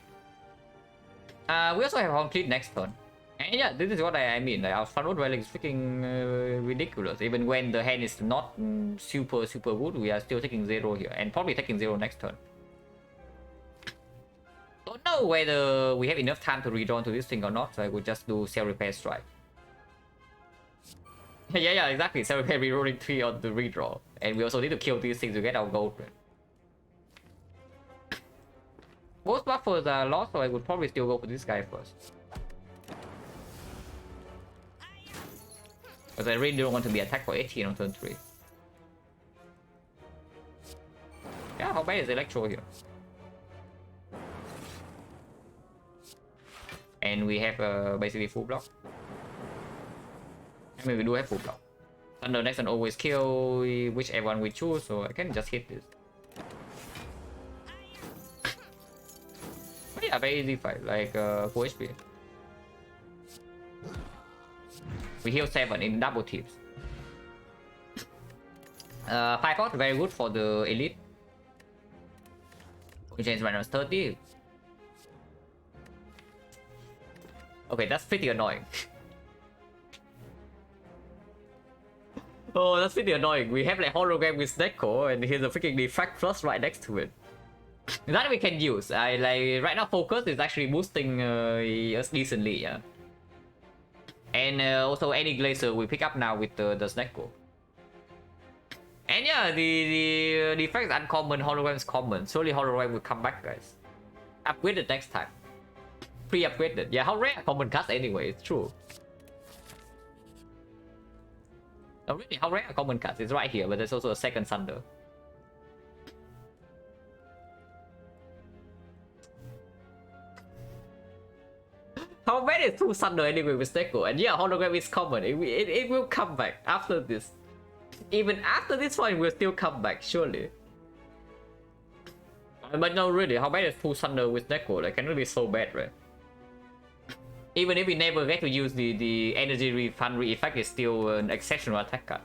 We also have Complete next turn. And yeah, this is what I mean. Like, our front row relic is freaking ridiculous. Even when the hand is not super good, we are still taking 0 here. And probably taking 0 next turn. Don't know whether we have enough time to redraw into this thing or not, so I would just do Cell Repair Strike. yeah, exactly. Cell Repair rerolling 3 on the redraw. And we also need to kill these things to get our gold. Most buffers are lost, so I would probably still go for this guy first. Because I really don't want to be attacked for 18 on turn 3. Yeah, how bad is Electro here? And we have basically full block. I mean, we do have full block. Thunder next and always kill whichever one we choose, so I can just hit this. But yeah, very easy fight, like 4 HP. We heal 7 in double tips. 5 out, very good for the elite. We change minus 30. Okay, that's pretty annoying. Oh, that's pretty annoying. We have like hologram with XecnaR and here's a freaking defect plus right next to it. That we can use. I like right now focus is actually boosting us decently, yeah. And also any glacier we pick up now with the XecnaR. And yeah, the defect is uncommon, hologram is common. Surely hologram will come back, guys. Upgraded next time. Pre-upgraded. Yeah, how rare common cards anyway, it's true. Oh really, how rare common cards? It's right here, but there's also a second Thunder. How bad is 2 Thunder anyway with XecnaR? And yeah, hologram is common. It will come back after this. Even after this point, will still come back, surely. But no, really, how bad is 2 Thunder with XecnaR? Like, cannot be so bad, right? Even if we never get to use the energy refund effect, is still an exceptional attack card.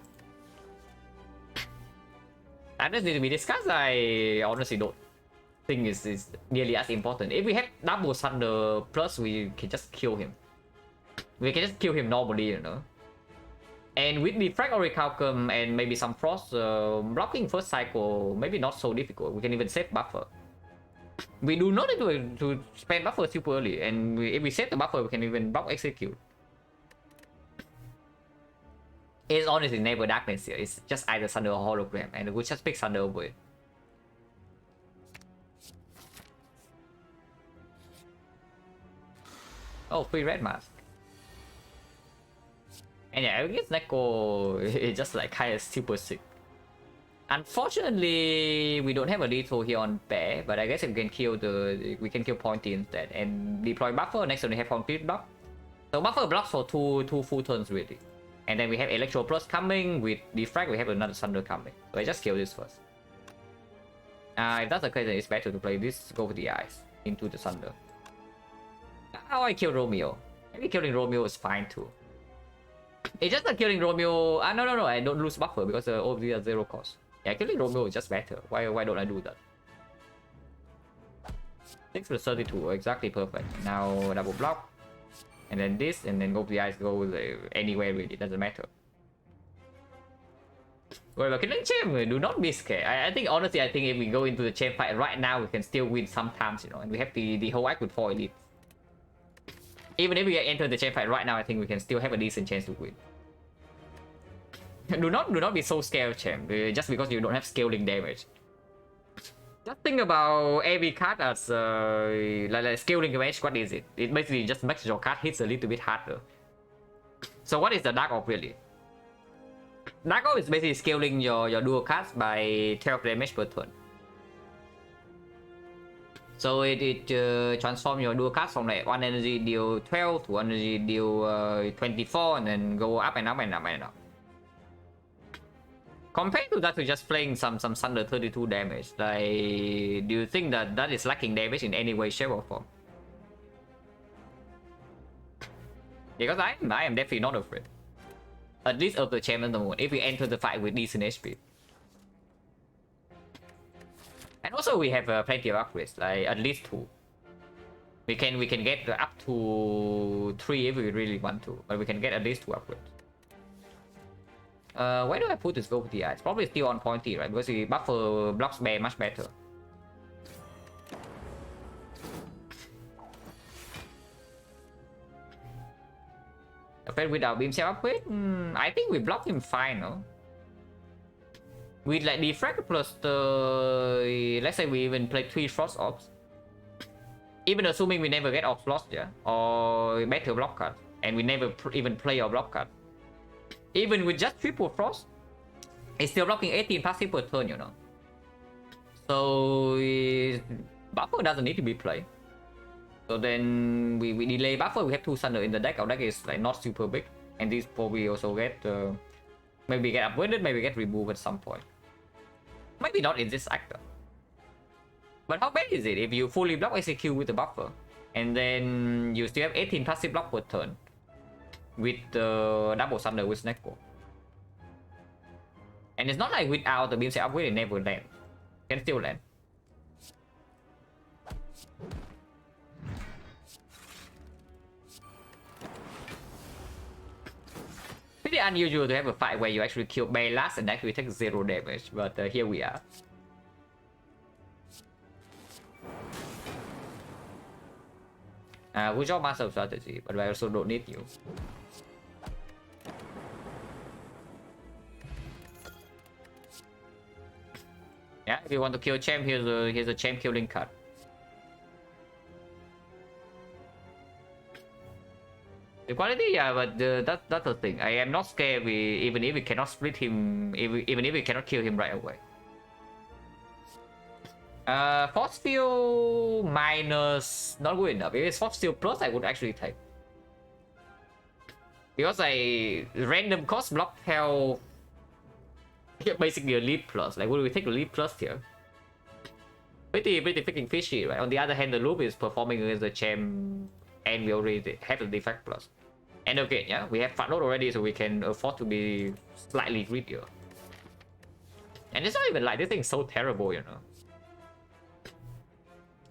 That doesn't need to be discussed. I honestly don't think is nearly as important. If we have double Thunder plus, we can just kill him. We can just kill him normally, you know. And with the Frag Orichalcum and maybe some Frost, blocking first cycle maybe not so difficult. We can even save buffer. We do not need to spend buffer super early, and if we save the buffer, we can even block execute. It's honestly never darkness here. It's just either Thunder or hologram, and we just pick Thunder over it. Oh, free red mask. And yeah, I guess XecnaR is just like kind of super sick. Unfortunately, we don't have a lethal here on bear, but I guess we can kill Pointy instead and deploy buffer. Next turn we have complete block. So buffer blocks for two full turns really. And then we have Electro Plus coming with defrag. We have another Thunder coming. So I just kill this first. If that's the case, then it's better to play this. Go with the eyes into the Thunder. How I kill Romeo? Maybe killing Romeo is fine too. It's just that killing Romeo. No, I don't lose buffer because all of these are 0 cost. Yeah, killing Romeo is just better. Why don't I do that? 6 plus 32, exactly perfect. Now double block, and then this, and then go to the eyes, go anywhere really, doesn't matter. Well, killing Champ, do not be scared. I think honestly, I think if we go into the Champ fight right now, we can still win sometimes, you know, and we have the whole act with 4 elites. Even if we enter the Champ fight right now, I think we can still have a decent chance to win. Do not be so scared of Champ, just because you don't have scaling damage. Just think about every card as like scaling damage. What is it? It basically just makes your card hits a little bit harder. So what is the Dark Orb really? Dark Orb is basically scaling your dual cards by 12 damage per turn. So it transforms your dual cast from like 1 energy deal 12 to 1 energy deal 24 and then go up and up and up and up. Compared to that to just playing some Thunder 32 damage, like, do you think that that is lacking damage in any way, shape or form? Because I am definitely not afraid. At least of the champ at the moment, if we enter the fight with decent HP. And also we have plenty of upgrades, like at least 2. We can get up to 3 if we really want to, but we can get at least 2 upgrades. Where do I put this Velvety Eye? It's probably still on pointy, right? Because the buffer blocks bear much better. But with our beam cell upgrade, I think we block him fine, no? With like defect plus the, let's say we even play 3 frost orbs. Even assuming we never get off lost, yeah, or better block card, and we never even play our block card. Even with just triple frost, it's still blocking 18 passive per turn, you know. So buffer doesn't need to be played. So then we delay buffer. We have 2 Thunder in the deck. Our deck is like not super big, and this probably also get maybe get upgraded, maybe get removed at some point. Maybe not in this actor. But how bad is it if you fully block execute with the buffer, and then you still have 18 passive block per turn with the double Thunder with Snecko? And it's not like without the beam set upgrade it never land. Can still land. Pretty unusual to have a fight where you actually kill Bay last and actually take 0 damage, but here we are. Good job, Master of Strategy, but I also don't need you. Yeah, if you want to kill champ, here's a champ killing card. The quality, yeah, but that's the thing. I am not scared even if we cannot split him, even if we cannot kill him right away. Force Field minus not good enough. If it's Force Field plus, I would actually take. Because I random cost block hell basically a lead plus. Like, would we take a lead plus here? Pretty freaking fishy, right? On the other hand, the loop is performing against the champ, and we already have the defect plus. And again, yeah, we have fat load already, so we can afford to be slightly greedier. And it's not even like this thing's so terrible, you know.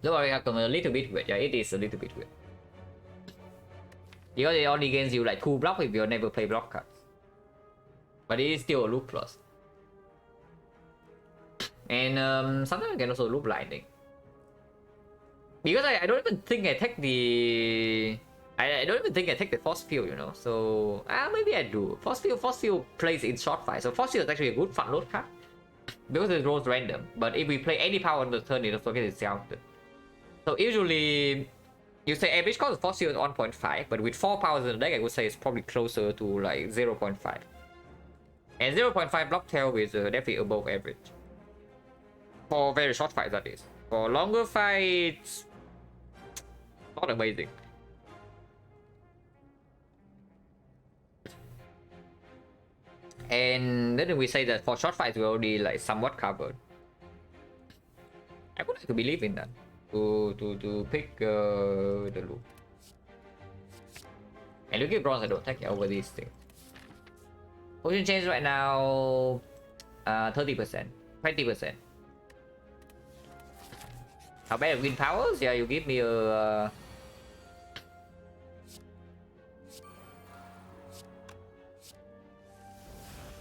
Don't worry, I'm a little bit weird. Yeah, it is a little bit weird. Because it only gains you like 2 blocks if you never play block cards. But it is still a loop plus. And sometimes I can also loop lightning. Because I don't even think I take the... I don't even think I take the force field, you know. So maybe I do. Force field plays in short fight. So force field is actually a good fun load card. Because it rolls random. But if we play any power on the turn, it also gets counted. So usually, you say average cost of force field is 1.5, but with 4 powers in the deck, I would say it's probably closer to like 0.5. And 0.5 block tail is definitely above average. For very short fights, that is. For longer fights, not amazing. And then we say that for short fights, we're already like somewhat covered. I would like to believe in that. To pick the loop. And look at bronze, I don't take over these things. Potion change right now 30%, 20%. How bad wind powers? Yeah, you give me a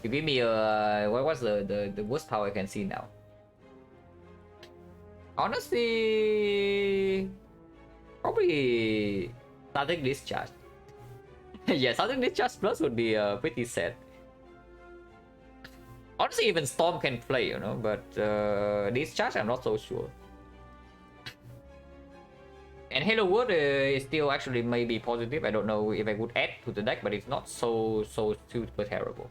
you give me a what's the worst power I can see now? Honestly, probably Static Discharge. Yeah, Static Discharge plus would be pretty sad. Honestly, even Storm can play, you know, but Discharge I'm not so sure. And Halo Word is still actually maybe positive. I don't know if I would add to the deck, but it's not so super terrible.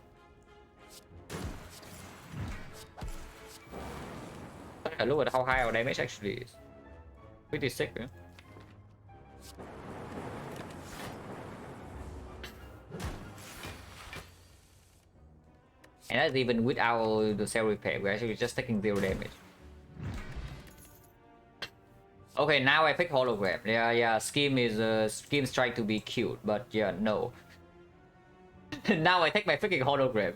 Look at how high our damage actually is. Pretty sick, yeah? And that's even without the cell repair, we're actually just taking 0 damage. Okay, now I pick hologram. Yeah, Scheme's trying to be cute, but yeah, no. Now I take my freaking hologram.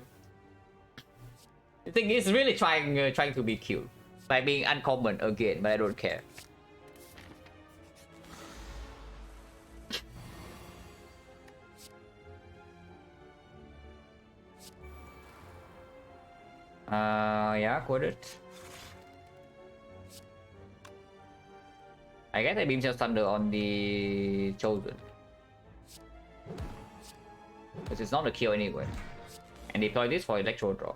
I think it's really trying to be cute by being uncommon again, but I don't care. Yeah, got it. I guess I beam Shell Thunder on the Chosen. Because it's not a kill anyway. And deploy this for Electro Draw.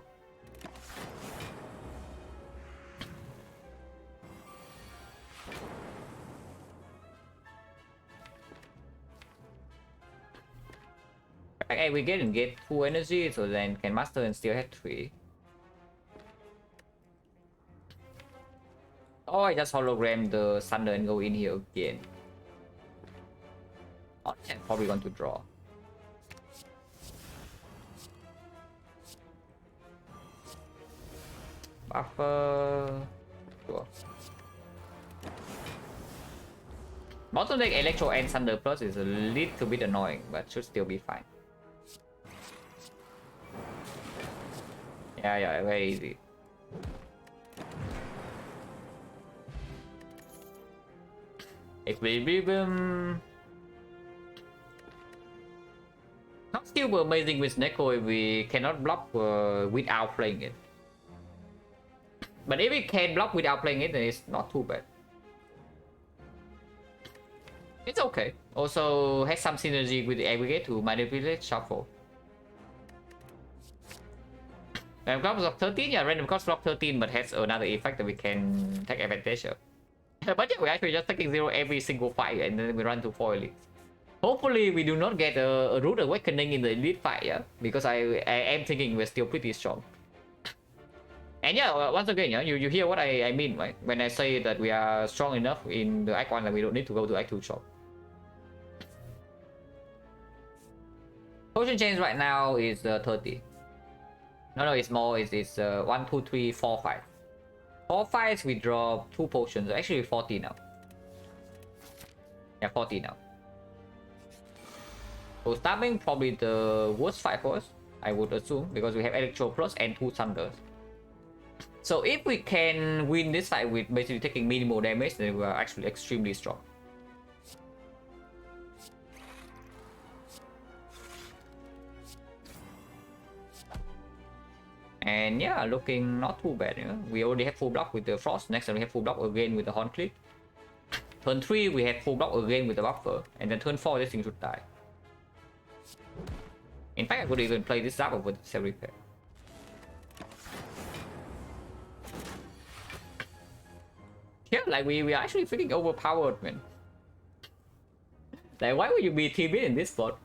Okay, we get 2 energy, so then can master and still have 3. Oh, I just hologram the Thunder and go in here again. Oh, I'm probably going to draw. Buffer. Sure. Bottom deck Electro and Thunder Plus is a little bit annoying, but should still be fine. Yeah, very easy. Equilibrium. Not still amazing with Neko if we cannot block without playing it. But if we can block without playing it, then it's not too bad. It's okay. Also has some synergy with the aggregate to manipulate shuffle. Random cost block 13, yeah, random cost block 13, but has another effect that we can take advantage of. But yeah, we're actually just taking 0 every single fight and then we run to 4 elites. Hopefully we do not get a Root Awakening in the elite fight, yeah? Because I am thinking we're still pretty strong. And yeah, once again, yeah, you hear what I mean, right? When I say that we are strong enough in the Act 1 that we don't need to go to Act 2 shop. Potion change right now is 30. No, it's more. It's 1, 2, 3, 4, 5. 4 fights, we draw 2 potions. Actually, 40 now. Yeah, 40 now. So stabbing probably the worst fight for us, I would assume, because we have Electro Plus and 2 Thunders. So if we can win this fight with basically taking minimal damage, then we are actually extremely strong. And yeah, looking not too bad. You know? We already have full block with the Frost. Next time we have full block again with the Horn Clip. Turn 3 we have full block again with the Buffer. And then turn 4 this thing should die. In fact, I could even play this up with Cell Repair. Yeah, like we are actually freaking overpowered, man. Like, why would you be TB in this spot?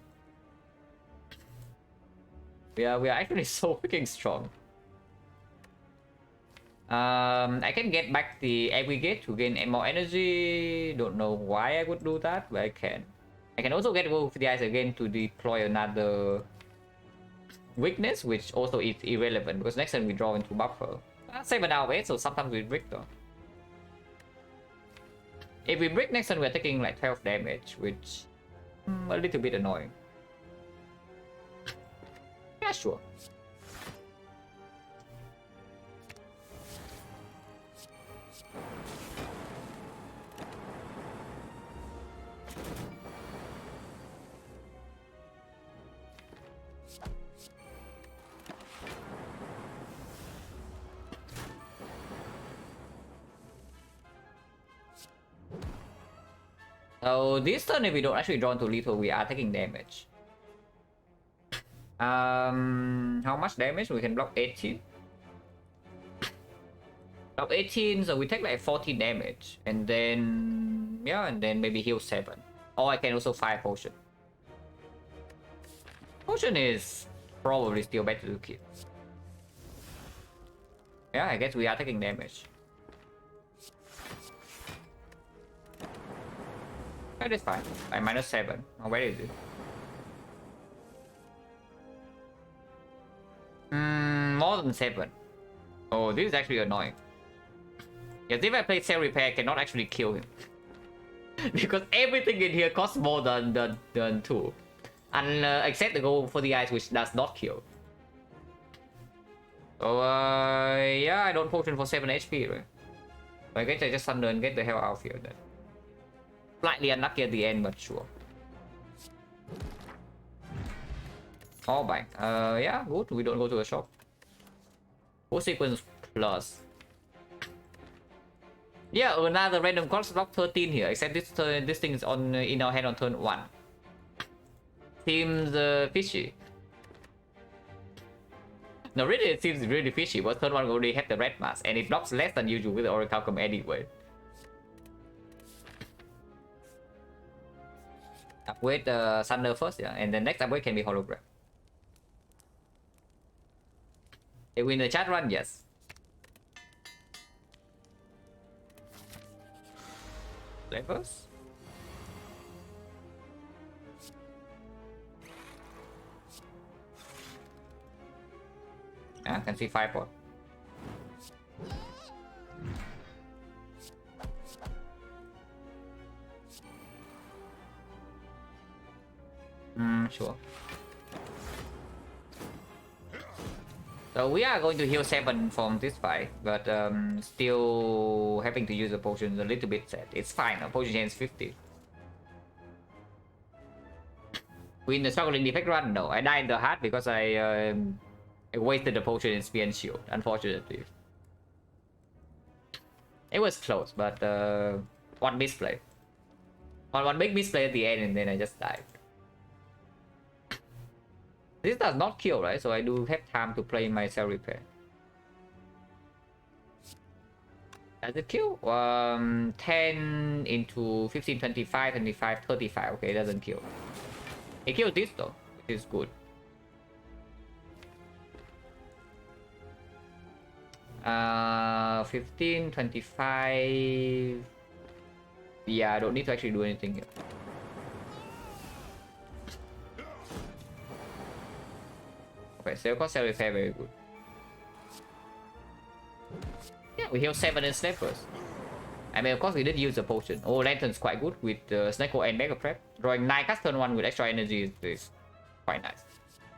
We are actually so freaking strong. I can get back the aggregate to gain more energy. Don't know why I would do that, but I can. I can also get Wolf of the Eyes again to deploy another weakness, which also is irrelevant because next time we draw into buffer. 7 out of 8, so sometimes we break though. If we break next time, we're taking like 12 damage, which a little bit annoying. Yeah, sure. So this turn, if we don't actually draw into lethal, we are taking damage. How much damage? We can block 18. Block 18, so we take like 14 damage. And then, yeah, and then maybe heal 7. Or I can also fire potion. Potion is probably still better to keep. Yeah, I guess we are taking damage. That is fine. I -7. Oh, where is it? More than 7. Oh, this is actually annoying. Yes, if I play Cell Repair, I cannot actually kill him. Because everything in here costs more than 2. And except the Go for the Eyes, which does not kill. So, yeah, I don't potion for 7 HP, right? I guess I just Thunder and get the hell out of here then. Slightly unlucky at the end, but sure. All back. Yeah, good. We don't go to a shop. Full sequence plus. Yeah, another random card slot 13 here. Except this thing is on in our hand on turn 1. Seems fishy. No, really, it seems really fishy. But turn 1 already have the red mask, and it blocks less than usual with the Oracle anyway. Upgrade the Thunder first, yeah, and the next upgrade can be hologram. They win the chat run, yes. Play first. Yeah, can see 5 pot. Sure. So we are going to heal 7 from this fight, but still having to use the potion a little bit sad. It's fine, a potion chance 50. Win the struggling defect run? No, I died in the heart because I wasted the potion in spear and shield, unfortunately. It was close, but one misplay. One big misplay at the end, and then I just died. This does not kill, right? So I do have time to play my Cell Repair. Does it kill? 10 into 15, 25, 25, 35. Okay, it doesn't kill. It kills this though, which is good. 15, 25. Yeah, I don't need to actually do anything here. Okay, Cell Repair very good. Yeah, we heal 7 and Snipers. I mean, of course, we did use the potion. Oh, Lantern's quite good with Snecko and Mega Prep. Drawing 9 cast turn 1 with extra energy is quite nice.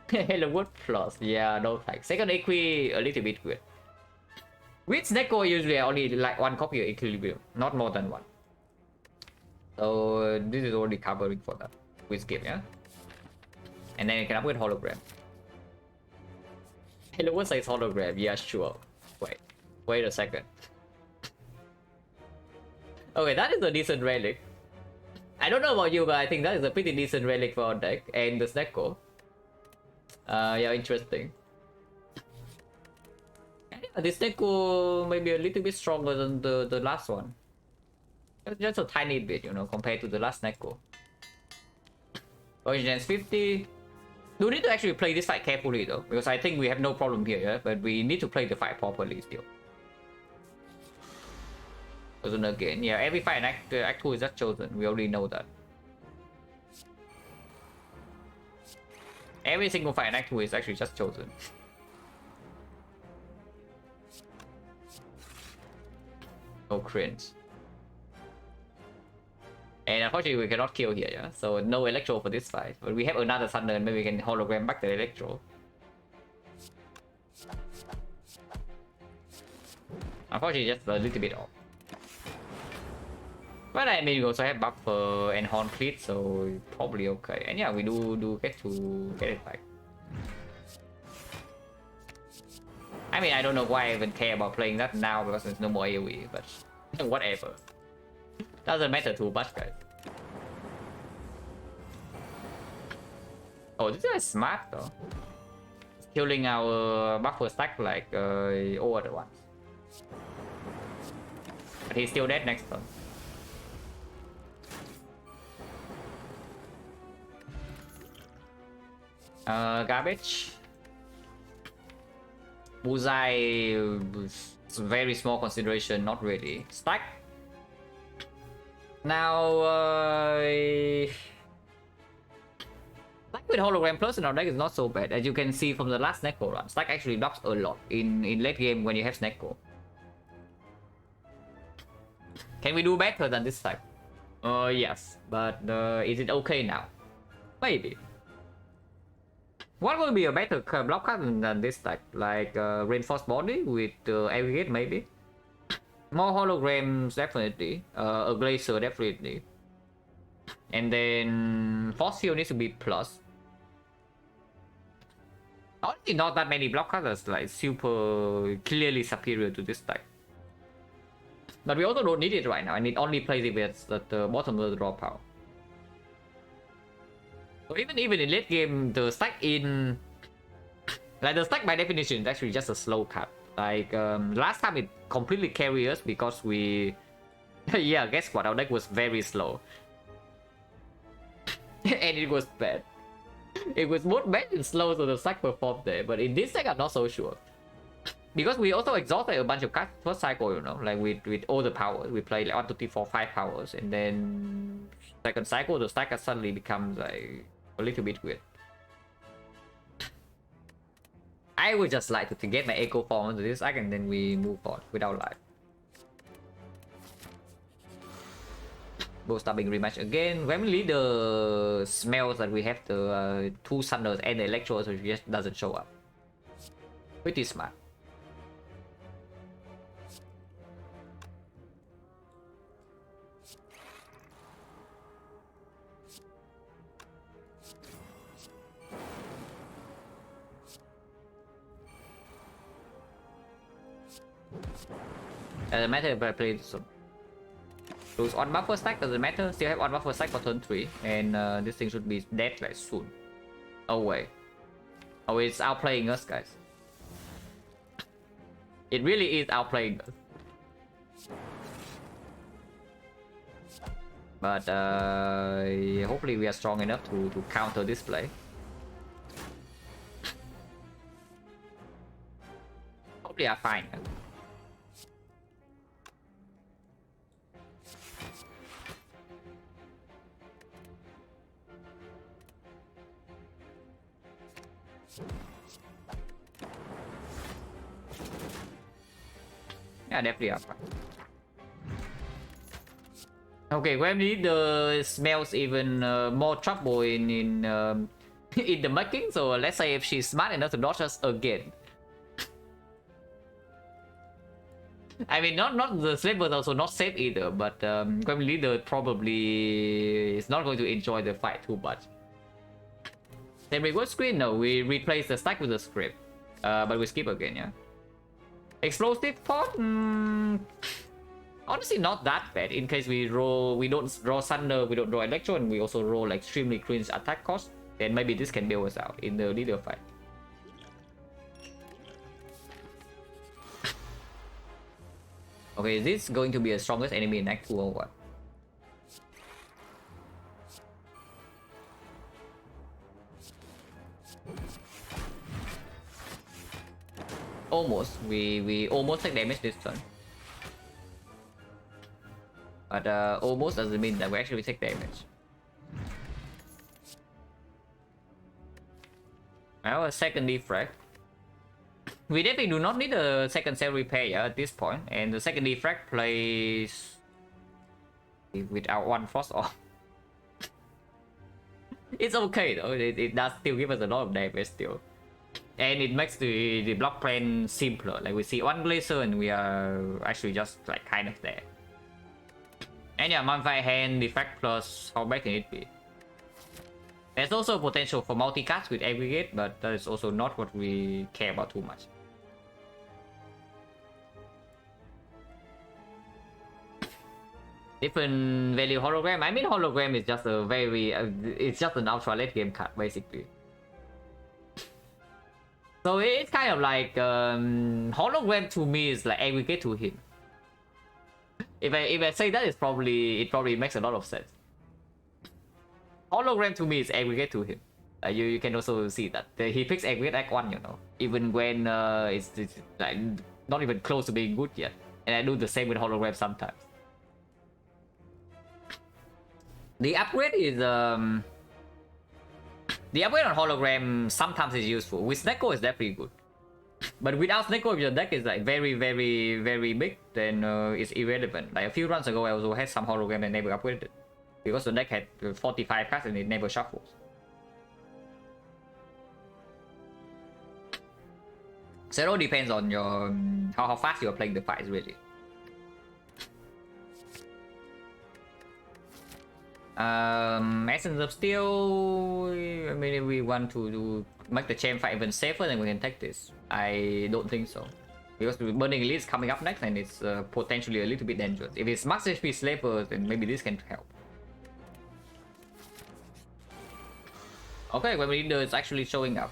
Hello Wood plus, yeah, no thanks. Second Equi, a little bit good. With Snecko, usually I only like 1 copy of Equilibrium, not more than 1. So this is already covering for that with skip, yeah. And then you can upgrade hologram. Hello, what size hologram? Yeah, sure. Wait a second. Okay, that is a decent relic. I don't know about you, but I think that is a pretty decent relic for our deck and the Snecko. Yeah, interesting. Yeah, this Snecko may be a little bit stronger than the last one. Just a tiny bit, you know, compared to the last Snecko. Origins 50. We need to actually play this fight carefully though, because I think we have no problem here, yeah? But we need to play the fight properly still. Chosen again, yeah, every fight in Act 2 is just chosen, we already know that. Every single fight in Act 2 is actually just chosen. No cringe. And unfortunately we cannot kill here, yeah? So no Electro for this fight. But we have another Thunder and maybe we can hologram back the Electro. Unfortunately just a little bit off. But I mean we also have Buffer and Horn Cleat, so probably okay. And yeah, we do get to get it back. I mean I don't know why I even care about playing that now because there's no more AoE, but whatever. Doesn't matter too much, guys. Oh, this is smart though. Killing our buffer stack like all the ones. But he's still dead next turn. Garbage. Bullseye, very small consideration, not really. Stack. Now, like with Hologram Plus in our deck is not so bad. As you can see from the last Neko run, stack actually drops a lot in late game when you have Neko. Can we do better than this stack? Yes, but is it okay now? Maybe. What will be a better block card than this stack? Like Reinforced Body with Aggregate maybe? More holograms definitely. A Glacier definitely. And then Force Field needs to be plus. Honestly, not that many block cards like super clearly superior to this stack. But we also don't need it right now, and it only plays if it's at the bottom of the draw pile. So even in late game, the stack in... Like the stack by definition is actually just a slow card. Like last time it completely carried us because we... yeah, guess what? Our deck was very slow. And it was bad. It was both bad and slow, so the stack performed there. But in this deck, I'm not so sure. Because we also exhausted a bunch of cards first cycle, you know, like with all the powers. We play like 1, 2, 3, 4, 5 powers, and then second cycle, the stack suddenly becomes like a little bit weird. I would just like to get my echo form onto this deck, and then we move on without life. Both stopping rematch again. Randomly, the smells that we have the 2 Sunders and the Electro, so it just doesn't show up. Pretty smart. Doesn't matter if I play this one. Lose on buffer stack, doesn't matter. Still have on buffer stack for turn 3. And this thing should be dead like soon. Oh wait. Oh, it's outplaying us, guys. It really is outplaying us. But hopefully we are strong enough to counter this play. Hopefully I'm fine. Yeah, definitely up. Okay, we need the smells even more trouble in in the making. So let's say if she's smart enough to dodge us again. I mean, not the slave was also not safe either, but Grim Leader probably is not going to enjoy the fight too much. Then we go screen. No, we replace the stack with the script, but we skip again. Yeah. Explosive pot. Honestly, not that bad. In case we don't draw Thunder, we don't draw Electro, and we also roll like extremely cringe attack cost. Then maybe this can bail us out in the leader fight. Okay, is this going to be the strongest enemy in Act 2 or what? Almost. We almost take damage this turn. But almost doesn't mean that we actually take damage. Now a second defect. We definitely do not need a second cell repair at this point, and the second defect plays without one frost off. It's okay though, it does still give us a lot of damage still. And it makes the block plan simpler. Like we see one glacier and we are actually just like kind of there. And yeah, Malphite hand defect plus how bad can it be? There's also potential for multi-cast with aggregate, but that is also not what we care about too much. Different value hologram. I mean, hologram is just a very, it's just an ultra late game card basically. So it's kind of like hologram to me is like aggregate to him. If I say that, it probably makes a lot of sense. Hologram to me is aggregate to him. You can also see that he picks aggregate act 1, you know, even when it's like not even close to being good yet. And I do the same with hologram sometimes. The upgrade is the upgrade on hologram sometimes is useful. With Snecko is definitely good. But without Snecko, if your deck is like very big, then it's irrelevant. Like a few runs ago, I also had some hologram and never upgraded because the deck had 45 cards and it never shuffles. So it all depends on your how fast you're playing the fights, really. Essence of Steel. I mean, if we want to make the champ fight even safer, then we can take this. I don't think so, because the Burning Elite is coming up next, and it's potentially a little bit dangerous. If it's max HP Slaver, then maybe this can help. Okay, when Leader is actually showing up,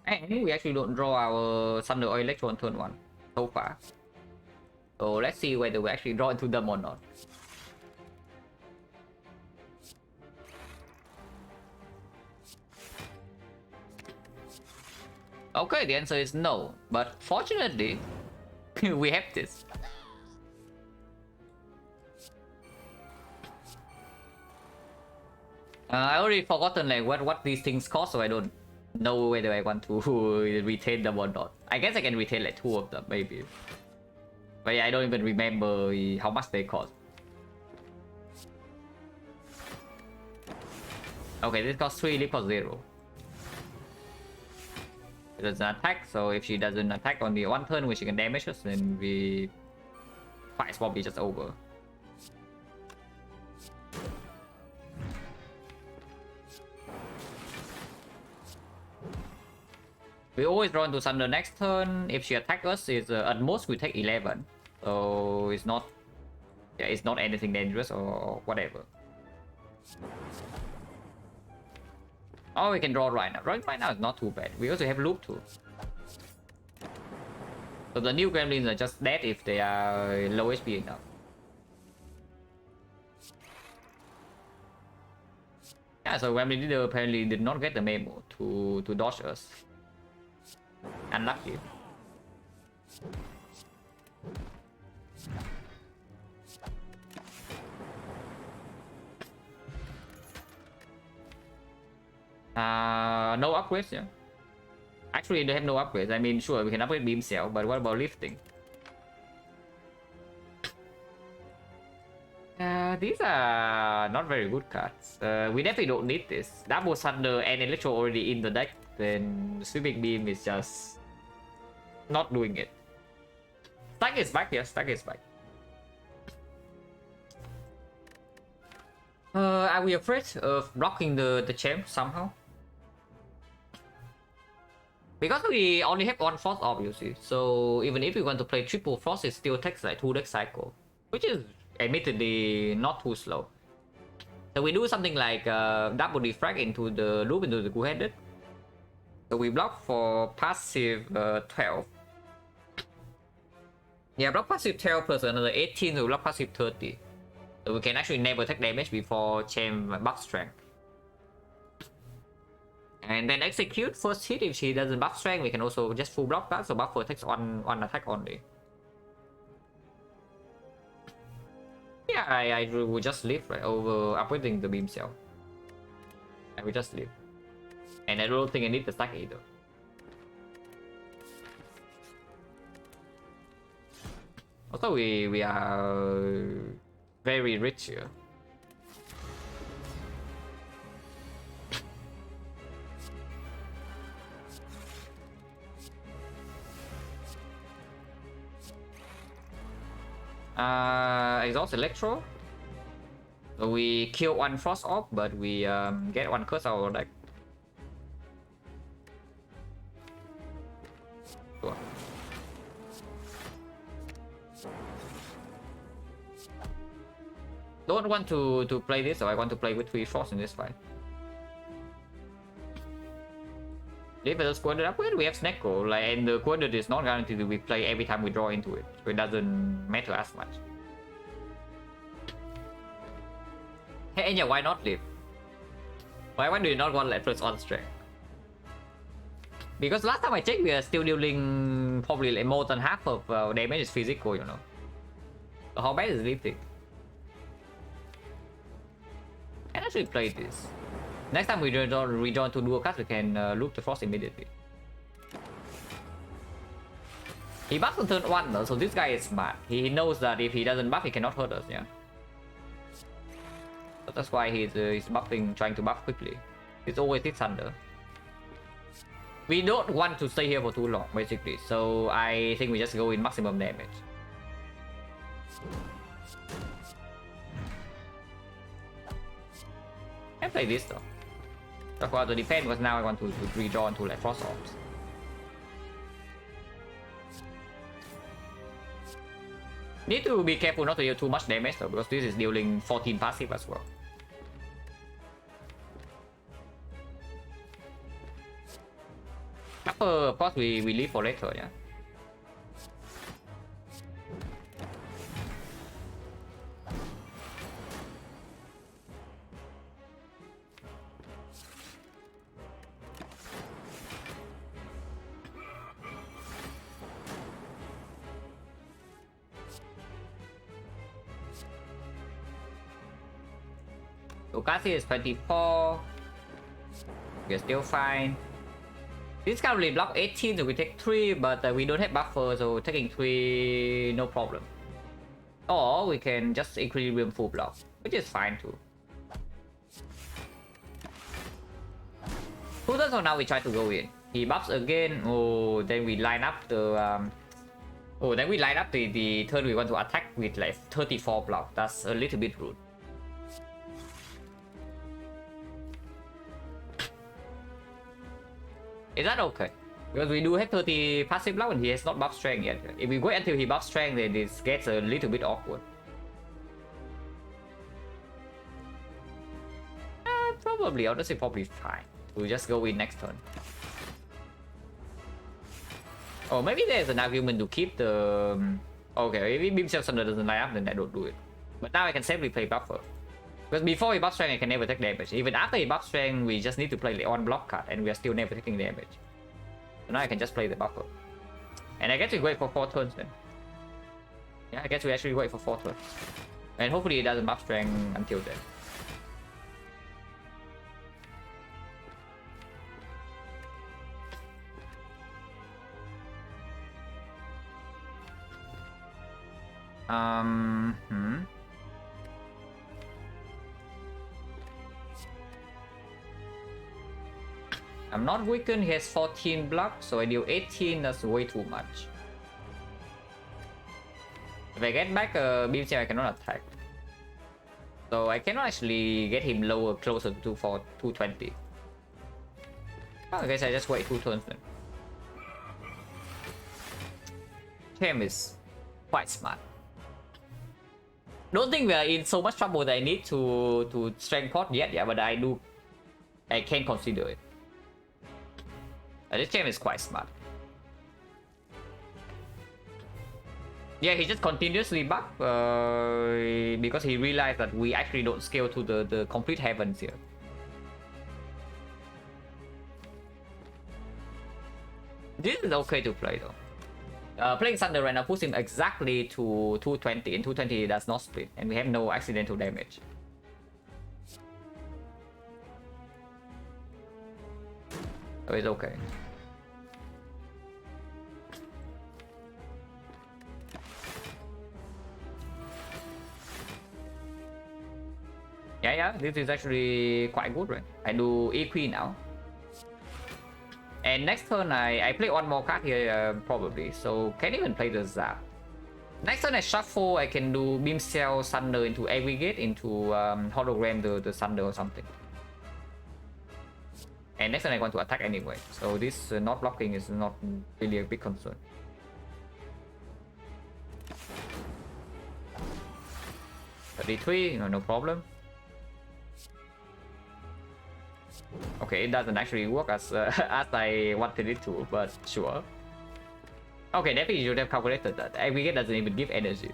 and we actually don't draw our Thunder or Electro on turn 1 so far. So let's see whether we actually draw into them or not. Okay, the answer is no, but fortunately, we have this. I already forgotten like what these things cost, so I don't know whether I want to retain them or not. I guess I can retain like 2 of them maybe, but yeah, I don't even remember how much they cost. Okay, this costs 3, this costs 0. It doesn't attack, so if she doesn't attack on the 1 turn which she can damage us, then we fight's probably just over. We always draw into Thunder next turn. If she attacks us, it's at most we take 11, so it's not, yeah, it's not anything dangerous or whatever. Oh, we can draw right now. Right now is not too bad. We also have loop too. So the new gremlins are just dead if they are low HP enough. Yeah, so Gremlin Leader apparently did not get the memo to dodge us. Unlucky. No upgrades, yeah. Actually, they have no upgrades. I mean, sure, we can upgrade Beam Cell, but what about lifting? These are not very good cards. We definitely don't need this. Double Thunder and Electro already in the deck, then Sweeping Beam is just not doing it. Stack is back, yes, Stack is back. Are we afraid of blocking the champ somehow? Because we only have 1 Frost, obviously, so even if we want to play triple Frost, it still takes like 2 deck cycle, which is admittedly not too slow. So we do something like double defrag into the loop into the Two-Headed. So we block for passive 12. Yeah, block passive 12 plus another 18, so we block passive 30. So we can actually never take damage before champ buff strength. And then execute first hit. If she doesn't buff strength, we can also just full block that, so buffer takes one attack only. Yeah, I would just leave right over upgrading the Beam Cell. I will just leave. And I don't think I need the stack either. Also, we are very rich here. Exhaust Electro. So we kill 1 Frost Orb, but we get 1 curse out of our deck. Sure. Don't want to play this, so I want to play with 3 Frost in this fight. If it's squared upgrade, we have Snecko, like, and the quadrant is not guaranteed to be played every time we draw into it, so it doesn't matter as much. Hey, and yeah, why not live? Why do you not want Letters on strength? Because last time I checked, we are still dealing probably like more than half of damage is physical, you know. So how bad is lifting? actually play this. Next time we rejoin to dual cast, we can loop the frost immediately. He buffs on turn 1 though, so this guy is smart. He knows that if he doesn't buff, he cannot hurt us, yeah. So that's why he's buffing, trying to buff quickly. It's always hits thunder. We don't want to stay here for too long, basically. So I think we just go in maximum damage. I play this though. That's why the defense was now I want to redraw into like frost orbs. Need to be careful not to deal too much damage though, because this is dealing 14 passive as well. Upper part we leave for later, yeah. Okasi is 24. We're still fine. This can't really block 18, so we take 3, but we don't have buffer, so taking 3, no problem. Or we can just Equilibrium full block, which is fine too. So now we try to go in. He buffs again. Oh, then we line up the the turn we want to attack with like 34 block. That's a little bit rude. Is that okay? Because we do have 30 passive block and he has not buffed strength yet. If we wait until he buffs strength, then this gets a little bit awkward. Probably, honestly, probably fine. We'll just go in next turn. Oh, maybe there's an argument to keep the... Okay, if Beam Cell Thunder doesn't line up, then I don't do it. But now I can safely play buffer. Because before he buffs strength, I can never take damage. Even after he buffs strength, we just need to play the on block card, and we are still never taking damage. So now I can just play the buffer. And I guess we wait for 4 turns then. Yeah, I guess we actually wait for 4 turns. And hopefully it doesn't buff strength until then. I'm not weakened, he has 14 block, so I deal 18, that's way too much. If I get back a beam cell, I cannot attack. So I cannot actually get him lower, closer to 220. Oh, I guess I just wait 2 turns then. Chem is quite smart. Don't think we are in so much trouble that I need to strength pot yet, yeah, but I can consider it. This game is quite smart. Yeah, he just continuously buff because he realized that we actually don't scale to the complete heavens here. This is okay to play though. Playing Thunder right now puts him exactly to 220, and 220 does not split, and we have no accidental damage. So it's okay. Yeah, this is actually quite good, right? I do EQ now. And next turn I play one more card here probably, so can't even play the Zap. Next turn I shuffle, I can do Beam Cell Thunder into Aggregate, into Hologram the Thunder or something. And next turn I want to attack anyway, so this not blocking is not really a big concern. $33, no problem. Okay, it doesn't actually work as as I wanted it to, but sure. Okay, definitely you should have calculated that. Aggregate doesn't even give energy.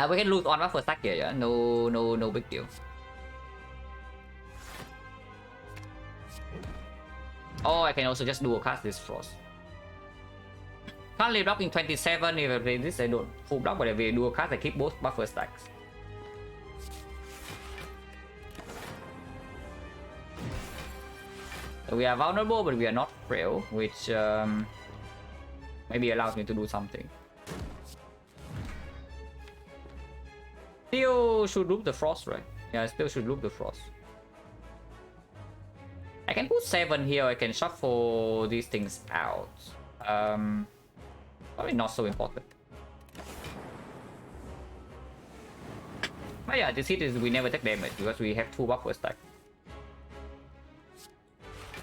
We can lose on our first stack here, yeah? No big deal. Or I can also just dual cast this Frost. Currently blocking 27, if I play this I don't full block, but if I dual cast I keep both buffer stacks. So we are vulnerable, but we are not frail, which maybe allows me to do something. Still should loop the frost, right? Yeah, I still should loop the frost. I can put 7 here. I can shuffle these things out. Probably not so important. But yeah, this hit is we never take damage because we have 2 buffer stack.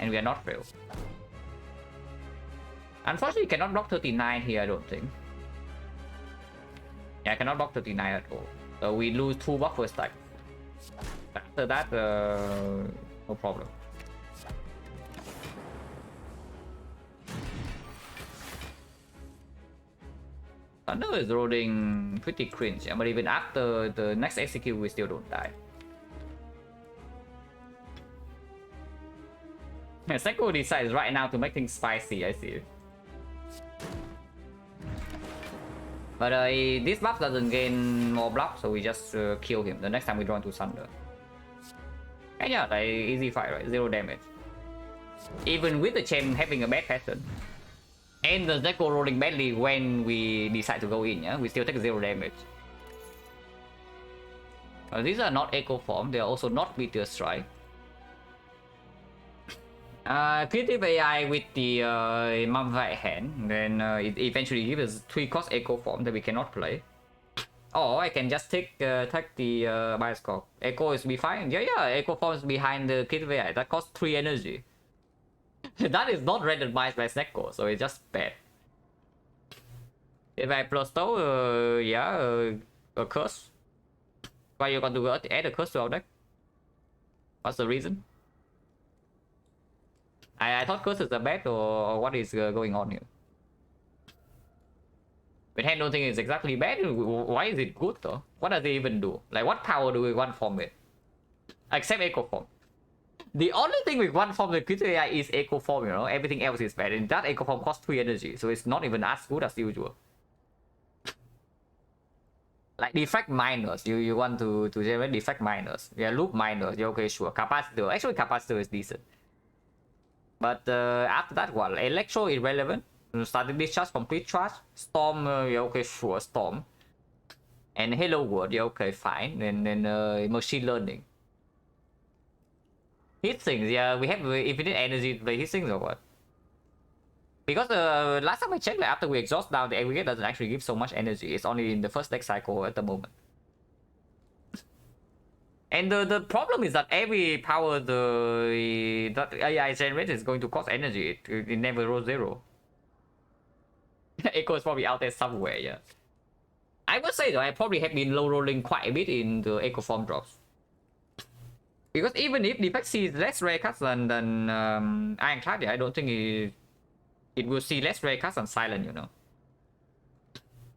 And we are not frail. Unfortunately, you cannot block 39 here, I don't think. Yeah, I cannot block 39 at all. So we lose 2 buffer stack. After that, no problem. Thunder is rolling pretty cringe, yeah, but even after the next execute, we still don't die. Seko decides right now to make things spicy, I see. But this buff doesn't gain more block, so we just kill him the next time we draw into Thunder. And yeah, like, easy fight, right? 0 damage. Even with the chain having a bad pattern. And the Seko rolling badly when we decide to go in, yeah? We still take 0 damage. These are not Echo Form, they are also not Meteor Strike. Creative AI with the Mumbai hand, then it eventually gives us 3 cost Echo Form that we cannot play. Or I can just take the Bioscope. Echo is behind. Yeah, Echo Form is behind the Creative AI. That costs 3 energy. That is not randomized by Snecko, so it's just bad. If I plus though, yeah, a curse. Why you going to add a curse to our deck? What's the reason? I thought curses are bad, or what is going on here? But hand don't think it's exactly bad. Why is it good though? What does it even do? Like, what power do we want from it? Except Echo Form. The only thing with one form the Creative AI is Echo Form, you know, everything else is bad. And that Echo Form costs 3 energy, so it's not even as good as usual. Like defect minus, you want to generate defect minus. Yeah, loop minus, yeah, okay, sure. Capacitor, actually capacitor is decent. But after that one, electro irrelevant. Starting discharge, complete charge. Storm, yeah, okay, sure, storm. And hello world, yeah, okay, fine. And then machine learning. Hit things, yeah, we have infinite energy to play hit things or what? Because last time I checked, like, after we exhaust down, the aggregate doesn't actually give so much energy. It's only in the first deck cycle at the moment. And the problem is that every power that AI generates is going to cost energy. It never rolls 0. Echo is probably out there somewhere, yeah. I would say though, I probably have been low rolling quite a bit in the Echo Form drops. Because even if Defect sees less rare cards than Ironclad, I don't think it will see less rare cards than Silent, you know.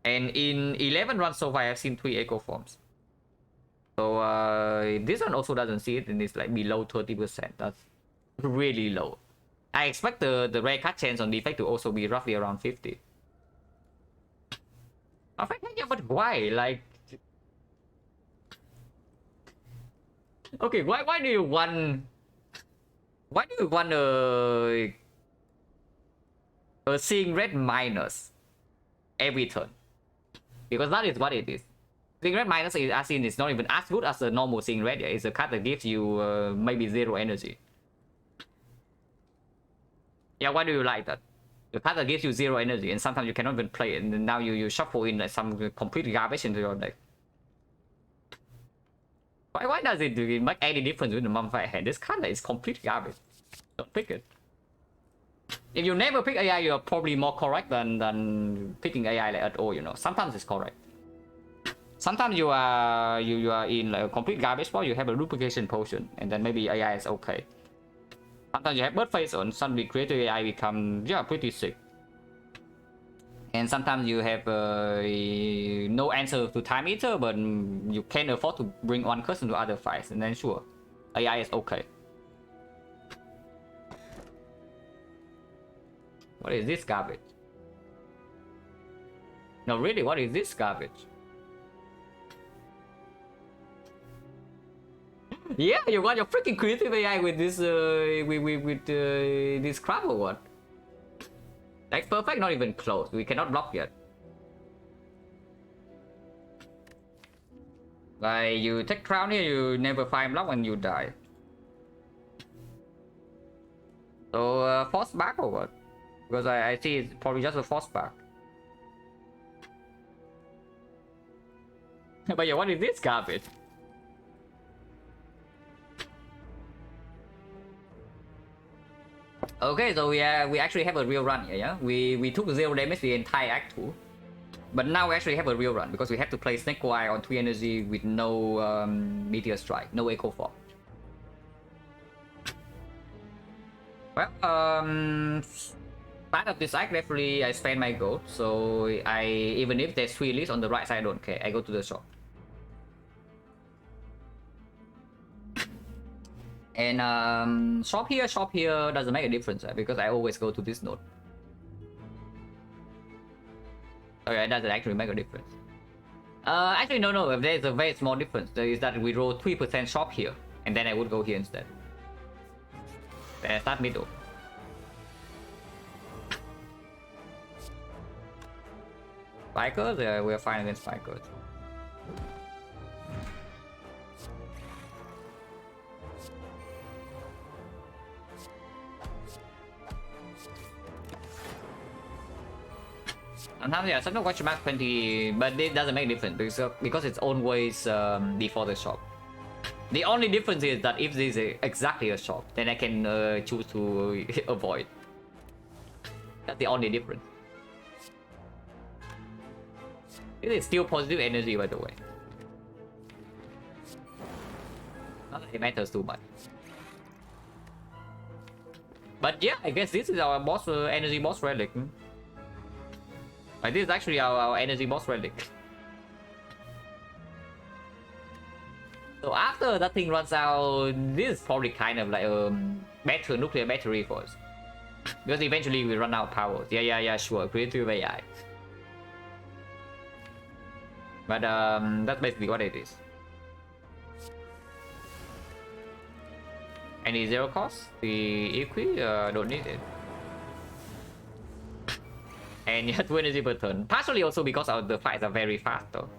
And in 11 runs so far, I've seen 3 Echo Forms. So this one also doesn't see it, and it's like below 30%. That's really low. I expect the rare card chance on Defect to also be roughly around 50. Yeah, but why? Like, okay, why do you want a seeing red minus every turn? Because that is what it is. Seeing red minus is, as in, it's not even as good as a normal seeing red. It's a card that gives you maybe 0 energy. Yeah, why do you like that? The card that gives you 0 energy, and sometimes you cannot even play it, and then now you shuffle in like some complete garbage into your deck. Why does it make any difference with the Mumbai hand? This card is complete garbage. Don't pick it. If you never pick AI, you're probably more correct than picking AI like at all, you know. Sometimes it's correct. Sometimes you are in like a complete garbage spot, you have a lubrication potion, and then maybe AI is okay. Sometimes you have bird face on, suddenly Creative AI become, yeah, pretty sick. And sometimes you have no answer to Time Eater, but you can't afford to bring one curse into other fights, and then sure, AI is okay. What is this garbage? No, really, what is this garbage? Yeah, you got your freaking creative AI with this with this crap or what? That's perfect, not even close. We cannot block yet. Like you take crown here, you never find block and you die. So force back or what? Because I see it's probably just a force back. But yeah, what is this garbage? Okay, so we actually have a real run here, yeah? We took 0 damage the entire Act 2. But now we actually have a real run because we have to play XecnaR on 3 energy with no Meteor Strike, no Echo Fog. Well, start of this act, definitely I spend my gold, so even if there's 3 lists on the right side, I don't care, I go to the shop. And shop here doesn't make a difference because I always go to this node. Okay, it doesn't actually make a difference. Actually, no, there's a very small difference. There is that we roll 3% shop here, and then I would go here instead. Then I start middle. Spikers? Yeah, we're fine against spikers. Sometimes, yeah, sometimes watch max 20, but it doesn't make a difference because it's always before the shop. The only difference is that if this is exactly a shop, then I can choose to avoid. That's the only difference. It is still positive energy, by the way. Not that it matters too much. But yeah, I guess this is our boss energy boss relic. Like, this is actually our energy boss relic. So after that thing runs out, this is probably kind of like a better nuclear battery for us. Because eventually we run out of power. Yeah, sure, creative AI. But that's basically what it is. Any 0 cost? The Equi? Don't need it. And yeah, 2 energy per turn. Partially also because the fights are very fast though.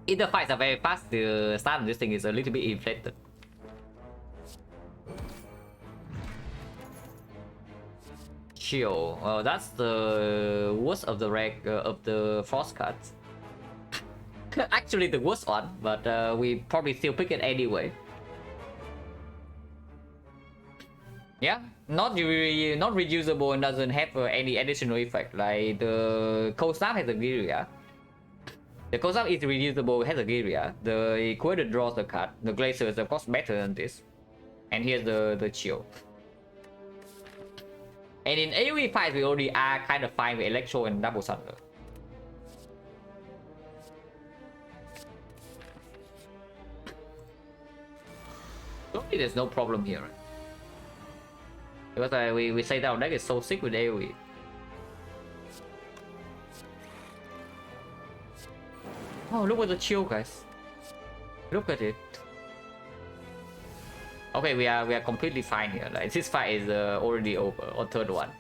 If the fights are very fast, the start of this thing is a little bit inflated. Chill. Well, that's the worst of the frost cards. Actually the worst one, but we probably still pick it anyway. Yeah, not reusable and doesn't have any additional effect. Like the cold snap has a Giria. The cold snap is reusable, has a Giria. The equator draws the card. The glacier is of course better than this. And here's the chill. And in AoE fights we already are kind of fine with Electro and Double Thunder. Totally there's no problem here. Because we say that our deck is so sick with AoE. Oh, look at the chill, guys. Look at it. Okay, we are completely fine here. Like, this fight is already over on third one.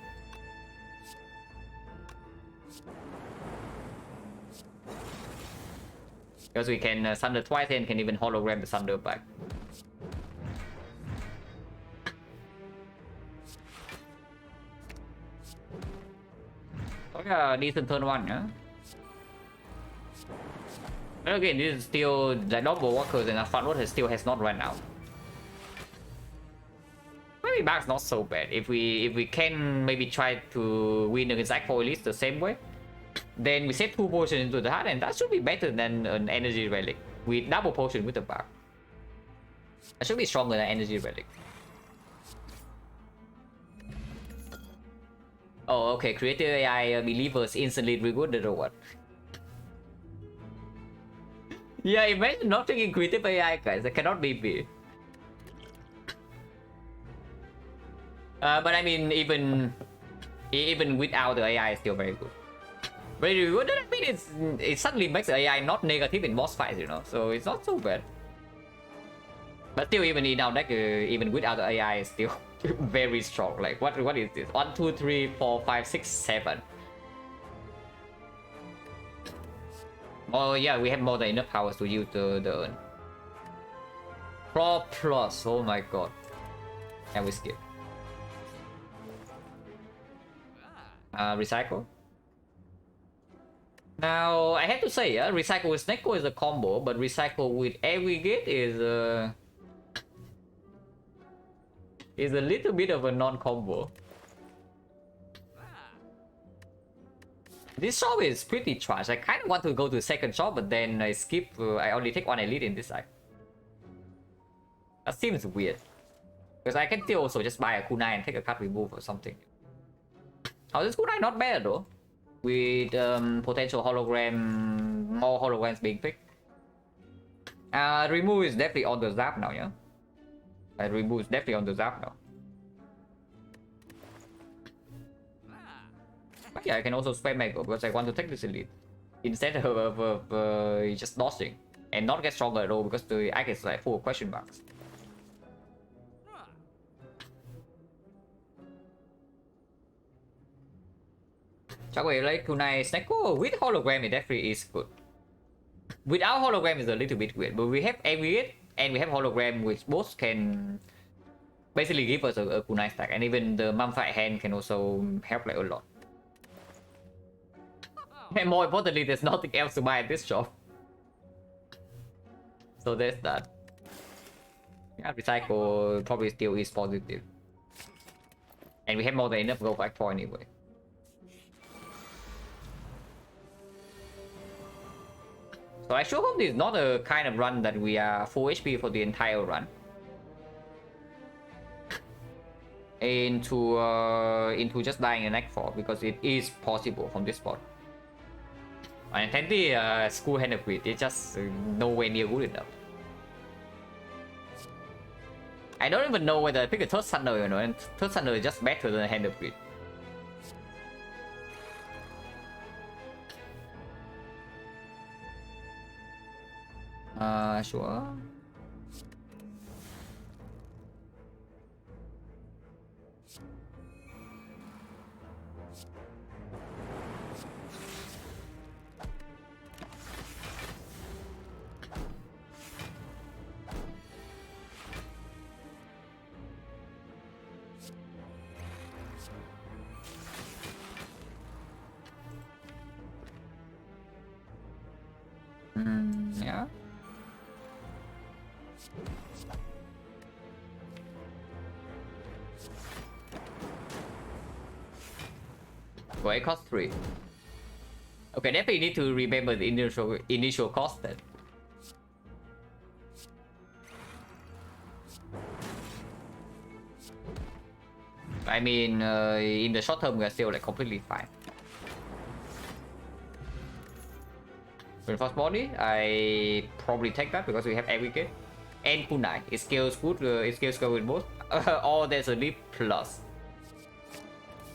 Because we can Thunder twice and can even hologram the Thunder back. Okay, decent turn 1, yeah? But again, this is still the double walkers and the front road still has not run out. Maybe back's not so bad. If we can maybe try to win against Aqua Elite the same way, then we set 2 potions into the heart and that should be better than an energy relic with double potion with the back. That should be stronger than energy relic. Oh, okay. Creative AI believers instantly rewarded or what? Yeah, imagine not taking creative AI, guys. That cannot be me. But I mean, even without the AI, it's still very good. Very good. I mean, it suddenly makes the AI not negative in boss fights, you know. So it's not so bad. But still, even in our deck, even without the AI, is still very strong. Like what is this? 1, 2, 3, 4, 5, 6, 7. Oh yeah, we have more than enough powers to use the urn. Pro plus, oh my god. Can we skip? Recycle. Now I have to say, recycle with Snecko is a combo, but recycle with Aggregate is a little bit of a non-combo. This shop is pretty trash. I kind of want to go to the second shop, but then I skip. I only take one elite in this side. That seems weird. Because I can still also just buy a kunai and take a card remove or something. Oh, this kunai not bad though. With potential hologram, more holograms being picked. Remove is definitely on the zap now, yeah? Remove is definitely on the zap now. But yeah, I can also spam Mego because I want to take this elite. Instead of just dodging. And not get stronger at all because the act is like full of question marks. Chắc vậy like kunai Snecko with hologram it definitely is good. Without hologram is a little bit weird, but we have Aggregate and we have hologram which both can basically give us a kunai stack, and even the mummified hand can also help like a lot. And more importantly, there's nothing else to buy at this shop. So there's that. Yeah, recycle probably still is positive. And we have more than enough gold back for anyway. So I sure hope this is not a kind of run that we are full HP for the entire run. Into just dying in Act 4, because it is possible from this spot. And Tanty school hand of grid, it's just nowhere near good enough. I don't even know whether I pick a third Thunder, you know, and third Thunder is just better than a hand of grid. Sure. Yeah. Well, it costs 3. Okay, definitely need to remember the initial cost then. I mean, in the short term, we are still like completely fine. Reinforced body, I probably take that because we have Aggregate and kunai. It scales good. It scales good with both. Or there's a leap plus.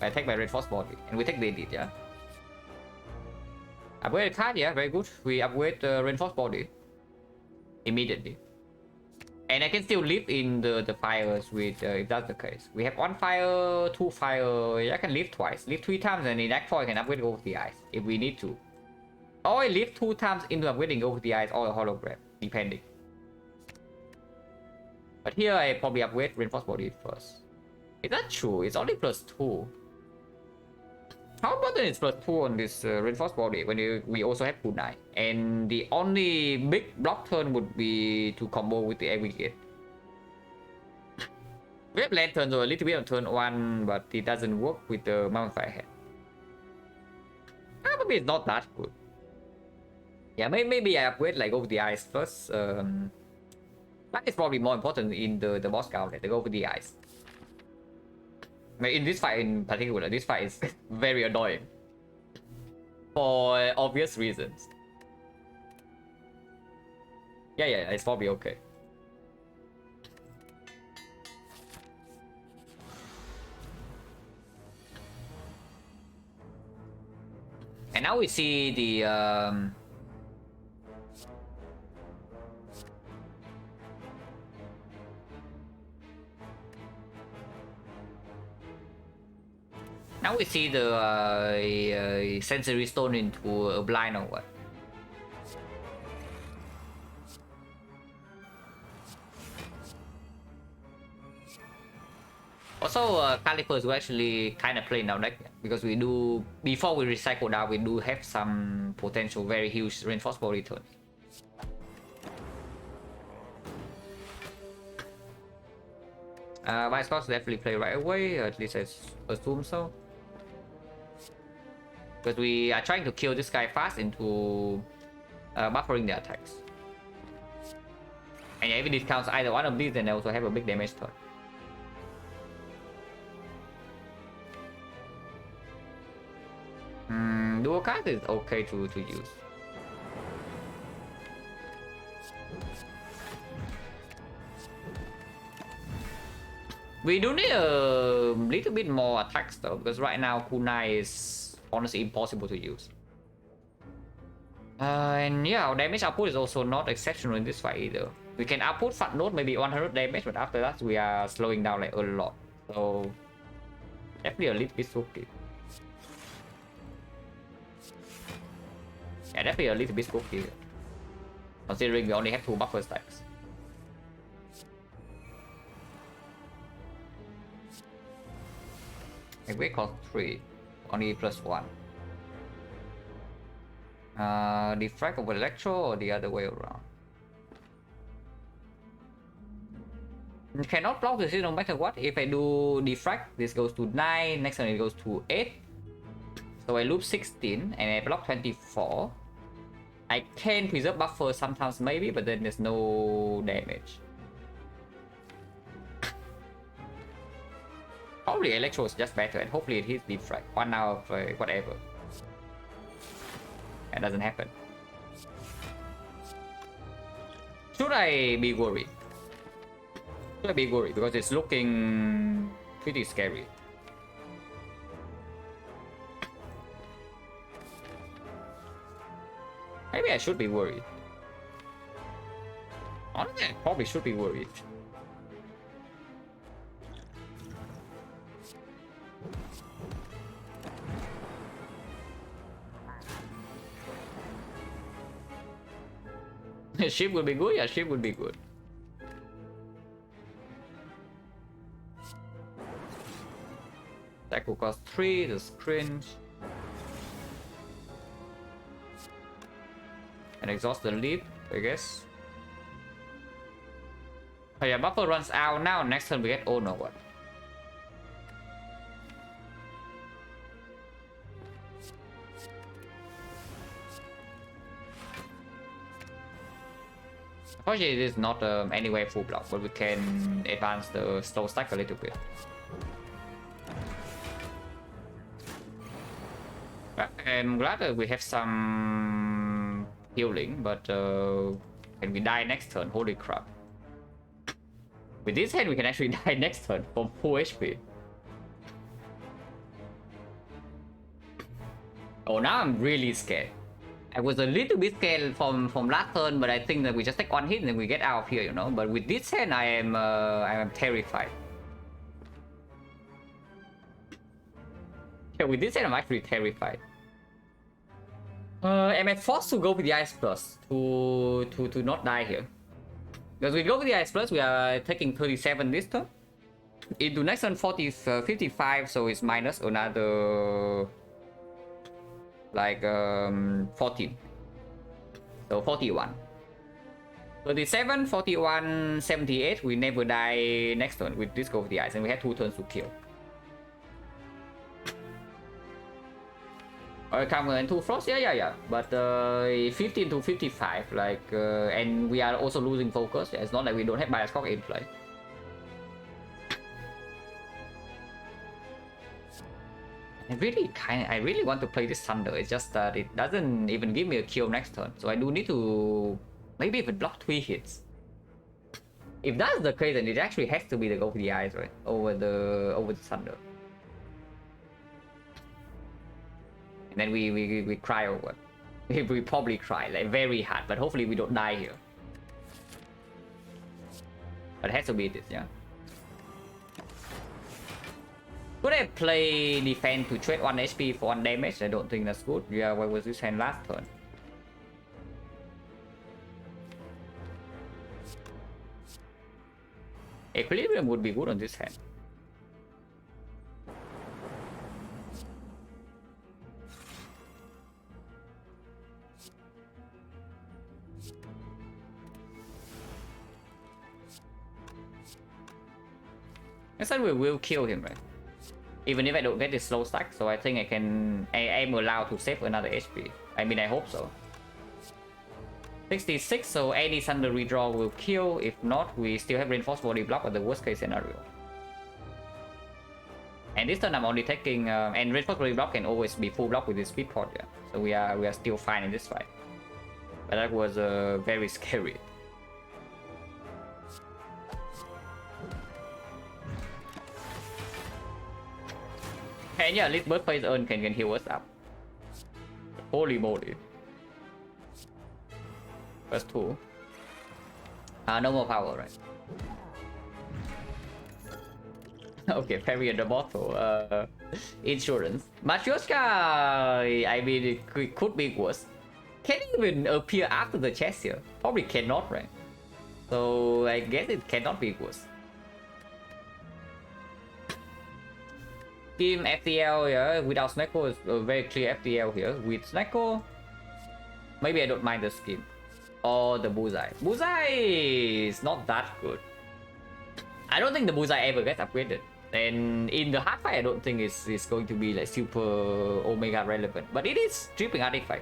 I take my reinforced body and we take the elite, yeah. Upgrade card, yeah, very good. We upgrade the reinforced body immediately. And I can still live in the fires with if that's the case. We have 1 fire, 2 fire. Yeah, I can live twice. Live 3 times, and in Act 4 I can upgrade over the ice if we need to. Or I live 2 times into upgrading over the ice or a hologram, depending. But here I probably upgrade reinforced body first. Is that true? It's only +2. How about it's +2 on this reinforced body when we also have kunai? And the only big block turn would be to combo with the Aggregate. We have lantern so a little bit on turn 1, but it doesn't work with the mummified head. Maybe it's not that good. Yeah, maybe I upgrade like over the ice first. That is probably more important in the boss gauntlet, like over the ice. In this fight in particular, this fight is very annoying. For obvious reasons. Yeah, it's probably okay. And now we see the Now we see the sensory stone into a blind or what? Also, calipers will actually kind of play in our deck because we do, before we recycle down, we do have some potential very huge reinforced return. Vice Cost definitely play right away, at least I assume so. Because we are trying to kill this guy fast into buffering the attacks. And yeah, if it discounts either one of these, then they also have a big damage turn. Dual card is okay to use. We do need a little bit more attacks though, because right now kunai is honestly impossible to use. And yeah, our damage output is also not exceptional in this fight either. We can output fat note maybe 100 damage, but after that we are slowing down like a lot. So definitely a little bit spooky. Yeah, definitely a little bit spooky, considering we only have 2 buffer stacks. Like we cost 3, only +1. Defect over electro or the other way around? You cannot block this no matter what. If I do defect, this goes to 9, next one it goes to 8. So I loop 16 and I block 24. I can preserve buffer sometimes maybe, but then there's no damage. Probably electro is just better, and hopefully it hits defect. 1 out of whatever. That doesn't happen. Should I be worried? Should I be worried? Because it's looking pretty scary. Maybe I should be worried. Honestly, I probably should be worried. Ship will be good? Yeah, ship will be good. That will cost 3, that's cringe. And exhaust the leap, I guess. Oh yeah, buffer runs out now. Next turn we get oh no what. Unfortunately, it is not anyway full block, but we can advance the slow stack a little bit. I'm glad that we have some healing, but can we die next turn? Holy crap. With this hand, we can actually die next turn from full HP. Oh, now I'm really scared. I was a little bit scared from last turn, but I think that we just take 1 hit and then we get out of here, you know. But with this hand, I am terrified. Yeah, with this hand, I'm actually terrified. I'm forced to go with the Ice Plus to not die here. Because we go with the Ice Plus, we are taking 37 this turn. Into next turn 55, so it's minus another like 14. So 41. 37, 41, 78. We never die next turn with this go with the ice, and we had 2 turns to kill. Come and 2 frost, yeah. But 15 to 55, like, and we are also losing focus. Yeah, it's not like we don't have bias cock in play. I really want to play this Thunder. It's just that it doesn't even give me a kill next turn, so I do need to maybe even block 3 hits. If that's the case, then it actually has to be the go for the eyes, right? Over the Thunder. And then we cry over. We probably cry like very hard, but hopefully we don't die here. But it has to be this, yeah. Could I play defense to trade 1 HP for 1 damage? I don't think that's good. Yeah, what was this hand last turn? Equilibrium would be good on this hand. I said we will kill him, right? Even if I don't get this slow stack, so I think I am allowed to save another HP. I mean, I hope so. 66, so any Thunder redraw will kill. If not, we still have Reinforced Body block at the worst case scenario. And this turn I'm only taking, and Reinforced Body block can always be full block with this speed pod, yeah. So we are still fine in this fight. But that was very scary. And yeah, at least birthplace earn can heal us up. Holy moly. First 2. No more power, right? Okay, parry at the bottle. Insurance. Matryoshka, I mean, it could be worse. Can it even appear after the chest here? Probably cannot, right? So I guess it cannot be worse. Team FTL here, without Snecko is a very clear FTL here. With Snecko, maybe I don't mind the scheme. Or the Bullseye. Bullseye is not that good. I don't think the Bullseye ever gets upgraded. And in the hard fight, I don't think it's going to be like super Omega relevant. But it is tripping artifact.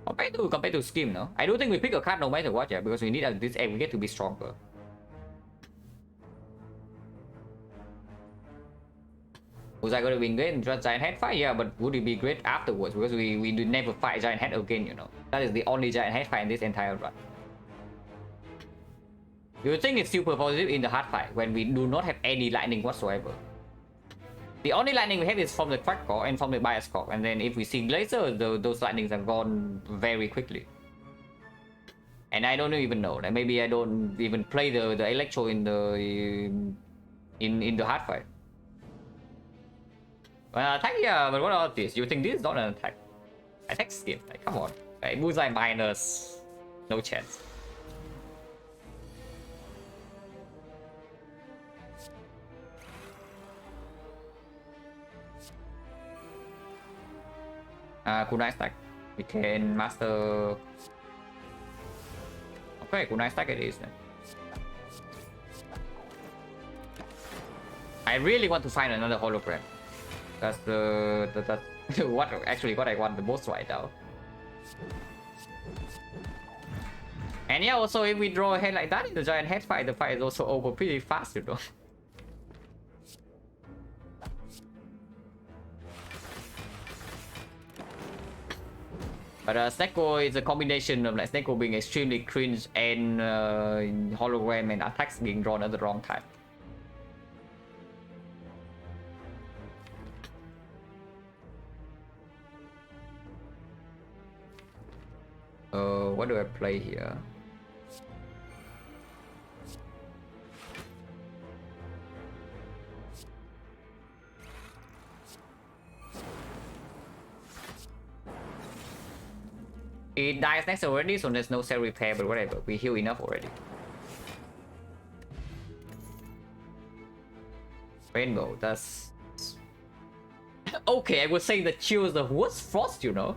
Compared to scheme, no? I don't think we pick a card no matter what, yeah, because we need this aggregate to be stronger. Was I gonna win great just Giant Head fight? Yeah, but would it be great afterwards? Because we do never fight Giant Head again, you know. That is the only Giant Head fight in this entire run. You would think it's super positive in the hard fight when we do not have any lightning whatsoever. The only lightning we have is from the Crack Core and from the Bias Core, and then if we see Glacier, those lightnings are gone very quickly. And I don't even know. Like maybe I don't even play the Electro in the hard fight. Attack, yeah, but what about this? You think this is not an attack? Attack skip, like, come on. Okay, Bullseye minus. No chance. Kunai stack. We can master. Okay, Kunai stack it is then. I really want to find another hologram. That's what I want the most right now. And yeah, also if we draw a head like that in the Giant Head fight, the fight is also over pretty fast, you know. But Snecko is a combination of like Snecko being extremely cringe and hologram and attacks being drawn at the wrong time. What do I play here? It dies next already, so there's no cell repair, but whatever. We heal enough already. Rainbow, that's... Okay, I would say that Chill is the worst Frost, you know?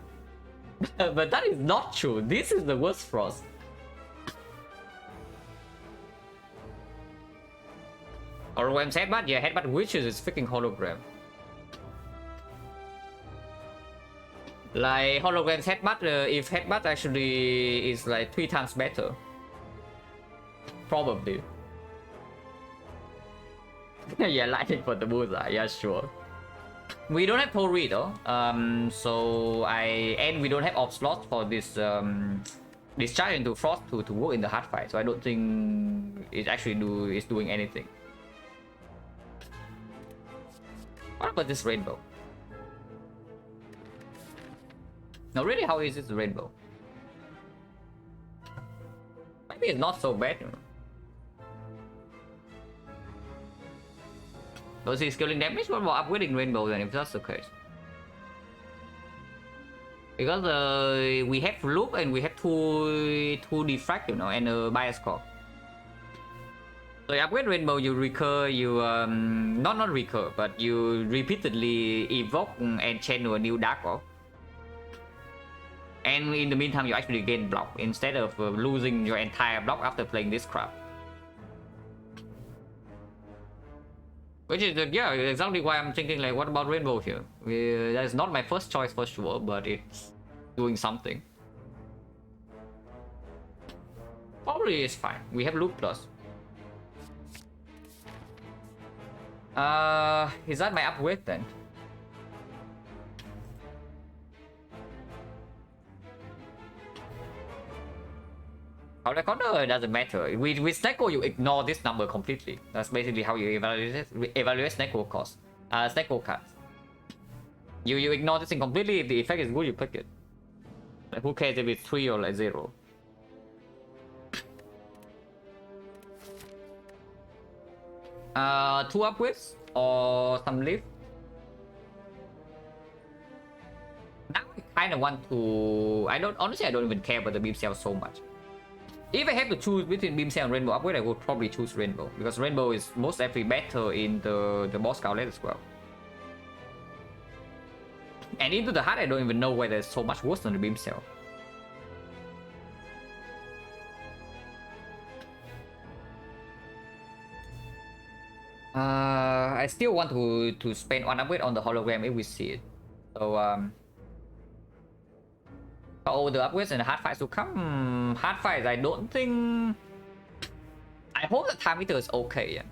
But that is not true. This is the worst Frost. Hologram's headbutt? Yeah, headbutt witches is freaking hologram. Like hologram's headbutt, if headbutt actually is like 3 times better. Probably. Yeah, lightning for the Bullseye, yeah, sure. We don't have Tori though, so we don't have off slots for this discharge into Frost to work in the hard fight, so I don't think it actually is doing anything. What about this Rainbow? No, really, how is this Rainbow? Maybe it's not so bad, you know? Was he scaling damage or more upgrading Rainbow then, if that's the case? Because we have loop and we have two defect, you know, and a bias core. So you upgrade Rainbow, you recur, you not recur, but you repeatedly evoke and channel a new Dark Orb. And in the meantime, you actually gain block instead of losing your entire block after playing this crap. Which is, yeah, exactly why I'm thinking, like, what about Rainbow here? That's not my first choice for sure, but it's doing something. Probably is fine. We have Loop Plus. Is that my upgrade then? How the corner doesn't matter. With Snecko, you ignore this number completely. That's basically how you evaluate Snecko cost. Snecko cards. You ignore this thing completely. If the effect is good, you pick it. Like, who cares if it's 3 or like 0? Two upgrades or some lift. Now I kind of want to. Honestly, I don't even care about the beam cell so much. If I have to choose between beam cell and rainbow upgrade, I would probably choose rainbow because rainbow is most definitely better in the boss outlet as well. And into the heart, I don't even know whether it's so much worse than the beam cell. I still want to spend one upgrade on the hologram if we see it. So all the upgrades and the hard fights will come. Hard fights, I don't think. I hope the time meter is okay, yeah.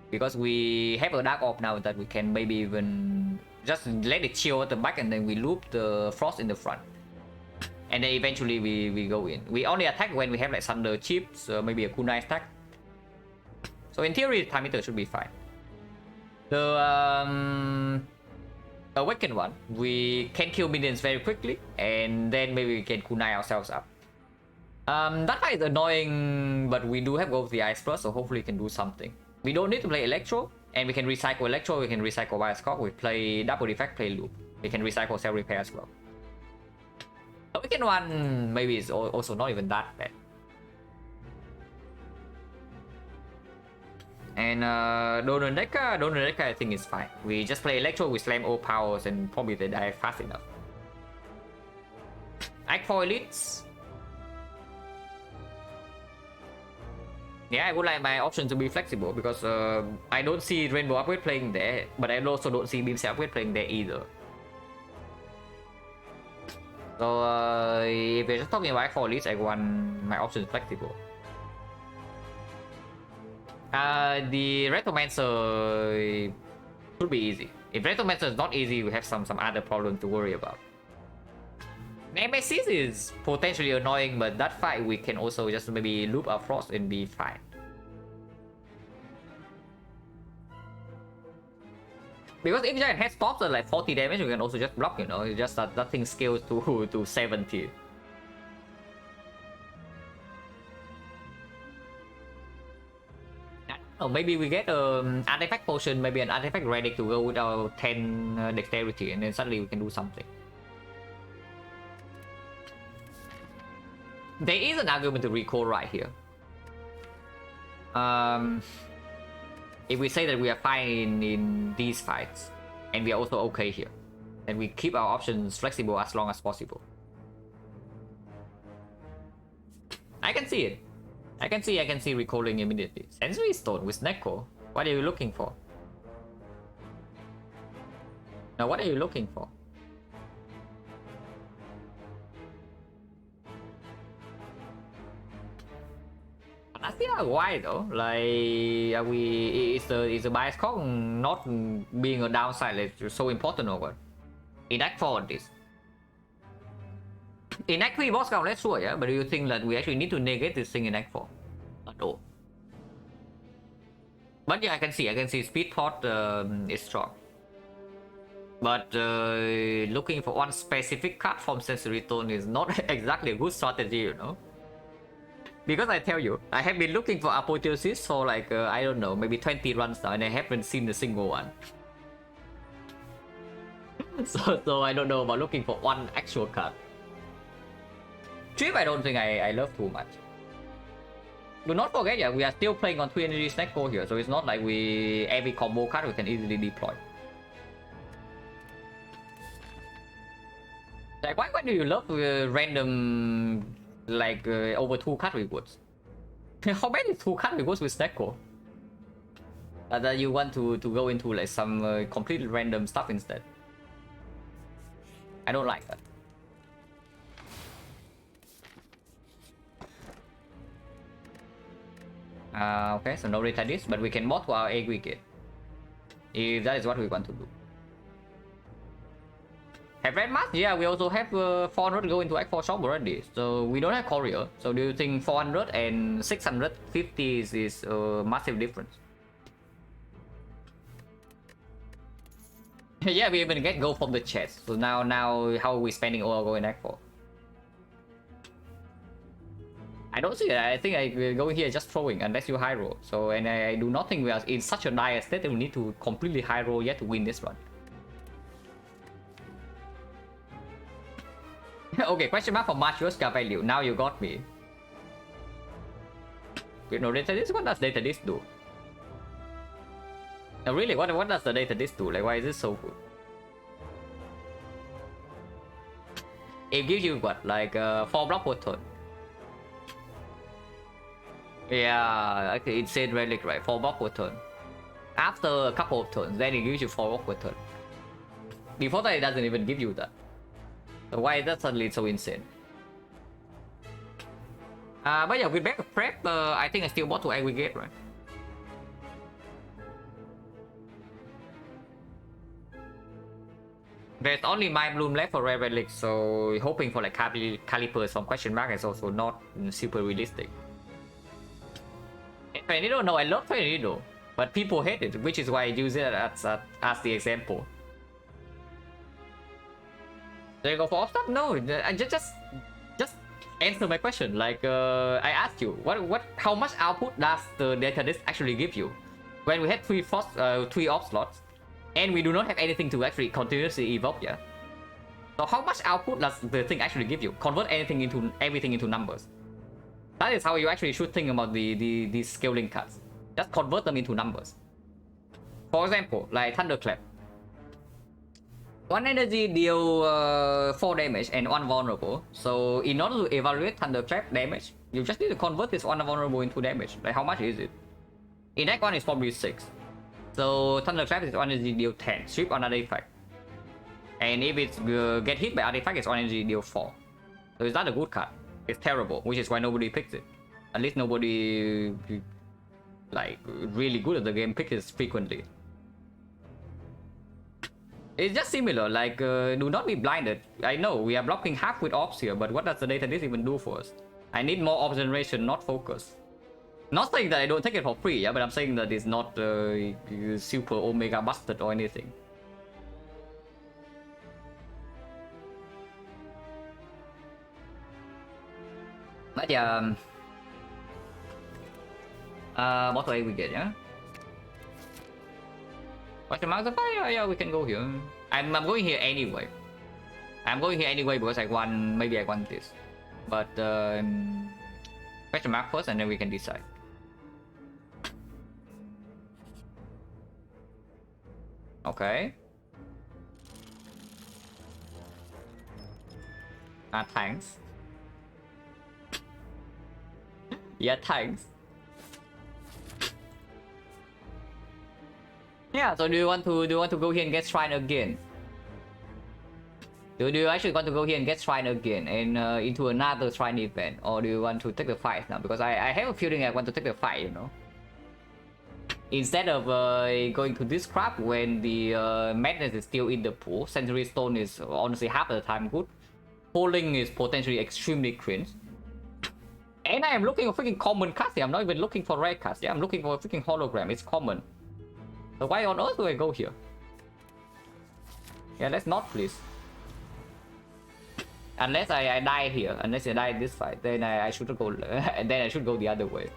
Because we have a dark orb now that we can maybe even just let it chill at the back and then we loop the frost in the front. And then eventually we go in. We only attack when we have like thunder chips, maybe a kunai attack. So in theory, the time meter should be fine. The awakened one, we can kill minions very quickly, and then maybe we can kunai ourselves up. That fight is annoying, but we do have Go of the Ice Plus, so hopefully we can do something. We don't need to play Electro, and we can recycle Electro, we can recycle Bias Cock, we play Double Defect, play Loop. We can recycle Cell Repair as well. The Awakened one maybe is also not even that bad. And Donor Decker I think is fine. We just play Electro, we slam all powers, and probably they die fast enough. Act 4 Elites. Yeah, I would like my option to be flexible because I don't see Rainbow Upgrade playing there, but I also don't see Beam Cell Upgrade playing there either. So if we're just talking about Act 4 Elites, I want my option flexible. The Retromancer should be easy. If Retromancer is not easy, we have some other problem to worry about. Nemesis is potentially annoying, but that fight we can also just maybe loop our frost and be fine. Because if Giant Head stops at like 40 damage, we can also just block, you know. It's just that thing scales to 70. Oh, maybe we get an artifact potion, maybe an artifact relic to go with our 10 dexterity, and then suddenly we can do something. There is an argument to recall right here. If we say that we are fine in these fights, and we are also okay here, then we keep our options flexible as long as possible. I can see it. I can see recalling immediately. Sensory Stone with Neko. What are you looking for? Now, what are you looking for? That's still why though. Like, is the bias cock not being a downside like so important or what? In Act 4 this. In Act 3 boss count, let's sure, yeah, but do you think that we actually need to negate this thing in Act 4? Not all. But yeah, I can see speed pot is strong. But looking for one specific card from Sensory Tone is not exactly a good strategy, you know. Because I tell you, I have been looking for apotheosis for like, I don't know, maybe 20 runs now, and I haven't seen a single one. So I don't know about looking for one actual card. Trip, I don't think I love too much. Do not forget, yeah, we are still playing on 3 energy XecnaR here, so it's not like every combo card we can easily deploy. Like, why do you love random, like, over 2 card rewards? How many 2 card rewards with XecnaR? That you want to go into like some completely random stuff instead. I don't like that. Okay, so no data this, but we can mod to our aggregate. If that is what we want to do. Have red mask? Yeah, we also have 400 go into X4 shop already. So we don't have courier. So do you think 400 and 650 is a massive difference? Yeah, we even get gold from the chest. So now how are we spending all our gold in X4? I don't see it. I think I go here just throwing unless you high roll. So, and I do not think we are in such a dire state that we need to completely high roll yet to win this run. Okay, question mark for Matryoshka value. Now you got me. You know, data disk? What does data disk do? No, really, what does the data disk do? Like, why is it so good? It gives you what? Like 4 block per turn. Yeah, okay, it said relic, right? 4 block per turn. After a couple of turns, then it gives you 4 block per turn. Before that, it doesn't even give you that. So why is that suddenly so insane? But yeah, with back prep, I think I still want to aggregate, right? There's only my bloom left for rare relics, so hoping for like caliper some question mark is also not super realistic. Tornado, no, I love Tornado, but people hate it, which is why I use it as the example. Do you go for off stuff? No, I just answer my question. Like I asked you, how much output does the data disk actually give you? When we had 3 off slots, and we do not have anything to actually continuously evoke, yeah. So how much output does the thing actually give you? Convert everything into numbers. That is how you actually should think about these scaling cards. Just convert them into numbers. For example, like Thunderclap. 1 energy deal 4 damage and 1 vulnerable. So in order to evaluate Thunderclap damage, you just need to convert this 1 vulnerable into damage. Like how much is it? In that one is probably 6. So Thunderclap is 1 energy deal 10. Strip on artifact. And if it's get hit by artifact, it's 1 energy deal 4. So it's not a good card. It's terrible, which is why nobody picks it. At least nobody like really good at the game picks it frequently. It's just similar, like do not be blinded. I know we are blocking half with ops here, but what does the data disk even do for us? I need more observation, not focus. Not saying that I don't take it for free, yeah, but I'm saying that it's not super omega busted or anything. But yeah, what way we get, yeah? Question mark? Yeah, we can go here. I'm going here anyway. I'm going here anyway because maybe I want this. But question mark first, and then we can decide. Okay. Thanks. Yeah, thanks. Yeah, so do you want to go here and get shrine again? Do you actually want to go here and get shrine again and into another shrine event, or do you want to take the fight now? Because I have a feeling I want to take the fight, you know. Instead of going to this crap when the madness is still in the pool, Century Stone is honestly half the time good. Holding is potentially extremely cringe. And I am looking for freaking common cards here. I'm not even looking for rare cards. Yeah, I'm looking for a freaking hologram. It's common. So why on earth do I go here? Yeah, let's not, please. Unless I die here, unless I die in this fight, then I should go, and then I should go the other way.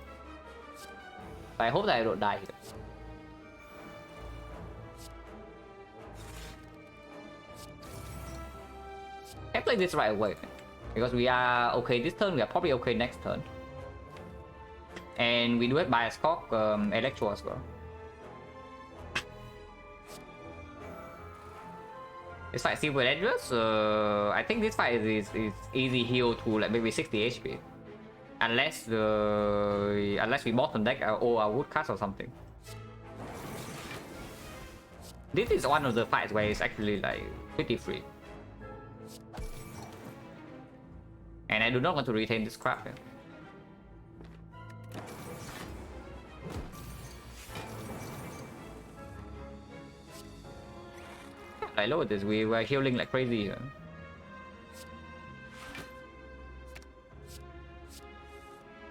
But I hope that I don't die here. I play this right away, because we are okay this turn, we are probably okay next turn. And we do have Bias Cock, Electro as well. This fight is super dangerous. I think this fight is easy heal to like maybe 60 HP. Unless we bottom deck or a woodcut or something. This is one of the fights where it's actually like pretty free. And I do not want to retain this crap here. I load this, we were healing like crazy here.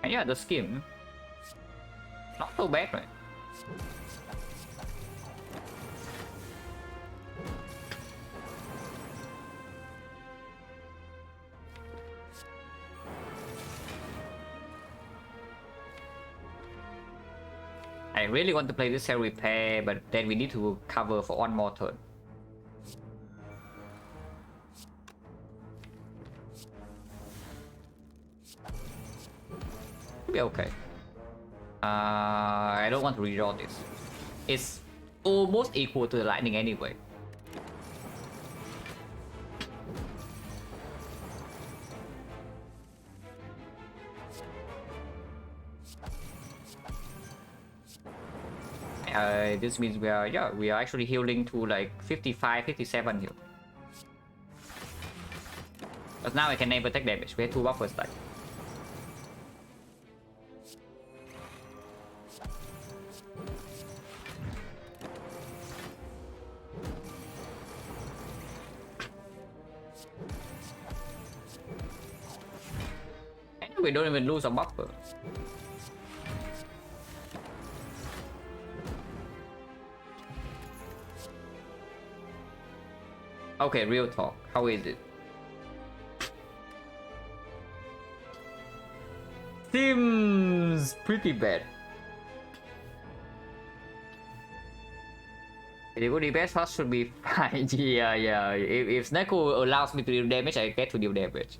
And yeah, the skim. Not so bad, right? I really want to play this cell repair, but then we need to cover for one more turn. Be okay. I don't want to redraw this. It's almost equal to the lightning anyway. This means we are actually healing to like 55, 57 here. But now I can never take damage. We have 2 buffers stack. We don't even lose a buffer. Okay, real talk. How is it? Seems pretty bad. The good best first should be fine. yeah. If Sneko allows me to deal damage, I get to deal damage.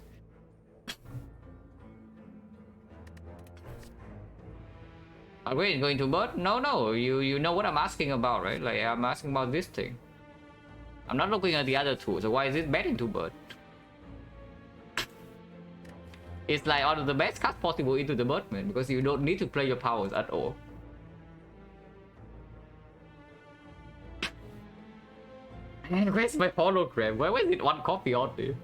Are we going to bird? No. You know what I'm asking about, right? Like I'm asking about this thing. I'm not looking at the other two. So why is it betting to bird? It's like one of the best cards possible into the bird, man, because you don't need to play your powers at all. And where's my hologram? Why was it one copy only?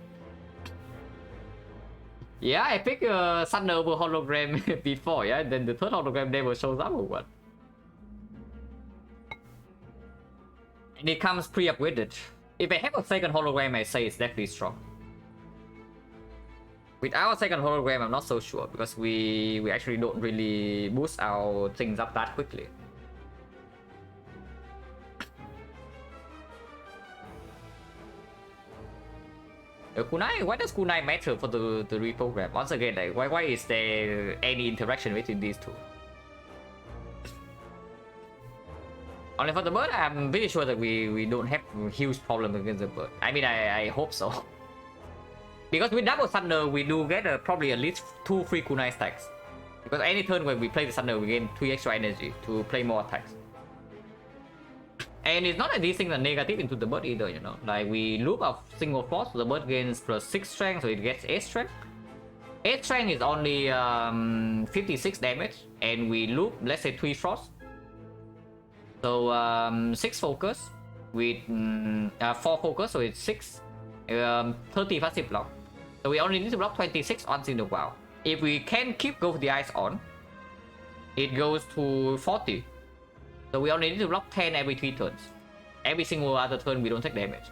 Yeah, I picked a Thunder over hologram before, yeah, then the third hologram never shows up or what? And it comes pre-upgraded. If I have a second hologram, I say it's definitely strong. With our second hologram, I'm not so sure, because we actually don't really boost our things up that quickly. Kunai, why does Kunai matter for the reprogram? Once again, like why is there any interaction between these two? Only for the bird, I'm pretty sure that we don't have a huge problem against the bird. I mean, I hope so. Because with double thunder, we do get probably at least 2 free Kunai stacks. Because any turn when we play the thunder, we gain 3 extra energy to play more attacks. And it's not that these things are negative into the bird either, you know. Like we loop a single force, the bird gains +6 strength, so it gets 8 strength. 8 strength is only 56 damage, and we loop, let's say 3 frost. So 6 focus with 4 focus, so it's 6, 30 passive block. So we only need to block 26 once in a while. If we can keep Go for the Eyes on, it goes to 40. So we only need to block 10 every 3 turns. Every single other turn we don't take damage.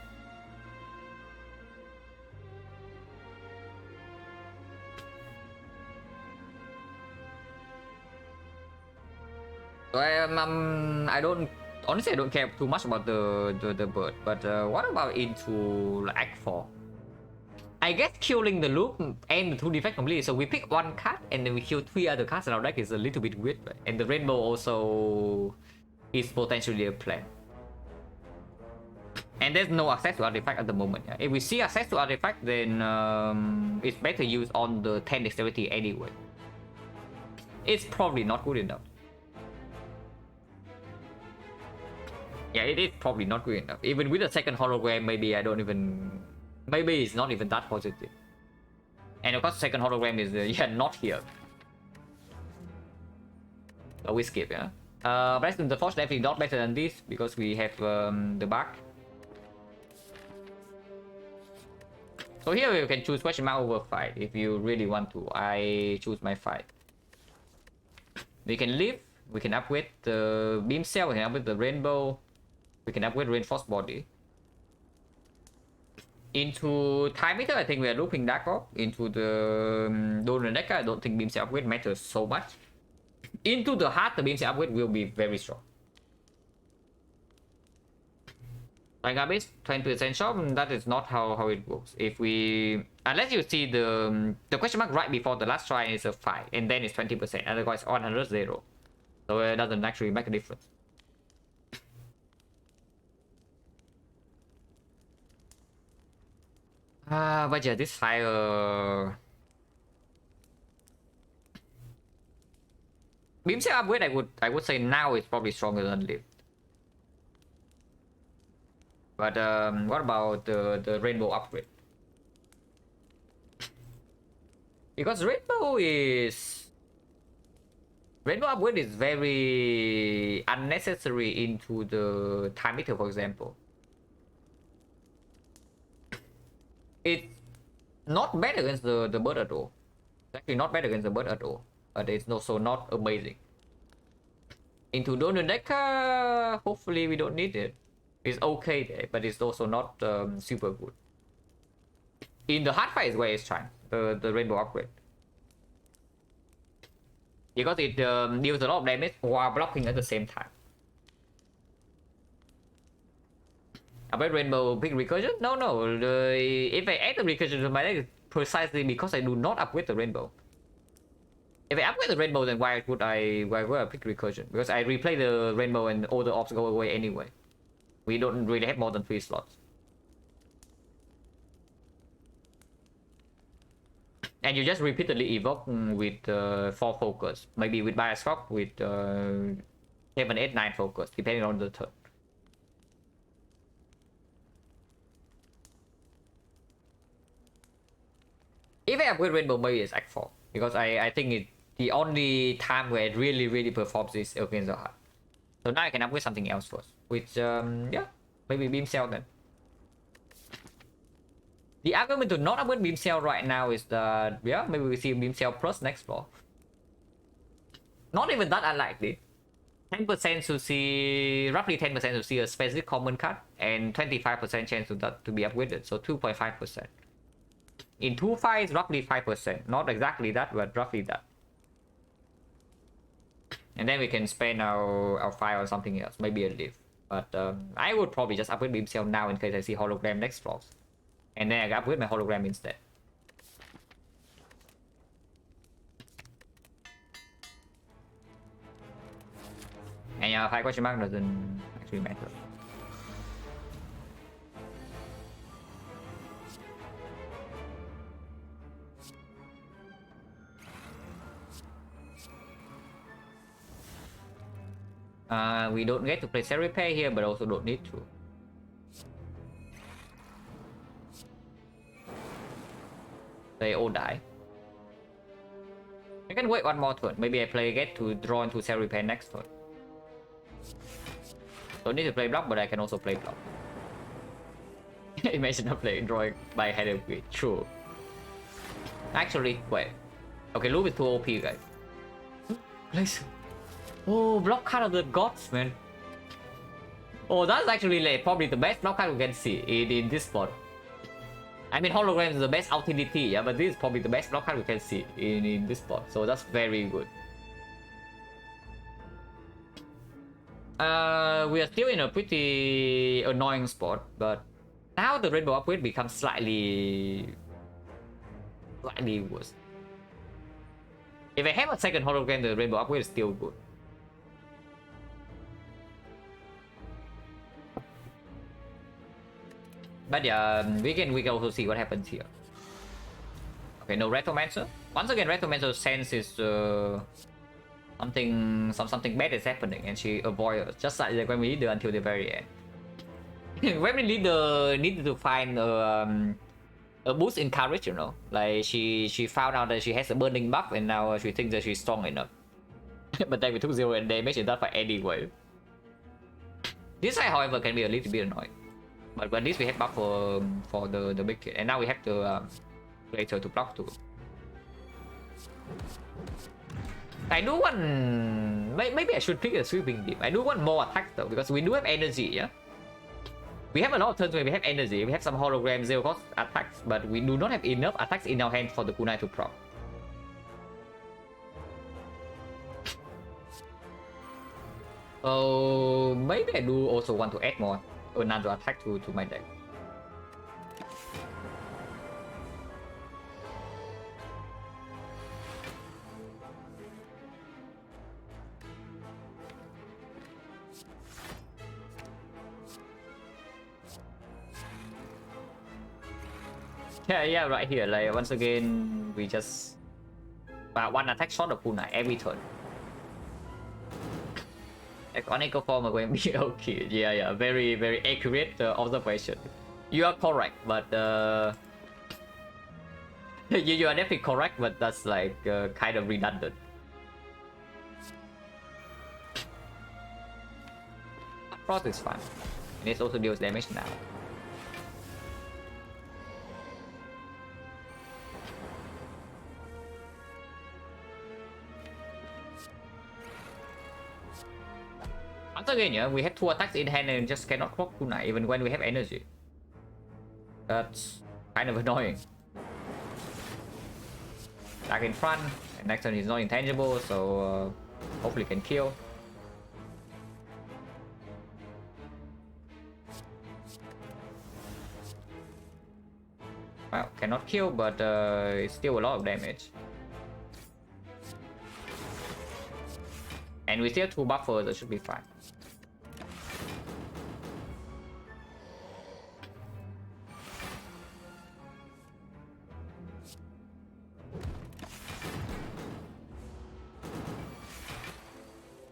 So I don't, honestly I don't care too much about the bird, but what about into Act 4? I guess killing the loop and the 2 defect completely. So we pick 1 card and then we kill 3 other cards in our deck is a little bit weird, right? And the rainbow also is potentially a plan. And there's no access to artifact at the moment. Yeah? If we see access to artifact, then it's better used on the 10 dexterity anyway. It's probably not good enough. Yeah, it is probably not good enough. Even with the second hologram, maybe maybe it's not even that positive. And of course, second hologram is yeah, not here. But we skip, yeah. Rest of the force definitely not better than this because we have the back. So here you can choose question mark over fight if you really want to. I choose my fight. We can live, we can upgrade the beam cell, we can upgrade the rainbow, we can upgrade reinforced body. Into time meter, I think we are looping Dark Orb. Into the Donor Decker, I don't think beam cell upgrade matters so much. Into the heart, the beam cell upgrade will be very strong. Like garbage, 20% shop, that is not how it works. If we, unless you see the question mark right before the last try is a 5 and then it's 20%, otherwise 100 0. So it doesn't actually make a difference. But yeah, this higher beam cell upgrade, I would say now it's probably stronger than lift. But what about the rainbow upgrade? Because rainbow upgrade is very unnecessary into the time meter, for example. It's not bad against the bird at all. It's actually not bad against the bird at all. But it's also not amazing. Into Donor Decker, hopefully we don't need it. It's okay there, but it's also not super good. In the hard fight is where it's trying, the rainbow upgrade. Because it deals a lot of damage while blocking at the same time. About rainbow big recursion? No. If I add the recursion to my deck, it's precisely because I do not upgrade the rainbow. If I upgrade the rainbow, then why would I pick recursion? Because I replay the rainbow and all the orbs go away anyway. We don't really have more than 3 slots. And you just repeatedly evoke with 4 focus. Maybe with bias rock with 7, 8, 9 focus, depending on the turn. If I upgrade rainbow, maybe it's Act 4. Because I think it's the only time where it really performs is against the heart. So now I can upgrade something else first. Which, yeah, maybe beam cell then. The argument to not upgrade beam cell right now is that, yeah, maybe we see beam cell plus next floor. Not even that unlikely. 10% to see, roughly 10% to see a specific common card, and 25% chance to that to be upgraded, so 2.5%. In 2 fights, roughly 5%. Not exactly that, but roughly that. And then we can spend our fire on something else, maybe a lift. But I would probably just upgrade beam cell now in case I see hologram next floors. And then I upgrade my hologram instead. And yeah, 5 question mark doesn't actually matter. We don't get to play cell repair here, but also don't need to. They all die. I can wait 1 more turn. Maybe I get to draw into cell repair next turn. Don't need to play block, but I can also play block. Imagine I play drawing by head of grid. True. Actually, wait. Okay, loop is too OP, guys. Place. Oh, block card of the gods, man. Oh, that's actually like probably the best block card we can see in this spot. I mean, hologram is the best utility, yeah, but this is probably the best block card we can see in this spot. So that's very good. We are still in a pretty annoying spot, but now the rainbow upgrade becomes slightly slightly worse. If I have a second hologram, the rainbow upgrade is still good. But yeah, we can also see what happens here. Okay, no Retromancer. Once again, Retromancer senses something bad is happening, and she avoids us, just like the Grammy Leader until the very end. Grammy Leader needed to find a boost in courage, you know. Like she found out that she has a burning buff, and now she thinks that she's strong enough. But then we took 0 and damage, it does fight anyway. This side, however, can be a little bit annoying. But at least we have buff for the big kid, and now we have the later to block too. I do want, maybe I should pick a sweeping beam. I do want more attacks though, because we do have energy, yeah. We have a lot of turns where we have energy. We have some hologram 0 cost attacks, but we do not have enough attacks in our hand for the kunai to proc. So maybe I do also want to add more another attack to my deck. Yeah, right here. Like once again, we just one attack shot of kunai every turn. Iconic form going to be okay. Yeah, very accurate observation. You are correct, but you are definitely correct, but that's like kind of redundant. Frost is fun, and it also deals damage now. Once again, yeah, we have 2 attacks in hand and just cannot proc kunai even when we have energy. That's kind of annoying. Dark in front, and next turn is not intangible, so hopefully can kill. Well, cannot kill, but it's still a lot of damage. And we still have 2 buffers, that should be fine.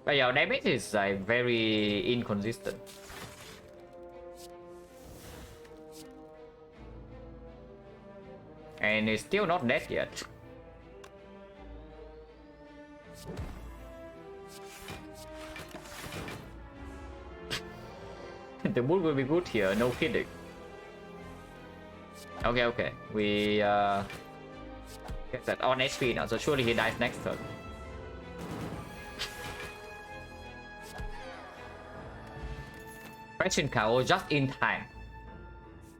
But yeah, damage is like very inconsistent. And it's still not dead yet. The mood will be good here, no kidding. Okay. We get that on HP now, so surely he dies next turn. Fraction KO just in time.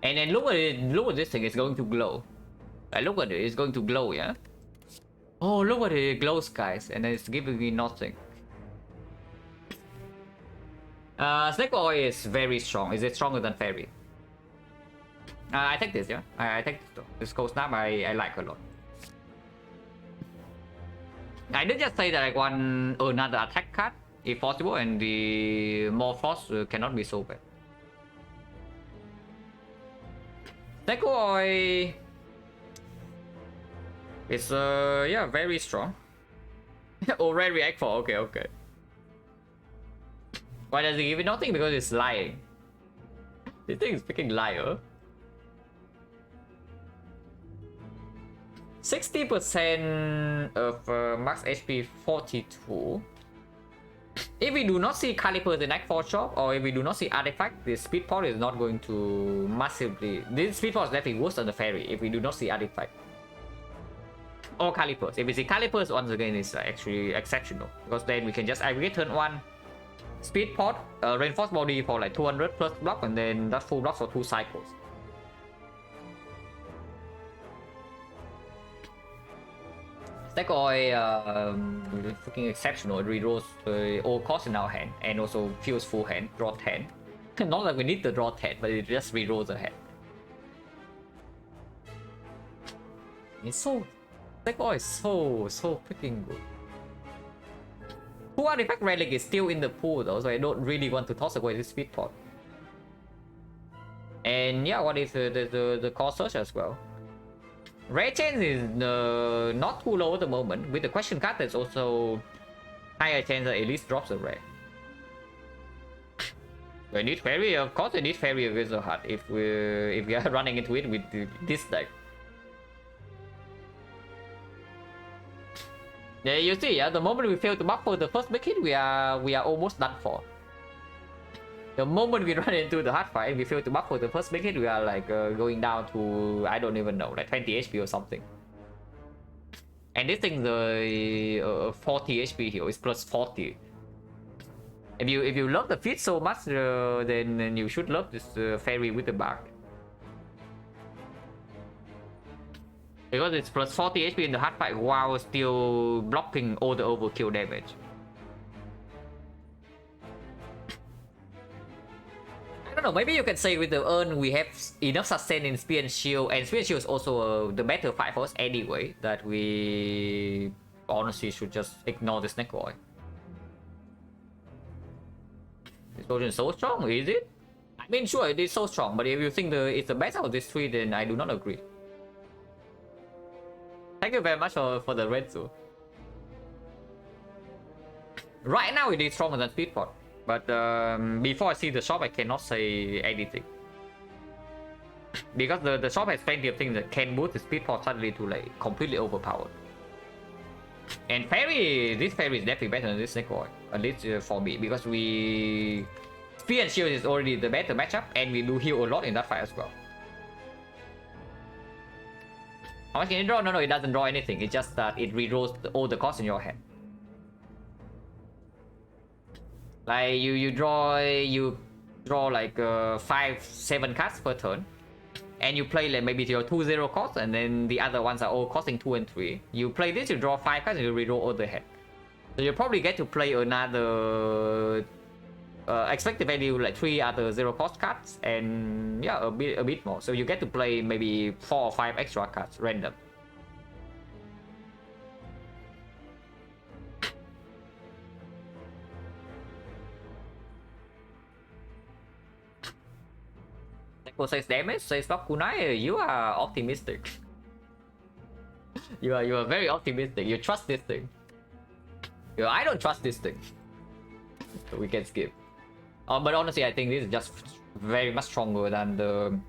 And then look at it, look at this thing, it's going to glow. Like, look at it, it's going to glow, yeah? Oh, look at it, it glows, guys, and it's giving me nothing. Snake Oil is very strong. Is it stronger than Fairy? I take this, yeah? I take this, this Cold Snap, I like a lot. I did just say that I want another attack card, if possible, and the more frost cannot be so bad. Snake Oil is, yeah, very strong. Already react for, okay. Why does it give it nothing? Because it's lying. This thing is freaking liar. 60% of max HP 42. If we do not see Calipers in Act 4 shop, or if we do not see Artifact, the speed pot is not going to massively... This speed pot is definitely worse than the Fairy if we do not see Artifact. Or Calipers. If we see Calipers, once again, it's actually exceptional. Because then we can just aggregate turn 1. Speed pot, reinforce body for like 200 plus block, and then that full block for 2 cycles. Stack Oil, freaking exceptional. It rerolls all costs in our hand, and also feels full hand, draw 10. Not that we need the draw 10, but it just rerolls a hand. It's so... XecnaR is so freaking good. 2 artifact relic is still in the pool though, so I don't really want to toss away this speed pot. And yeah, what is the cost search as well? Rare chance is not too low at the moment. With the question card, there's also higher chance that at least drops a rare. We need fairy, of course. We need fairy against the hut if we are running into it with this deck. Yeah, you see, yeah, the moment we fail to buff for the first big hit, we are almost done for. The moment we run into the hard fight and we fail to buff for the first big hit, we are like going down to, I don't even know, like 20 HP or something. And this thing's 40 HP here, it's plus 40. If you love the feat so much, then you should love this fairy with the bark. Because it's plus 40 HP in the hard fight while still blocking all the overkill damage. I don't know, maybe you can say with the urn we have enough sustain in Spear and Shield, and Spear and Shield is also the better fight for us anyway, that we honestly should just ignore this XecnaR. This potion is so strong, is it? I mean, sure, it is so strong, but if you think it's the best out of these three, then I do not agree. Thank you very much for the red zoo. Right now it is stronger than Speedpot, but before I see the shop I cannot say anything. Because the shop has plenty of things that can boost the Speedpot suddenly to like completely overpowered. And fairy, this fairy is definitely better than this XecnaR, at least for me, because we... Spear and Shield is already the better matchup, and we do heal a lot in that fight as well. How much can it draw? No, it doesn't draw anything. It's just that it rerolls all the costs in your hand. Like you draw like 5-7 cards per turn, and you play like maybe your 2-0 cost, and then the other ones are all costing 2 and 3. You play this, you draw 5 cards, and you reroll all the hand. So you probably get to play another expected value like 3 other 0 cost cards, and yeah, a bit more. So you get to play maybe 4 or 5 extra cards random. Says damage, says not kunai. You are optimistic. you are very optimistic. You trust this thing. I don't trust this thing. So we can skip. But honestly, I think this is just very much stronger than the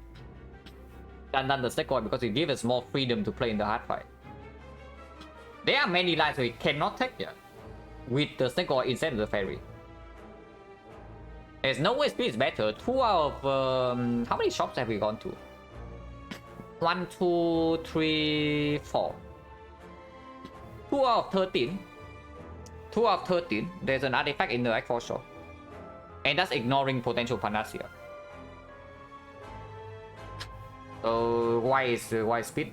XecnaR, because it gives us more freedom to play in the hard fight. There are many lines we cannot take yet with the XecnaR instead of the fairy. There's no way speed is better. 2 out of how many shops have we gone to? 1, 2, 3, 4. 2 out of 13. 2 out of 13. There's an artifact in the X4 shop. And that's ignoring potential Panacea. So why is speed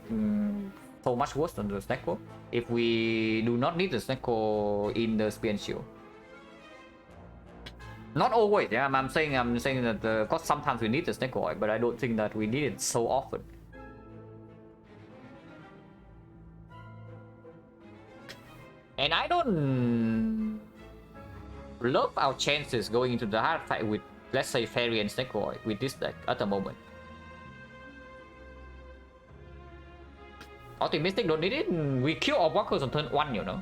so much worse than the XecnaR? If we do not need the XecnaR in the Spear and Shield. Not always, yeah. I'm saying that because sometimes we need the XecnaR, but I don't think that we need it so often. And I don't love our chances going into the hard fight with, let's say, fairy and XecnaR with this deck at the moment. Optimistic, don't need it. We kill our walkers on turn 1, you know.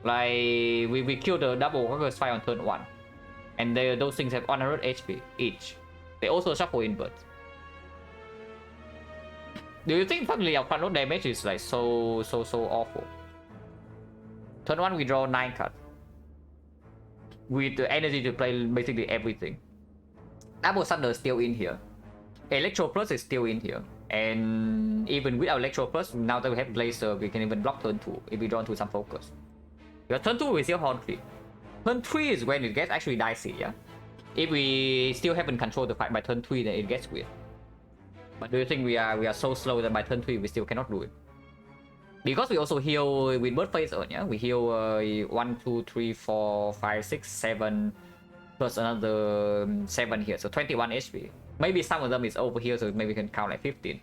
Like we kill the double walkers fight on turn 1, and those things have 100 HP each. They also shuffle inverts. Do you think suddenly our front load damage is like so awful? Turn 1 we draw 9 cards with the energy to play basically everything. Double Thunder is still in here. Electro Plus is still in here. And even with our Electro Plus, now that we have Blazer, we can even block turn 2 if we draw into some focus. Because turn 2 we still Horn 3. Turn 3 is when it gets actually dicey, yeah? If we still haven't controlled the fight by turn 3, then it gets weird. But do you think we are so slow that by turn 3 we still cannot do it? Because we also heal with Bird Phase Urn, yeah? We heal 1, 2, 3, 4, 5, 6, 7, plus another 7 here, so 21 HP. Maybe some of them is over here, so maybe we can count like 15.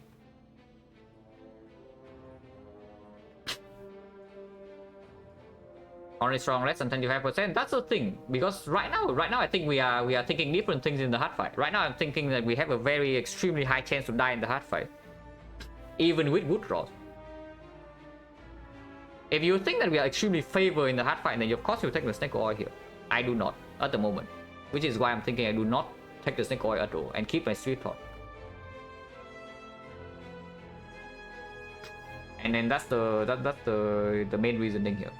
Only strong less than 25%. That's the thing. Because right now I think we are thinking different things in the hard fight. Right now I'm thinking that we have a very extremely high chance to die in the hard fight. Even with wood rod. If you think that we are extremely favored in the hard fight, then of course you take the snake oil here. I do not at the moment. Which is why I'm thinking I do not take the snake oil at all and keep my sweet pot. And then that's the main reasoning here.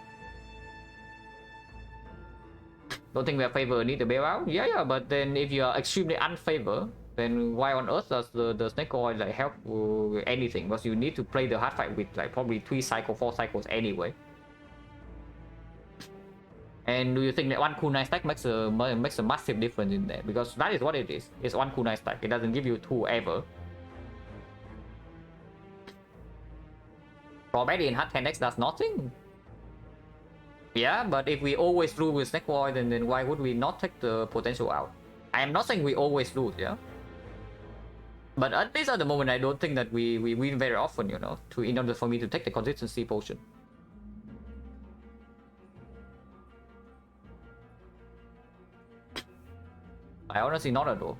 Don't think we are favored, need to bail out? Yeah, but then if you are extremely unfavored, then why on earth does the snake oil like help anything? Because you need to play the hard fight with like probably 4 cycles anyway. And do you think that one kunai stack makes a massive difference in there? Because that is what it is. It's one kunai stack. It doesn't give you 2 ever. Probably in hard 10x does nothing. Yeah, but if we always lose with snake oil, then why would we not take the potential out? I am not saying we always lose, yeah. But at least at the moment, I don't think that we win very often, you know, in order for me to take the consistency potion. I honestly not at all.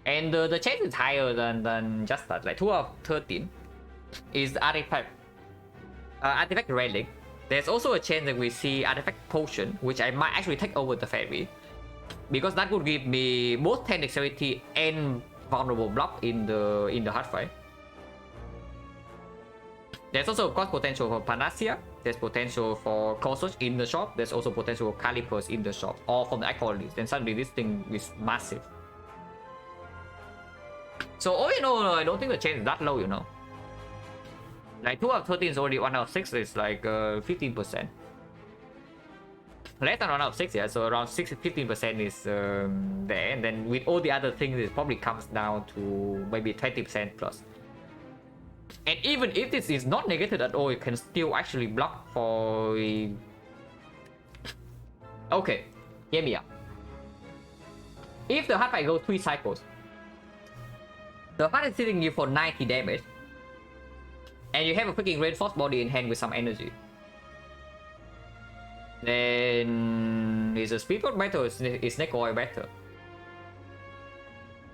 And the chance is higher than just that. Like 2 out of 13 is artifact. Artifact relic. There's also a chance that we see artifact potion, which I might actually take over the fairy, because that would give me both 10 dexterity and vulnerable block in the hard fight. There's also of course potential for Panacea. There's potential for Colossus in the shop. There's also potential for Calipers in the shop, all from the Accolades. Then suddenly this thing is massive. So all in all, I don't think the chance is that low, you know. Like 2 out of 13 is already 1 out of 6 is like 15%. Less than 1 out of 6, yeah. So around 15% is there. And then with all the other things, it probably comes down to maybe 20% plus. And even if this is not negated at all, it can still actually block for... Okay, hear me out. If the hard fight goes 3 cycles, the hard is hitting you for 90 damage, and you have a freaking reinforced body in hand with some energy, then is a speedboat better or is snake oil better?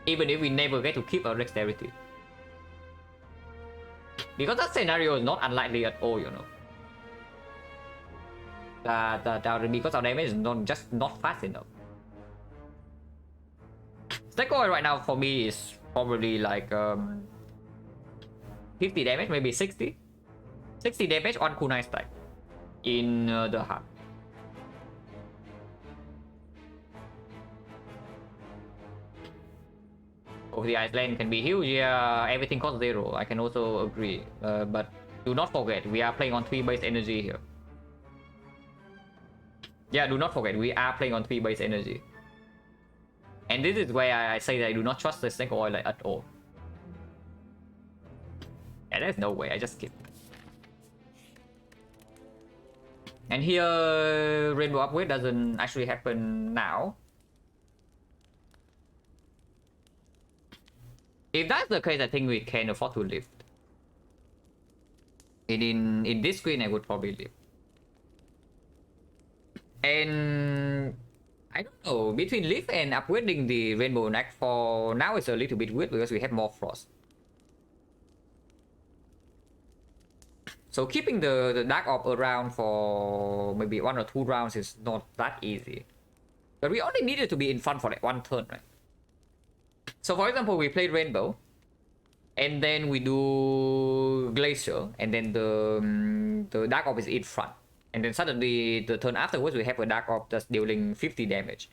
Even if we never get to keep our dexterity. Because that scenario is not unlikely at all, you know. Because our damage is just not fast enough. Snake oil right now for me is probably like 50 damage, maybe 60 damage on kunai stack in the heart. Oh, the Iceland can be huge. Yeah, everything costs 0. I can also agree. But do not forget, we are playing on 3 base energy here. Yeah, do not forget, we are playing on 3 base energy. And this is where I say that I do not trust the snake oil at all. Yeah, there's no way, I just skip. And here, rainbow upgrade doesn't actually happen now. If that's the case, I think we can afford to lift. In this screen, I would probably lift. And I don't know, between lift and upgrading the rainbow neck for now is a little bit weird because we have more frost. So keeping the dark orb around for maybe 1 or 2 rounds is not that easy. But we only needed to be in front for like 1 turn, right? So for example, we played rainbow, and then we do glacier, and then the dark orb is in front, and then suddenly the turn afterwards we have a dark orb that's dealing 50 damage.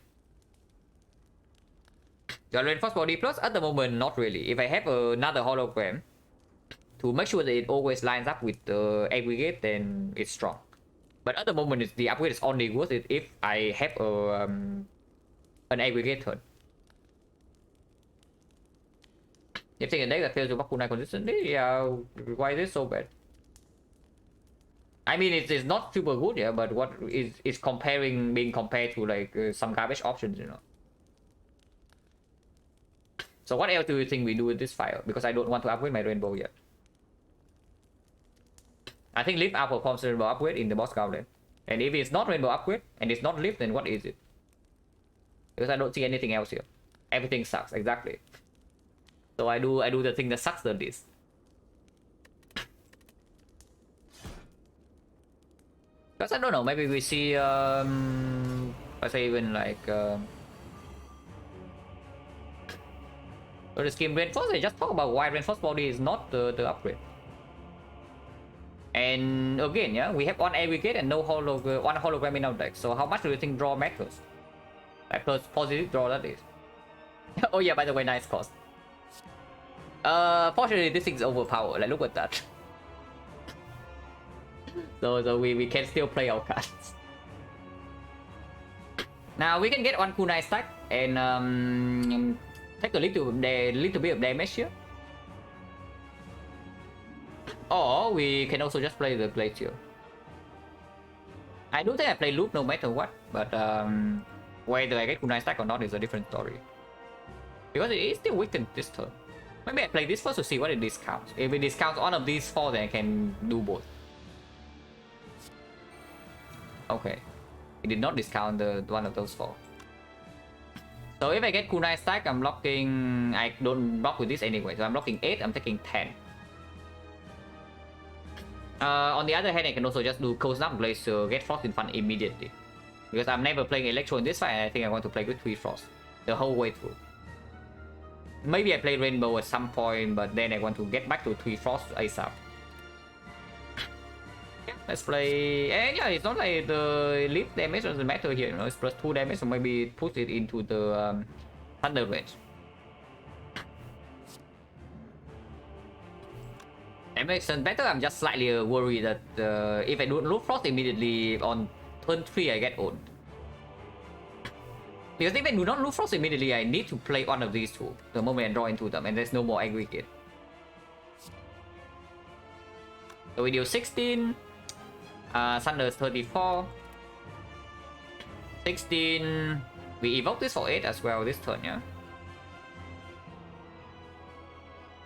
The reinforced body plus at the moment not really. If I have another hologram to make sure that it always lines up with the aggregate, then it's strong. But at the moment, the upgrade is only worth it if I have an aggregate turn. If taking a deck that fails to block kunai consistently, yeah, why is it so bad? I mean, it's not super good, yeah, but what is being compared to like some garbage options, you know. So what else do you think we do with this file? Because I don't want to upgrade my rainbow yet. I think lift outperforms rainbow upgrade in the boss gauntlet. And if it's not rainbow upgrade and it's not lift, then what is it? Because I don't see anything else here. Everything sucks, exactly. So I do the thing that sucks the least. Because I don't know, maybe we see I say even like so the scheme reinforce, I just talk about why reinforced body is not the upgrade. And again, yeah, we have one aggregate and no one hologram in our deck. So how much do you think draw matters? Like plus positive draw, that is. Oh yeah, by the way, nice cost. Fortunately this thing's overpowered, like look at that. So we can still play our cards. Now we can get one kunai stack and take a little bit of damage here. Or we can also just play the glacier. I do think I play loop no matter what, but whether I get kunai stack or not is a different story. Because it is still weakened this turn. Maybe I play this first to see what it discounts. If it discounts one of these four, then I can do both. Okay. It did not discount the one of those four. So if I get kunai stack, I'm blocking... I don't block with this anyway. So I'm blocking 8, I'm taking 10. On the other hand, I can also just do Cold Snap Glacier, get Frost in Fun immediately. Because I'm never playing Electro in this fight, and I think I want to play with 3 Frost the whole way through. Maybe I play Rainbow at some point, but then I want to get back to 3 Frost ASAP. Yeah, let's play... And yeah, it's not like the lift damage doesn't matter here, you know, it's plus 2 damage, so maybe push it into the Thunder range. It makes sense better. I'm just slightly worried that if I don't loop Frost immediately on turn 3, I get owned. Because if I do not loop Frost immediately, I need to play one of these two the moment I draw into them, and there's no more aggregate. So we deal 16, Thunder's 34, 16. We evoke this for 8 as well this turn, yeah.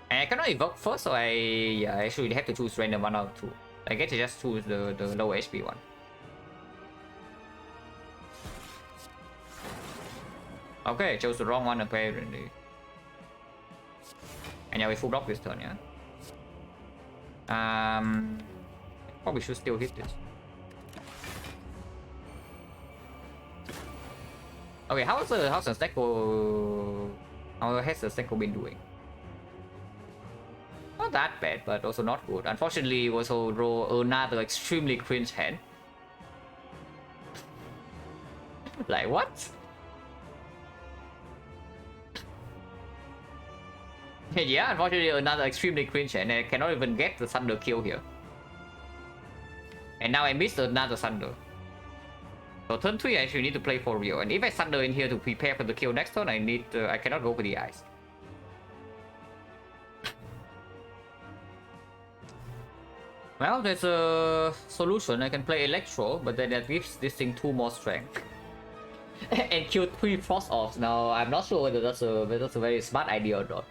And I cannot evoke first, so I actually have to choose random 1 out of 2. I get to just choose the low HP one. Okay, chose the wrong one apparently. And yeah, we full block this turn, yeah. Probably should still hit this. Okay, how's the Snecko? How has the Snecko been doing? Not that bad, but also not good. Unfortunately, we also draw another extremely cringe hand. Like what? Yeah, unfortunately another extremely cringe and I cannot even get the Thunder kill here. And now I missed another Thunder. So turn 3 I actually need to play for real. And if I Thunder in here to prepare for the kill next turn, I cannot go for the ice. Well, there's a solution. I can play Electro, but then that gives this thing 2 more strength. And kill 3 Frost Offs. Now, I'm not sure whether that's a very smart idea or not.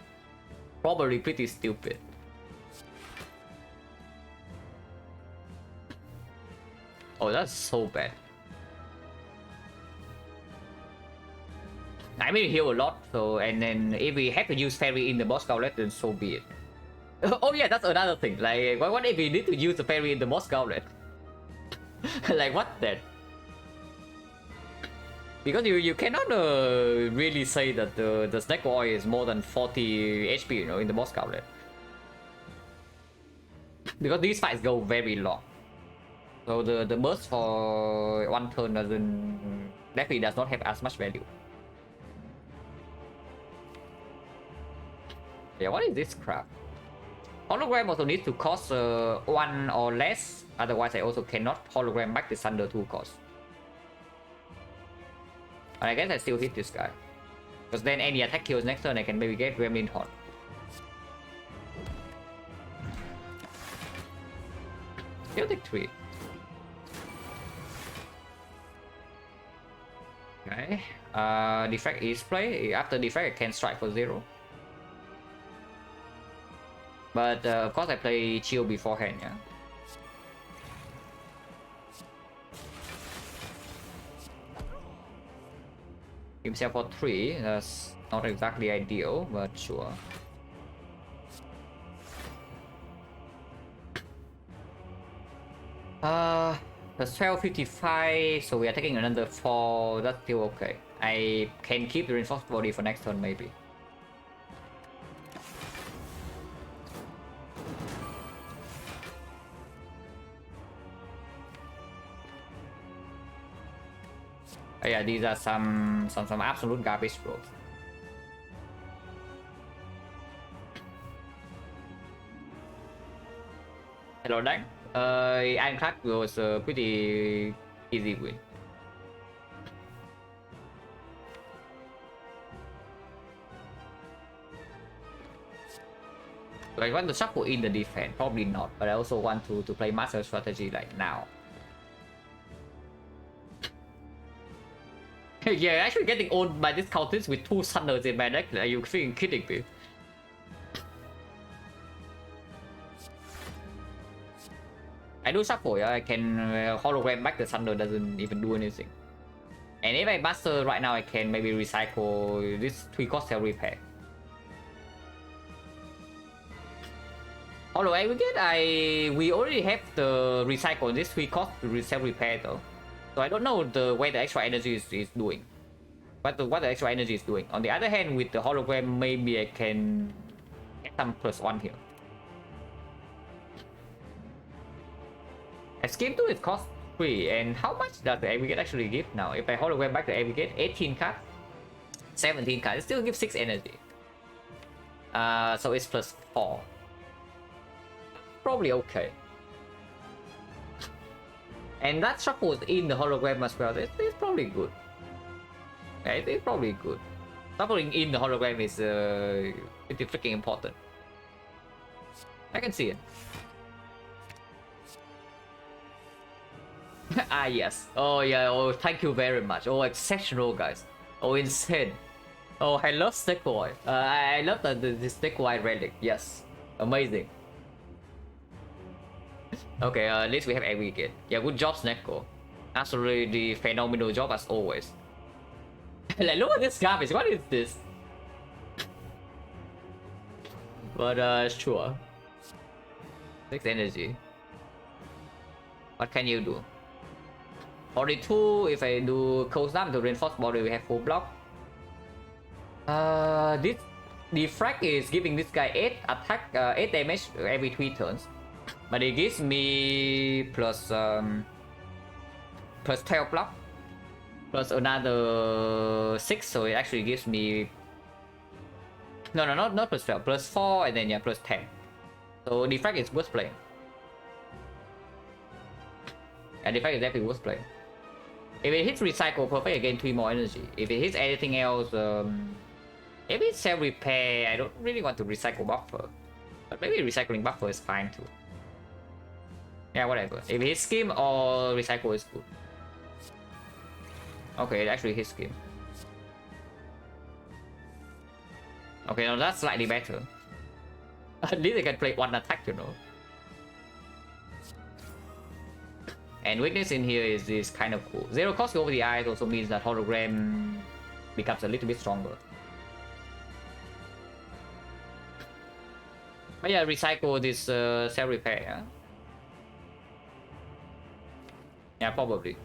Probably pretty stupid. Oh, that's so bad. I mean, heal a lot, so and then if we have to use Fairy in the boss gauntlet, then so be it. Oh yeah, that's another thing. Like, what if we need to use the Fairy in the boss gauntlet? Like, what then? Because you cannot really say that the XecnaR is more than 40 HP, you know, in the boss gauntlet. Because these fights go very long. So the burst for 1 turn definitely does not have as much value. Yeah, what is this crap? Hologram also needs to cost 1 or less, otherwise I also cannot hologram back the Thunder 2 cost. But I guess I still hit this guy. Because then any attack kills next turn I can maybe get Gremlin Horn. Still take 3. Okay. Defect is play. After defect I can strike for 0. But of course I play chill beforehand, yeah. himself for 3. That's not exactly ideal, but sure. That's 1255, so we are taking another 4. That's still okay. I can keep the reinforced body for next turn, maybe. Oh, yeah, these are some absolute garbage rolls. Hello, Dan. Ironclad was a pretty easy win. Do I want to shuffle in the defense? Probably not, but I also want to play master strategy like now. Yeah, actually getting owned by this countess with 2 Thunders in my deck. Are you freaking kidding me? I do shuffle, yeah. I can hologram back the Thunder, doesn't even do anything. And if I master right now, I can maybe recycle this 3 cost cell repair. Although aggregate, we already have the recycle this 3 cost cell repair though. So I don't know the way the extra energy is doing. What the extra energy is doing. On the other hand, with the hologram, maybe I can get some +1 here. And scheme 2 is cost 3, and how much does the aggregate actually give now? If I hologram back the aggregate, 18 cards, 17 cards, it still gives 6 energy. So it's +4. Probably okay. And that shuffles in the hologram as well. It's probably good. Yeah, it's probably good. Shuffling in the hologram is pretty freaking important. I can see it. Ah, yes. Oh, yeah. Oh, thank you very much. Oh, exceptional, guys. Oh, insane. Oh, I love Stekoi. I love the Stekoi relic. Yes. Amazing. Okay, at least we have aggregate. Yeah, good job, Sneko. Absolutely phenomenal job as always. Like, look at this garbage. What is this? But, sure. 6 energy. What can you do? 42, if I do cold snap to reinforce body, we have full block. This defect is giving this guy 8 attack, 8 damage every 3 turns. But it gives me plus 12 block. Plus another 6, so it actually gives me... No, not plus 12, plus 4 and then yeah, plus 10. So defect is worth playing. And defect is definitely worth playing. If it hits recycle, perfect, again 3 more energy. If it hits anything else, if it's self repair, I don't really want to recycle buffer. But maybe recycling buffer is fine too. Yeah, whatever. If it hits scheme or recycle is good. Okay, it actually hits scheme. Okay, now that's slightly better. At least I can play 1 attack, you know. And weakness in here is kind of cool. 0 cost over the eyes also means that hologram becomes a little bit stronger. But yeah, recycle this cell repair. Yeah? Yeah, probably.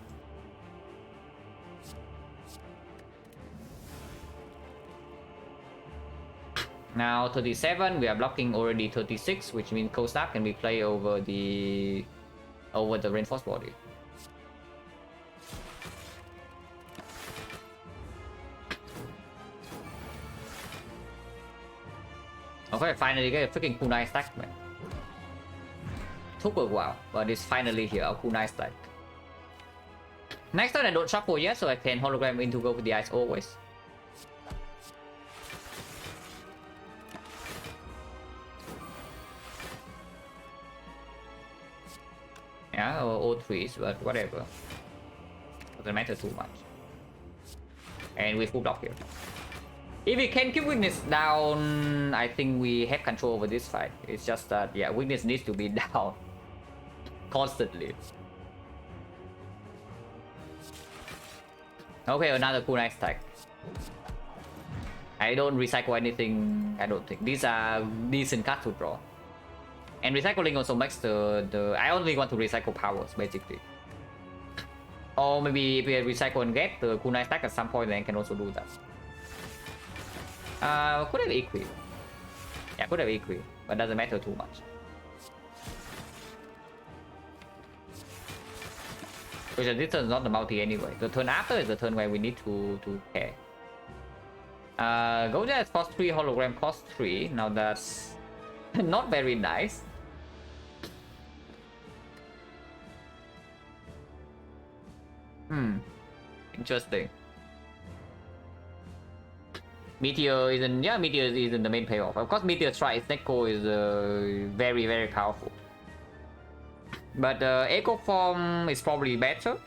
Now 37, we are blocking already 36, which means cold snap can be played over the reinforced body. Okay, finally get a freaking kunai stack, man. Took a while, but it's finally here, a kunai stack. Next turn I don't shuffle yet, so I can hologram into go with the eyes always. Yeah, or all 3s, but whatever. Doesn't matter too much. And we full block here. If we can keep weakness down, I think we have control over this fight. It's just that, yeah, weakness needs to be down constantly. Okay, another cool nice stack. I don't recycle anything, I don't think. These are decent cards to draw. And recycling also makes the I only want to recycle powers, basically. Or maybe if we recycle and get the kunai stack at some point, then I can also do that. Could have equi. Yeah, could have equi, but doesn't matter too much. Because this turn is not the multi anyway. The turn after is the turn where we need to care. Go there, cost 3, hologram cost 3. Now that's not very nice. Interesting. Meteor isn't, yeah, Meteor isn't the main payoff. Of course, Meteor Strike Neko is very, very powerful. But Echo Form is probably better.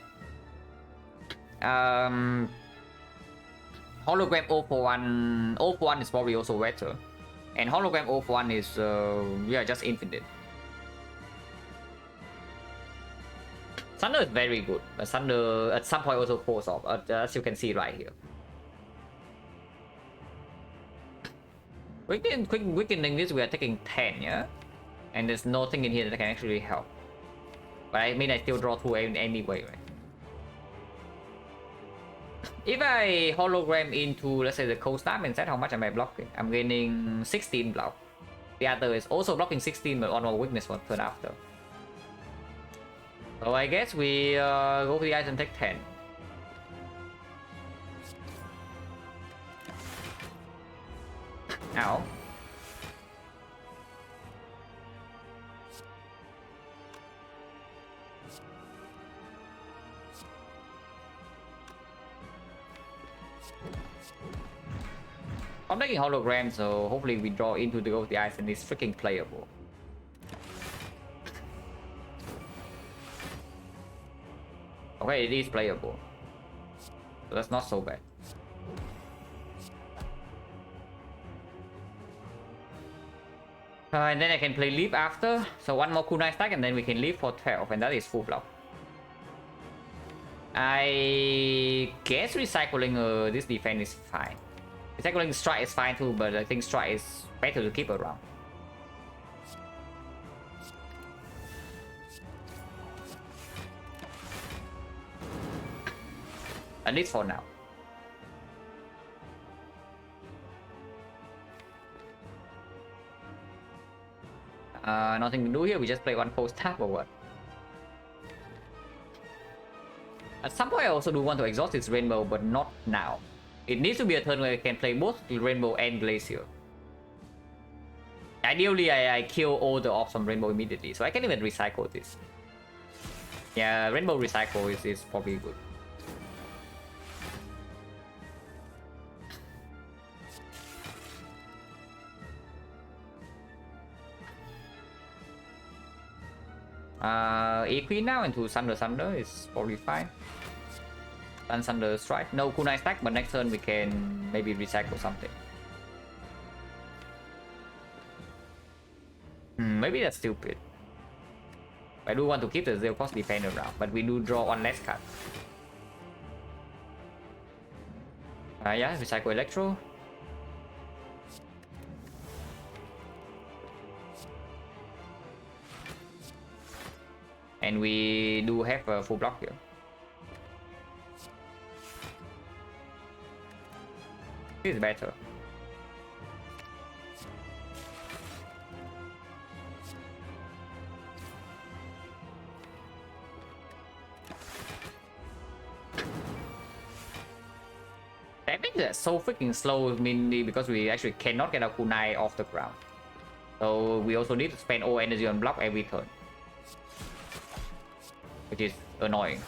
Hologram O for 1, O for 1 is probably also better. And Hologram O for 1 is, yeah, just infinite. Thunder is very good, but Thunder at some point also falls off, as you can see right here. Weakening this, we are taking 10, yeah? And there's nothing in here that can actually help. But I mean, I still draw 2 anyway, right? If I hologram into, let's say, the cold snap and set how much am I blocking? I'm gaining 16 block. The other is also blocking 16, but on our weakness for turn after. So I guess we go for the ice and take 10. Ow. I'm taking hologram, so hopefully we draw into the go of the ice and it's freaking playable. Okay, it is playable. So that's not so bad. And then I can play leap after. So one more kunai stack and then we can leap for 12, and that is full block. I guess recycling this defense is fine. Recycling strike is fine too, but I think strike is better to keep around. At least for now. Nothing to do here, we just play one cold tap or what? At some point I also do want to exhaust this rainbow, but not now. It needs to be a turn where I can play both rainbow and glacier. Ideally I kill all the orbs from rainbow immediately, so I can even recycle this. Yeah, rainbow recycle is probably good. Equi now into Thunder is probably fine. Thunder strike. No kunai stack, but next turn we can maybe recycle something. Maybe that's stupid. I do want to keep the zero cost defense around, but we do draw one less card. Yeah, recycle Electro. And we do have a full block here. This is better. I think that's so freaking slow, mainly because we actually cannot get a kunai off the ground. So we also need to spend all energy on block every turn, which is annoying.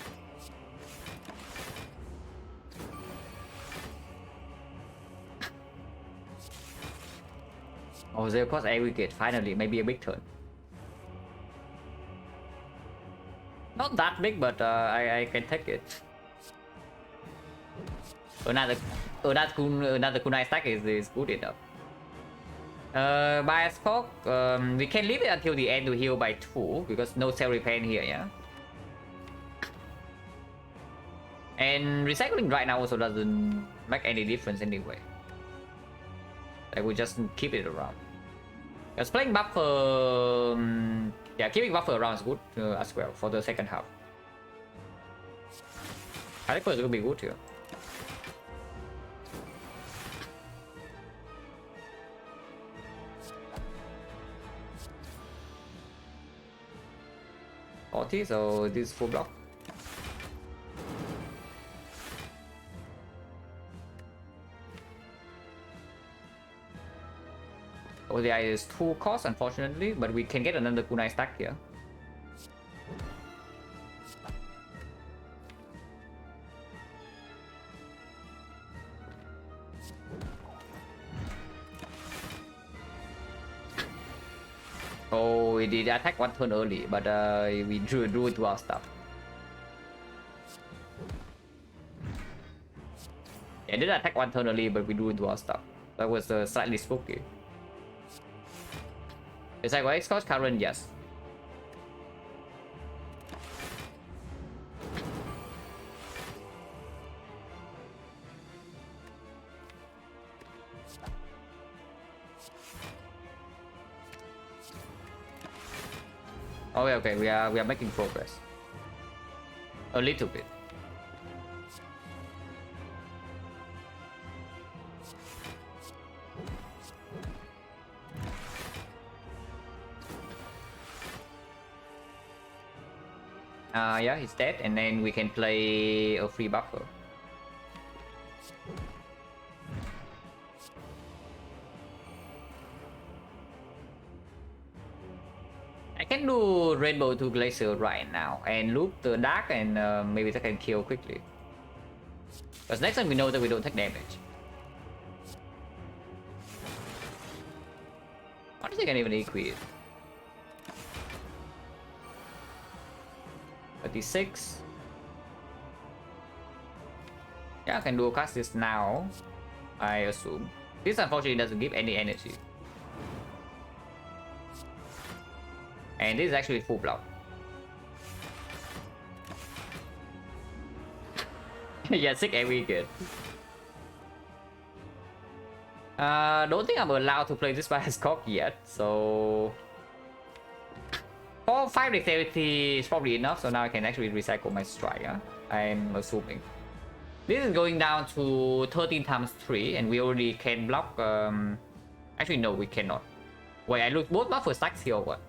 Oh, zero cost aggregate, finally, maybe a big turn. Not that big, but I can take it. Another kunai stack is good enough. Bias Fog, we can leave it until the end to heal by 2, because no cell repair in here, yeah? And recycling right now also doesn't make any difference anyway. I will just keep it around. Because playing buffer, yeah, keeping buffer around is good as well for the second half. I think it's gonna be good here. So this is full block. ODI is 2 cost unfortunately, but we can get another kunai stack here. Oh, we did attack 1 turn early, but we drew into our stuff. Yeah, did attack 1 turn early, but we drew into our stuff. That was slightly spooky. Is that X cost current? Yes. Okay, we are making progress. A little bit. Yeah, he's dead, and then we can play a free buffer. I can do Rainbow to Glacier right now and loop the Dark, and maybe that can kill quickly. Because next time we know that we don't take damage. I don't think I can even equip it. 36. Yeah, I can do cast this now, I assume. This unfortunately doesn't give any energy. And this is actually full block. Yeah, sick every good. Don't think I'm allowed to play this by Cock yet, so... Oh, 5 dexterity is probably enough, so now I can actually recycle my strike, yeah? I'm assuming. This is going down to 13 times 3, and we already can block... Actually, no, we cannot. Wait, I lose both buffer stacks here or what?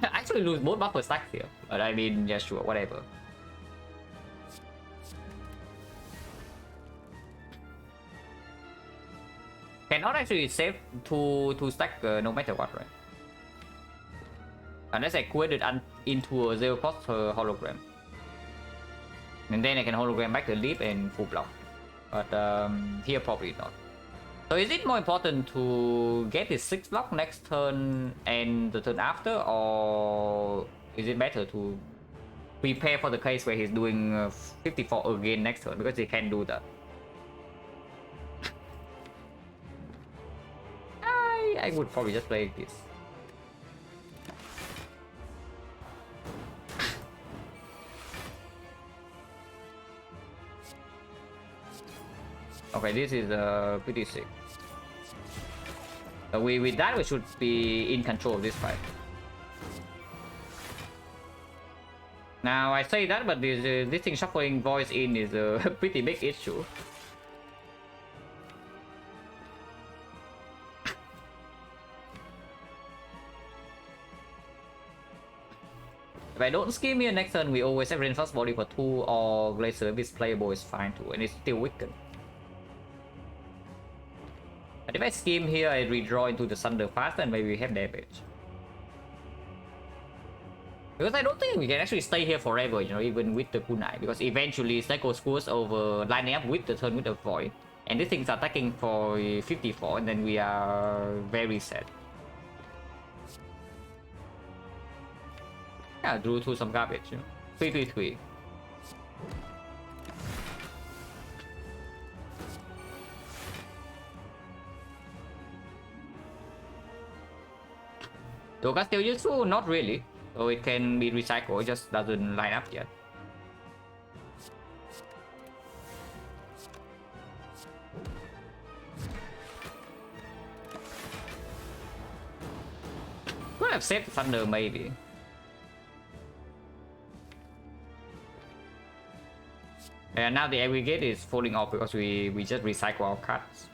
I actually lose both buffer stacks here. But I mean, yeah, sure, whatever. Cannot actually save to stack no matter what, right? Unless I quit it into a 0 cost hologram. And then I can hologram back the leap and full block. But here probably not. So is it more important to get his 6 block next turn and the turn after, or is it better to prepare for the case where he's doing 54 again next turn, because he can do that? I would probably just play this. Okay, this is pretty sick. With that, we should be in control of this fight. Now, I say that, but this thing shuffling voice in is a pretty big issue. If I don't scheme here next turn, we always have reinforced body for 2, or Glacier if it's playable is fine too, and it's still weakened. But if I scheme here, I redraw into the Thunder fast, and maybe we have damage. Because I don't think we can actually stay here forever, you know, even with the kunai, because eventually Psycho screws over lining up with the turn with the void, and these things are attacking for 54, and then we are very sad. Yeah, drew to some garbage, you know. 333. Toga still useful? Not really. So it can be recycled, it just doesn't line up yet. could have saved Thunder maybe. And now the aggregate is falling off because we just recycle our cards.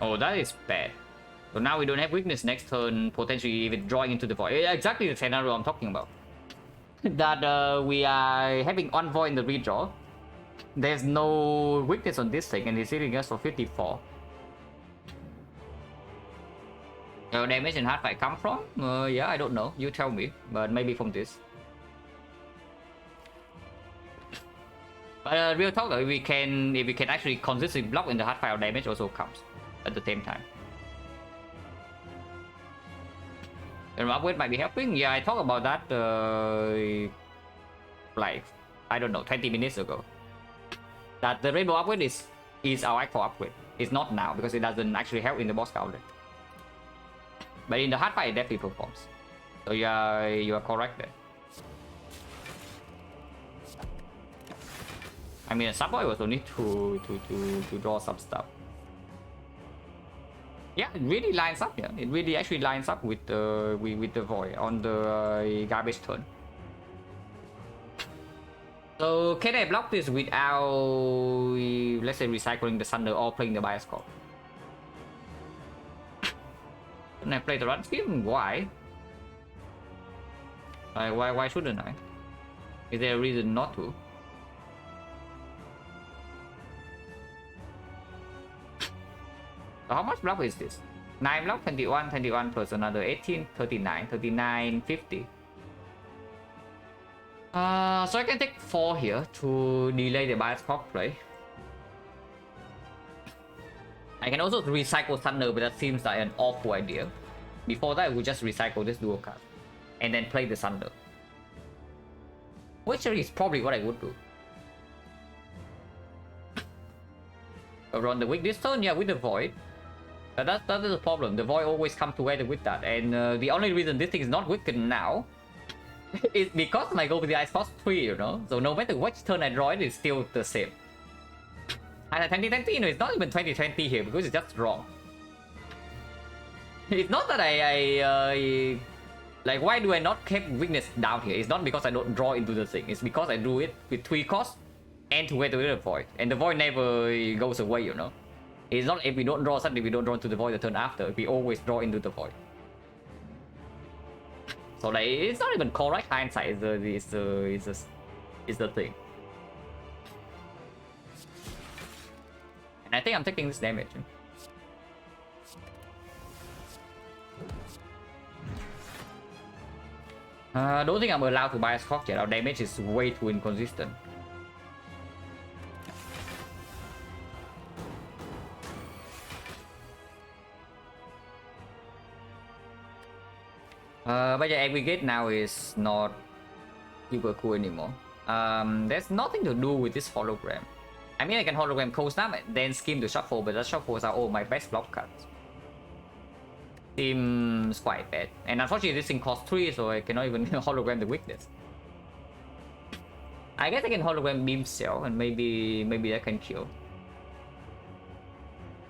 Oh, that is bad. So now we don't have weakness next turn, potentially even drawing into the void. Exactly the scenario I'm talking about. That we are having one void in the redraw. There's no weakness on this thing, and he's hitting us for 54. Your damage in hard fight come from? Yeah, I don't know. You tell me, but maybe from this. But real talk, though, if we can actually consistently block in the hard fire, damage also comes at the same time. The upgrade might be helping. Yeah, I talked about that like I don't know 20 minutes ago. That the rainbow upgrade is our actual upgrade. It's not now because it doesn't actually help in the boss counter. But in the hard fight, it definitely performs. So you are correct there. I mean, a subboy also need to draw some stuff. Yeah, it really lines up. Yeah, it really actually lines up with the void on the garbage turn. So can I block this without, let's say, recycling the Thunder or playing the bias card? Can I play the run scheme? Why? Why shouldn't I? Is there a reason not to? So how much block is this? 9 block, 21 plus another 18, 39, 50. So I can take 4 here to delay the bias clock play. I can also recycle Thunder, but that seems like an awful idea. Before that, we just recycle this dual card and then play the Thunder, which is probably what I would do. Around the weak this turn, yeah, with the void. That is the problem. The void always comes together with that, and the only reason this thing is not weakened now is because I go with the ice cost 3, you know. So no matter which turn I draw, it is still the same. And 2020, you know, it's not even 2020 here because it's just wrong. It's not that I like, why do I not keep weakness down here? It's not because I don't draw into the thing. It's because I do it with 3 costs and together with the void, and the void never goes away, you know. It's not if we don't draw suddenly we don't draw into the void the turn after. We always draw into the void. So like, it's not even correct hindsight. Is the thing. And I think I'm taking this damage. I don't think I'm allowed to buy a Scotch yet. Our damage is way too inconsistent. But yeah, aggregate now is not super cool anymore. There's nothing to do with this hologram. I mean, I can hologram Cold Snap and then scheme to shuffle, but the shuffles are all my best block cards. Seems quite bad. And unfortunately, this thing costs 3, so I cannot even hologram the weakness. I guess I can hologram Beam Cell, and maybe that can kill.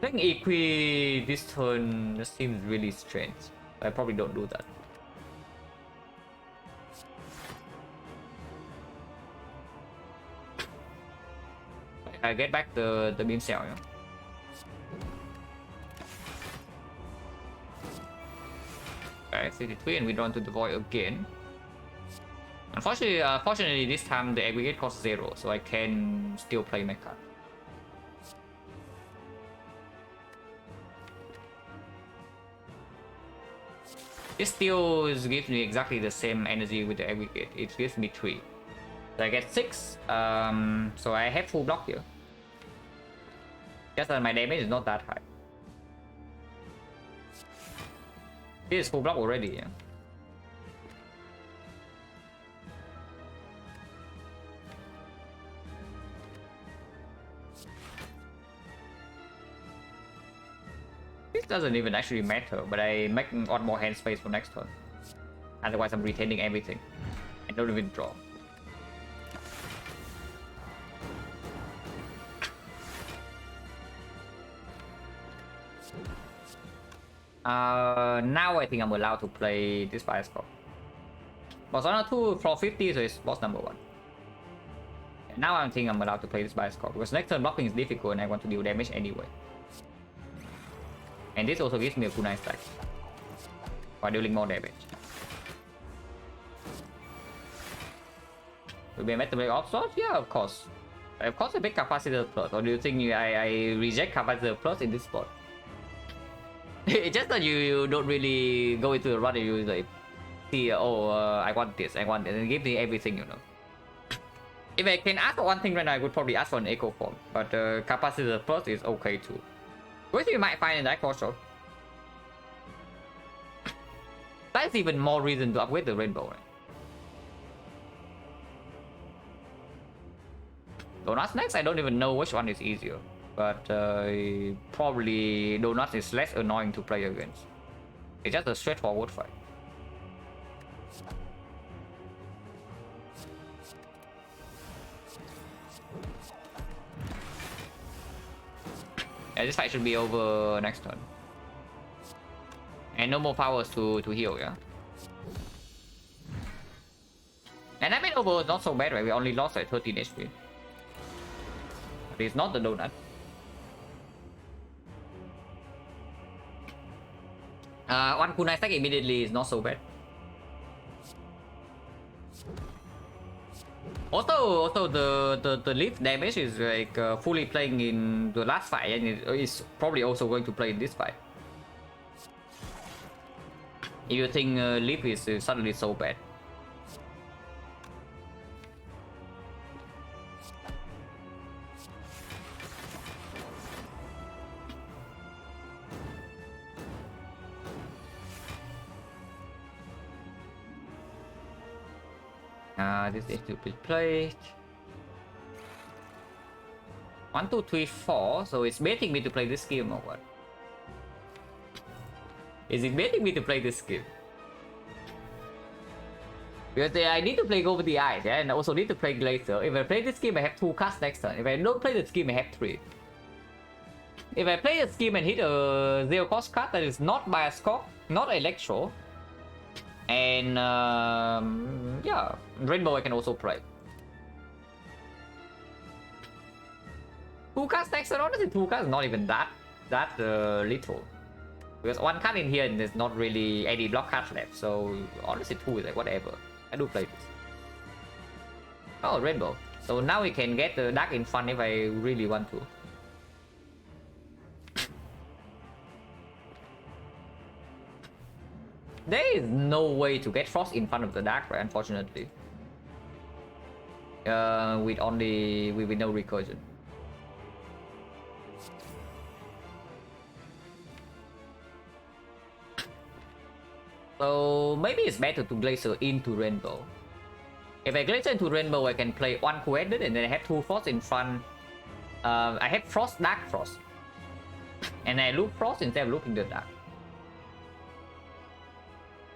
I think Equi this turn just seems really strange. I probably don't do that. I get back the Beam Cell, yeah. Okay, 63, and we draw into the void again. Unfortunately, fortunately this time the aggregate costs 0, so I can still play my card. This still gives me exactly the same energy with the aggregate. It gives me 3. So I get 6. So I have full block here. Just that my damage is not that high. This is full block already, yeah. doesn't even actually matter, but I make one more hand space for next turn. Otherwise I'm retaining everything. I don't even draw. Now I think I'm allowed to play this bioscope. Boss honor 2 for 50, so it's boss number 1. Now I think I'm allowed to play this bioscope because next turn blocking is difficult and I want to deal damage anyway. And this also gives me a kunai stack while dealing more damage. Will be a metal off sword? Yeah, of course. Of course, a big capacitor plus. Or do you think I reject capacitor plus in this spot? It's just that you don't really go into the run and you like see, I want this, and give me everything, you know. If I can ask for one thing right now, I would probably ask for an echo form, but capacitor plus is okay too. Which you might find in that also. That's even more reason to upgrade the rainbow. Right? Donuts next, I don't even know which one is easier. But probably Donuts is less annoying to play against. It's just a straightforward fight. Yeah, this fight should be over next turn. And no more powers to heal, yeah? And I mean overall not so bad, right? We only lost like 13 HP. But it's not the donut. One kunai stack immediately is not so bad. Also the leaf damage is like fully playing in the last fight, and it is probably also going to play in this fight. If you think leaf is suddenly so bad. This is to be played. 1, 2, 3, 4. So it's baiting me to play this game or what? Is it baiting me to play this game? Because I need to play Go Over the Eyes, yeah, and I also need to play Glacier. If I play this game, I have 2 cards next turn. If I don't play this game, I have 3. If I play this game and hit a 0 cost card that is not Bioscope, not Electro, and yeah, Rainbow I can also play. 2 cards next turn, honestly 2 cards is not even that little. Because 1 card in here and there's not really any block cards left, so honestly 2 is like whatever. I do play this. Oh, Rainbow. So now we can get the Dark in front if I really want to. There is no way to get Frost in front of the Dark, right? Unfortunately. With no recursion. So maybe it's better to Glacier into Rainbow. If I Glacier into Rainbow, I can play 1 Coeded and then I have 2 Frost in front. I have Frost, Dark Frost. And I loop Frost instead of looping the Dark.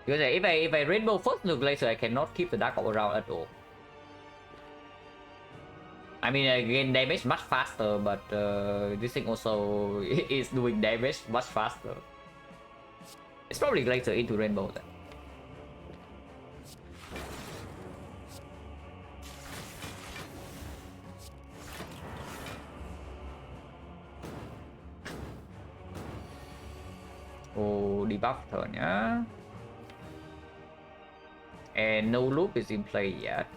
Because if I Rainbow first to Glacier, I cannot keep the Dark around at all. I mean, I gain damage much faster, but this thing also is doing damage much faster. It's probably Glacier into Rainbow then. Oh, debuff turn, yeah. And no loop is in play yet.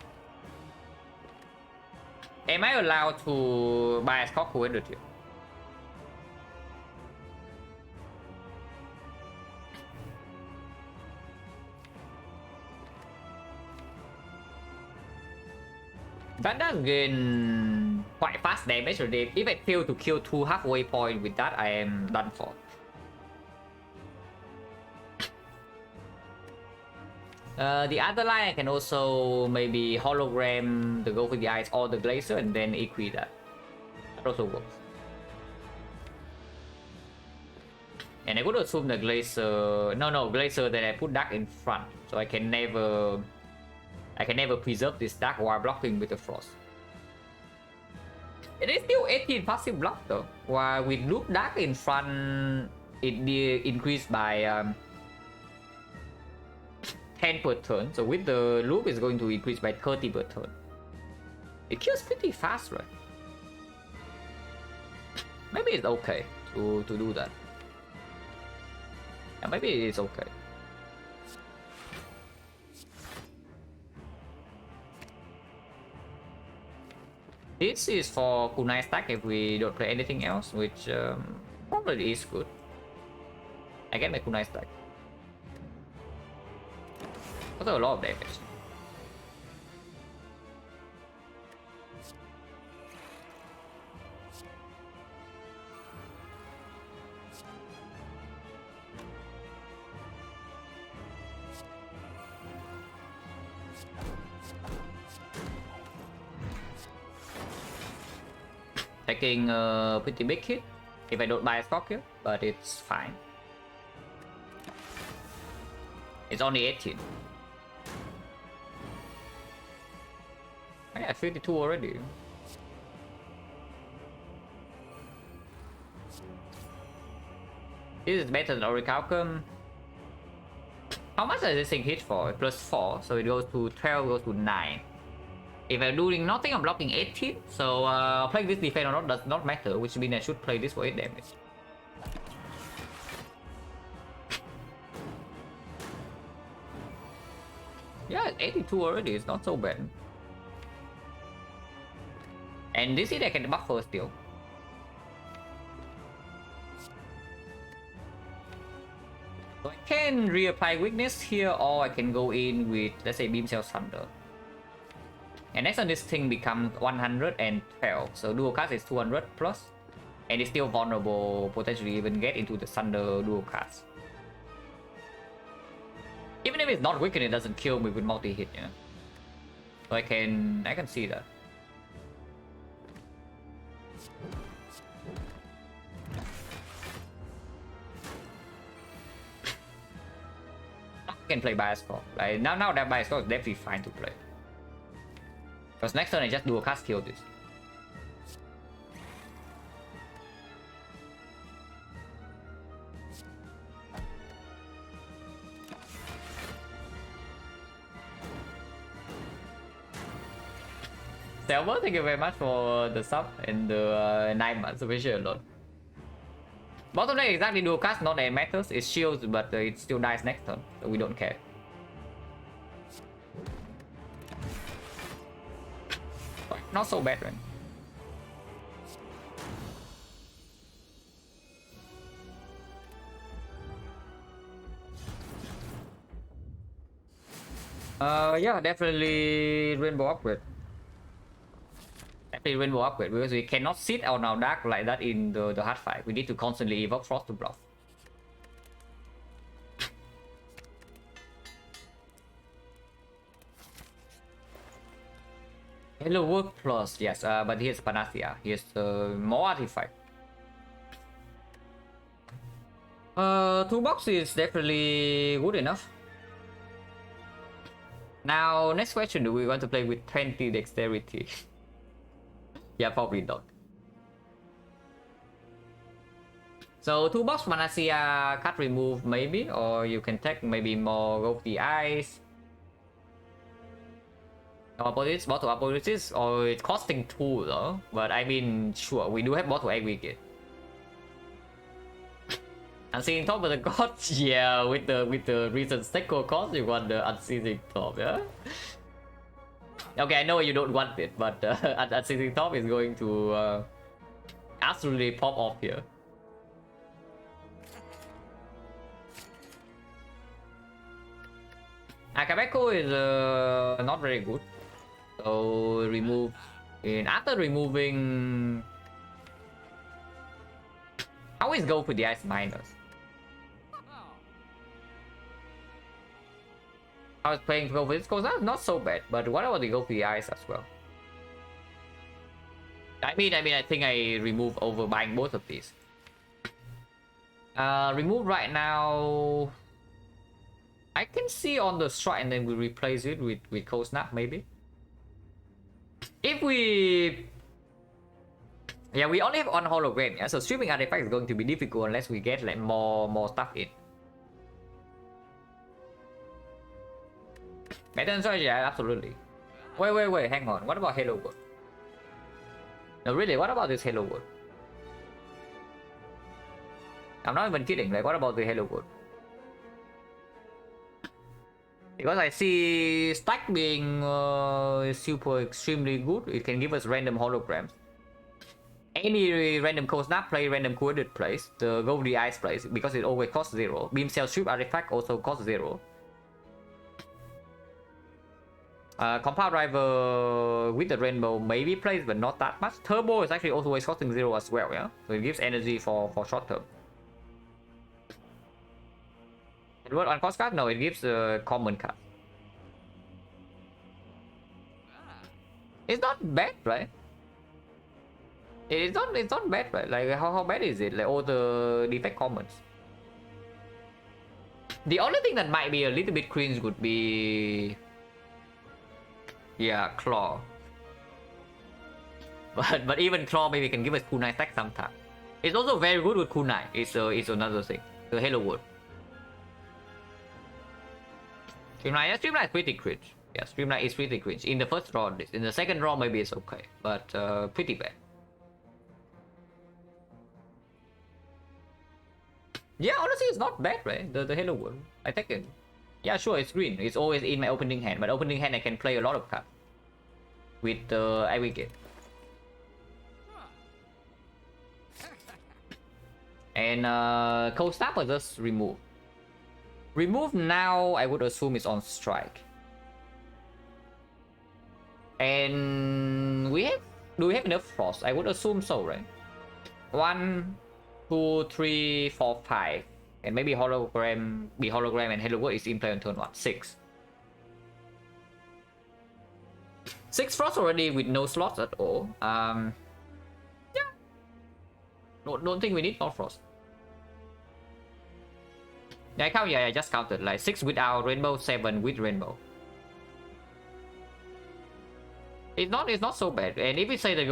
Am I allowed to buy a Scott Coeded here? That does gain quite fast damage. If I fail to kill 2 halfway point with that, I am done for. The other line I can also maybe hologram the Go for the Eyes or the Glacier and then equi that. That also works. And I would assume the Glacier... No, Glacier that I put Dark in front. So I can never preserve this Dark while blocking with the Frost. It is still 18 passive block though. While with Loop Dark in front, it increased by 10 per turn. So with the Loop, it's going to increase by 30 per turn. It kills pretty fast, right? Maybe it's okay to do that. Yeah, maybe it's okay. This is for kunai stack if we don't play anything else, which probably is good. I get my kunai stack. Also a lot of damage. Taking a pretty big hit if I don't buy a stock here, but it's fine. It's only 18. I got 52 already. This is better than Orichalcum. How much does this thing hit for? Plus 4, so it goes to 12, goes to 9. If I'm doing nothing, I'm blocking 18, so playing this defense or not does not matter, which means I should play this for 8 damage. Yeah, 82 already, it's not so bad. And this is I can buffer still. So I can reapply weakness here, or I can go in with, let's say, Beam Cell Thunder. And next on this thing becomes 112, so dual cast is 200 plus, and it's still vulnerable, potentially even get into the Thunder dual cast. Even if it's not weakened, it doesn't kill me with multi-hit, you know. So I can see that. I can play Bias Core. Like now that Bias Core is definitely fine to play. Because next turn I just do a cast kill this. Selva, thank you very much for the sub and the 9 months. Appreciate a lot. Bottom lane exactly dual cast, not that it matters. It shields, but it still dies next turn, so we don't care. Not so bad, right? Yeah, definitely Rainbow Upgrade. Definitely Rainbow Upgrade, because we cannot sit on our Dark like that in the hard fight. We need to constantly evoke Frost to bluff. Hello Work Plus, yes, but here's Panacea. Here's more artifact. Toolbox is definitely good enough. Now, next question, do we want to play with 20 dexterity? Yeah, probably not. So, toolbox Panacea, cut remove maybe, or you can take maybe more go the eyes. Opposites, bottle opposites, or it's costing 2 though. But I mean, sure, we do have bottle aggregate. Unseeing Top of the gods, yeah, with the recent Steko cost, you want the Unseeing Top, yeah? Okay, I know you don't want it, but Unseeing Top is going to absolutely pop off here. Akabeko is not very good. So remove, and after removing, I always go for the ice minus. I was playing go for this because that's not so bad, but what about the go for the ice as well? I mean, I think I remove over buying both of these. Remove right now. I can see on the strike and then we replace it with cold snap maybe. If we... Yeah, we only have one hologram, yeah? So streaming artifact is going to be difficult unless we get like more stuff in. Maintenance strategy, yeah, absolutely. Wait, hang on. What about Halo World? No, really, what about this Halo World? I'm not even kidding, like what about the Halo World? Because I see stack being super extremely good. It can give us random holograms. Any random cold snap play, random coordinate plays, the Goldie Ice plays, because it always costs 0. Beam Cell Strip artifact also costs 0. Compound Driver with the Rainbow maybe plays, but not that much. Turbo is actually always costing 0 as well, yeah? So it gives energy for short term. And what on cost card? No, it gives a common card. It's not bad, right? It's not bad, right? Like how bad is it? Like all the defect commons. The only thing that might be a little bit cringe would be, yeah, Claw. But even Claw maybe can give us kunai stack sometime. It's also very good with kunai. It's another thing. The Halo World. Streamline, yeah, Streamline is pretty cringe. Yeah, Streamline is pretty cringe. In the first draw, in the second draw maybe it's okay, but pretty bad. Yeah, honestly, it's not bad, right? The Halo World. I take it. Yeah, sure, it's green. It's always in my opening hand, but opening hand I can play a lot of cards with the aggregate. And cold snap I just remove. Remove now, I would assume it's on strike. And do we have enough frost? I would assume so, right? 1, 2, 3, 4, 5. And maybe hologram, and Halo World is in play on turn 1. 6. 6 frost already with no slots at all. Yeah. Don't think we need more frost. Yeah, I count, yeah, I just counted. Like 6 without rainbow, 7 with rainbow. It's not so bad. And if we say the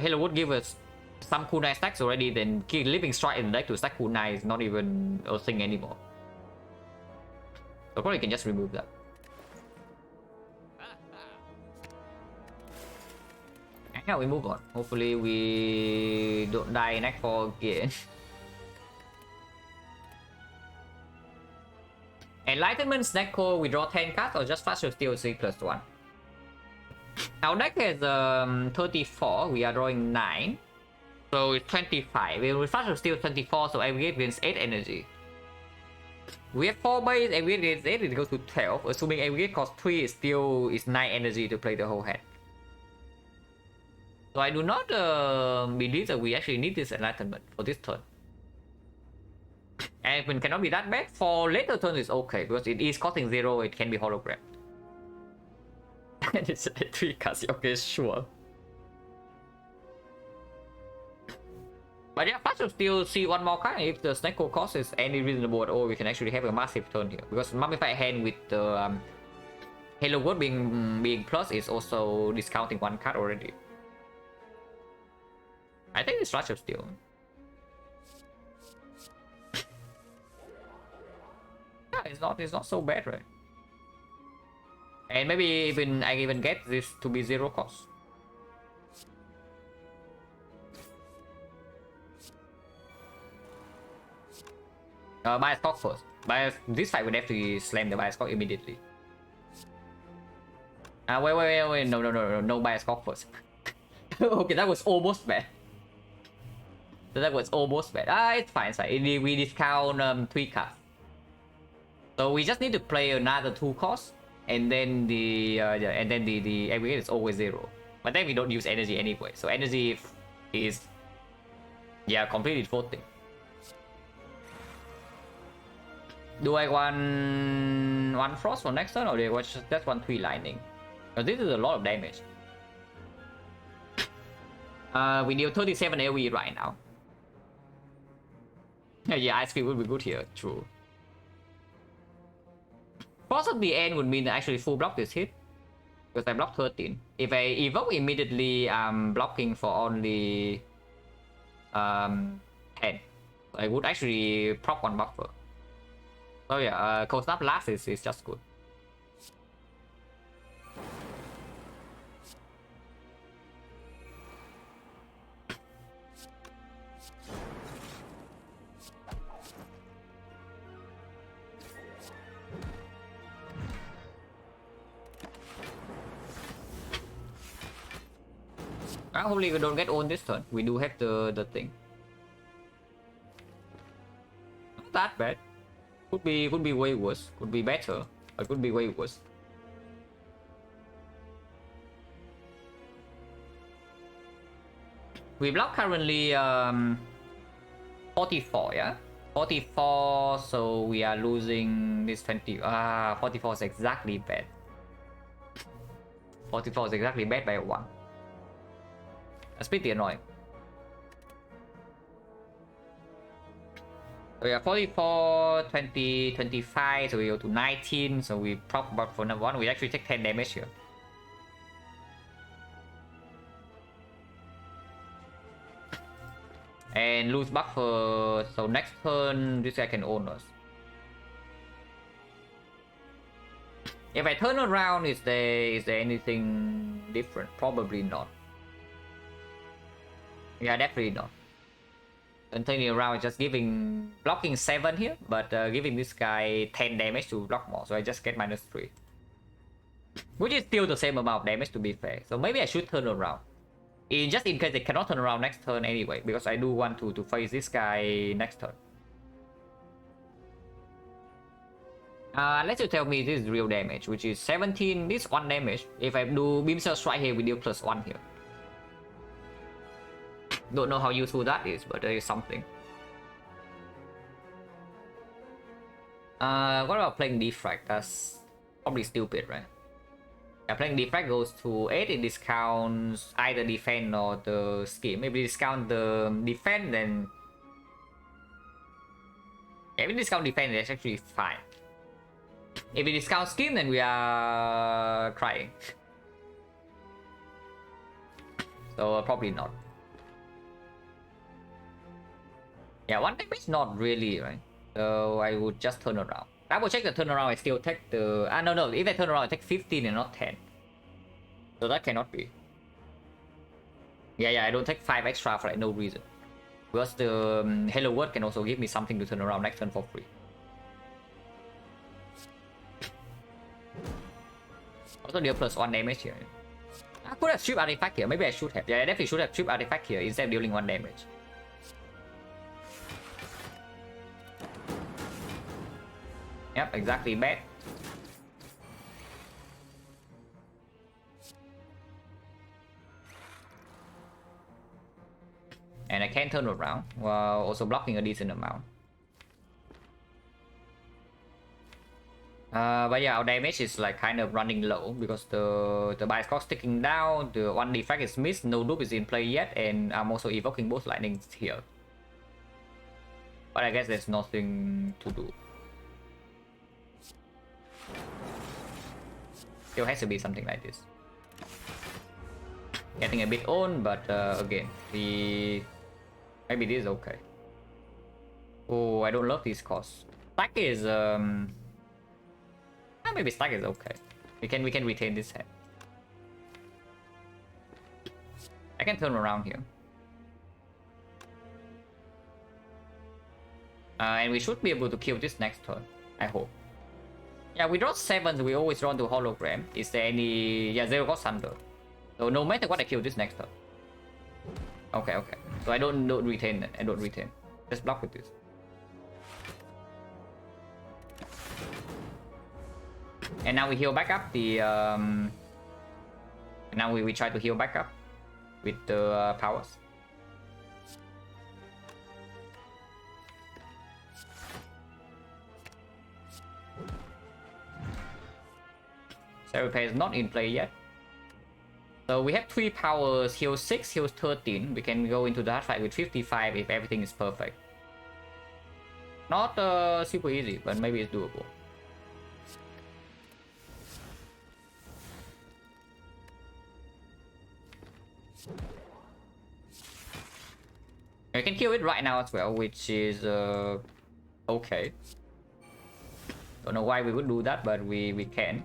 Halo would give us some kunai stacks already, then leaving strike in the deck to stack kunai is not even a thing anymore. So probably can just remove that. And now we move on. Hopefully we don't die in Act 4 again. Enlightenment Snack Core, we draw 10 cards or just faster steal C+1. Our deck has 34, we are drawing 9. So it's 25. We faster steal 24, so aggregate gains 8 energy. We have 4 base, aggregate gains 8, it goes to 12. Assuming aggregate cost 3 is still 9 energy to play the whole hand. So I do not believe that we actually need this enlightenment for this turn. And it cannot be that bad. For later turns it's okay, because it is costing 0, it can be hologram. And it's 3 cards, okay, sure. But yeah, fast to still see one more card. If the Snake Core cost is any reasonable at all, we can actually have a massive turn here. Because Mummified Hand with the Halo World being plus is also discounting 1 card already. I think it's Rush of Steel. Yeah, it's not so bad, right? And maybe I even get this to be 0 cost. Bias Cock first. This fight would have to slam the Bias Cock immediately. Wait, no Bias Cock first. Okay, that was almost bad. That was almost bad. It's fine, we discount 3 cards. So we just need to play another 2 costs, and then the aggregate is always 0. But then we don't use energy anyway, so energy is, yeah, completely floating. Do I want 1 frost for next turn, or do I want just 1 3 lightning? Because this is a lot of damage. We deal 37 AoE right now. Yeah, ice cream would be good here. True. Possibly end would mean actually full block this hit. Because I block 13. If I evoke immediately, I'm blocking for only 10. So I would actually proc one buffer. So yeah, cold snap last is just good. Hopefully we don't get owned this turn. We do have the thing. Not that bad. Could be way worse. Could be better. But could be way worse. We block currently 44, yeah? 44, so we are losing this 20. 44 is exactly bad. 44 is exactly bad by 1. That's pretty annoying. So yeah, 44, 20, 25, so we go to 19, so we proc about for number 1, we actually take 10 damage here. And lose buffer, so next turn this guy can own us. If I turn around, is there anything different? Probably not. Yeah, definitely not. And turning around, just blocking 7 here, but giving this guy 10 damage to block more, so I just get -3. Which is still the same amount of damage, to be fair. So maybe I should turn around. Just in case they cannot turn around next turn anyway, because I do want to face this guy next turn. Unless you tell me this is real damage, which is 17, this 1 damage. If I do Beam Cell Strike here, we deal +1 here. Don't know how useful that is, but there is something. What about playing defect? That's probably stupid, right? Yeah, playing defect goes to 8. It discounts either defend or the scheme. Maybe discount the defend, then if we discount defend, that's actually fine. If we discount scheme, then we are crying. So probably not. Yeah, 1 damage not really, right? So I would just turn around. Double check the turnaround, I still take the... no, if I turn around, I take 15 and not 10. So that cannot be. Yeah, I don't take 5 extra for like no reason. Because the Hello World can also give me something to turn around next turn for free. Also deal +1 damage here. I could have stripped artifact here, maybe I should have. Yeah, I definitely should have stripped artifact here instead of dealing 1 damage. Yep, exactly bad. And I can turn around while also blocking a decent amount. But yeah, our damage is like kind of running low because the bias clock ticking down, the 1 defect is missed, no loop is in play yet, and I'm also evoking both lightnings here. But I guess there's nothing to do. Still has to be something like this. Getting a bit on, but again, maybe this is okay. Oh, I don't love these costs. Stack is maybe stack is okay. We can retain this head. I can turn around here. And we should be able to kill this next turn, I hope. Yeah, we draw 7, so we always run to hologram. Is there any... Yeah, 0 cost thunder. So no matter what, I kill this next turn. Okay. So I don't retain that. I don't retain. Just block with this. And now we heal back up the... Now we try to heal back up with the powers. Repair is not in play yet. So we have 3 powers, heal 6, heal 13. We can go into the hard fight with 55 if everything is perfect. Not super easy, but maybe it's doable. I can kill it right now as well, which is okay. Don't know why we would do that, but we can.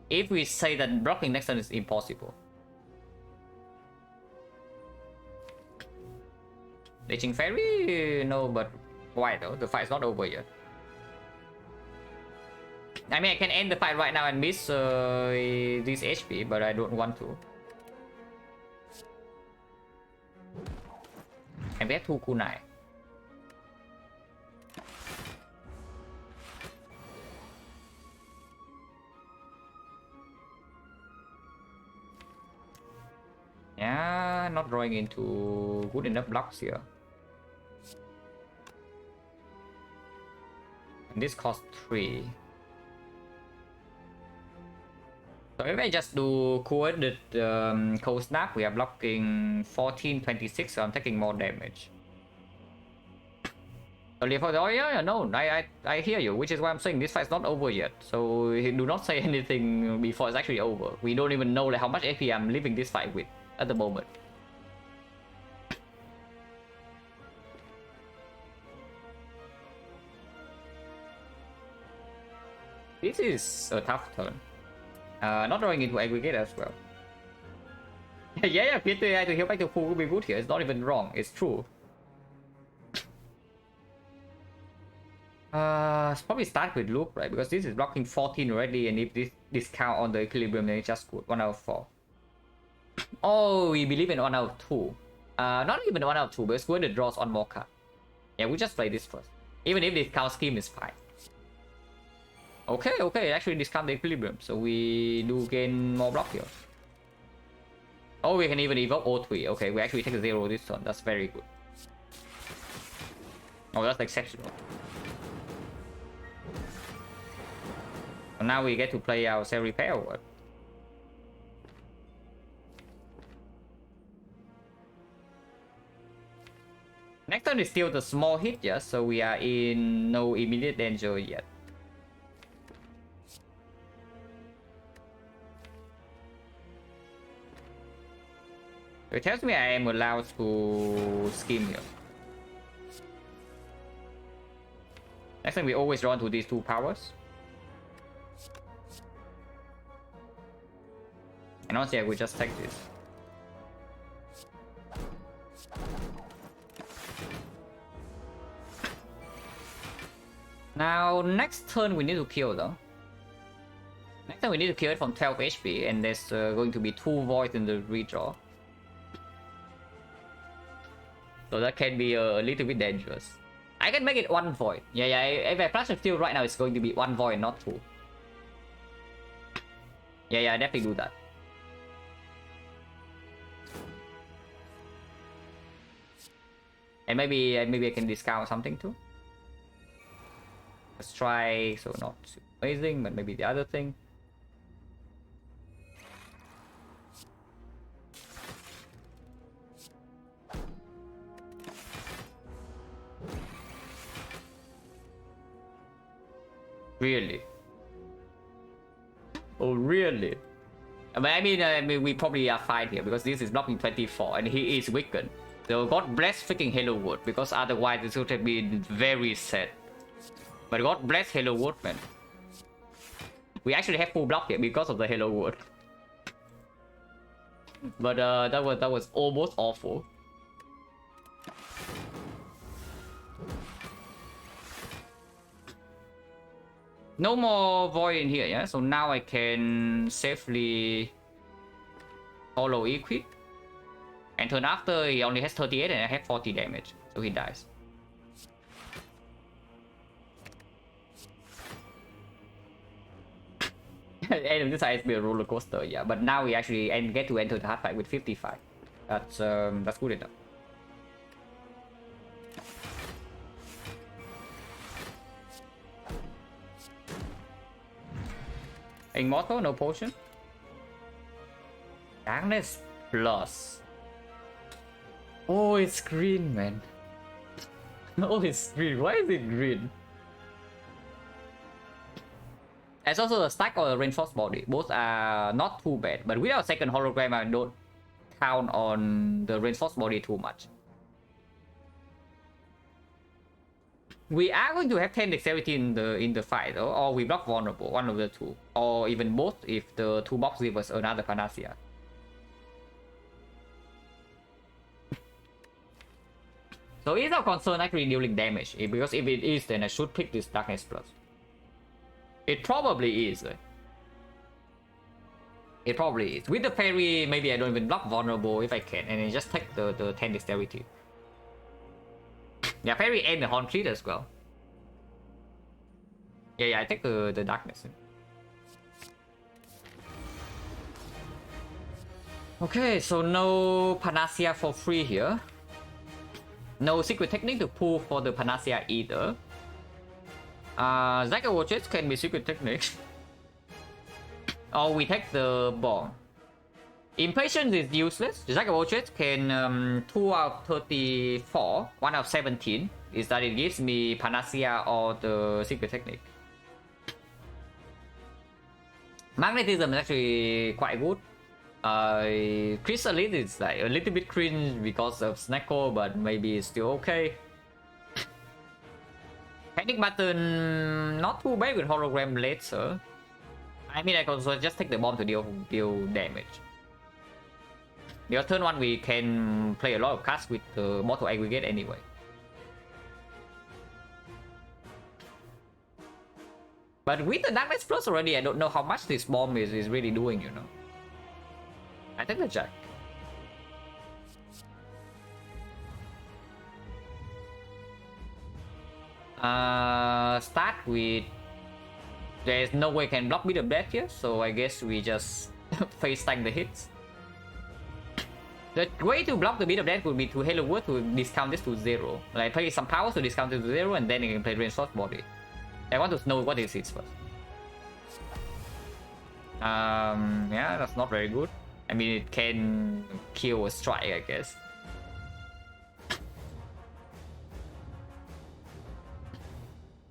If we say that blocking next turn is impossible. Leeching Fairy? No, but why though? The fight's not over yet. I mean, I can end the fight right now and miss this HP, but I don't want to. And we have 2 kunai. Yeah, not drawing into good enough blocks here. And this costs 3. So if I just do coordinate cold snap, we are blocking 14, 26, so I'm taking more damage. So oh yeah, no, I hear you, which is why I'm saying this fight's not over yet. So do not say anything before it's actually over. We don't even know like how much AP I'm leaving this fight with at the moment. This is a tough turn. Not drawing into aggregate as well. yeah, Peter to heal back to full would be good here. It's not even wrong. It's true. Probably start with loop, right? Because this is blocking 14 already, and if this discount on the equilibrium, then it's just good. 1 out of 4. Oh, we believe in 1 out of 2. Not even 1 out of 2, but it's going to draw on more card. Yeah, we just play this first. Even if discount scheme is fine. Okay, actually discount the equilibrium, so we do gain more block here. Oh, we can even evoke O3. Okay, we actually take a 0 this turn. That's very good. Oh, that's exceptional. So now we get to play our self repair or what? Next turn is still the small hit, yes, so we are in no immediate danger yet. It tells me I am allowed to scheme here. Next time we always run to these 2 powers. And honestly, I would just take this. Now, next turn we need to kill though. Next time we need to kill it from 12 HP, and there's going to be 2 voids in the redraw. So that can be a little bit dangerous. I can make it 1 void. Yeah, if I flash a steel right now, it's going to be 1 void, not 2. Yeah, I definitely do that. And maybe I can discount something too. Let's try, so not amazing, but maybe the other thing. Really? Oh, really? I mean, we probably are fine here because this is blocking 24 and he is weakened. So God bless freaking Halo Wood, because otherwise it would have been very sad. But God bless Halo Wood, man. We actually have full block here because of the Halo Wood. But that was almost awful. No more void in here, yeah? So now I can safely follow equip. And turn after, he only has 38 and I have 40 damage. So he dies. And this has been a roller coaster, yeah. But now we actually get to enter the hard fight with 55. That's good enough. Immortal, no potion. Darkness plus. Oh, it's green, man. Oh, it's green. Why is it green? There's also a stack or a reinforced body. Both are not too bad, but without second hologram, I don't count on the reinforced body too much. We are going to have 10 dexterity in the fight, though, or we block vulnerable, one of the two, or even both if the two box give us another panacea. So is our concern actually dealing damage? Because if it is, then I should pick this Darkness Plus. It probably is. It probably is. With the fairy, maybe I don't even block vulnerable if I can, and then just take the 10 dexterity. Yeah, fairy and the horn cleat as well. Yeah, I take the darkness. Okay, so no panacea for free here. No secret technique to pull for the panacea either. XecnaR can be secret technique. Or we take the bomb. Impatience is useless. XecnaR can 2 out of 34, 1 out of 17. Is that it gives me panacea or the secret technique. Magnetism is actually quite good. Chrysalis is like a little bit cringe because of XecnaR, but maybe it's still okay. Panic button not too bad with hologram later. I mean, I can also just take the bomb to deal damage. Your turn 1 we can play a lot of cards with the mortal aggregate anyway. But with the Darkness Plus already, I don't know how much this bomb is really doing, you know. I take the Jack. Start with... There's no way I can block Beat of Death here, so I guess we just face tank the hits. The way to block the Beat of Death would be to Halo Word to discount this to 0. Like play some powers to discount it to 0, and then you can play Reinforced Body. I want to know what it is first. Yeah, that's not very good. I mean, it can kill a strike, I guess.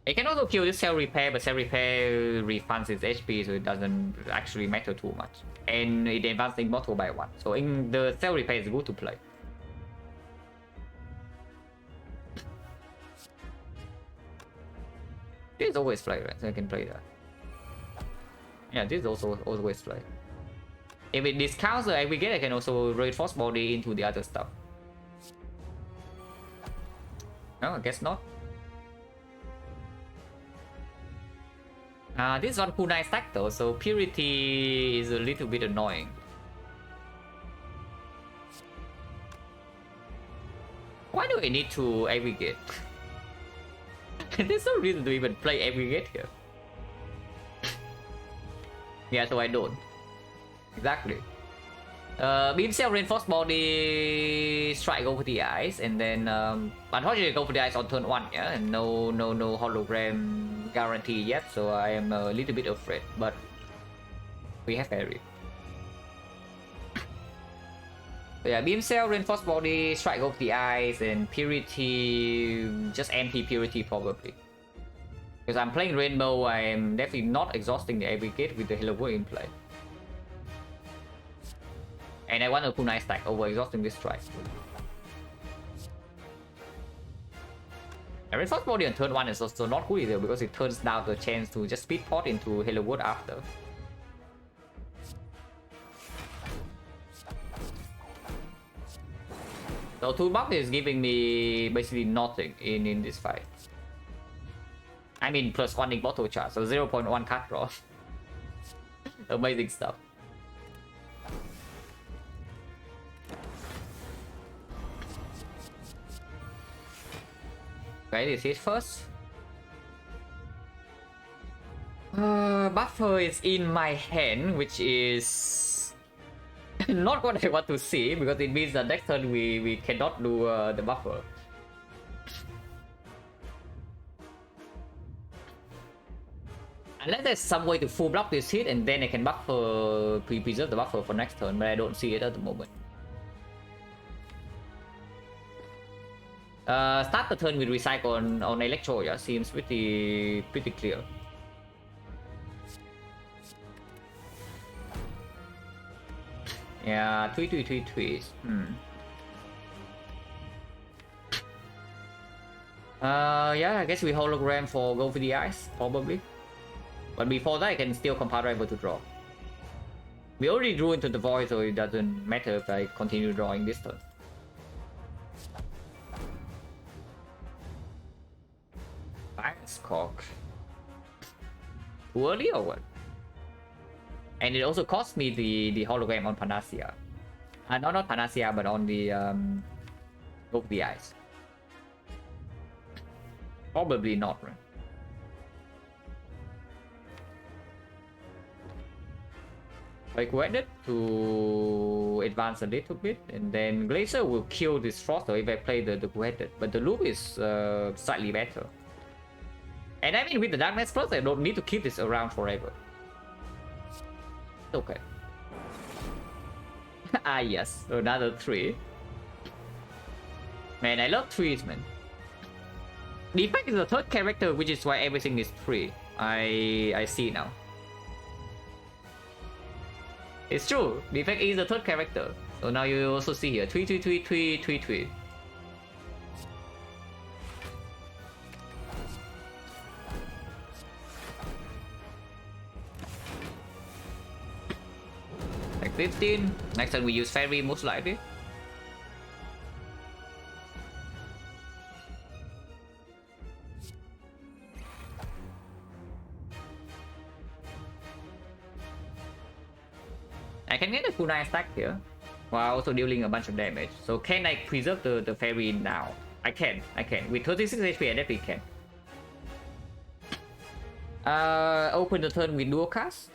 It can also kill this Cell Repair, but Cell Repair refunds its HP, so it doesn't actually matter too much. And it advances Immortal by 1, so in the Cell Repair is good to play. This is always play, right? So I can play that. Yeah, this is also always play. If it discounts the aggregate, I can also reinforce body into the other stuff. No, I guess not. This is one cool nice stack though, so Purity is a little bit annoying. Why do I need to aggregate? There's no reason to even play aggregate here. Yeah, so I don't. Exactly. Beam Cell Reinforced Body Strike over the eyes, and then unfortunately go for the eyes on turn 1, yeah, and no hologram guarantee yet, so I am a little bit afraid, but we have Fairy. So yeah, Beam Cell, Reinforced Body, Strike over the eyes, and Purity, just anti-Purity probably. Because I'm playing Rainbow, I am definitely not exhausting the aggregate with the Halo Word in play. And I want a kunai stack over exhausting this strike. And Reinforced Body on turn 1 is also not good either because it turns down the chance to just speed pot into Halo Word after. So toolbox is giving me basically nothing in this fight. I mean +1 in bottle charge, so 0.1 card draw. Amazing stuff. Okay, this is first. Buffer is in my hand, which is not what I want to see because it means that next turn we cannot do the buffer. Unless there's some way to full block this hit and then I can buffer, preserve the buffer for next turn, but I don't see it at the moment. Start the turn with recycle on electro, yeah, seems pretty clear. Yeah, 3 yeah, I guess we hologram for go for the ice, probably. But before that, I can still compile driver to draw. We already drew into the void, so it doesn't matter if I continue drawing this turn. Ice cock. Too early or what? And it also cost me the hologram on Panacea. Not Panacea, but on the go for the ice. Probably not, right? I waited to advance a little bit, and then Glacier will kill this Froster if I play the Guided, but the loop is slightly better. And I mean, with the Darkness Plus, I don't need to keep this around forever. Okay. Ah yes, another 3. Man, I love 3s, man. Defect is the third character, which is why everything is 3. I see now. It's true, defect is the third character. So now you also see here 3 3 3 3 3 3. Like 15. Next time we use fairy most likely. I can get a kunai stack here while also dealing a bunch of damage. So can I preserve the fairy now? I can. With 36 HP I definitely can. Open the turn with dual cast.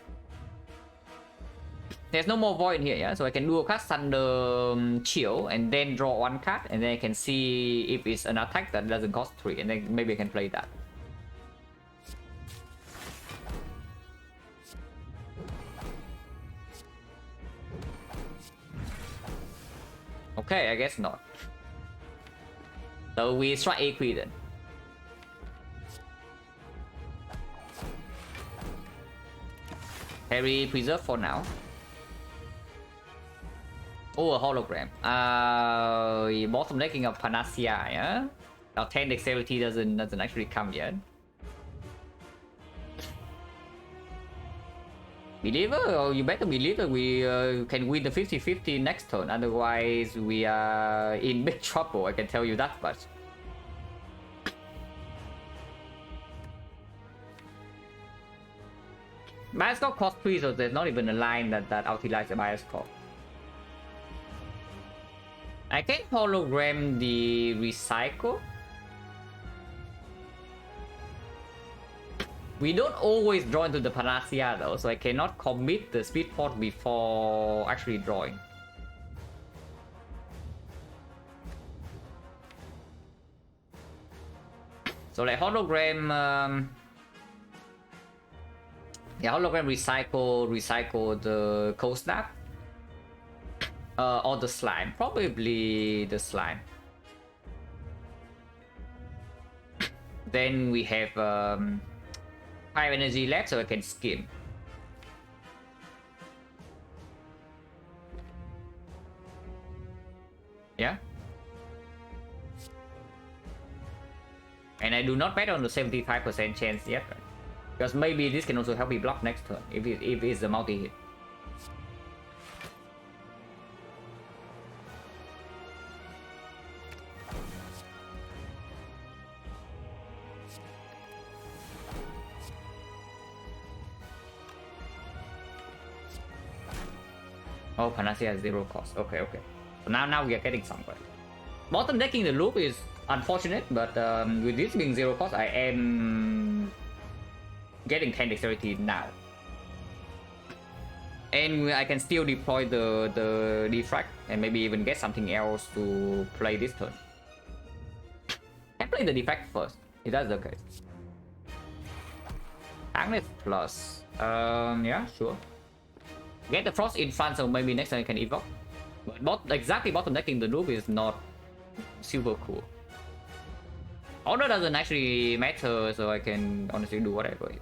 There's no more void here, yeah? So I can dual cast Thunder Chill and then draw 1 card, and then I can see if it's an attack that doesn't cost 3, and then maybe I can play that. Okay, I guess not. So we strike Equi then. Harry preserve for now. Oh, a hologram. Bottom decking of Panacea, yeah? Now 10 dexterity doesn't actually come yet. Believer, or you better believe that we can win the 50-50 next turn, otherwise we are in big trouble, I can tell you that much. Bias Core cost 3, so there's not even a line that utilize the Bias Core. I can hologram the recycle. We don't always draw into the Panacea though, so I cannot commit the speed port before actually drawing. So like hologram, yeah, hologram recycle the cold snap, or the slime, probably the slime. Then we have 5 energy left, so I can skim. Yeah. And I do not bet on the 75% chance yet, because maybe this can also help me block next turn if it's a multi-hit. Oh, Panacea has 0 cost. Okay. So now we are getting somewhere. Bottom decking the loop is unfortunate, but with this being 0 cost, I am getting 10 dexterity now. And I can still deploy the defect and maybe even get something else to play this turn. I play the defect first, if that's the case. Darkness plus. Yeah, sure. Get the frost in front, so maybe next time I can evoke. But exactly bottom decking the loop is not super cool. Order doesn't actually matter, so I can honestly do whatever.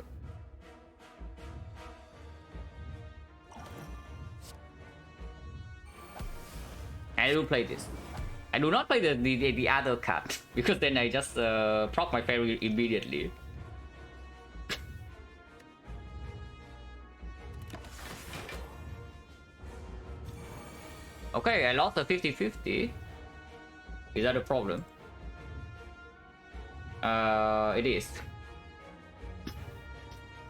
I do play this. I do not play the other card because then I just prop my fairy immediately. Okay, I lost a 50-50. Is that a problem? It is.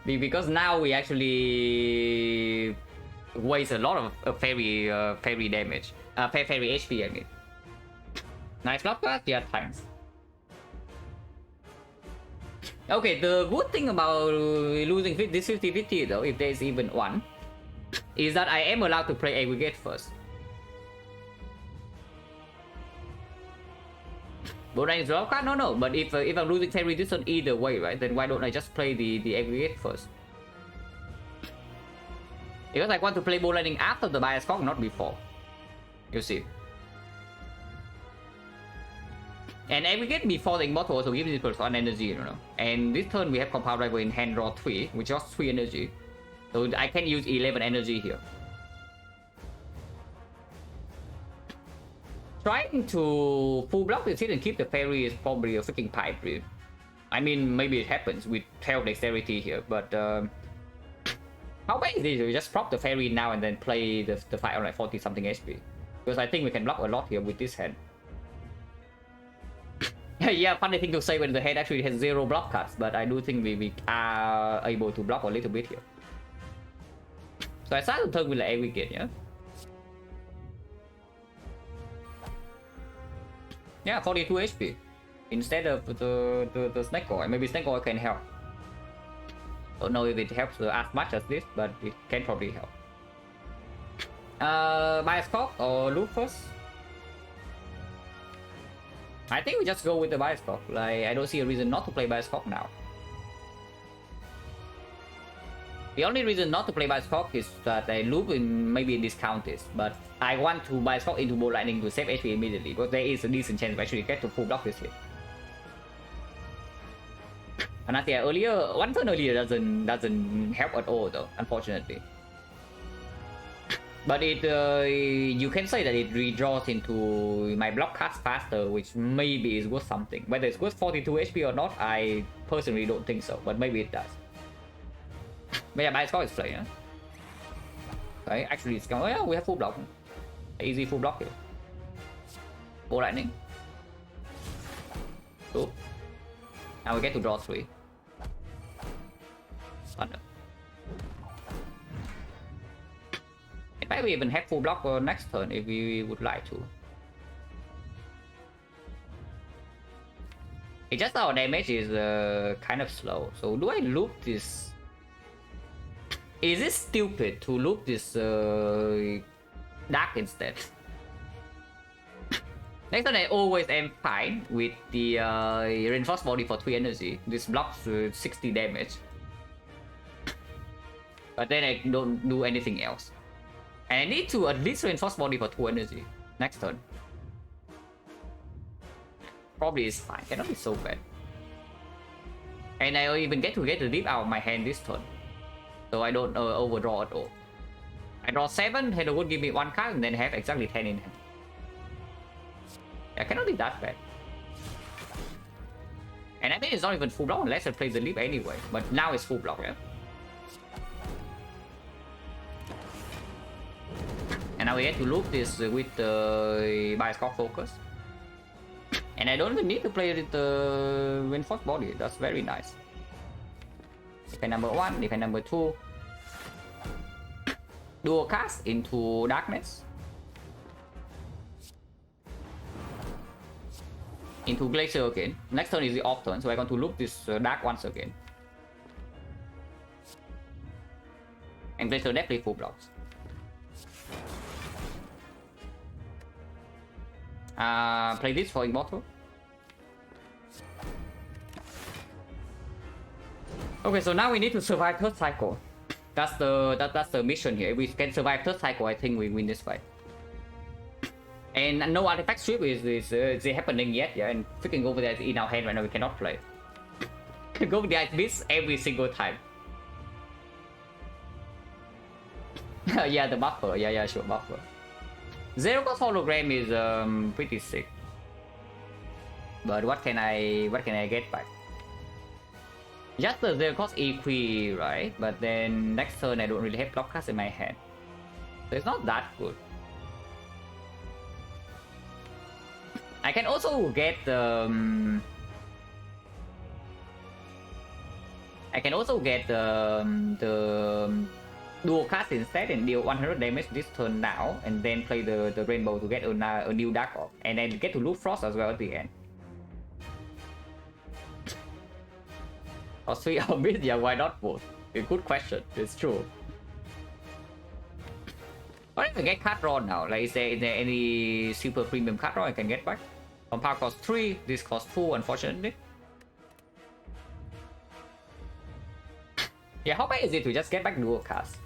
Because now we actually waste a lot of fairy damage. Fairy HP, I mean. Nice block card, yeah, thanks. Okay, the good thing about losing this 50-50 though, if there's even one, is that I am allowed to play aggregate first. Would I draw card? No. But if I'm losing fairy resistance either way, right? Then why don't I just play the aggregate first? Because I want to play ball lightning after the bias cock, not before. You see. And aggregate before the immortal also gives it +1 energy, you know. And this turn we have compound rival in hand draw 3, which costs 3 energy. So I can use 11 energy here. Trying to full block this hit and keep the fairy is probably a freaking pipe dream. I mean, maybe it happens with 12 dexterity here, but how bad is it? We just prop the fairy now and then play the fight on like 40 something HP. Because I think we can block a lot here with this hand. Yeah, funny thing to say when the hand actually has 0 block cards, but I do think we are able to block a little bit here. So I start the turn with like aggregate, yeah? Yeah, 42 HP instead of the snake oil. Maybe snake oil can help. Don't know if it helps as much as this, but it can probably help. Bias cock or loop first? I think we just go with the bias cock. Like, I don't see a reason not to play bias cock now. The only reason not to play bias cock is that I loop in maybe discount this, but I want to bias cock into ball lightning to save HP immediately, because there is a decent chance to actually get to full block this hit. And I think earlier, one turn earlier doesn't help at all though, unfortunately. But it you can say that it redraws into my block cards faster, which maybe is worth something. Whether it's worth 42 HP or not, I personally don't think so, but maybe it does. But yeah, bias cock is playing, huh? Okay, actually it's going, oh yeah, we have full block. Easy full block here. Ball lightning. Cool. Now we get to draw 3. Thunder. In fact, we even have full block for next turn if we would like to. It's just our damage is kind of slow. So do I loop this? Is it stupid to loop this dark instead? Next turn I always am fine with the reinforced body for 3 energy. This blocks 60 damage. But then I don't do anything else. And I need to at least reinforce body for 2 energy next turn. Probably is fine, cannot be so bad. And I even get the deep out of my hand this turn. So I don't overdraw at all. I draw 7, Halo would give me 1 card and then have exactly 10 in hand. I cannot be that bad. And I think it's not even full block unless I play the leap anyway. But now it's full block, yeah. And now we get to loop this with the bias cock focus. And I don't even need to play with the reinforced body. That's very nice. Defend number 1, defend number 2. Dual cast into darkness. Into glacier again. Next turn is the off turn, so I'm going to loop this dark once again. And glacier definitely full blocks. Play this for immortal. Okay, so now we need to survive third cycle. That's the mission here. If we can survive third cycle, I think we win this fight. And no artifact sweep is happening yet, yeah, and freaking over there in our hand right now, we cannot play. Go with the ice beast every single time. Yeah, the buffer, yeah, sure, buffer. Zero cost hologram is pretty sick. But what can I get back? Just the zero cost EP, right? But then next turn I don't really have block cards in my hand. So it's not that good. I can also get the dual cast instead and deal 100 damage this turn now, and then play the rainbow to get a new dark orb, and then get to loot frost as well at the end. Or 3 orbits, yeah, why not both? A good question, it's true. What if I get card draw now? Like, is there any super premium card draw I can get back? From power cost 3, this cost 2, unfortunately. Yeah, how bad is it to just get back dual cast?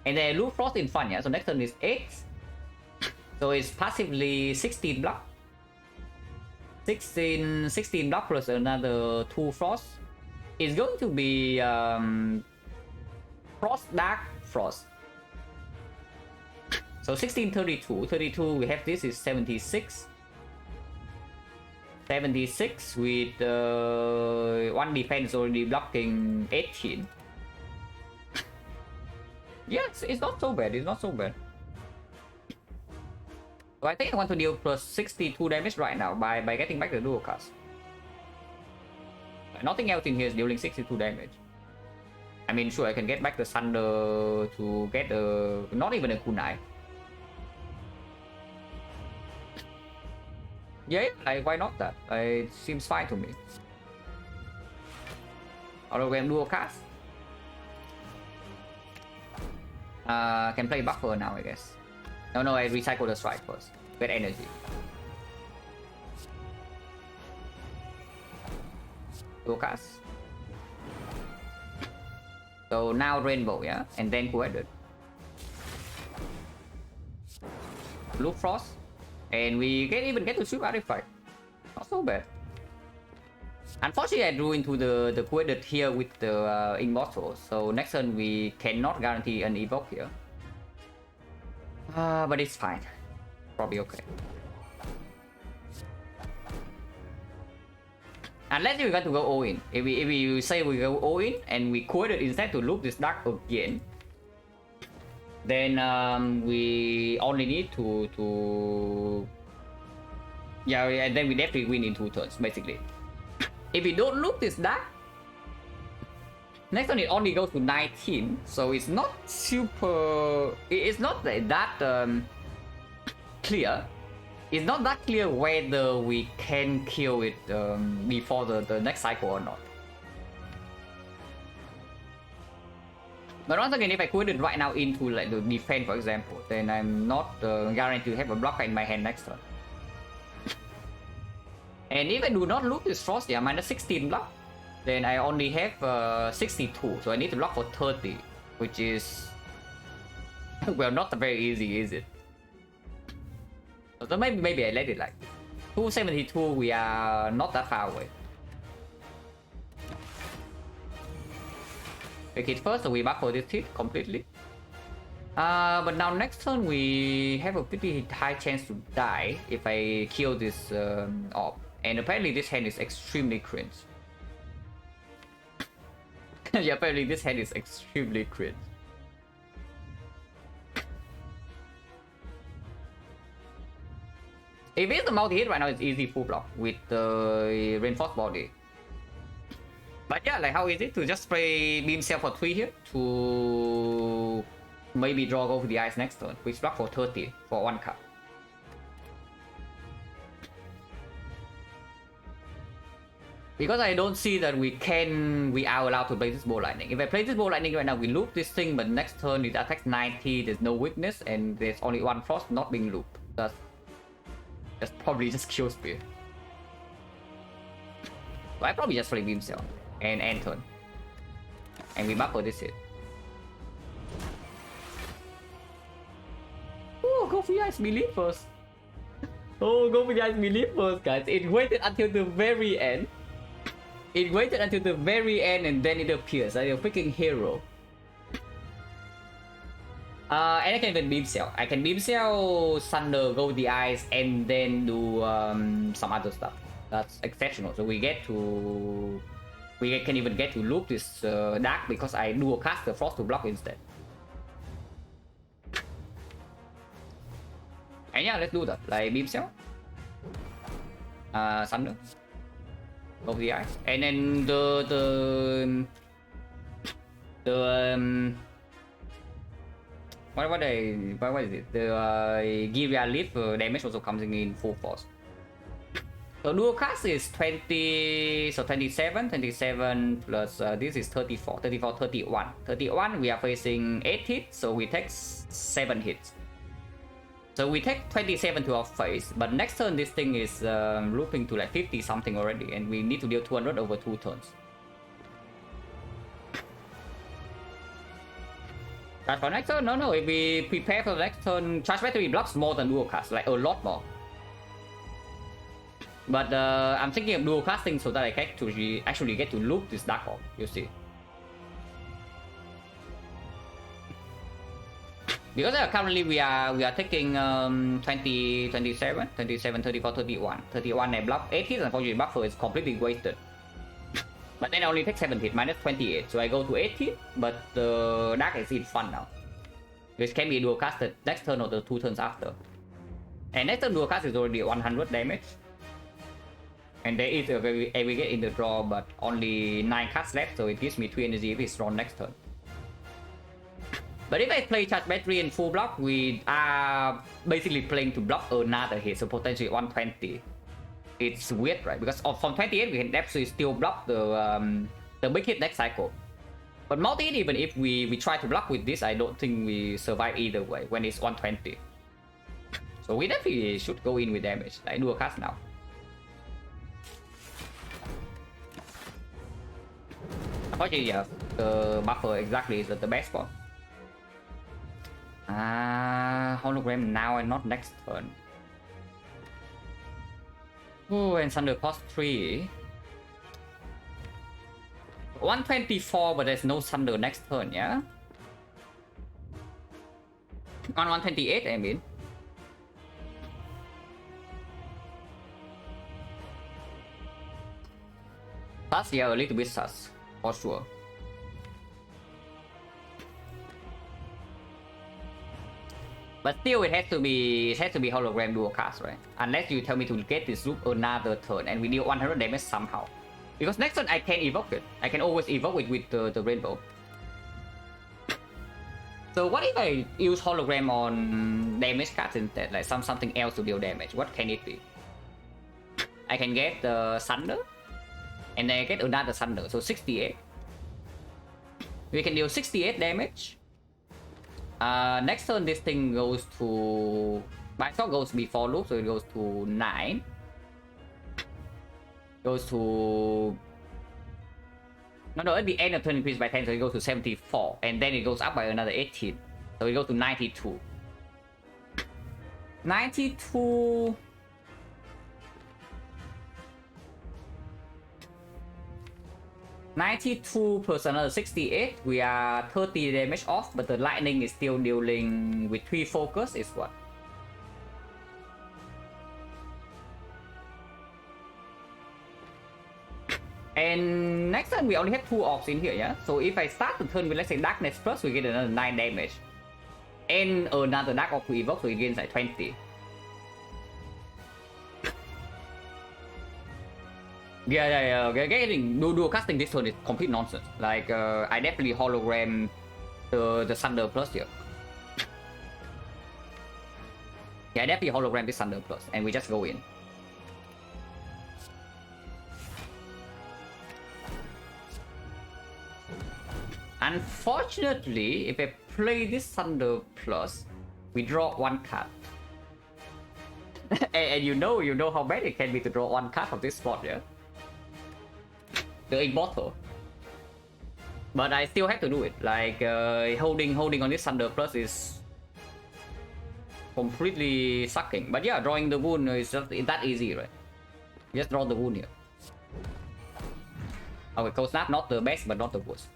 And then loot frost in front, yeah? So next turn is 8. So it's passively 16 block. 16 block plus another 2 frost. It's going to be frost, dark, frost. So 16, 32. 32, we have this is 76. 76 with 1 defense already blocking 18. Yes, it's not so bad. It's not so bad. So I think I want to deal plus 62 damage right now by getting back the dual cast. Nothing else in here is dealing 62 damage. I mean, sure, I can get back the Thunder to get the... not even a kunai. Yeah, like, why not that? It seems fine to me. Hologram dual cast. Can play buffer now, I guess. No, I recycle the strike first. Get energy. Dual cast. So now rainbow, yeah? And then co-edit. Loot frost. And we can even get to sweep artifact. Not so bad. Unfortunately, I drew into the co-edit here with the immortal. So next turn we cannot guarantee an evoke here. But it's fine. Probably okay. Unless we got to go all in. If we say we go all in and we co-edit instead to loop this dark again, then we only need to yeah, and then we definitely win in 2 turns basically. If we don't loop this dark, next turn it only goes to 19, so it's not super, it's not that clear. It's not that clear whether we can kill it before the next cycle or not. But once again, if I put it right now into like the defense, for example, then I'm not guaranteed to have a blocker in my hand next turn. And if I do not loot this frost, yeah, minus 16 block, then I only have 62, so I need to block for 30, which is well, not very easy, is it? So maybe I let it like 272. We are not that far away. Pick it first, so we buffer this hit completely. But now next turn we have a pretty high chance to die if I kill this orb. And apparently this hand is extremely cringe. Yeah, apparently this hand is extremely cringe. If it's a multi-hit right now, it's easy full block with the reinforced body. But yeah, like how is it to just spray beam cell for 3 here to maybe draw over the ice next turn, which block for 30 for 1 card. Because I don't see that we are allowed to play this ball lightning. If I play this ball lightning right now, we loop this thing, but next turn it attacks 90, there's no weakness, and there's only 1 frost not being looped. That's probably just kill spear. So I probably just play beam cell and end turn. And we buffer this hit. Ooh, go for the ice melee first. Oh, go for the ice melee first, guys. It waited until the very end. It waited until the very end and then it appears like a freaking hero. And I can even beam cell. I can beam cell, Thunder, go the ice, and then do some other stuff. That's exceptional. So we can even get to loop this dark because I dual cast the frost to block instead. And yeah, let's do that. Like beam cell, Thunder, go the ice, and then the what is it? The Giria Leaf damage also comes in full force. So dual cast is 20, so 27 plus this is 34, 31. 31 we are facing 8 hits, so we take 7 hits. So we take 27 to our face, but next turn this thing is looping to like 50 something already, and we need to deal 200 over 2 turns. But for next turn, no, if we prepare for the next turn, charge battery blocks more than dual cast, like a lot more. But I'm thinking of dual casting so that I get to actually get to loop this Dark Orb, you see. Because currently we are taking 20, 27, 34, 31. 31 I block 8 hits, unfortunately buffer is completely wasted. But then I only take 7 hits, minus 28. So I go to 8 hits, but the Dark is in fun now. Which can be dual casted next turn or the 2 turns after. And next turn dual cast is already 100 damage. And there is a very aggregate in the draw, but only 9 cards left, so it gives me 3 energy if it's drawn next turn. But if I play charge battery in full block, we are basically playing to block another hit, so potentially 120. It's weird, right? Because from 28 we can absolutely still block the big hit next cycle. But multi-hit, even if we try to block with this, I don't think we survive either way when it's 120. So we definitely should go in with damage, like dual cast now. Unfortunately, yeah, the buffer exactly is the best spot. Hologram now and not next turn. Oh, and Thunder cost 3. 124, but there's no Thunder next turn, yeah? On 128, I mean. Plus, yeah, a little bit sus, for sure. But still, it has to be hologram dual cast, right? Unless you tell me to get this loop another turn and we deal 100 damage somehow. Because next turn I can evoke it. I can always evoke it with the rainbow. So what if I use hologram on damage cards instead, like something else to deal damage? What can it be? I can get the Thunder, and then I get another Thunder, so 68. We can deal 68 damage. Next turn this thing goes to... My shot goes before loop, so it goes to 9. Goes to... No, at the end of turn increase by 10, so it goes to 74. And then it goes up by another 18. So it goes to 92. 92... 92 plus another 68, we are 30 damage off, but the lightning is still dealing with 3 focus is what? And next turn we only have 2 orbs in here, yeah? So if I start the turn with, let's say, Darkness Plus, we get another 9 damage. And another Dark Orb to evoke, so it gains like 20. Yeah. Getting dual casting this turn is complete nonsense. Like, I definitely hologram the Thunder Plus here. Yeah, I definitely hologram this Thunder Plus, and we just go in. Unfortunately, if I play this Thunder Plus, we draw 1 card. and you know how bad it can be to draw 1 card from this spot, yeah? The immortal. But I still have to do it. Like holding on this Thunder Plus is completely sucking. But yeah, drawing the wound is just that easy, right? Just draw the wound here. Okay, Cold Snap, not the best, but not the worst.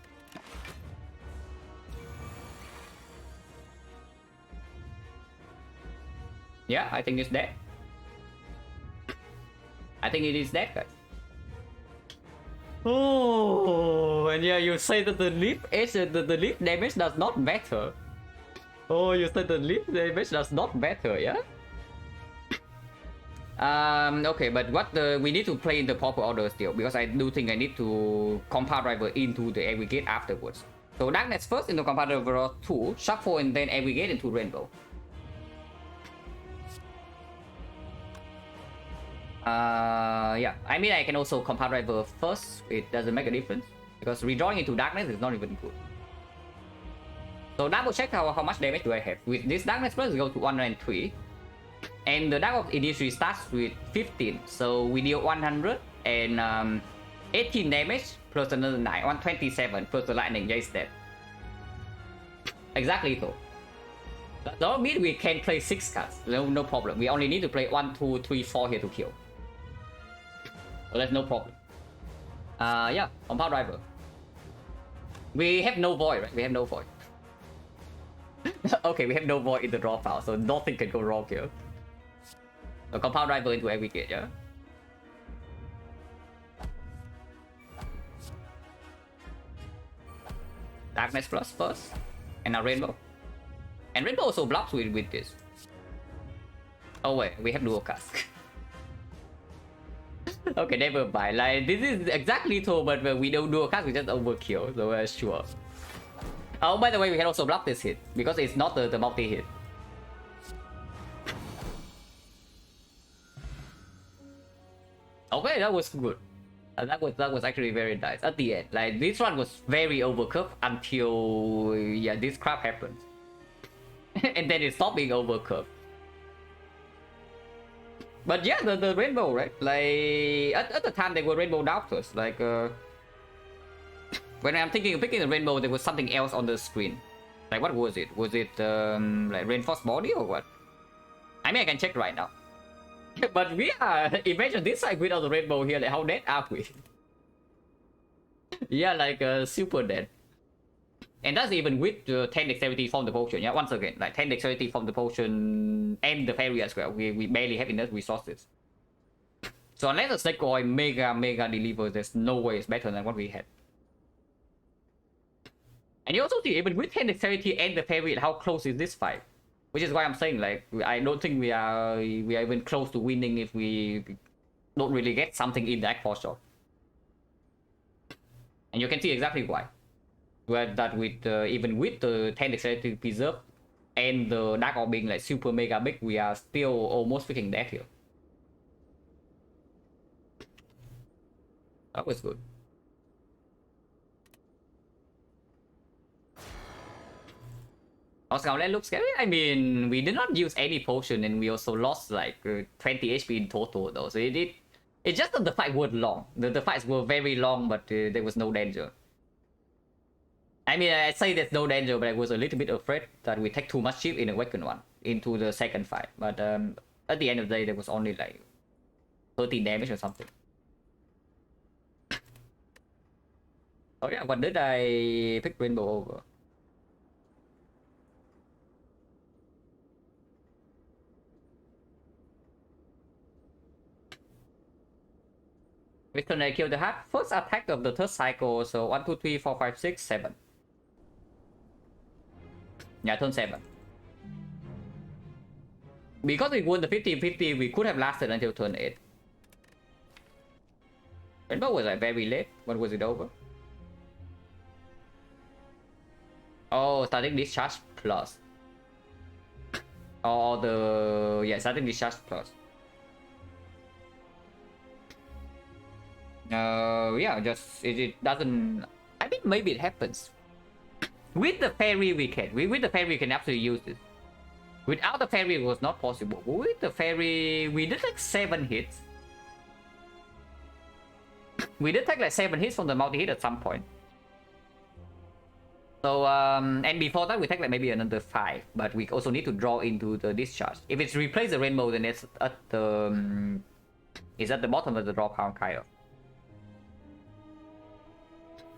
Yeah, I think it's dead. I think it is dead, guys. Oh, and yeah, you say that the leaf edge, the leaf damage does not matter. Oh, you said the leaf damage does not matter, yeah? Okay, but what we need to play in the proper order still, because I do think I need to Compound Driver into the Aggregate afterwards. So Darkness first into Compound Driver 2, Shuffle, and then Aggregate into Rainbow. Yeah, I mean I can also Compound Driver first, it doesn't make a difference, because redrawing into Darkness is not even good. So double check how much damage do I have. With this Darkness first, go to 103. And the Dark of Industry starts with 15, so we deal 100 and 18 damage plus another 9, 127 plus the lightning. Yeah, is dead. Exactly so. That means we can play 6 cards, no problem. We only need to play 1, 2, 3, 4 here to kill. So that's no problem. Yeah, Compound Driver. We have no void, right? We have no void. Okay, we have no void in the draw pile, so nothing can go wrong here. So Compound Driver into Aggregate, yeah? Darkness plus first, and now Rainbow. And Rainbow also blocks with this. Oh wait, we have dual cast. Okay, never mind. Like, this is exactly so, but when we don't dual cast, we just overkill, so sure. Oh, by the way, we can also block this hit, because it's not the multi-hit. Okay, that was good. That was actually very nice at the end. Like, this one was very overcooked until yeah, this crap happened. And then it stopped being overcooked. But yeah, the rainbow, right? Like at the time they were rainbow doubters. Like when I'm thinking of picking the rainbow, there was something else on the screen. Like, what was it? Was it like reinforced body or what? I mean, I can check right now. But we are, imagine this side without the rainbow here, like how dead are we? Yeah, like super dead. And that's even with 10 dexterity from the potion, yeah, once again, like 10 dexterity from the potion and the fairy as well, we barely have enough resources. So unless the snake oil mega delivers, there's no way it's better than what we had. And you also see, even with 10 dexterity and the fairy, how close is this fight? Which is why I'm saying, like, I don't think we are even close to winning if we don't really get something in the act for sure. And you can see exactly why. Where that with even with the 10 dexterity preserve and the dark orb being like super mega big, we are still almost freaking dead here. That was good. Oscar, that looks scary. I mean, we did not use any potion and we also lost like 20 HP in total though. So it's just that the fight was long. The fights were very long, but there was no danger. I mean, I say there's no danger, but I was a little bit afraid that we take too much chip in Awakened one into the second fight. But at the end of the day, there was only like 13 damage or something. Oh yeah, what did I pick Rainbow over? Return I kill the heart. First attack of the third cycle, so 1, 2, 3, 4, 5, 6, 7. Yeah, turn 7. Because we won the 50-50, we could have lasted until turn 8. Rainbow was like very late. When was it over? Oh, starting discharge plus. Or the... yeah, starting discharge plus. Yeah, just it doesn't. I mean, maybe it happens. With the fairy, we can. With the fairy, we can absolutely use it. Without the fairy, it was not possible. But with the fairy, we did like 7 hits. We did take like 7 hits from the multi-hit at some point. So and before that we take like maybe another 5, but we also need to draw into the discharge. If it's replace the rainbow, then it's at the bottom of the draw pile kind of.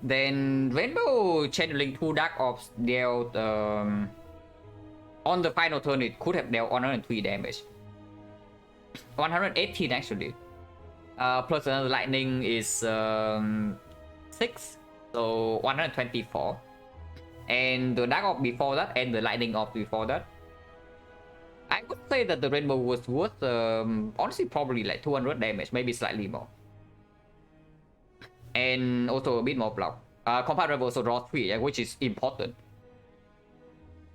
Then rainbow channeling 2 dark orbs dealt on the final turn. It could have dealt 103 damage, 118 actually. Plus another lightning is 6, so 124. And the dark orb before that and the lightning orb before that, I would say that the rainbow was worth honestly probably like 200 damage, maybe slightly more, and also a bit more block. Compound Rebel also draw 3, yeah, which is important.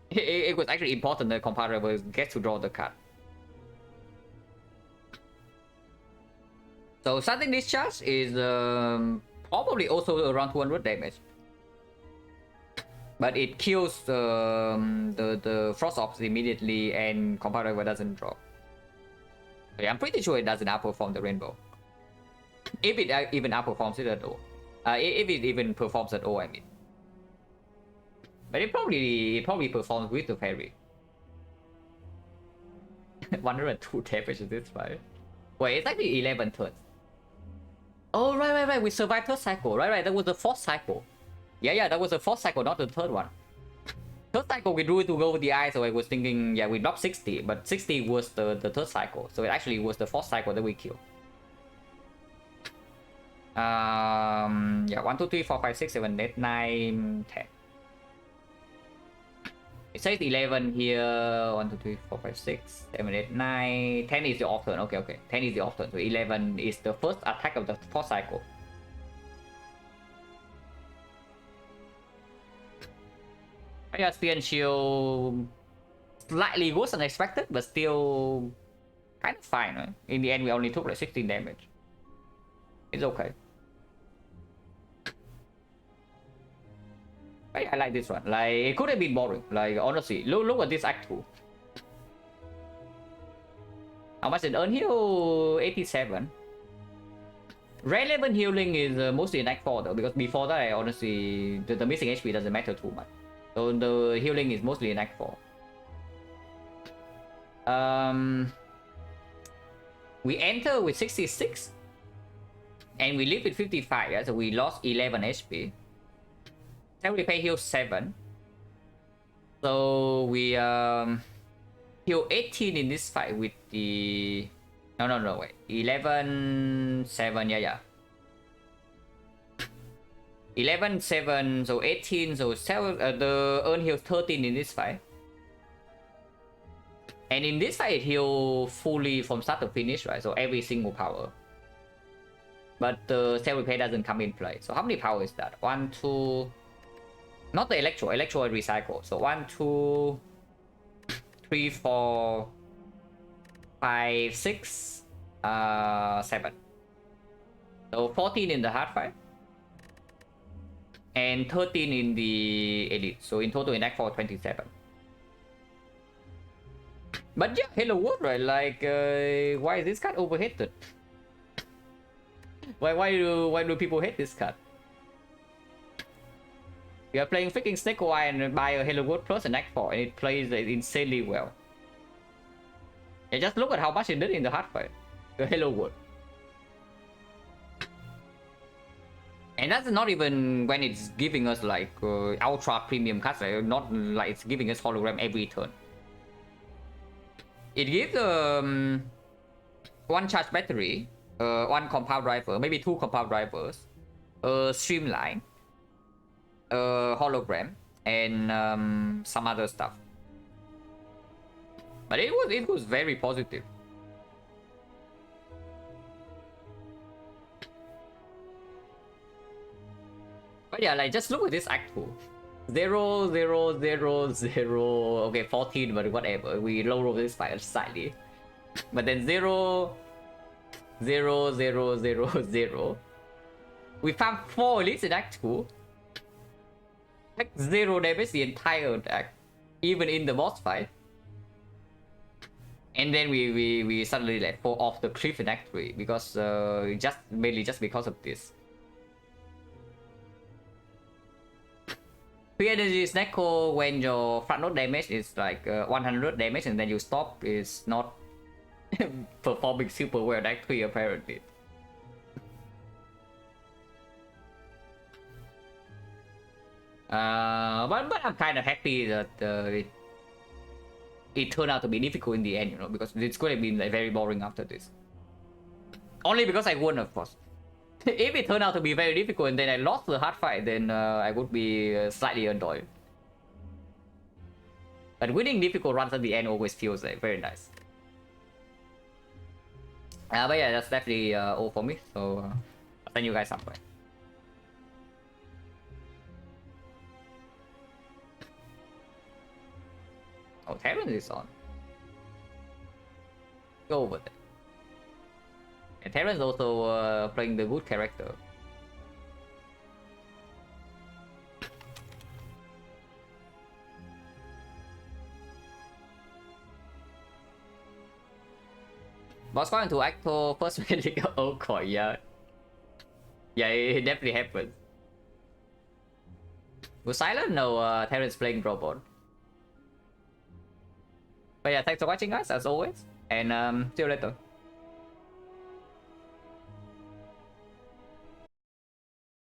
It was actually important that Compound Rebel gets to draw the card. So starting discharge is probably also around 200 damage. But it kills the Frost Ops immediately, and Compound Rebel doesn't drop. Yeah, I'm pretty sure it doesn't outperform the Rainbow. If it even outperforms it at all. If it even performs at all, I mean. But it probably performs with the Fairy. 102 damage this fight. Wait, it's actually 11 turns. Oh, right. We survived third cycle. Right. That was the fourth cycle. Yeah, that was the fourth cycle, not the third one. Third cycle, we drew it to go with the eye, so I was thinking, yeah, we dropped 60, but 60 was the third cycle, so it actually was the fourth cycle that we killed. Yeah, 1, 2, 3, 4, 5, 6, 7, 8, 9, 10. It says 11 here. 1, 2, 3, 4, 5, 6, 7, 8, 9. 10 is the off turn. Okay. 10 is the off turn. So 11 is the first attack of the fourth cycle. Yeah, Spear and Shield slightly worse than expected, but still kind of fine. Right? In the end, we only took like 16 damage. It's okay. I like this one. Like, it could have been boring. Like, honestly, look at this Act 2. How much did earn heal? 87. Red 11 healing is mostly in Act 4 though, because before that, I honestly, the missing HP doesn't matter too much. So the healing is mostly in Act 4. We enter with 66. And we live with 55, yeah? So we lost 11 HP. Then we pay heal 7. So we heal 18 in this fight with the... No, wait. 11, 7, yeah. 11, 7, so 18, so the earn heal 13 in this fight. And in this fight, it heal fully from start to finish, right? So every single power. But the self-repair doesn't come in play. So how many power is that? 1, 2... Not the Electro I recycle. So 1, 2, 3, 4, 5, 6, 7. So 14 in the hard fight. And 13 in the elite. So in total in Act 4, 27. But yeah, Hello World, right? Like, why is this card overhated? Why do people hate this card? We are playing freaking Snake Eye and buy a Hello World Plus in Act 4 and it plays insanely well. Yeah, just look at how much it did in the hard fight. The Hello World. And that's not even when it's giving us like ultra premium cards, like, not like it's giving us hologram every turn. It gives one charge battery, one compound driver, maybe 2 compound drivers, streamline, hologram, and some other stuff. But it was very positive. But yeah, like just look at this Act 2. 0, 0, 0, 0. Okay, 14, but whatever. We low roll this file slightly. But then 0, 0, 0, 0, 0. We found 4 elites in Act 2. Like 0 damage the entire act, even in the boss fight. And then we suddenly like fall off the cliff in Act 3 because mainly just because of this. P-Energy is Neko when your front node damage is like 100 damage and then you stop is not performing super well Act 3 apparently. But I'm kind of happy that it turned out to be difficult in the end, you know, because it's going to be like very boring after this. Only because I won, of course. If it turned out to be very difficult and then I lost the hard fight, then I would be slightly annoyed. But winning difficult runs at the end always feels like very nice. But yeah, that's definitely all for me. So I'll send you guys somewhere. Oh, Terran is on. Go over there. And Terran's also playing the good character. Boss going to Acto first really oh coin, yeah. Yeah, it definitely happened. Was Silent? No, Terran's playing robot. But yeah, thanks for watching guys as always. And see you later.